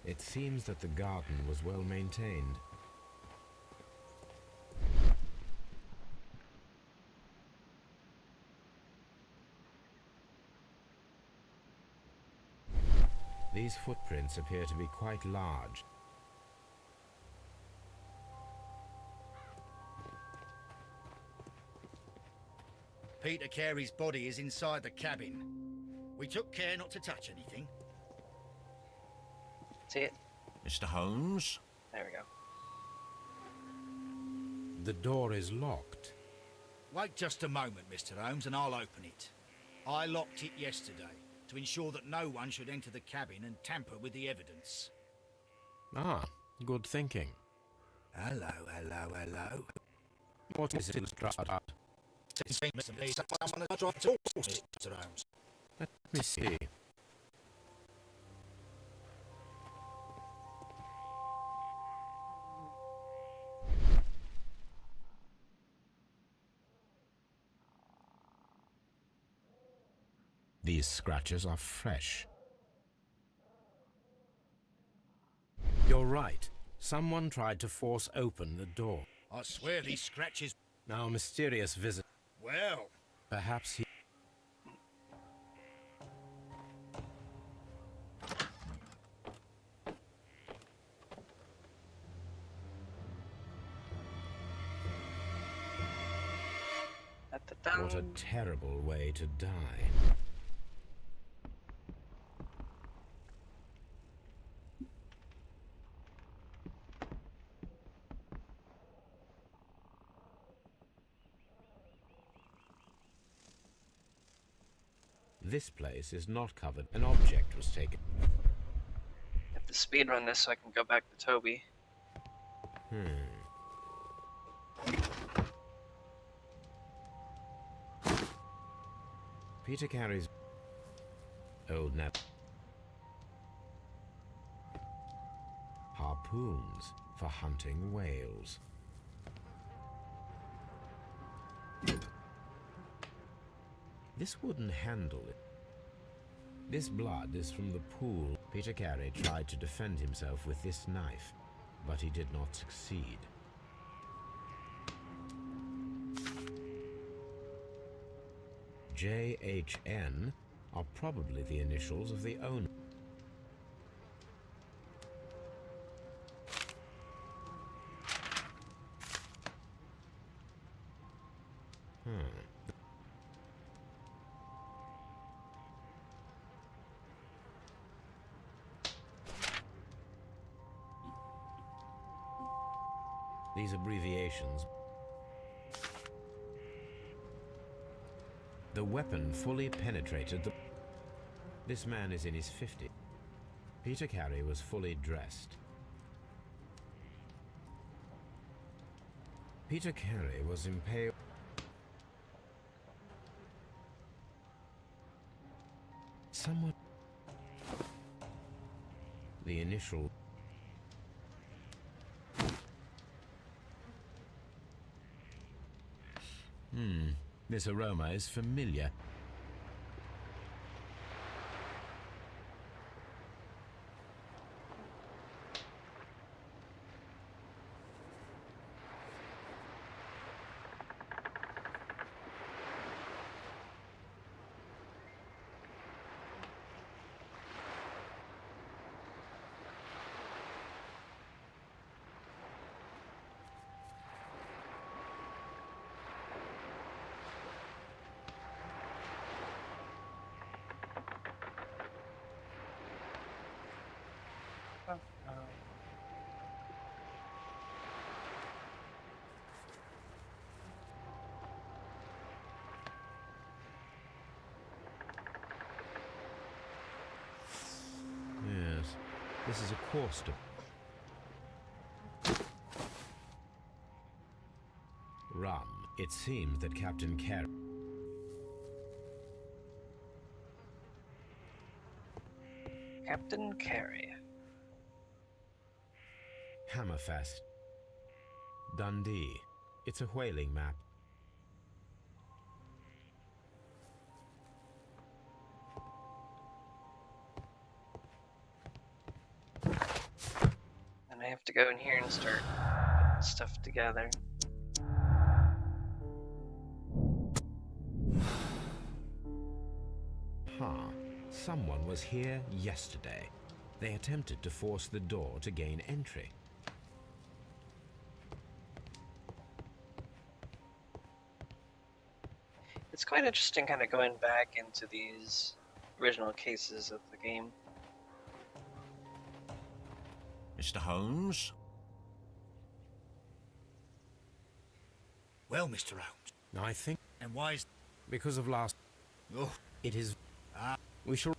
It seems that the garden was well maintained. These footprints appear to be quite large. Peter Carey's body is inside the cabin. We took care not to touch anything. See it? Mr. Holmes? There we go. The door is locked. Wait just a moment, Mr. Holmes, and I'll open it. I locked it yesterday to ensure that no one should enter the cabin and tamper with the evidence. Ah, good thinking. Hello, hello, hello. What is it, Strahd? It seems to me someone has tried to talk to Mr. Holmes. Let me see. These scratches are fresh. You're right. Someone tried to force open the door. I swear these scratches... Now, mysterious visit. Well... Perhaps he... What a terrible way to die. This place is not covered. An object was taken. I have to speedrun this so I can go back to Toby. Peter Carey's old net. Harpoons for hunting whales. This wooden handle. This blood is from the pool. Peter Carey tried to defend himself with this knife, but he did not succeed. JHN are probably the initials of the owner. These abbreviations. The weapon fully penetrated the... This man is in his 50s. Peter Carey was fully dressed. Peter Carey was impaled. Somewhat. The initial. This aroma is familiar. Yes, this is a course to... Rum. It seems that Captain Carey... Captain Carey. Hammerfest. Dundee. It's a whaling map. And I have to go in here and start putting stuff together. Someone was here yesterday. They attempted to force the door to gain entry. It's quite interesting kind of going back into these original cases of the game. Mr. Holmes? Well, Mr. Holmes. I think... And why is... Because of last... Oh. It is... We shall...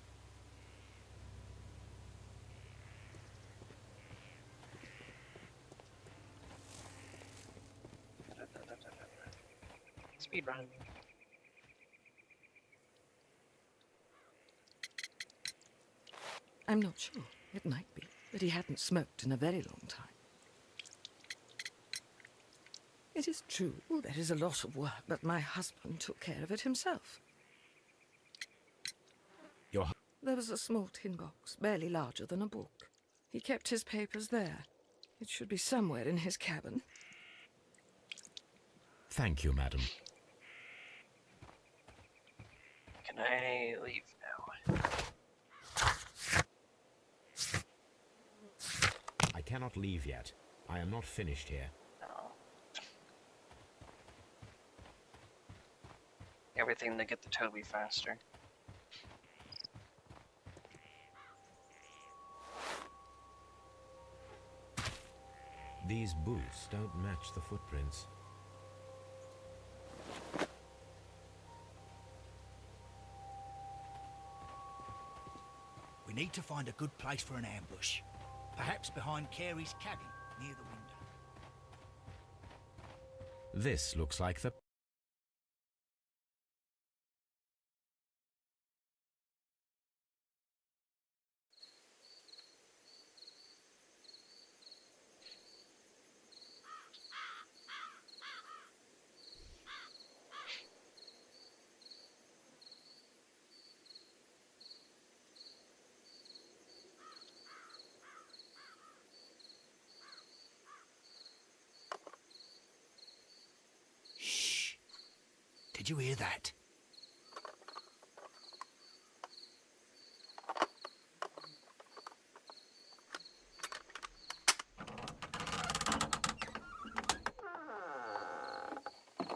Speed run. I'm not sure. It might be, but he hadn't smoked in a very long time. It is true, there is a lot of work, but my husband took care of it himself. There was a small tin box, barely larger than a book. He kept his papers there. It should be somewhere in his cabin. Thank you, madam. Can I leave now? I cannot leave yet. I am not finished here. No. Everything to get the Toby faster. These boots don't match the footprints. We need to find a good place for an ambush. Perhaps behind Carey's cabin, near the window. This looks like the... Did you hear that?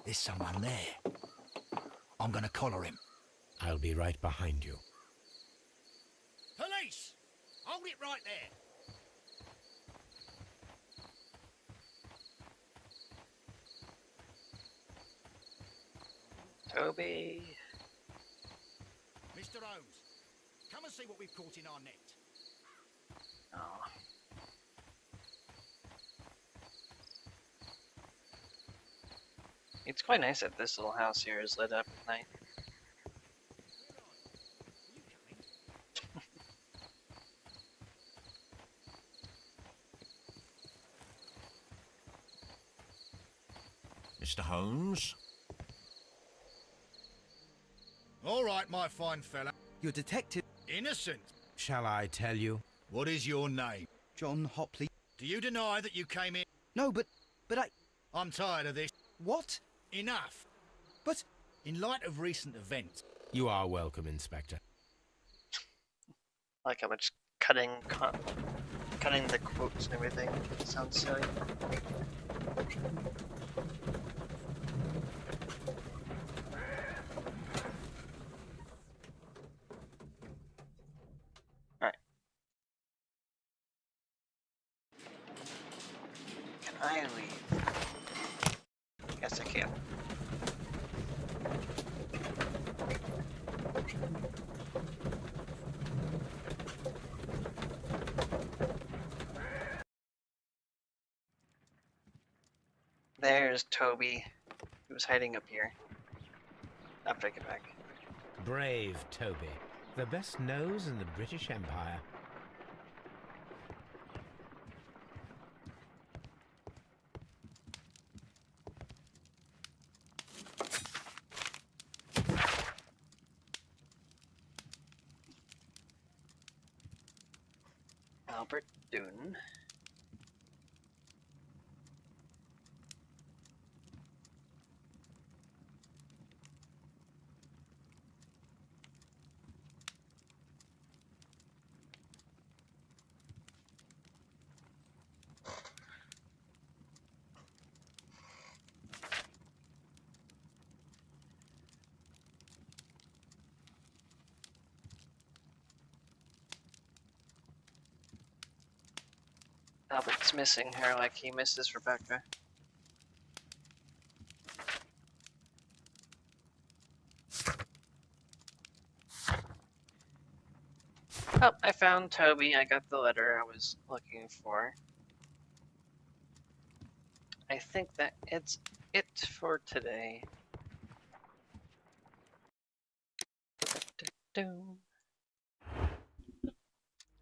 There's someone there. I'm gonna collar him. I'll be right behind you. Police! Hold it right there. Toby. see what we've caught in our net. Oh. It's quite nice that this little house here is lit up at night. Mr. Holmes? All right, my fine fella. You're detective. Innocent. Shall I tell you? What is your name? John Hopley. Do you deny that you came in? No, but I... I'm tired of this. What? Enough. But... In light of recent events... You are welcome, Inspector. Like how much cutting the quotes and everything. It sounds silly. Alright. Can I leave? Yes, I can. There's Toby. He was hiding up here. After I get back. Brave Toby. The best nose in the British Empire. Albert Dune. Albert's missing her like he misses Rebecca. Oh, I found Toby. I got the letter I was looking for. I think that it's it for today.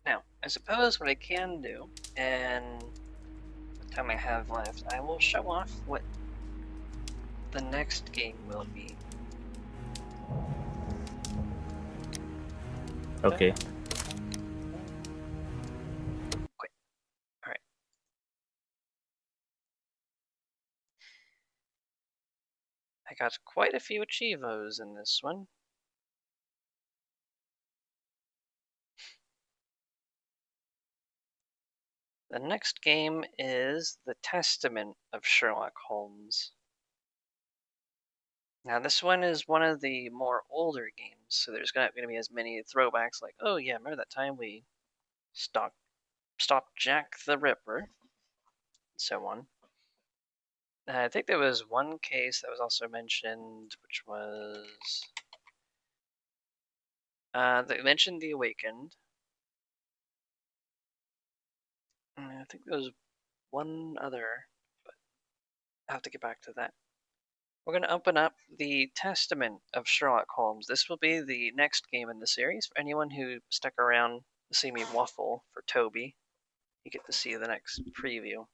Now, I suppose what I can do, and the time I have left, I will show off what the next game will be. Okay. Quick. Alright. I got quite a few achievos in this one. The next game is The Testament of Sherlock Holmes. Now this one is one of the more older games, so there's not going to be as many throwbacks like, oh yeah, remember that time we stopped Jack the Ripper, and so on. I think there was one case that was also mentioned, which was... they mentioned The Awakened. I think there was one other, but I have to get back to that. We're going to open up The Testament of Sherlock Holmes. This will be the next game in the series. For anyone who stuck around to see me waffle for Toby, you get to see the next preview.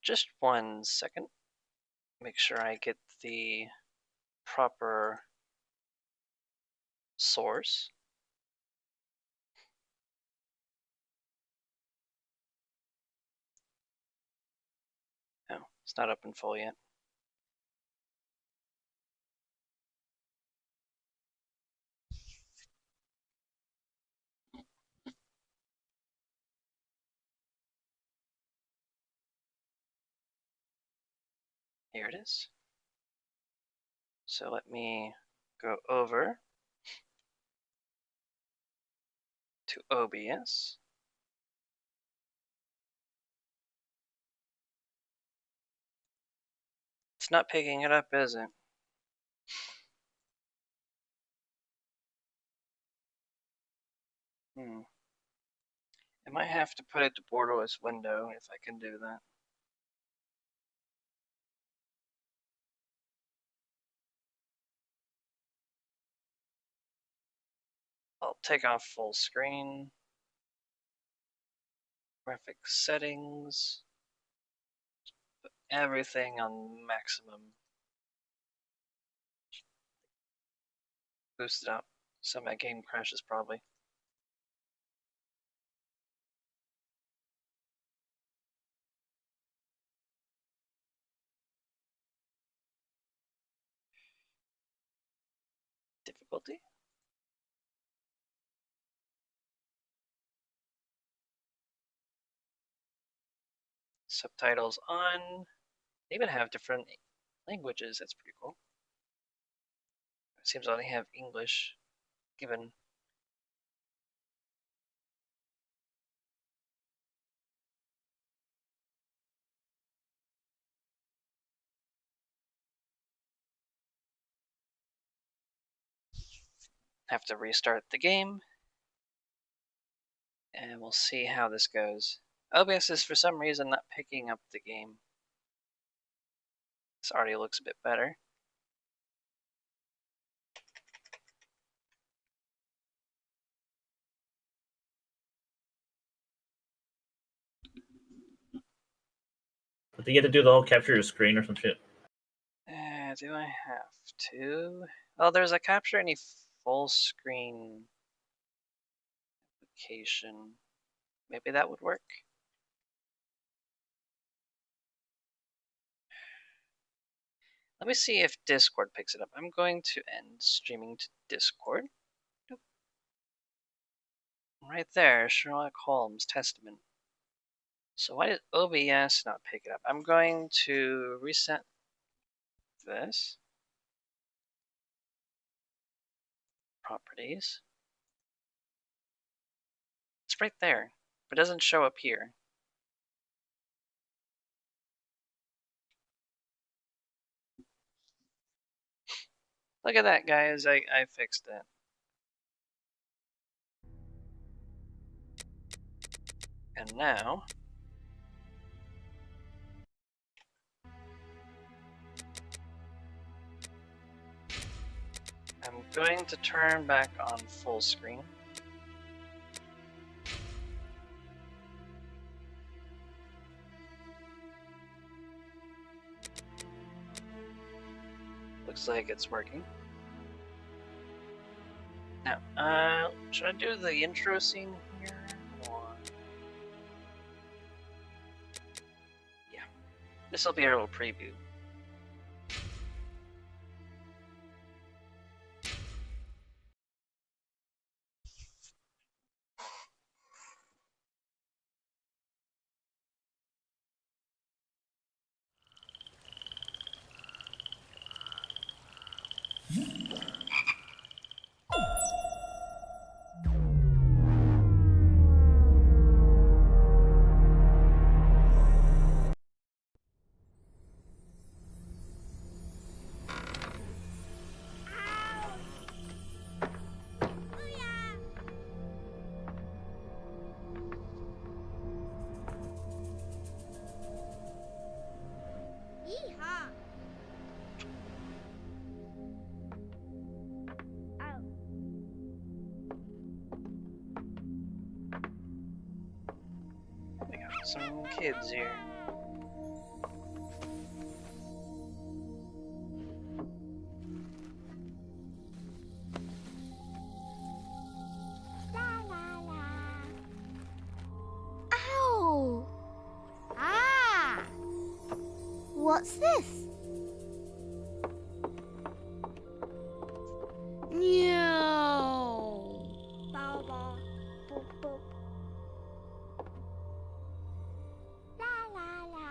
Just 1 second. Make sure I get the proper source. No, it's not open full yet. Here it is. So let me go over to OBS. It's not picking it up, is it? I might have to put it to borderless window if I can do that. I'll take off full screen. Graphics settings. Put everything on maximum. Boost it up so my game crashes probably. Difficulty? Subtitles on. They even have different languages. That's pretty cool. It seems I only have English given. Have to restart the game. And we'll see how this goes. OBS is for some reason not picking up the game. This already looks a bit better. I think you have to do the whole capture your screen or some shit. Do I have to? Oh, there's a capture any full screen application. Maybe that would work. Let me see if Discord picks it up. I'm going to end streaming to Discord. Nope. Right there, Sherlock Holmes Testament. So why did OBS not pick it up? I'm going to reset this. Properties. It's right there, but it doesn't show up here. Look at that, guys. I fixed it. And now I'm going to turn back on full screen. Looks like it's working. Now, should I do the intro scene here? Or... yeah, this will be our little preview. We got some kids here. Ow! Ah! What's this? No. Baba. Boop, boop. La la la.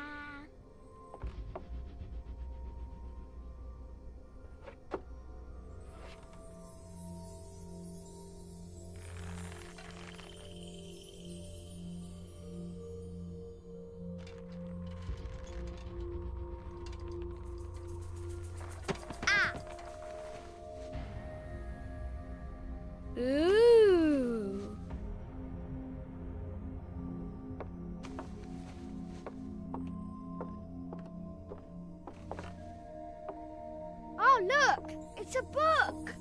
Oh, look! It's a book!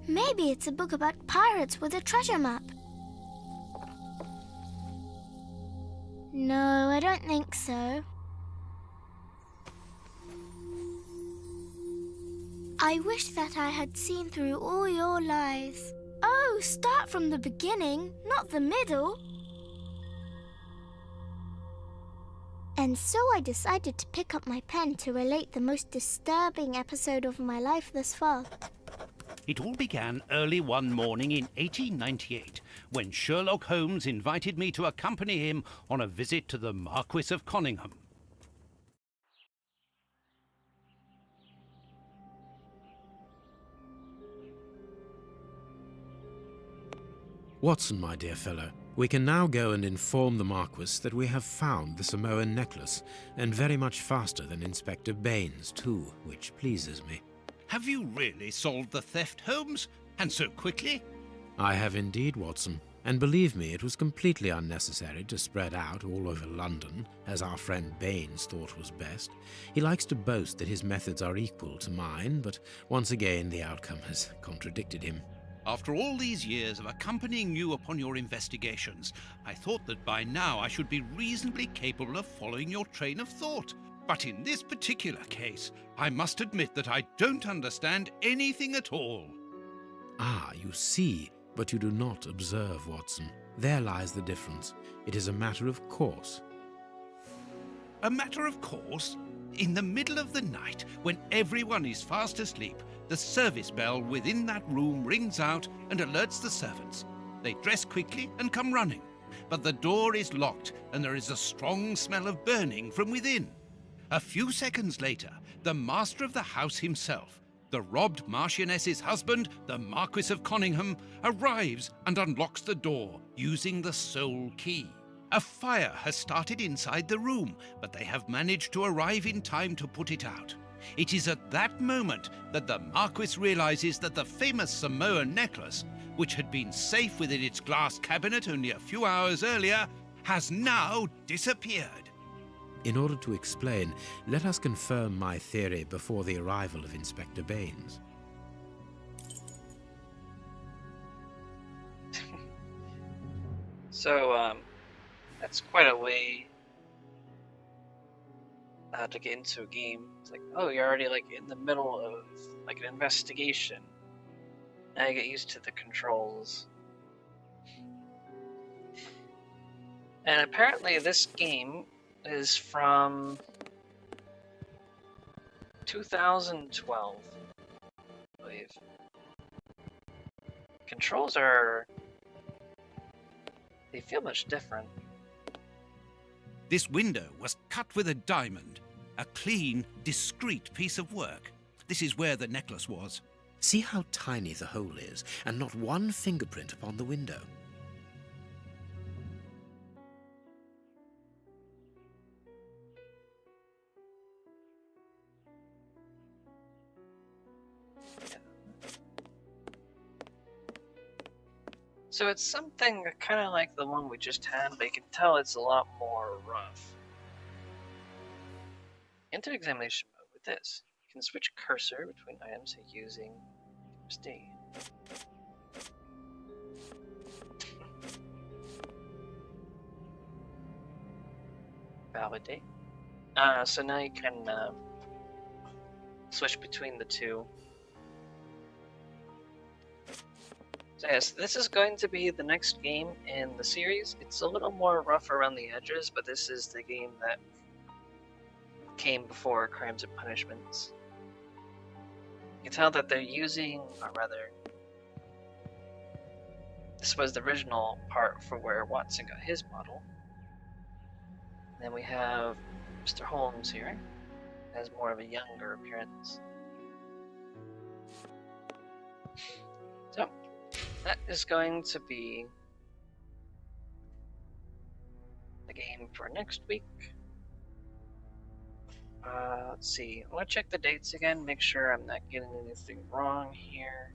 Maybe it's a book about pirates with a treasure map. No, I don't think so. I wish that I had seen through all your lies. Oh, start from the beginning, not the middle. And so I decided to pick up my pen to relate the most disturbing episode of my life thus far. It all began early one morning in 1898, when Sherlock Holmes invited me to accompany him on a visit to the Marquis of Conyngham. Watson, my dear fellow, we can now go and inform the Marquis that we have found the Samoan necklace, and very much faster than Inspector Baines, too, which pleases me. Have you really solved the theft, Holmes? And so quickly? I have indeed, Watson, and believe me, it was completely unnecessary to spread out all over London, as our friend Baines thought was best. He likes to boast that his methods are equal to mine, but once again the outcome has contradicted him. After all these years of accompanying you upon your investigations, I thought that by now I should be reasonably capable of following your train of thought. But in this particular case, I must admit that I don't understand anything at all. Ah, you see, but you do not observe, Watson. There lies the difference. It is a matter of course. A matter of course? In the middle of the night, when everyone is fast asleep, the service bell within that room rings out and alerts the servants. They dress quickly and come running, but the door is locked and there is a strong smell of burning from within. A few seconds later, the master of the house himself, the robbed Marchioness's husband, the Marquis of Conyngham, arrives and unlocks the door using the sole key. A fire has started inside the room, but they have managed to arrive in time to put it out. It is at that moment that the Marquis realizes that the famous Samoan necklace, which had been safe within its glass cabinet only a few hours earlier, has now disappeared. In order to explain, let us confirm my theory before the arrival of Inspector Baines. So, that's quite a way to get into a game. It's like, oh, you're already like in the middle of like an investigation. Now you get used to the controls. And apparently this game is from 2012, I believe. Controls they feel much different. This window was cut with a diamond, a clean, discreet piece of work. This is where the necklace was. See how tiny the hole is, and not one fingerprint upon the window. So it's something kind of like the one we just had, but you can tell it's a lot more rough. Enter examination mode with this. You can switch cursor between items using Toasty. Validate. So now you can switch between the two. So yes, this is going to be the next game in the series. It's a little more rough around the edges, but this is the game that came before Crimes and Punishments. You can tell that they're using, or rather, this was the original part for where Watson got his model. And then we have Mr. Holmes here, has more of a younger appearance. So, that is going to be the game for next week. Let's see. I want to check the dates again, make sure I'm not getting anything wrong here.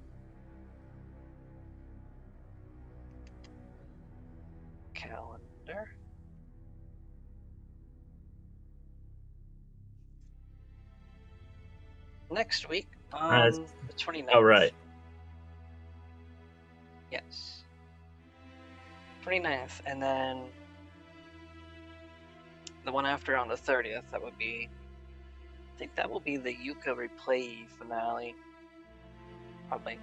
Calendar. next week on the 29th. Oh, right. Yes. 29th, and then the one after on the 30th, that would be, I think that will be the Yuka replay finale. Probably.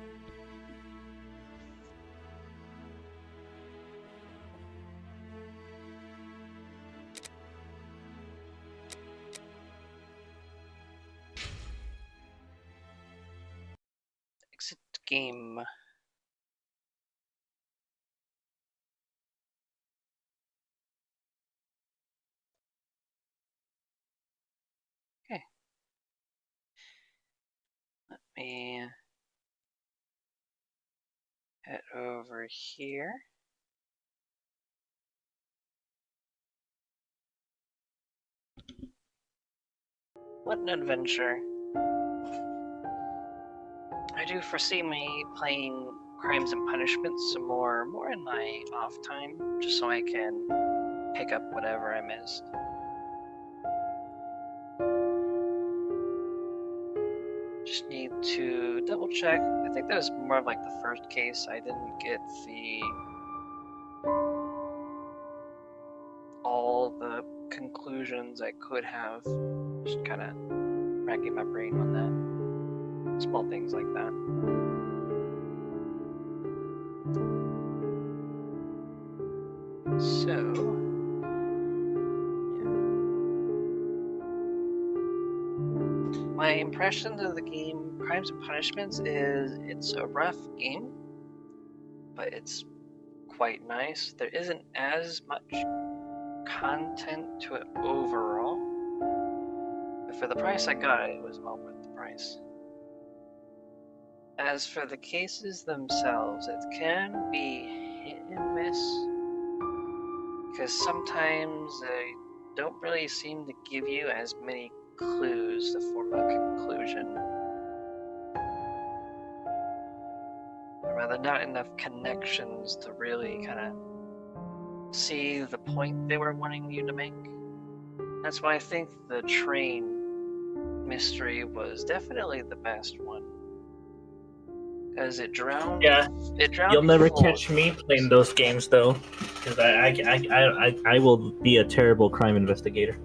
Exit game. Okay. Let me head over here. What an adventure. I do foresee me playing Crimes and Punishments some more in my off time, just so I can pick up whatever I missed. Just need to double check. I think that was more of like the first case. I didn't get all the conclusions I could have. Just kind of racking my brain on that. Small things like that. So, my impressions of the game Crimes and Punishments is it's a rough game, but it's quite nice. There isn't as much content to it overall, but for the price I got it was well worth the price. As for the cases themselves, it can be hit and miss, because sometimes they don't really seem to give you as many clues to form a conclusion. Or rather, not enough connections to really kind of see the point they were wanting you to make. That's why I think the train mystery was definitely the best one. Because it drowned. Yeah, it drowned. You'll never catch me playing those games though, because I will be a terrible crime investigator.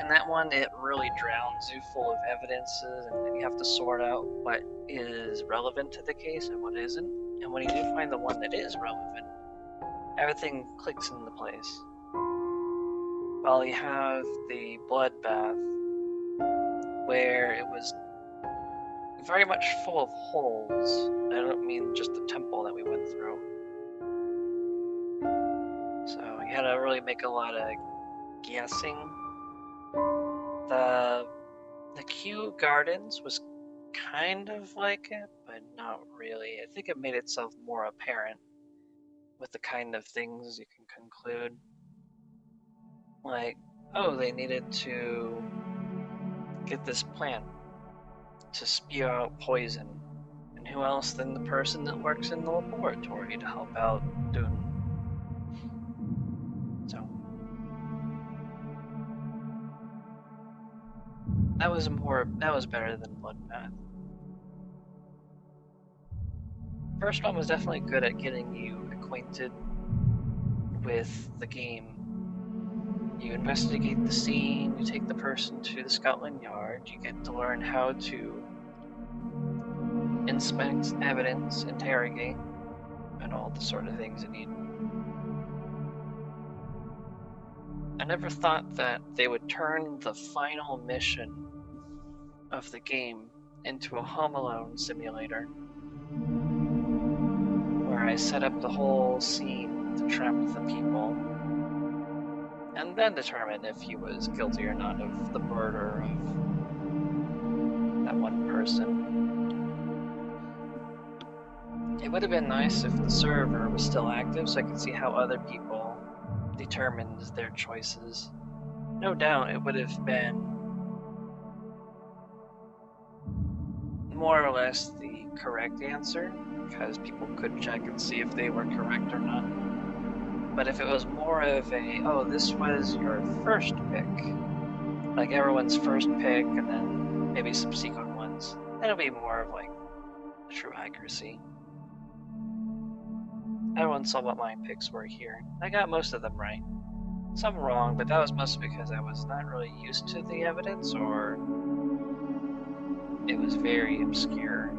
That one, it really drowns you full of evidences, and then you have to sort out what is relevant to the case and what isn't. And when you do find the one that is relevant, everything clicks into place. While you have the bloodbath, where it was very much full of holes. I don't mean just the temple that we went through. So you had to really make a lot of guessing. The Kew Gardens was kind of like it, but not really. I think it made itself more apparent with the kind of things you can conclude. Like, oh, they needed to get this plant to spew out poison. And who else than the person that works in the laboratory to help out doing. So that was better than Bloodbath. First one was definitely good at getting you acquainted with the game. You investigate the scene, you take the person to the Scotland Yard, you get to learn how to inspect evidence, interrogate, and all the sort of things you need. I never thought that they would turn the final mission of the game into a Home Alone simulator, where I set up the whole scene to trap the people, and then determine if he was guilty or not of the murder of that one person. It would have been nice if the server was still active so I could see how other people determined their choices. No doubt it would have been more or less the correct answer, because people could check and see if they were correct or not. But if it was more of a, oh, this was your first pick, like everyone's first pick and then maybe subsequent ones, that'll be more of like a true accuracy. Everyone saw what my picks were here. I got most of them right. Some wrong, but that was mostly because I was not really used to the evidence, or it was very obscure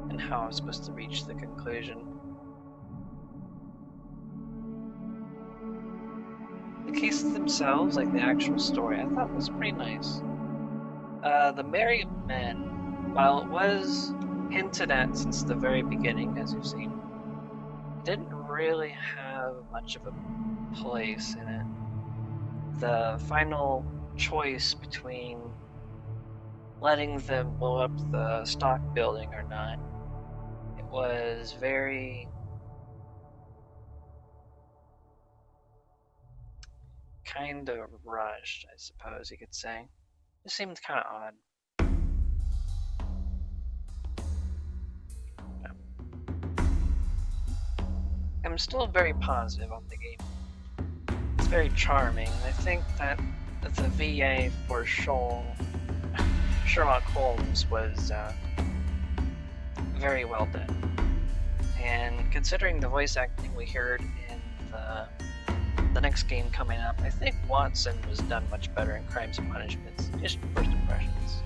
in how I was supposed to reach the conclusion. The cases themselves, like the actual story, I thought was pretty nice. The Merry Men, while it was hinted at since the very beginning, as you've seen, didn't really have much of a place in it. The final choice between letting them blow up the stock building or not, it was very kind of rushed, I suppose you could say. It seemed kind of odd. I'm still very positive on the game. It's very charming. I think that the VA for Sherlock Holmes was very well done. And considering the voice acting we heard in the next game coming up, I think Watson was done much better in Crimes and Punishments. Just first impressions.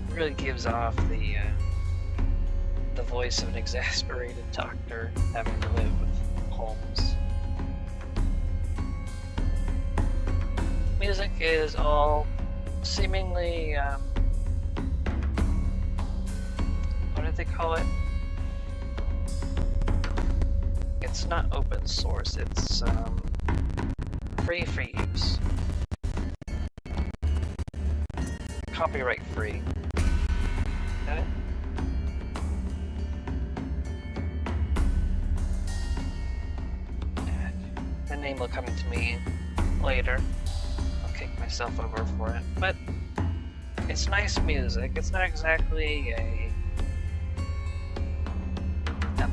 It really gives off the voice of an exasperated doctor having to live with Holmes. Music is all seemingly, what did they call it? It's not open source, it's free for use. Copyright free. Got it? The name will come to me later. I'll kick myself over for it. But it's nice music. It's not exactly a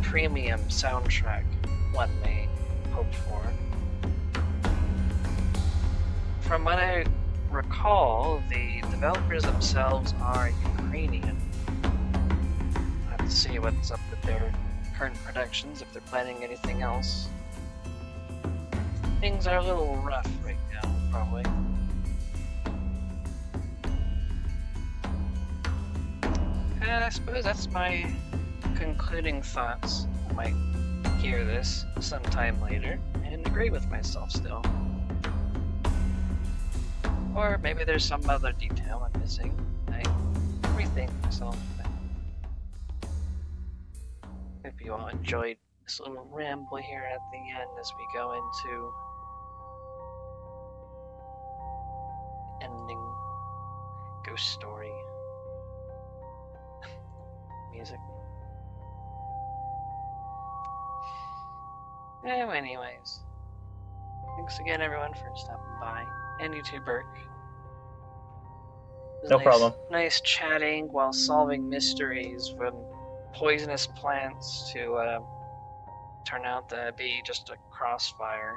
premium soundtrack one may hope for. From what I recall, the developers themselves are Ukrainian. I'll have to see what's up with their current productions, if they're planning anything else. Things are a little rough right now, probably. And I suppose that's my concluding thoughts. I might hear this sometime later and agree with myself still. Or maybe there's some other detail I'm missing. I rethink myself. Hope you all enjoyed this little ramble here at the end as we go into ending ghost story music. Oh, anyways, thanks again everyone for stopping by, and you too, Burke. No problem. Nice chatting while solving mysteries from poisonous plants to turn out to be just a crossfire.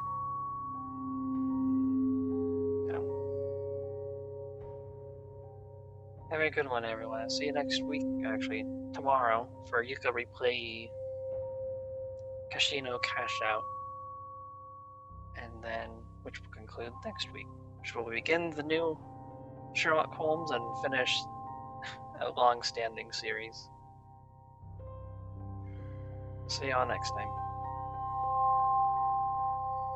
Have a good one, everyone. I'll see you next week, actually, tomorrow, for Yuka Replay Casino Cash Out. And then, which will conclude next week, which will begin the new Sherlock Holmes and finish a long-standing series. See y'all next time.